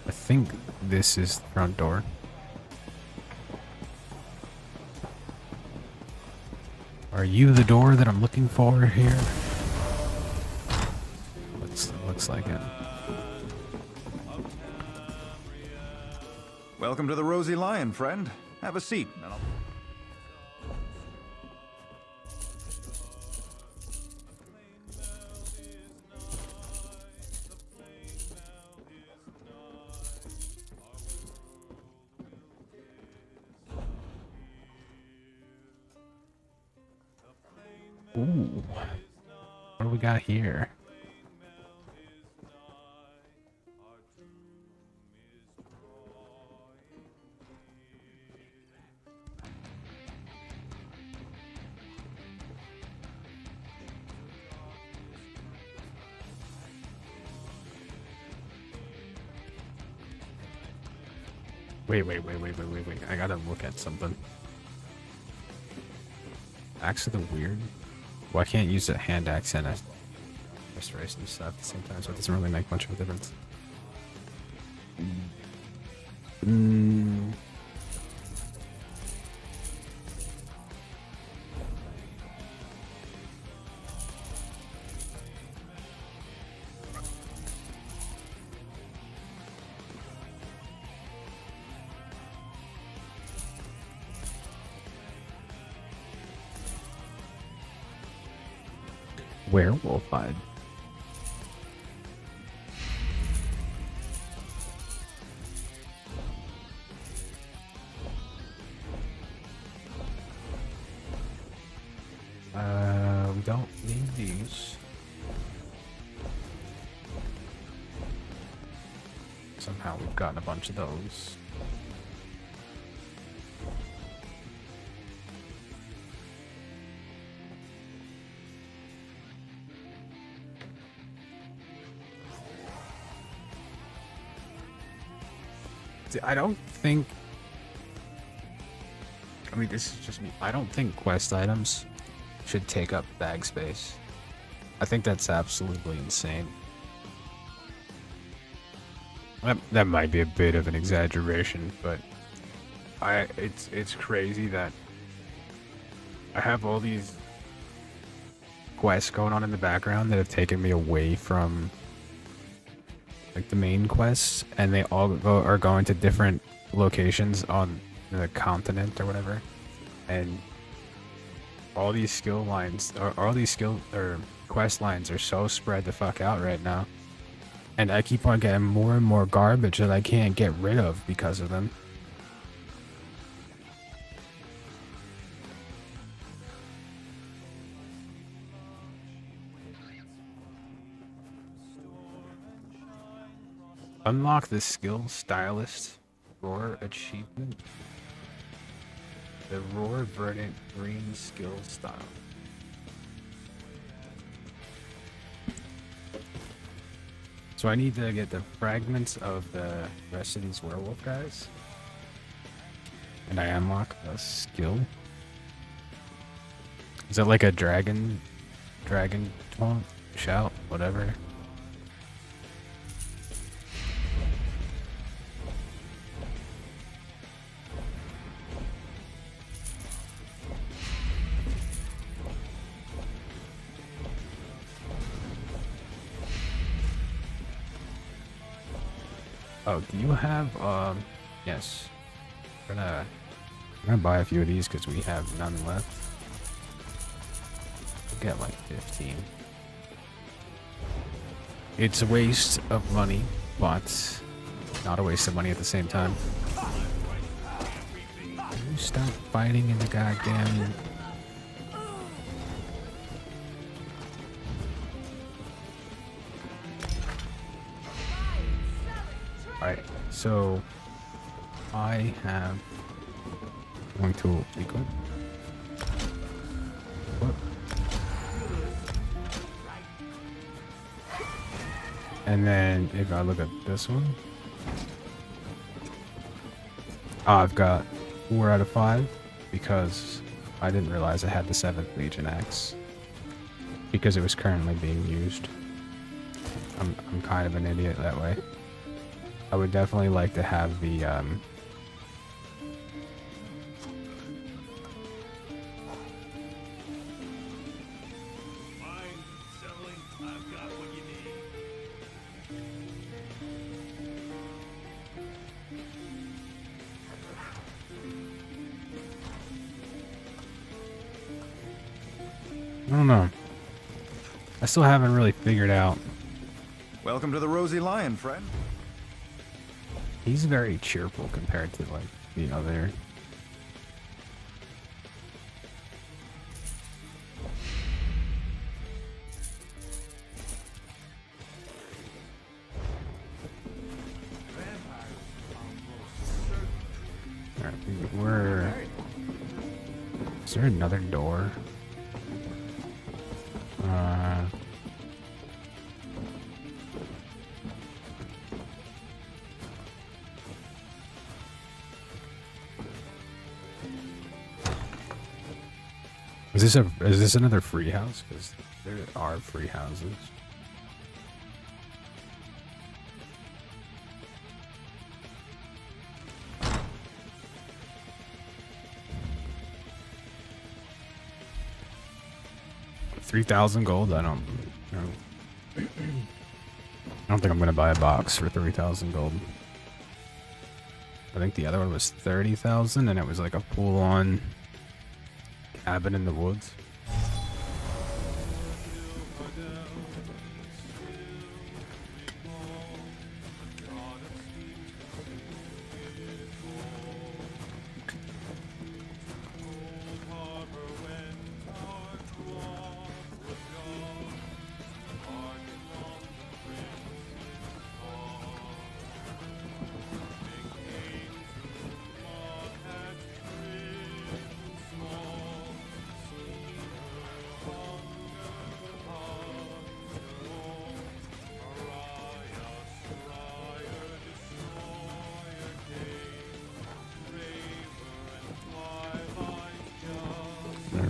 I think this is the front door. Are you the door that I'm looking for here? Looks like it. Welcome to the Rosy Lion, friend. Have a seat, and I'll... Ooh. What do we got here? Wait. I gotta look at something. Axe of the Weird? Well, I can't use a hand axe and a restoration stuff at the same time, so it doesn't really make much of a difference. Werewolf hide. We don't need these. Somehow we've gotten a bunch of those. I don't think... I mean, this is just me. I don't think quest items should take up bag space. I think that's absolutely insane. That might be a bit of an exaggeration, but it's crazy that I have all these quests going on in the background that have taken me away from like the main quests, and they all are going to different locations on the continent or whatever, and all these skill lines or all these skill or quest lines are so spread the fuck out right now, and I keep on getting more and more garbage that I can't get rid of because of them. Unlock the skill stylist roar achievement. The roar verdant green skill style. So I need to get the fragments of the rest of these werewolf guys. And I unlock a skill. Is that like a dragon taunt? Shout? Whatever. Oh, do you have, yes. I'm gonna buy a few of these because we have none left. We'll get like 15. It's a waste of money, but not a waste of money at the same time. Can you stop fighting in the goddamn... Alright, so I have going to equip. And then if I look at this one, I've got 4 out of 5 because I didn't realize I had the 7th Legion Axe because it was currently being used. I'm kind of an idiot that way. I would definitely like to have the I don't know. I still haven't really figured out. Welcome to the Rosy Lion, friend. He's very cheerful compared to like the other. Alright, we're... Is there another door? Is this another free house? Because there are free houses. $3,000 gold? I don't think I'm gonna buy a box for 3,000 gold. I think the other one was 30,000 and it was like a full-on cabin in the woods.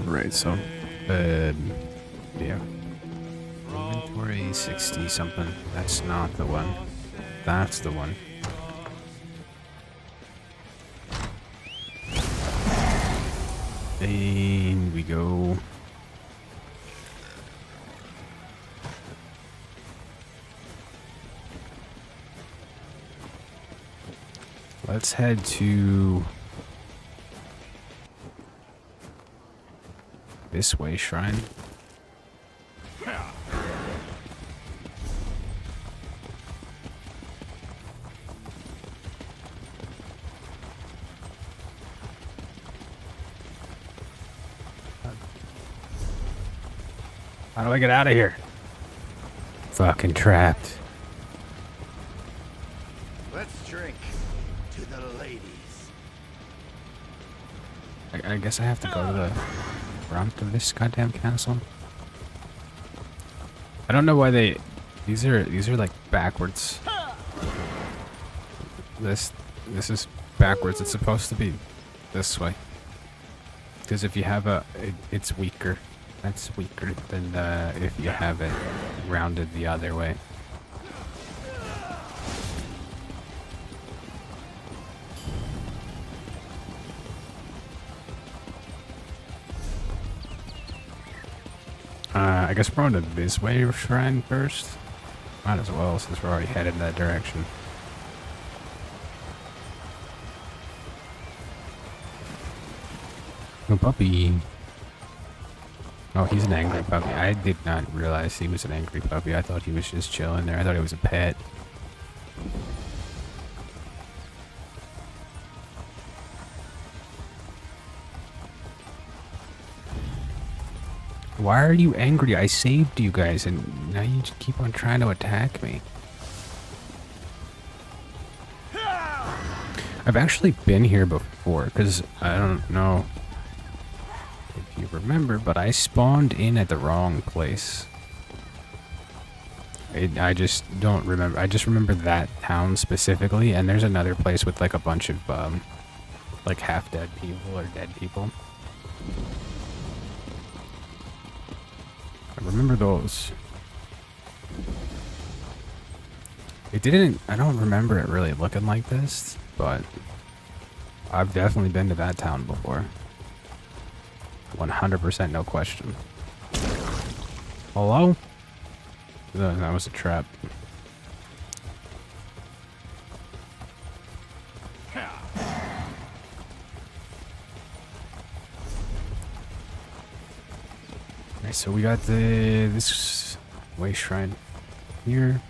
Right, so, yeah. Inventory 60 something. That's not the one. That's the one. In we go. Let's head to this way, shrine. How do I get out of here? Fucking trapped. Let's drink to the ladies. I guess I have to go to the front of this goddamn castle. I don't know why they... These are like backwards. This is backwards. It's supposed to be this way. Because if you have it's weaker. That's weaker than if you have it rounded the other way. I guess we're on to this way shrine first. Might as well, since we're already headed in that direction. A puppy. Oh, he's an angry puppy. I did not realize he was an angry puppy. I thought he was just chilling there. I thought he was a pet. Why are you angry? I saved you guys and now you just keep on trying to attack me. I've actually been here before, because I don't know if you remember, but I spawned in at the wrong place. I just don't remember. I just remember that town specifically, and there's another place with like a bunch of like half-dead people or dead people. I remember those. It didn't, I don't remember it really looking like this, but I've definitely been to that town before. 100% no question. Hello? That was a trap. Alright, so we got this way shrine here.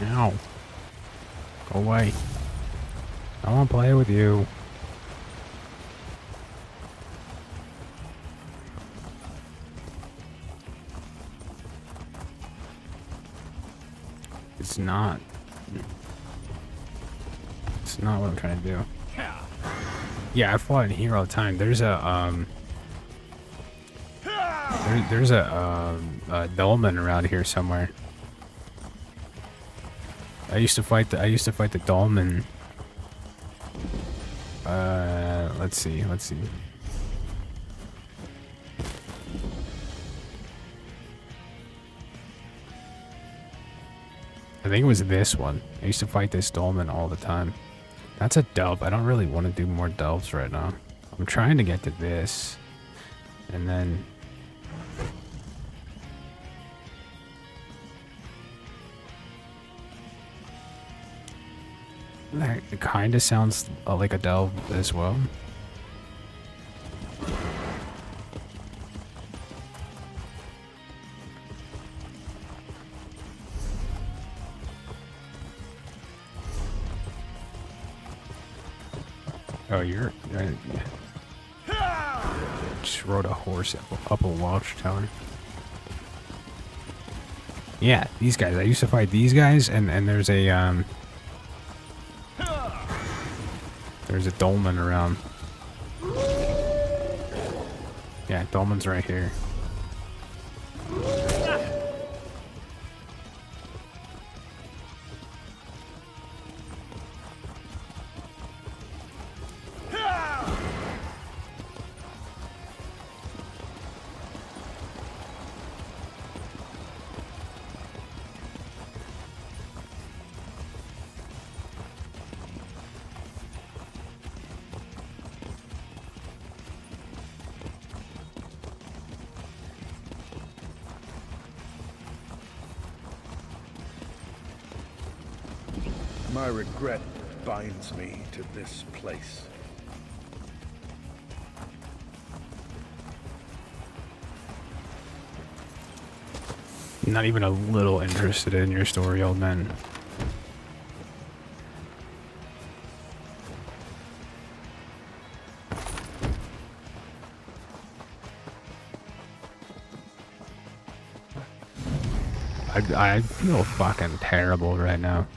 Ow. Go away. I won't play with you. It's not. It's not what I'm trying to do. Yeah, I fought in here all the time. There's a there's a dolmen around here somewhere. I used to fight the dolmen. Let's see. I think it was this one. I used to fight this dolmen all the time. That's a delve. I don't really want to do more delves right now. I'm trying to get to this. And then... It kind of sounds like a delve as well. Oh, you're... just rode a horse up a watchtower. Yeah, these guys. I used to fight these guys, and there's a, there's a dolmen around. Yeah, dolmen's right here. My regret binds me to this place. Not even a little interested in your story, old man. I feel fucking terrible right now.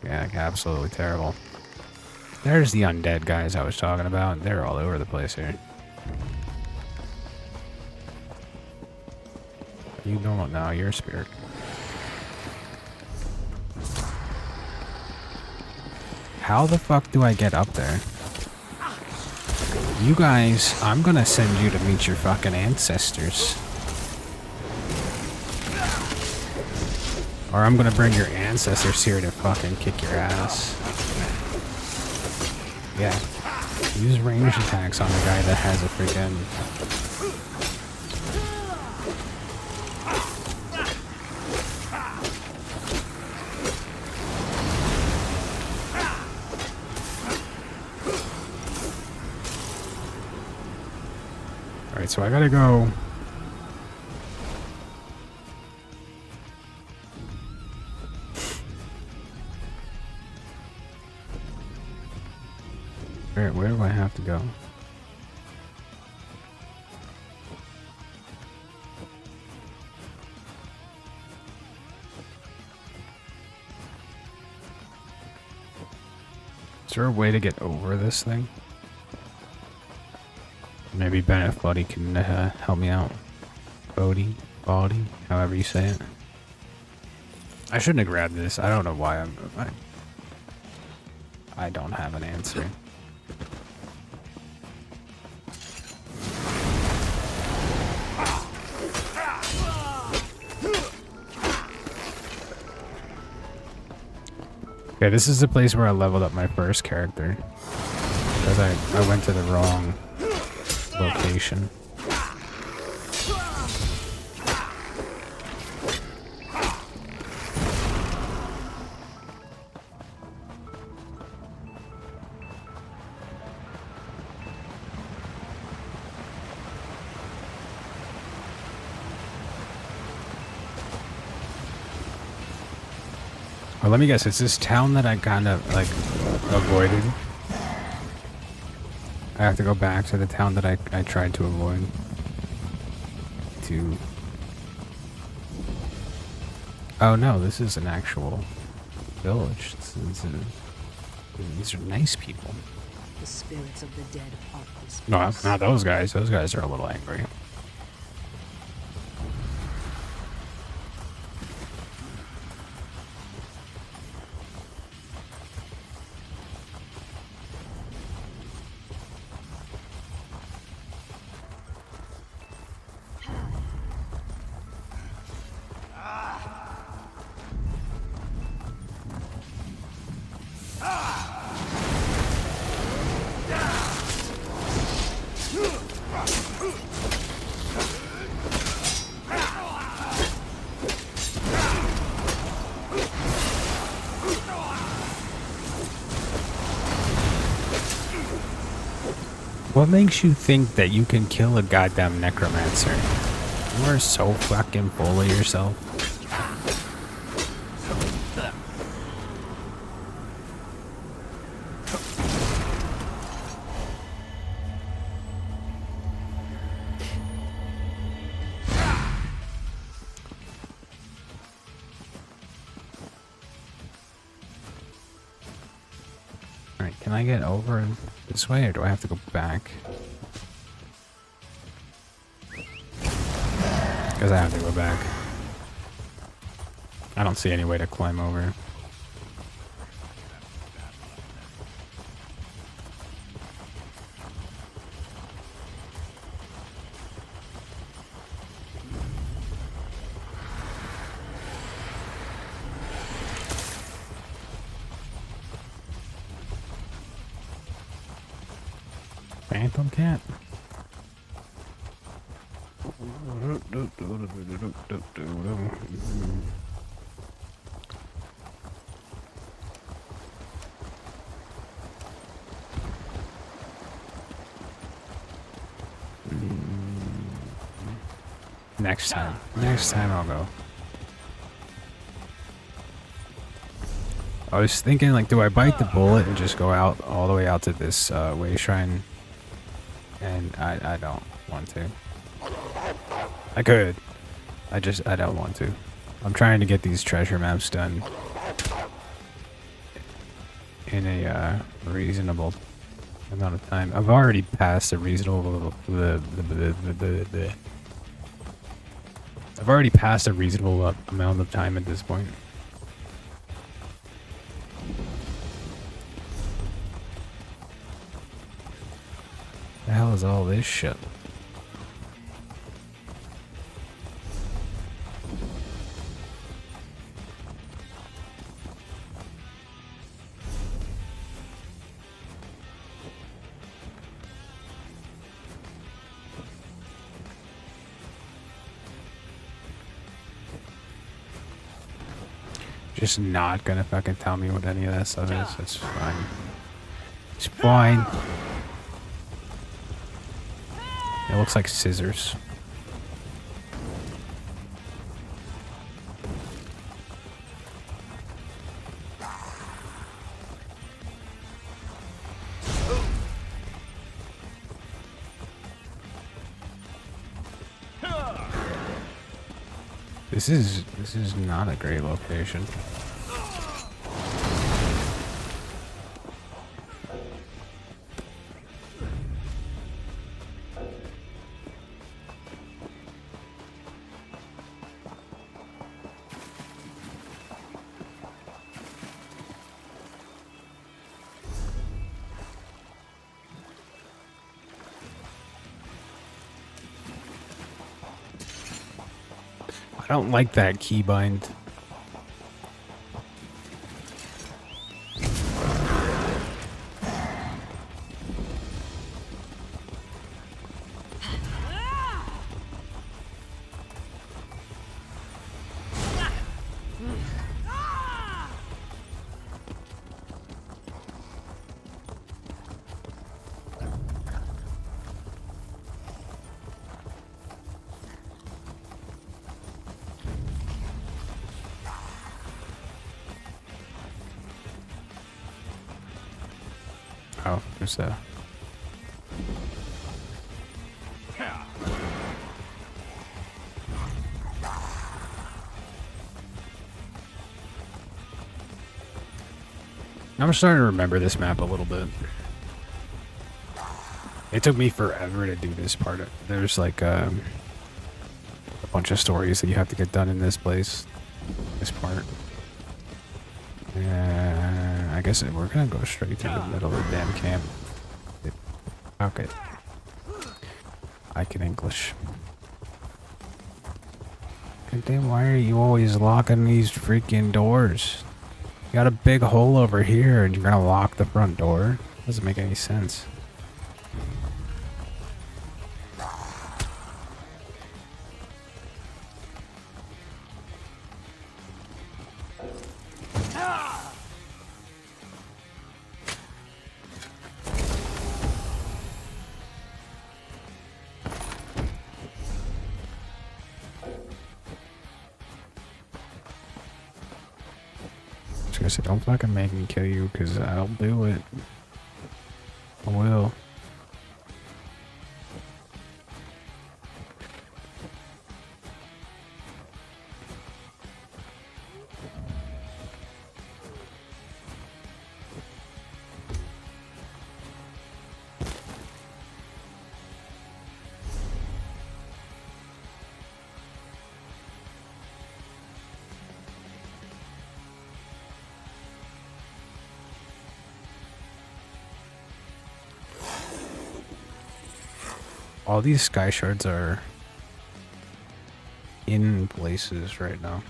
Yeah, like, absolutely terrible. There's the undead guys I was talking about. They're all over the place here. You don't know, you're a spirit. How the fuck do I get up there? You guys, I'm gonna send you to meet your fucking ancestors. Or I'm gonna bring your ancestors here to fucking kick your ass. Yeah. Use range attacks on the guy that has a freaking... Alright, so I gotta go... Where do I have to go? Is there a way to get over this thing? Maybe Bennett Buddy can help me out. Bodie, however you say it. I shouldn't have grabbed this. I don't know why I don't have an answer. Okay, this is the place where I leveled up my first character. Because I went to the wrong location. Well, let me guess, it's this town that I kind of, like, avoided. I have to go back to the town that I tried to avoid. Oh no, this is an actual village. These are nice people. The spirits of the dead are this No, place. not those guys. Those guys are a little angry. What makes you think that you can kill a goddamn necromancer? You are so fucking full of yourself. Alright, can I get over this way, or do I have to go back? Because I have to go back. I don't see any way to climb over. Phantom cat. Next time. Next time I'll go. I was thinking, like, do I bite the bullet and just go out all the way out to this way shrine? And I don't want to. I could. I don't want to. I'm trying to get these treasure maps done in a reasonable amount of time. I've already passed a reasonable I've already passed a reasonable amount of time at this point. The hell is all this shit? Just not gonna fucking tell me what any of that stuff is. That's fine. It's fine. It looks like scissors. This is not a great location. I don't like that keybind. Oh, there's a... I'm starting to remember this map a little bit. It took me forever to do this part. There's like a bunch of stories that you have to get done in this place. This part. I guess we're gonna go straight to the middle of the damn camp. Okay. I can English. God damn, why are you always locking these freaking doors? You got a big hole over here and you're gonna lock the front door? Doesn't make any sense. I said, don't fucking make me kill you, because I'll do it. I will. All these sky shards are in places right now.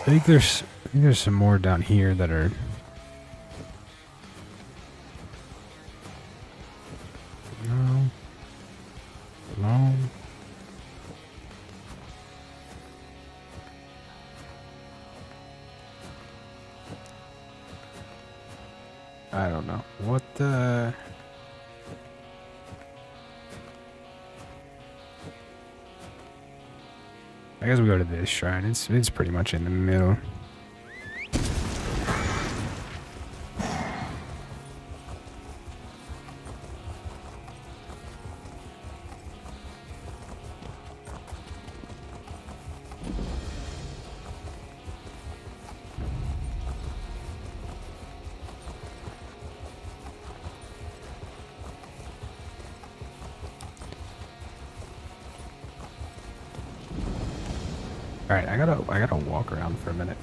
I think there's some more down here that are... No. No. I don't know. What the... I guess we go to this shrine. It's pretty much in the middle. All right, I gotta walk around for a minute.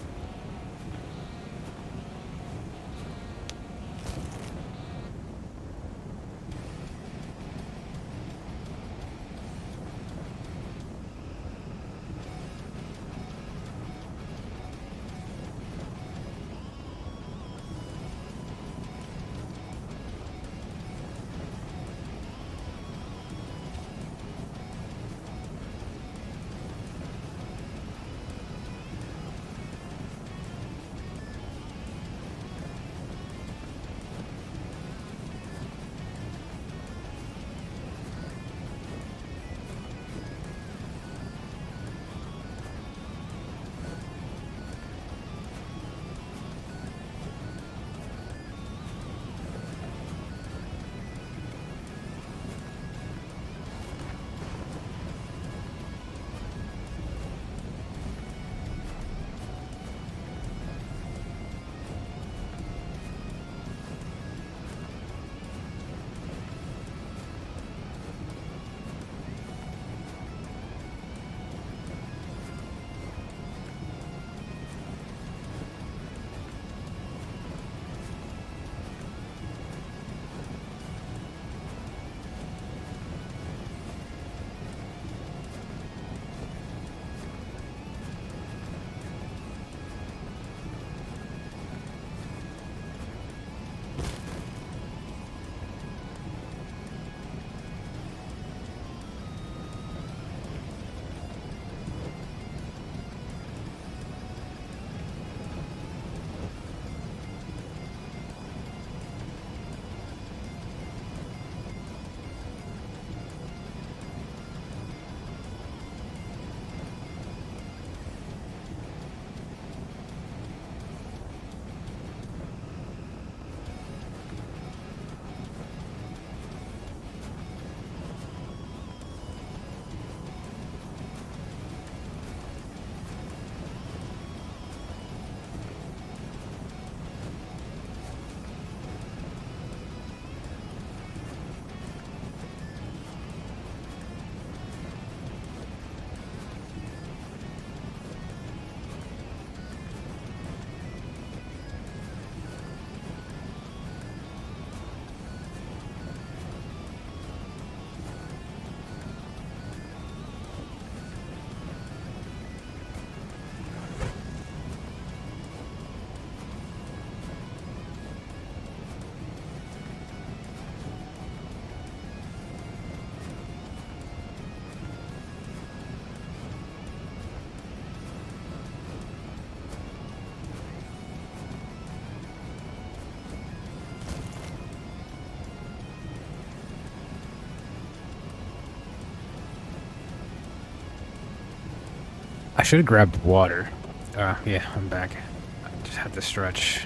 I should have grabbed water. Yeah, I'm back. I just had to stretch.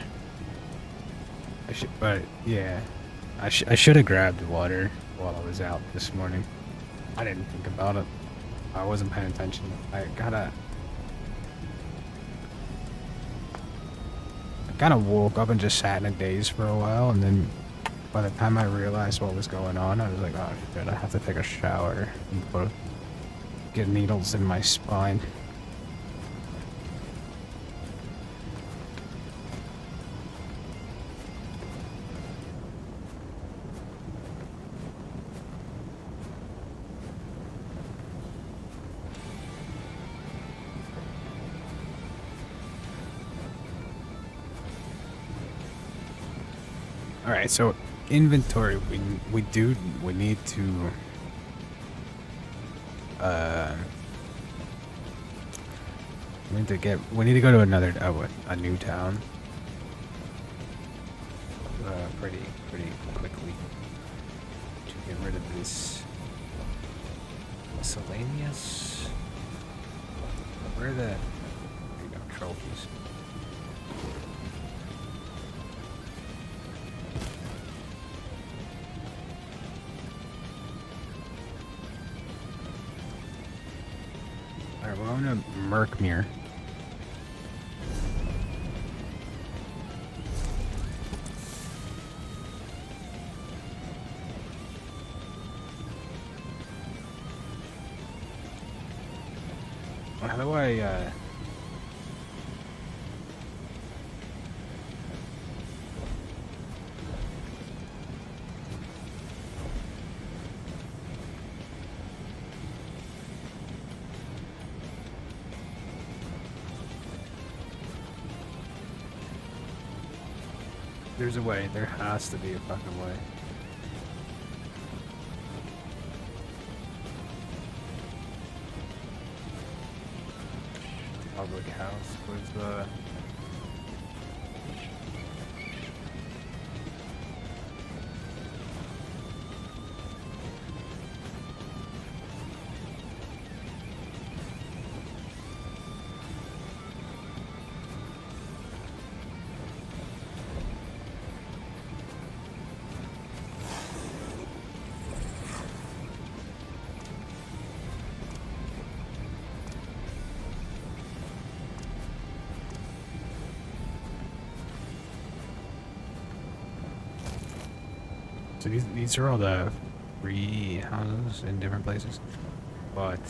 But yeah, I should have grabbed water while I was out this morning. I didn't think about it. I wasn't paying attention. I kind of woke up and just sat in a daze for a while, and then by the time I realized what was going on, I was like, oh shit, I have to take a shower and get needles in my spine. All right, so inventory, we need to we need to go to another a new town pretty quickly to get rid of this miscellaneous. Where are the... There you go, trophies. Alright, we're going to Merkmere. How do I, There's a way. There has to be a fucking way. Public house. Where's the... So these are all the free houses in different places, but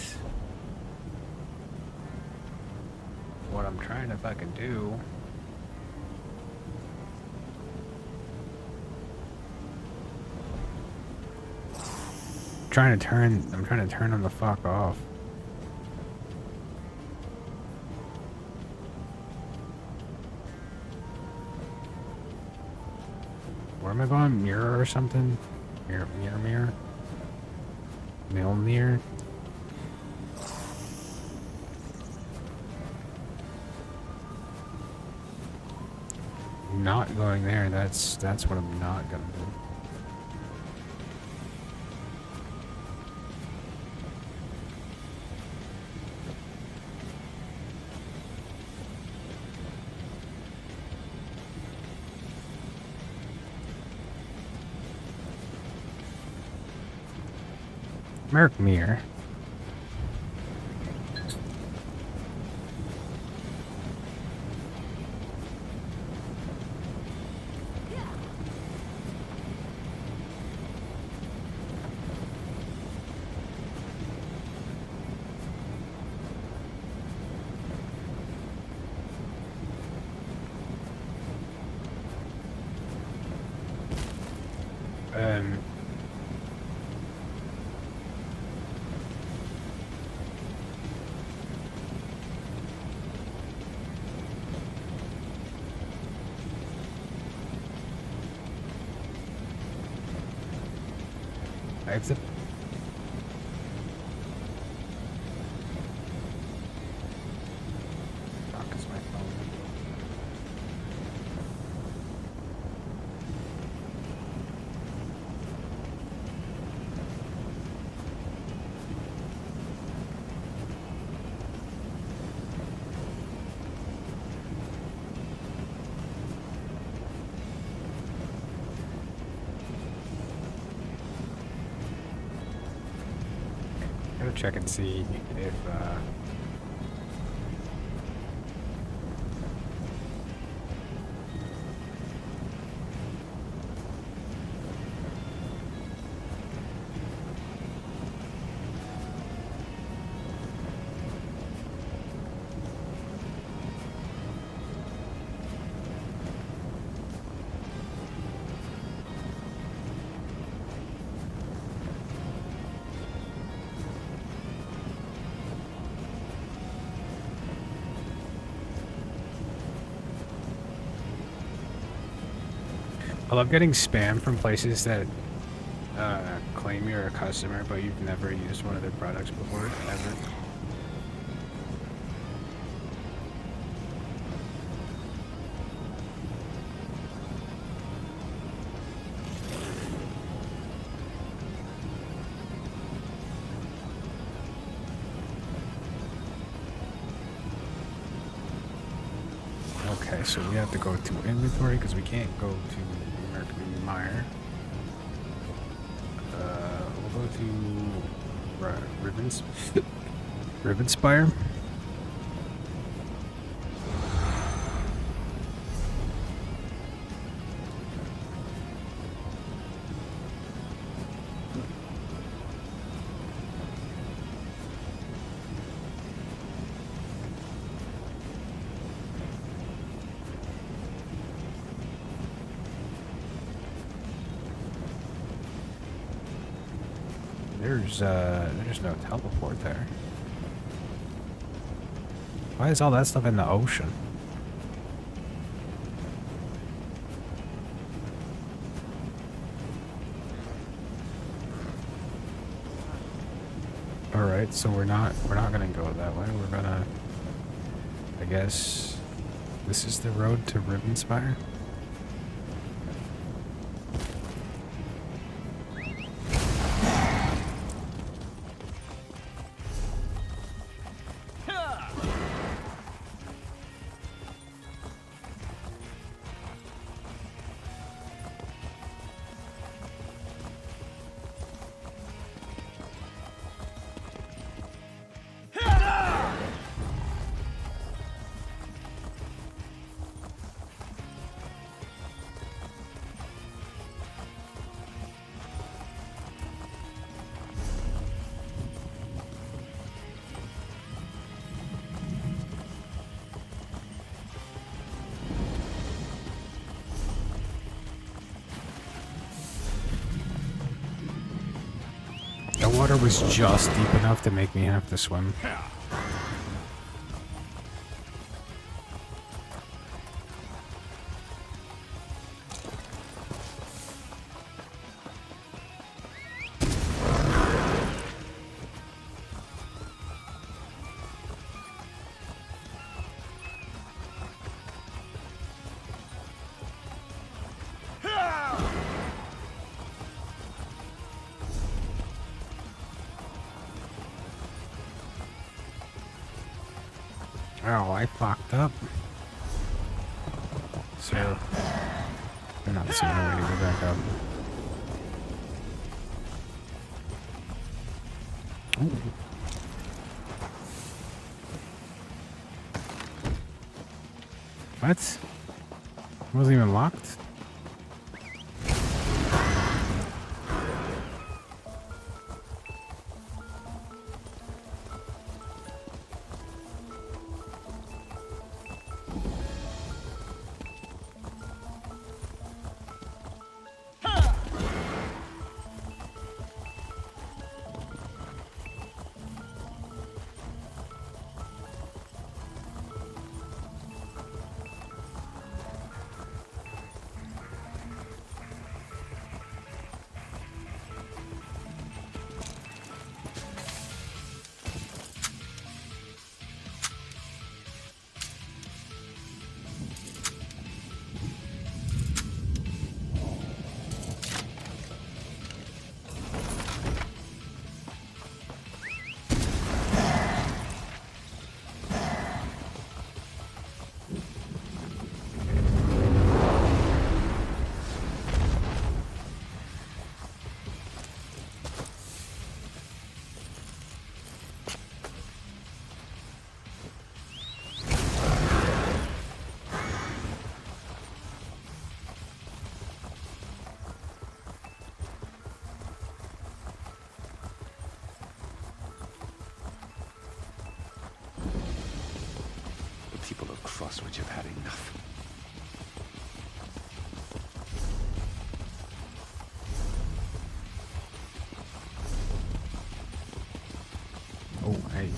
what I'm trying to fucking do I'm trying to turn them the fuck off. Where am I going? Mirror or something? Mirror. Milnir. Not going there. That's what I'm not gonna do. Merkmere. I have to... Fuck is my phone? Gotta check and see if I love getting spam from places that claim you're a customer, but you've never used one of their products before, ever. so we have to go to inventory because we can't go to Mercury. We'll go to Ribbonspire. There's no teleport there. Why is all that stuff in the ocean? All right, so we're not gonna go that way. We're gonna, I guess, this is the road to Ribbonspire. The water was just deep enough to make me have to swim. Oh, I fucked up. So, I'm not seeing a way to go back up. Ooh. What? It wasn't even locked? People across which have had enough. Oh, hey,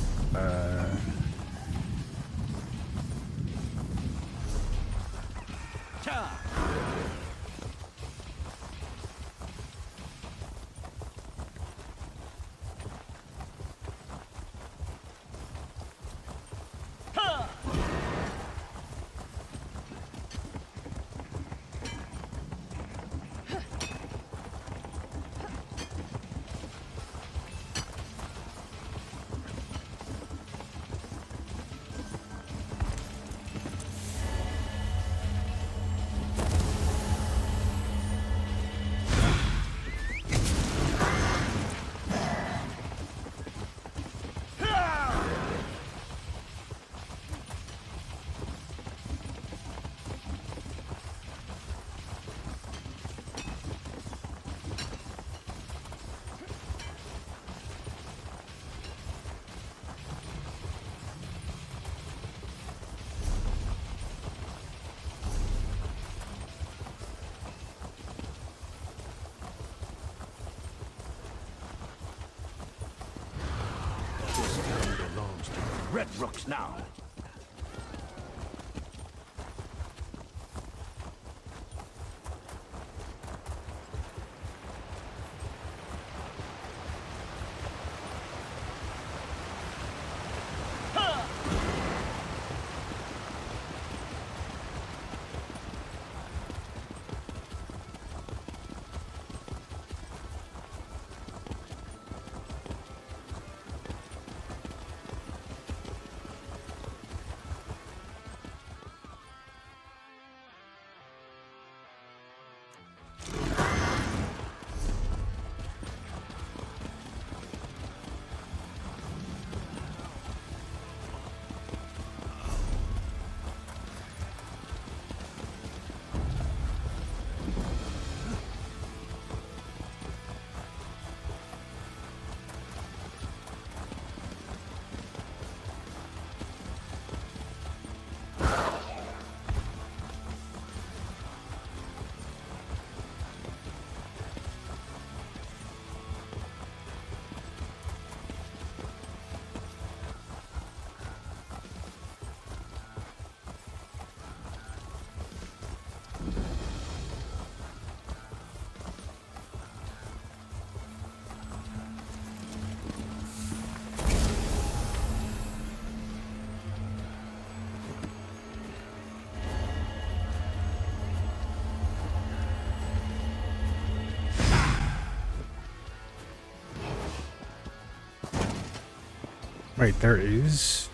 town belongs to the Red Rooks now. Wait, there is?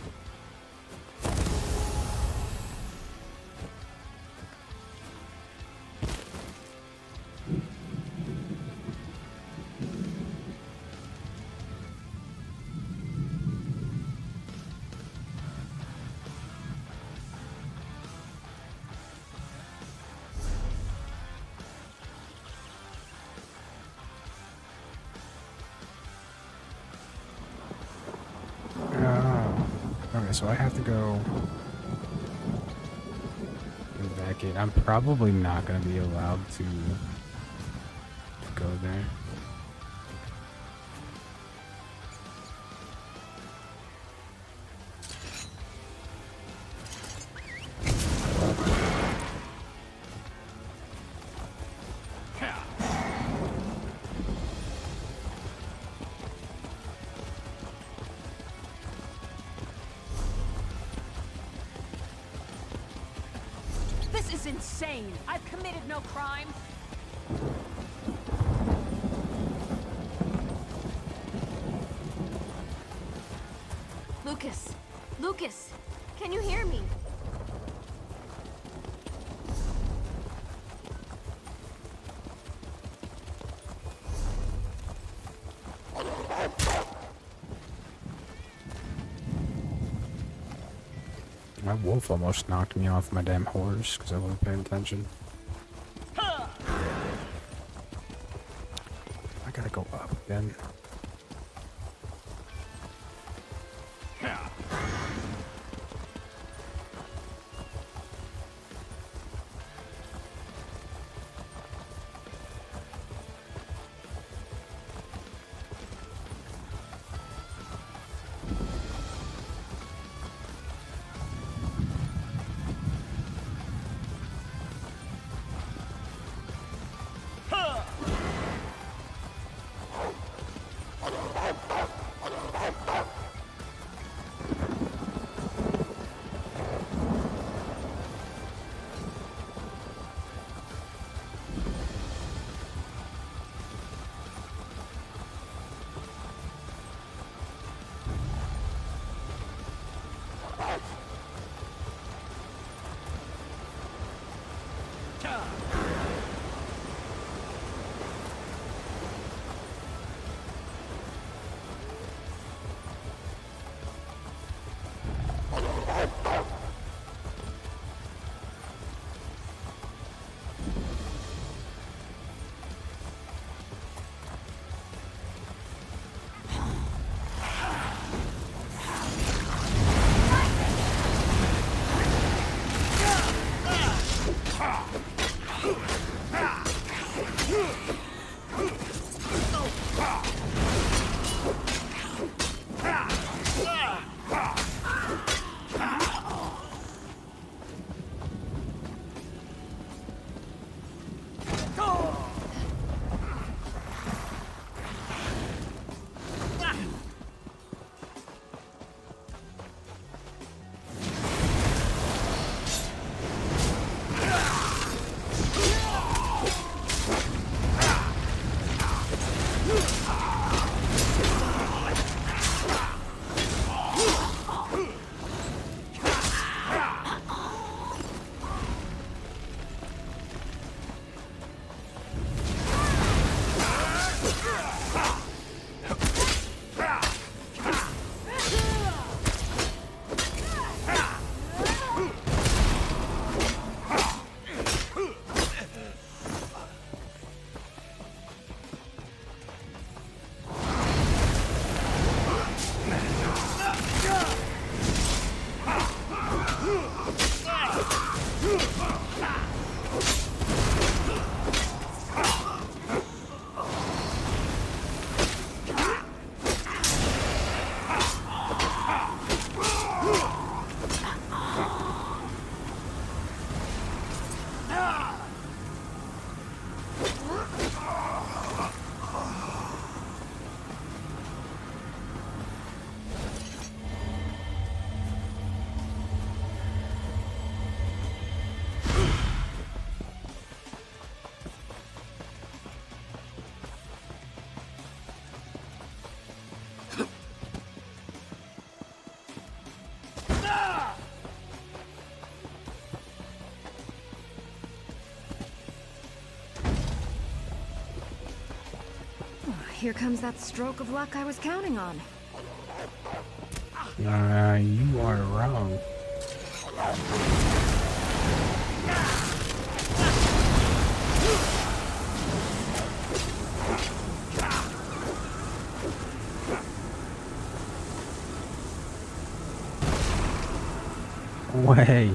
Okay, so I have to go back in. I'm probably not going to be allowed to go there. This is insane! I've committed no crime! Lucas! Lucas! Can you hear me? My wolf almost knocked me off my damn horse because I wasn't paying attention. I gotta go up again. Here comes that stroke of luck I was counting on. You are wrong. Way.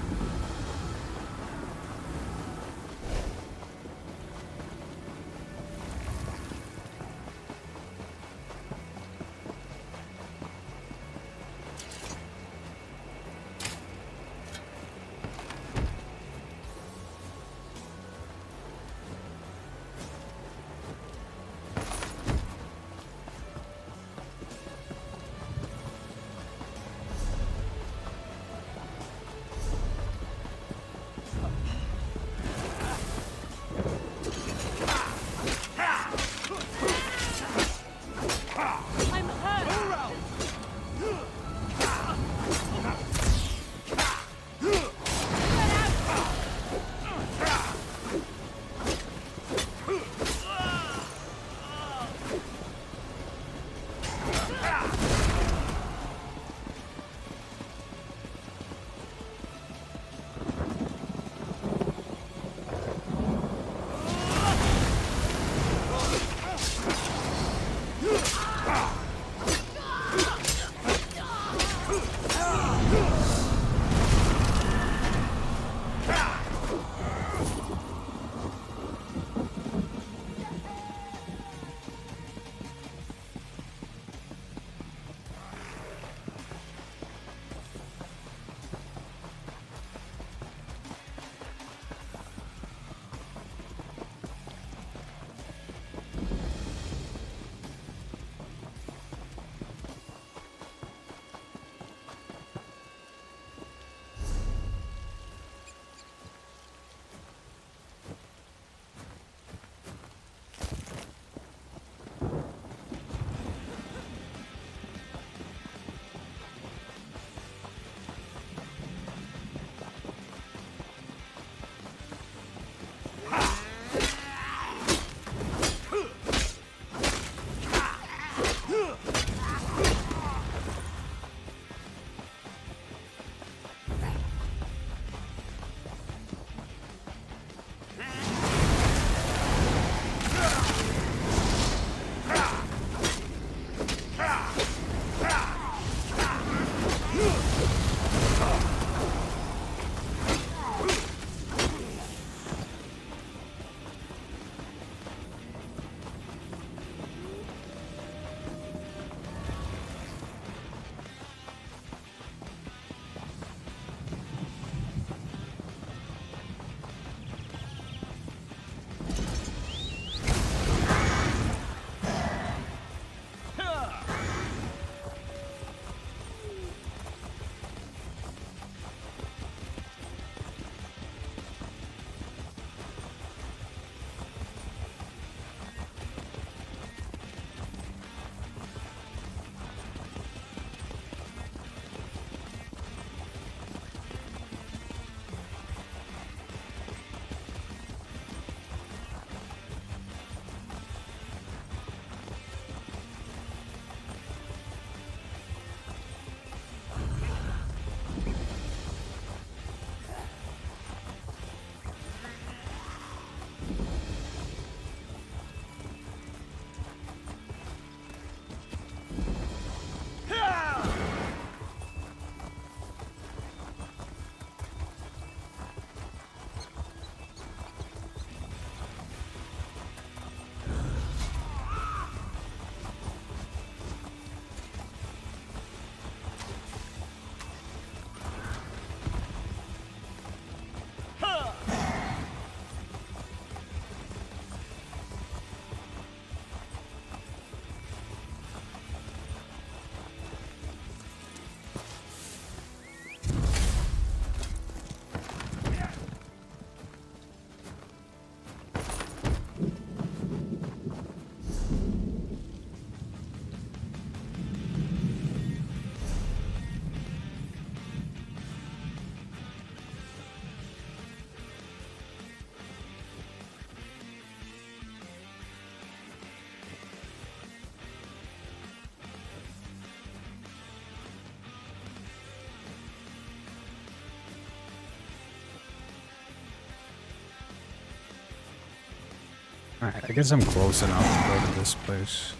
Alright, I guess I'm close enough to go to this place.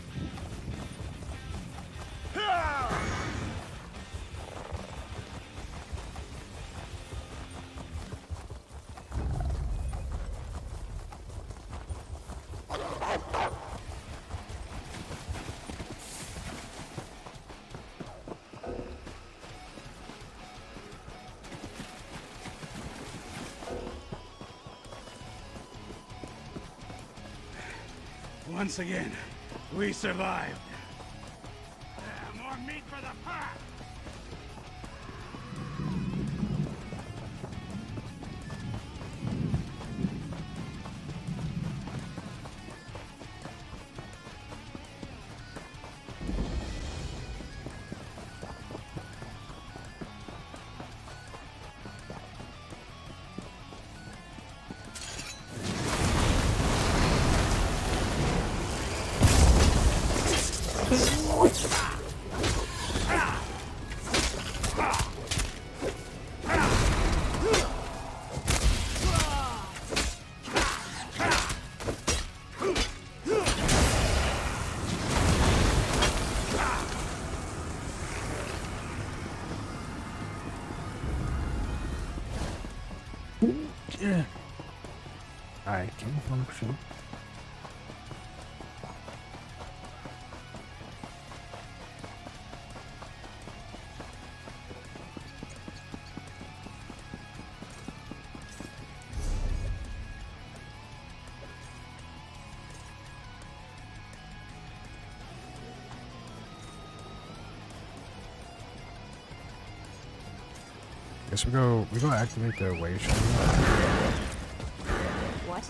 Once again, we survived. More meat for the pot! I can function. Guess we go activate the wave shot. What?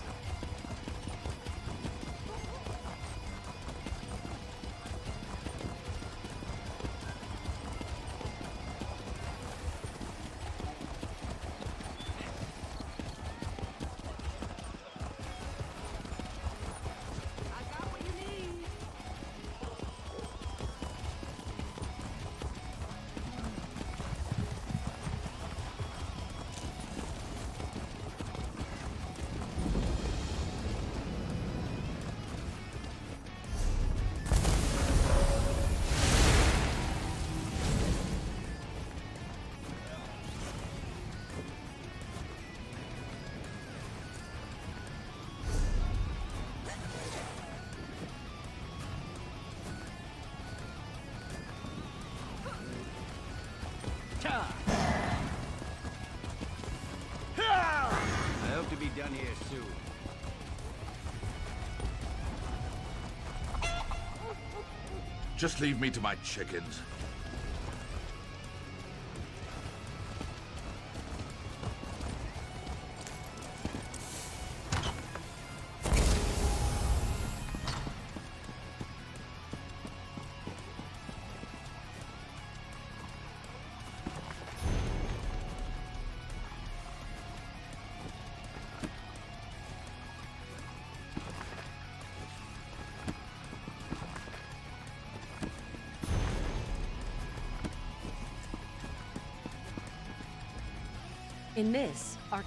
I hope to be done here soon. Just leave me to my chickens. In this, our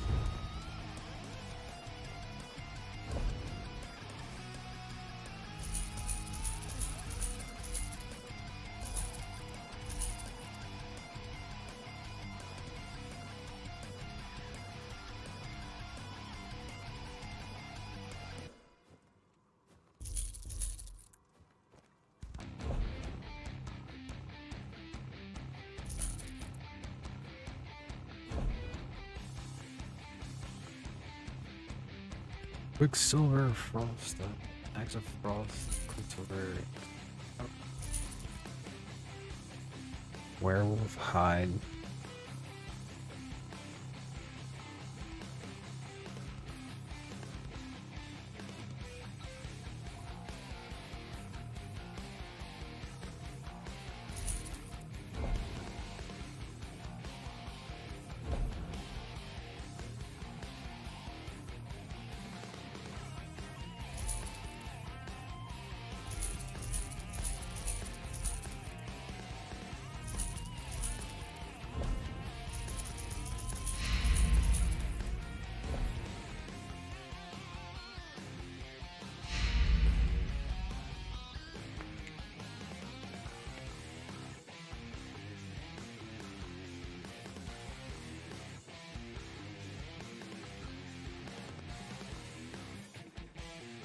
Quicksilver Frost, Axe of Frost, Quicksilver, Werewolf Hide.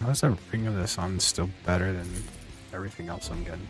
How is that Ring of the Sun still better than everything else I'm getting?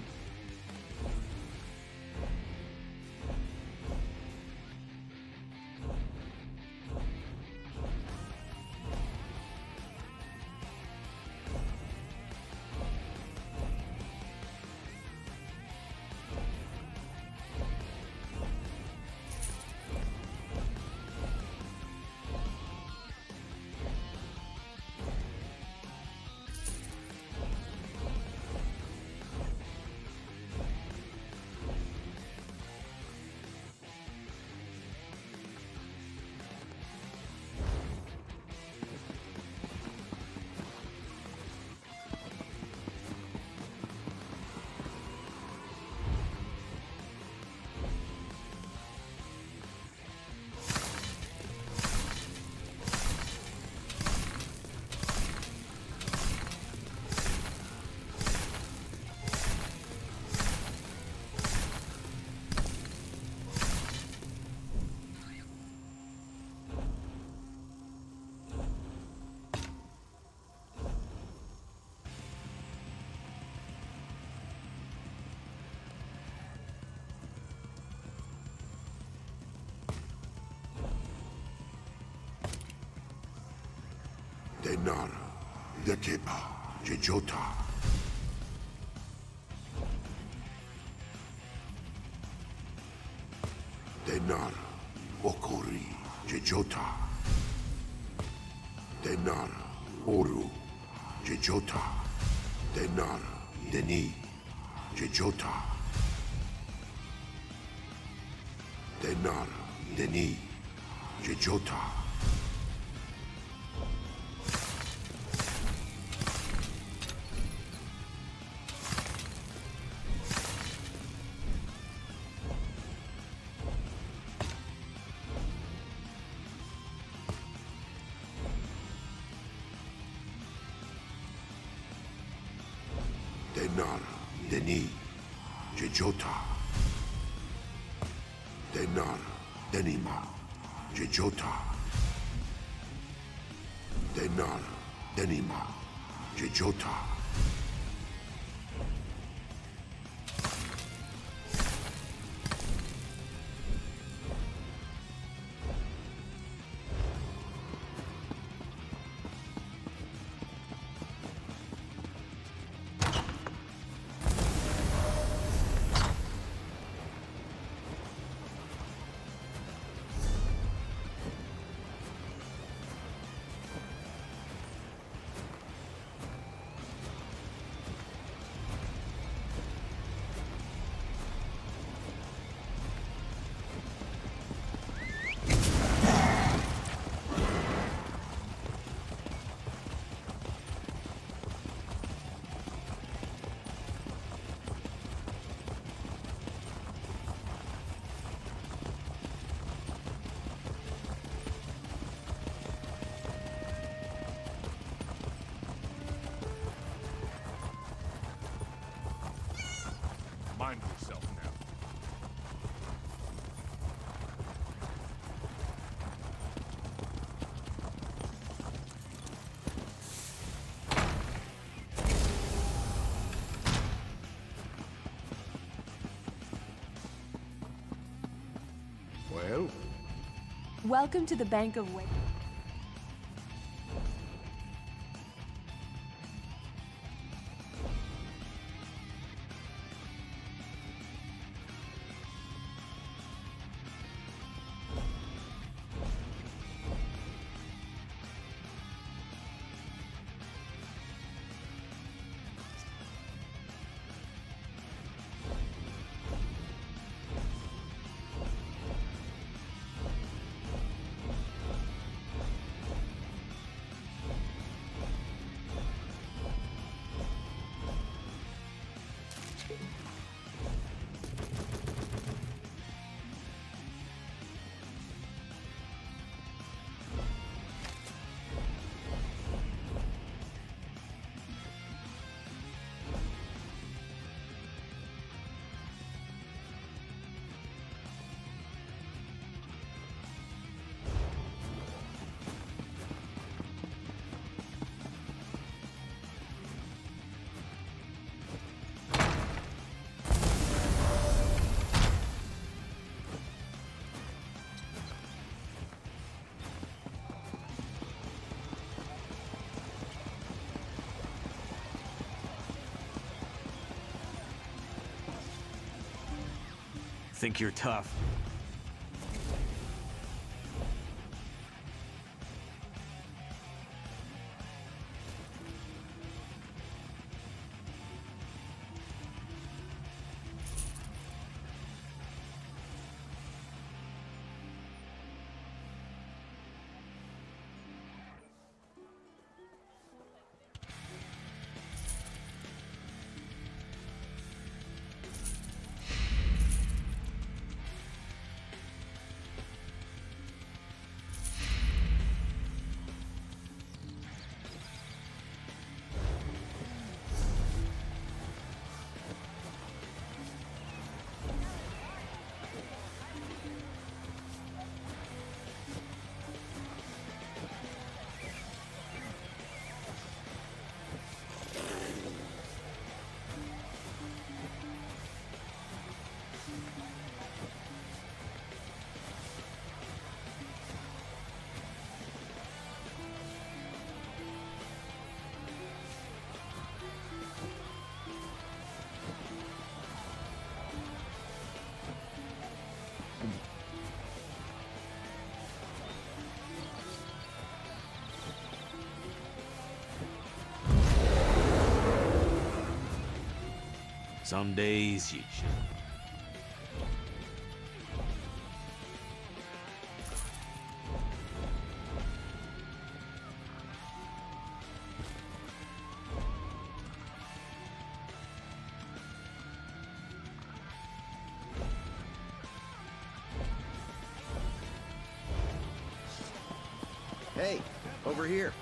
Denara, Dekepa, Jejota. Denara, Okori, Jejota. Denara, Oru, Jejota. Denara, Deni, Jejota. Denara, Deni, Jejota. Denara, Deni, Jejota. Denara, Denima, Jejota. Denara, Denima, Jejota. Mind yourself now. Well? Welcome to the Bank of Wake. think you're tough. Some days you should. Hey, over here.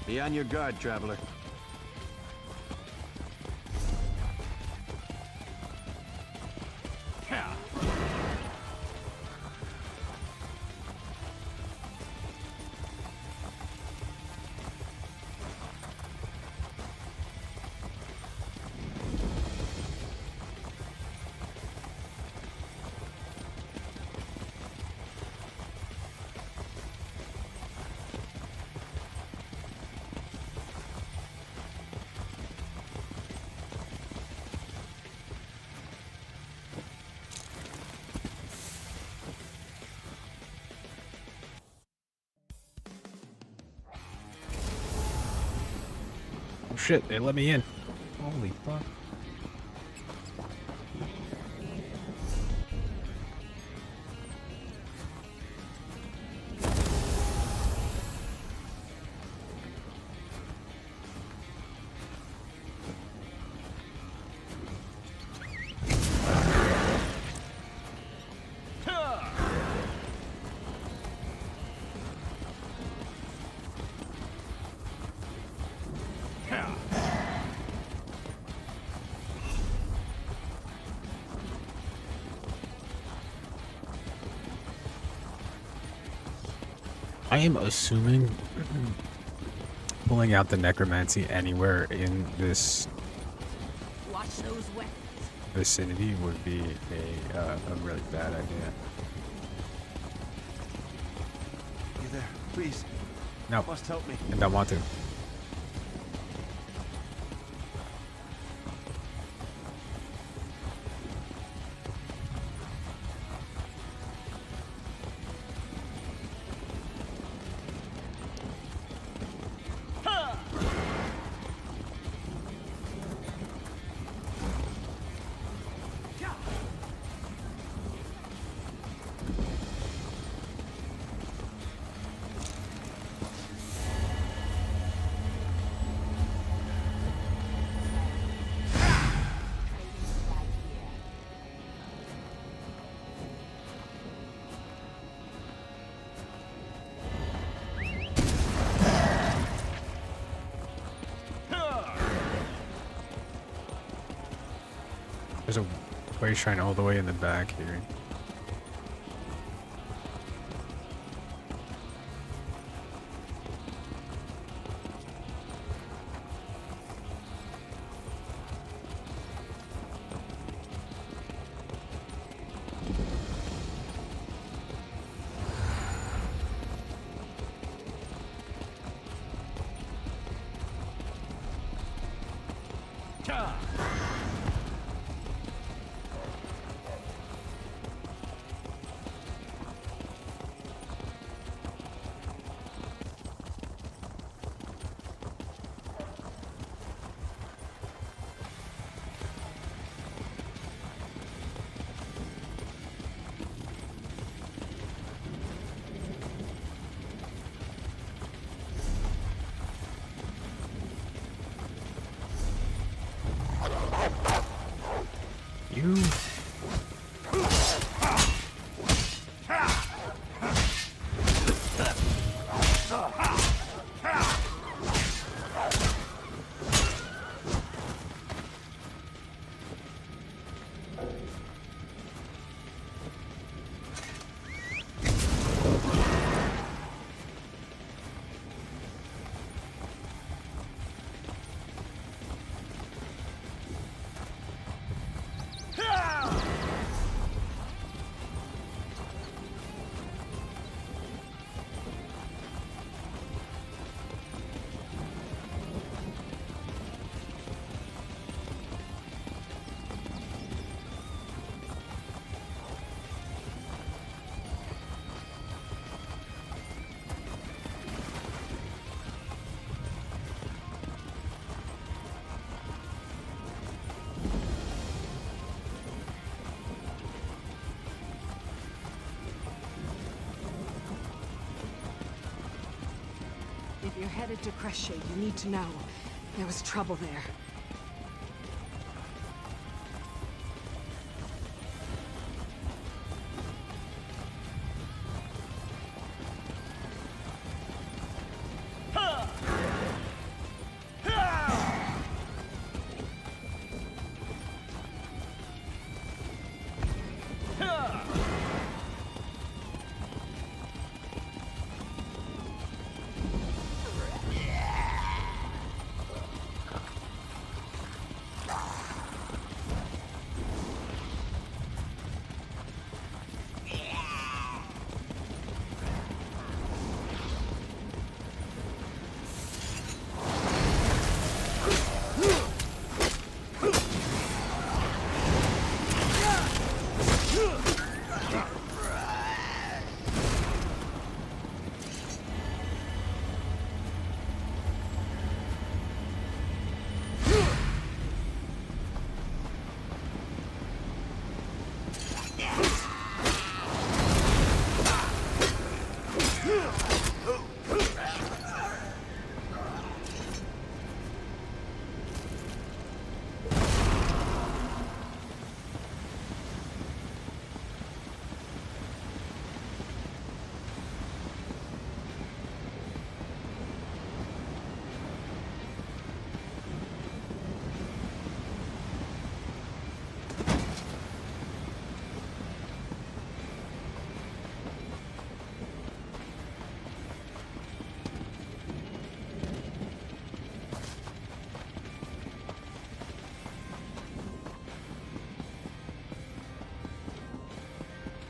Be on your guard, traveler. shit, they let me in. Holy fuck. I am assuming pulling out the necromancy anywhere in this Watch those weapons. vicinity would be a really bad idea. You there? Please. No, You must help me. I don't want to. There's a way shrine all the way in the back here. You. If you're headed to Crestshade, you need to know there was trouble there.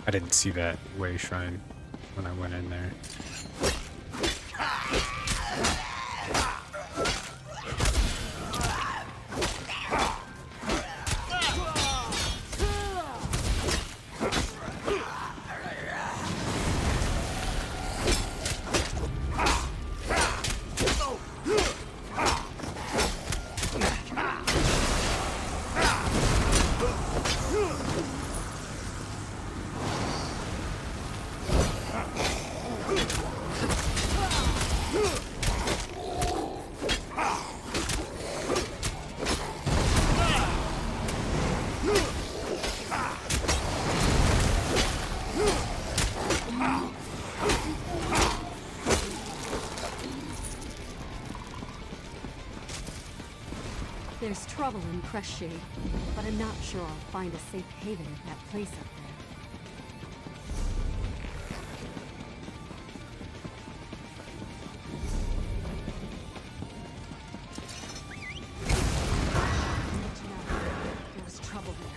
I didn't see that way shrine when I went in there. There's trouble in Crest Shade, but I'm not sure I'll find a safe haven at that place up there. There was trouble there.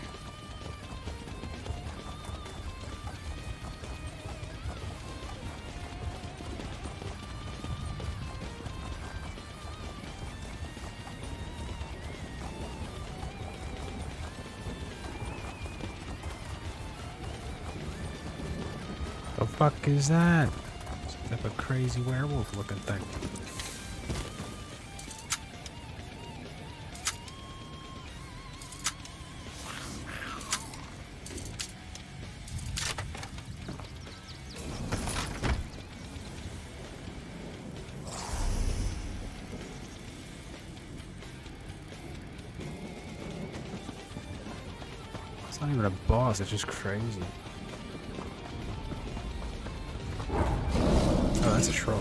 The fuck is that? It's like a crazy werewolf looking thing. It's not even a boss, it's just crazy. Oh, that's a troll.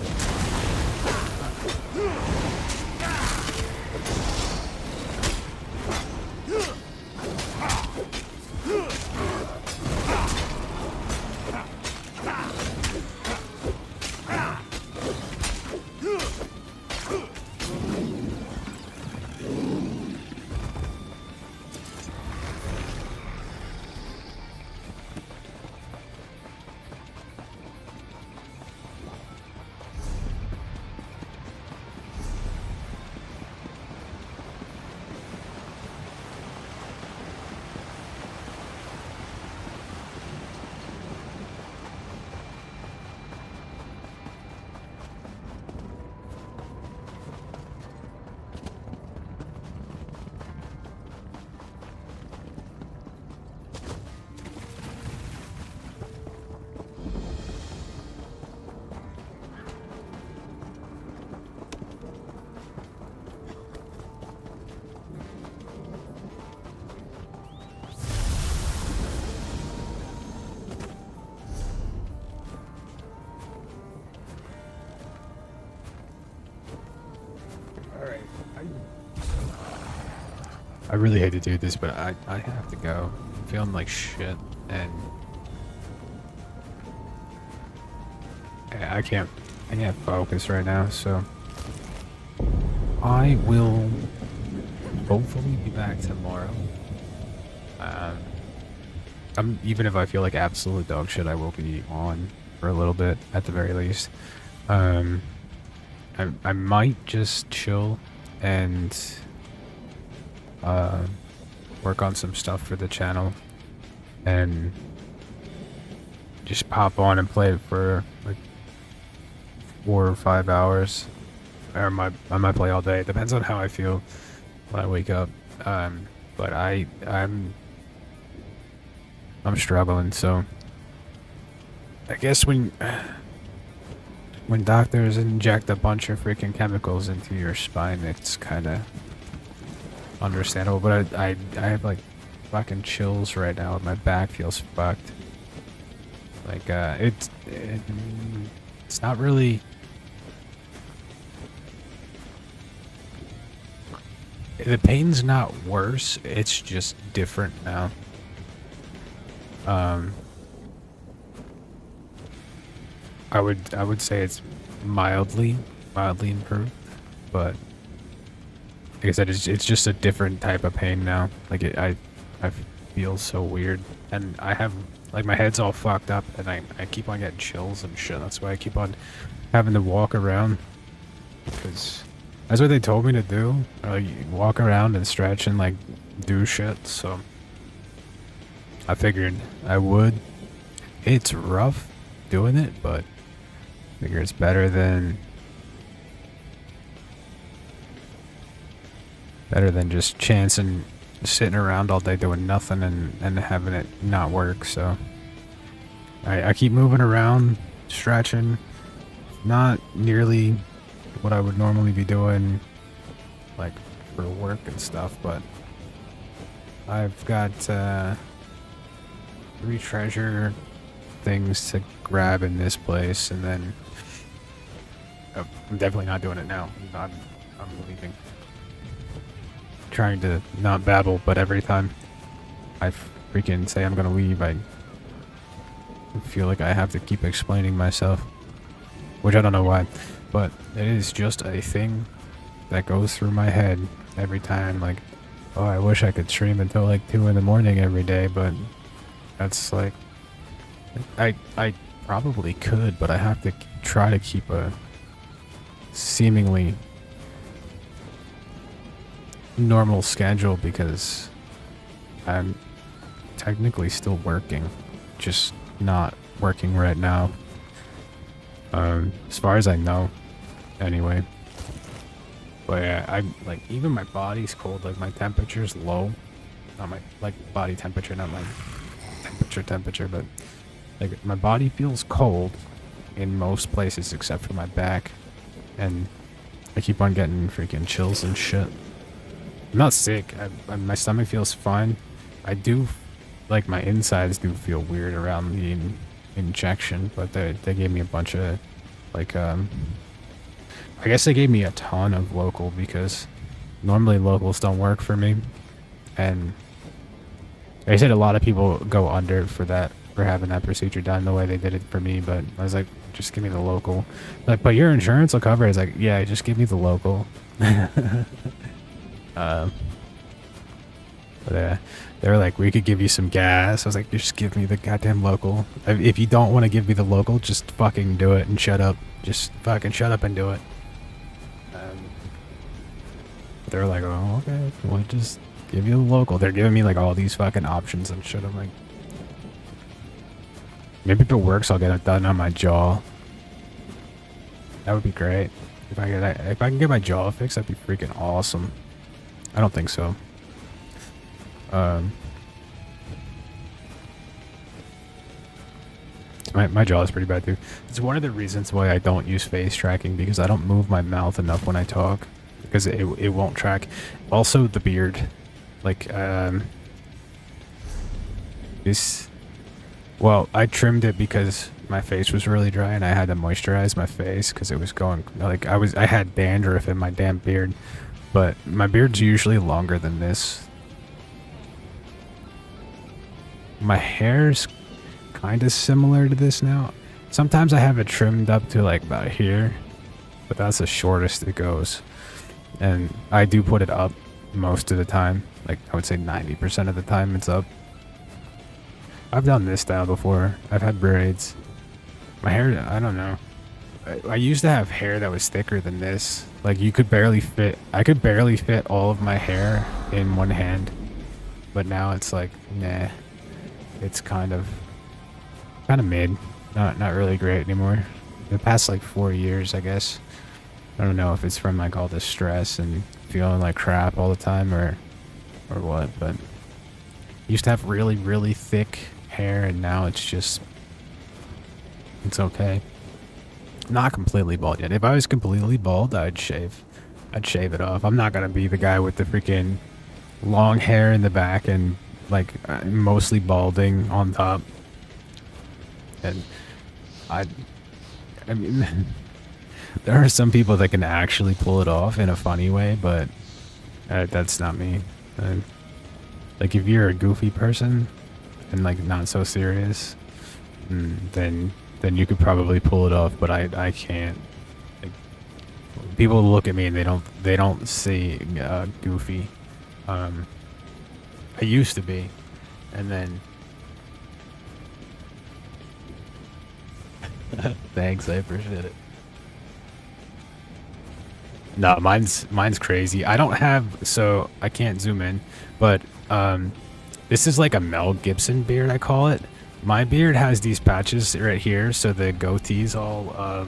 I really hate to do this, but I have to go. I'm feeling like shit, and I can't focus right now, so I will hopefully be back tomorrow. Even if I feel like absolute dog shit, I will be on for a little bit at the very least. I might just chill and work on some stuff for the channel and just pop on and play it for like 4 or 5 hours, or I might play all day. It depends on how I feel when I wake up. But I'm struggling, so I guess when doctors inject a bunch of freaking chemicals into your spine, it's kind of understandable. But I have like fucking chills right now. My back feels fucked. Like it's not really. The pain's not worse. It's just different now. I would say it's mildly improved, but like I said, it's just a different type of pain now. Like I feel so weird, and I have Like my head's all fucked up, and I keep on getting chills and shit. That's why I keep on having to walk around, because that's what they told me to do. Like walk around and stretch and like do shit. So I figured I would. It's rough doing it, but I figure it's better than just chancing, sitting around all day doing nothing and having it not work. So I keep moving around, stretching. Not nearly what I would normally be doing, like for work and stuff, but I've got 3 treasure things to grab in this place, and then I'm definitely not doing it now. I'm leaving. Trying to not babble, but every time I freaking say I'm gonna leave, I feel like I have to keep explaining myself, which I don't know why, but it is just a thing that goes through my head every time. Like, oh, I wish I could stream until like 2 in the morning every day, but that's like, I probably could, but I have to try to keep a seemingly normal schedule because I'm technically still working, just not working right now. As far as I know, anyway. But yeah, I'm like, even my body's cold, like my temperature's low. Not my, like, body temperature, not my temperature, but like my body feels cold in most places except for my back, and I keep on getting freaking chills and shit. I'm not sick. My stomach feels fine. I do, like, my insides do feel weird around the injection, but they gave me a bunch of, like, I guess they gave me a ton of local because normally locals don't work for me, and they said a lot of people go under for that, for having that procedure done the way they did it for me, but I was like, just give me the local. Like, but your insurance will cover it. It's like, yeah, just give me the local. But they were like, we could give you some gas. I was like, just give me the goddamn local. If you don't want to give me the local, just fucking do it and shut up. Just fucking shut up and do it. They were like, oh, okay, we'll just give you the local. They're giving me like all these fucking options and shit. I'm like, maybe if it works, I'll get it done on my jaw. That would be great. If I can get my jaw fixed, that'd be freaking awesome. I don't think so. My jaw is pretty bad too. It's one of the reasons why I don't use face tracking, because I don't move my mouth enough when I talk, because it won't track. Also the beard, like well, I trimmed it because my face was really dry and I had to moisturize my face because it was going, like, I had dandruff in my damn beard. But my beard's usually longer than this. My hair's kind of similar to this now. Sometimes I have it trimmed up to like about here, but that's the shortest it goes. And I do put it up most of the time. Like, I would say 90% of the time it's up. I've done this style before. I've had braids. My hair, I don't know. I used to have hair that was thicker than this. Like, you could barely fit, I could barely fit all of my hair in one hand. But now it's like, nah. It's kind of mid. Not really great anymore. The past like 4 years, I guess. I don't know if it's from like all the stress and feeling like crap all the time or what, but I used to have really, really thick hair, and now it's just, it's okay. Not completely bald yet. If I was completely bald, I'd shave it off. I'm not gonna be the guy with the freaking long hair in the back and like mostly balding on top. And I mean, there are some people that can actually pull it off in a funny way, but that's not me. Like, if you're a goofy person and like not so serious, then you could probably pull it off, but I can't. Like, people look at me and they don't see goofy. I used to be, and then Thanks, I appreciate it. No, mine's crazy. I don't have, so I can't zoom in, but this is like a Mel Gibson beard, I call it. My beard has these patches right here, so the goatee's all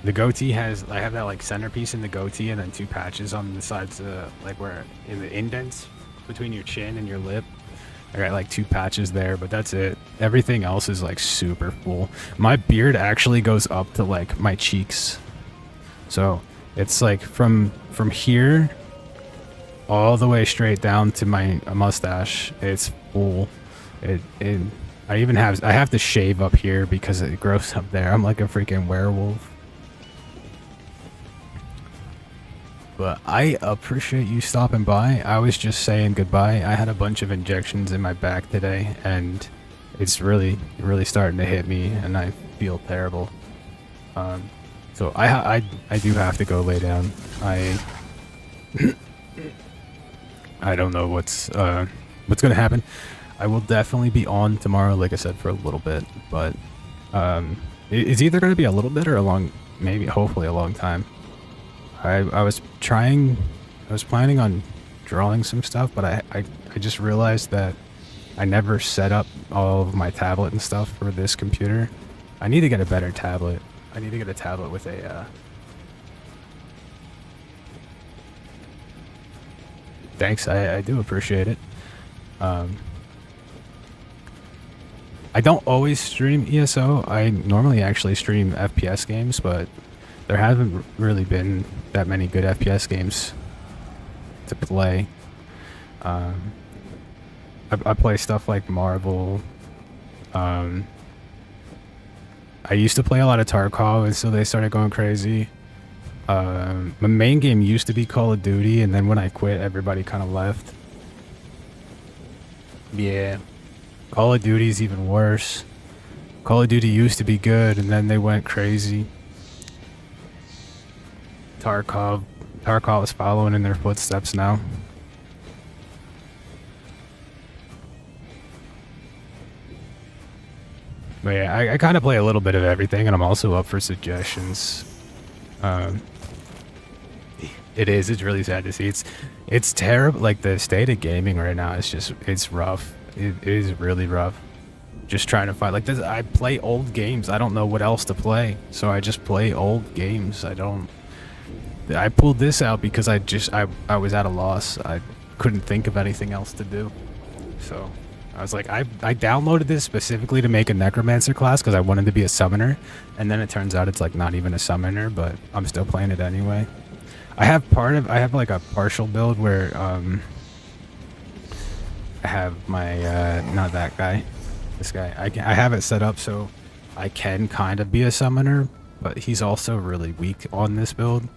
the goatee has, I have that like centerpiece in the goatee and then 2 patches on the sides, like where in the indents between your chin and your lip. I got like 2 patches there, but that's it. Everything else is like super full. My beard actually goes up to like my cheeks. So it's like from here all the way straight down to my mustache. It's full. I have to shave up here because it grows up there. I'm like a freaking werewolf. But I appreciate you stopping by. I was just saying goodbye. I had a bunch of injections in my back today, and it's really starting to hit me, and I feel terrible. So I do have to go lay down. I don't know what's gonna happen. I will definitely be on tomorrow, like I said, for a little bit, but it's either gonna be a little bit or a long, maybe hopefully a long time. I was planning on drawing some stuff, but I just realized that I never set up all of my tablet and stuff for this computer. I need to get a better tablet. I need to get a tablet with a thanks, I do appreciate it. I don't always stream ESO. I normally actually stream FPS games, but there haven't really been that many good FPS games to play. I play stuff like Marvel. I used to play a lot of Tarkov until they started going crazy. My main game used to be Call of Duty, and then when I quit, everybody kind of left. Yeah. Call of Duty's even worse. Call of Duty used to be good, and then they went crazy. Tarkov is following in their footsteps now. But yeah, I kind of play a little bit of everything, and I'm also up for suggestions. It's really sad to see. It's terrible. Like, the state of gaming right now is just, it's rough. It is really rough. Just trying to find, like, this, I play old games. I don't know what else to play, so I just play old games. I pulled this out because I was at a loss. I couldn't think of anything else to do. So I was like, I downloaded this specifically to make a Necromancer class because I wanted to be a summoner. And then it turns out it's like not even a summoner, but I'm still playing it anyway. I have like a partial build where I have my not that guy, this guy. I have it set up so I can kind of be a summoner, but he's also really weak on this build.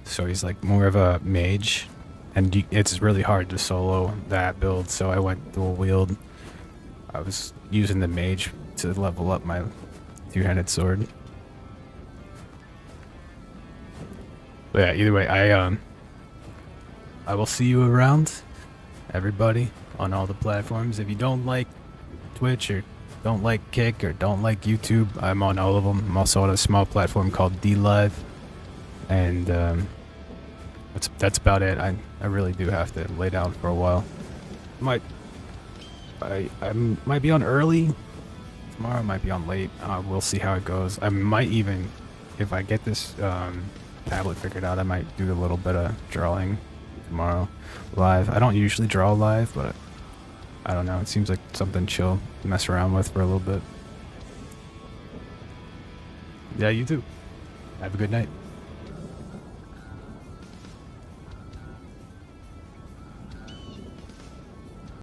So he's like more of a mage, and it's really hard to solo that build, so I went dual wield. I was using the mage to level up my 2-handed sword. But yeah, either way, I will see you around, everybody, on all the platforms. If you don't like Twitch or don't like Kick or don't like YouTube, I'm on all of them. I'm also on a small platform called DLive, and that's about it. I really do have to lay down for a while. I might be on early tomorrow. I might be on late. We'll see how it goes. I might even, if I get this tablet figured out, I might do a little bit of drawing tomorrow live. I don't usually draw live, but I don't know. It seems like something chill to mess around with for a little bit. Yeah, you too. Have a good night.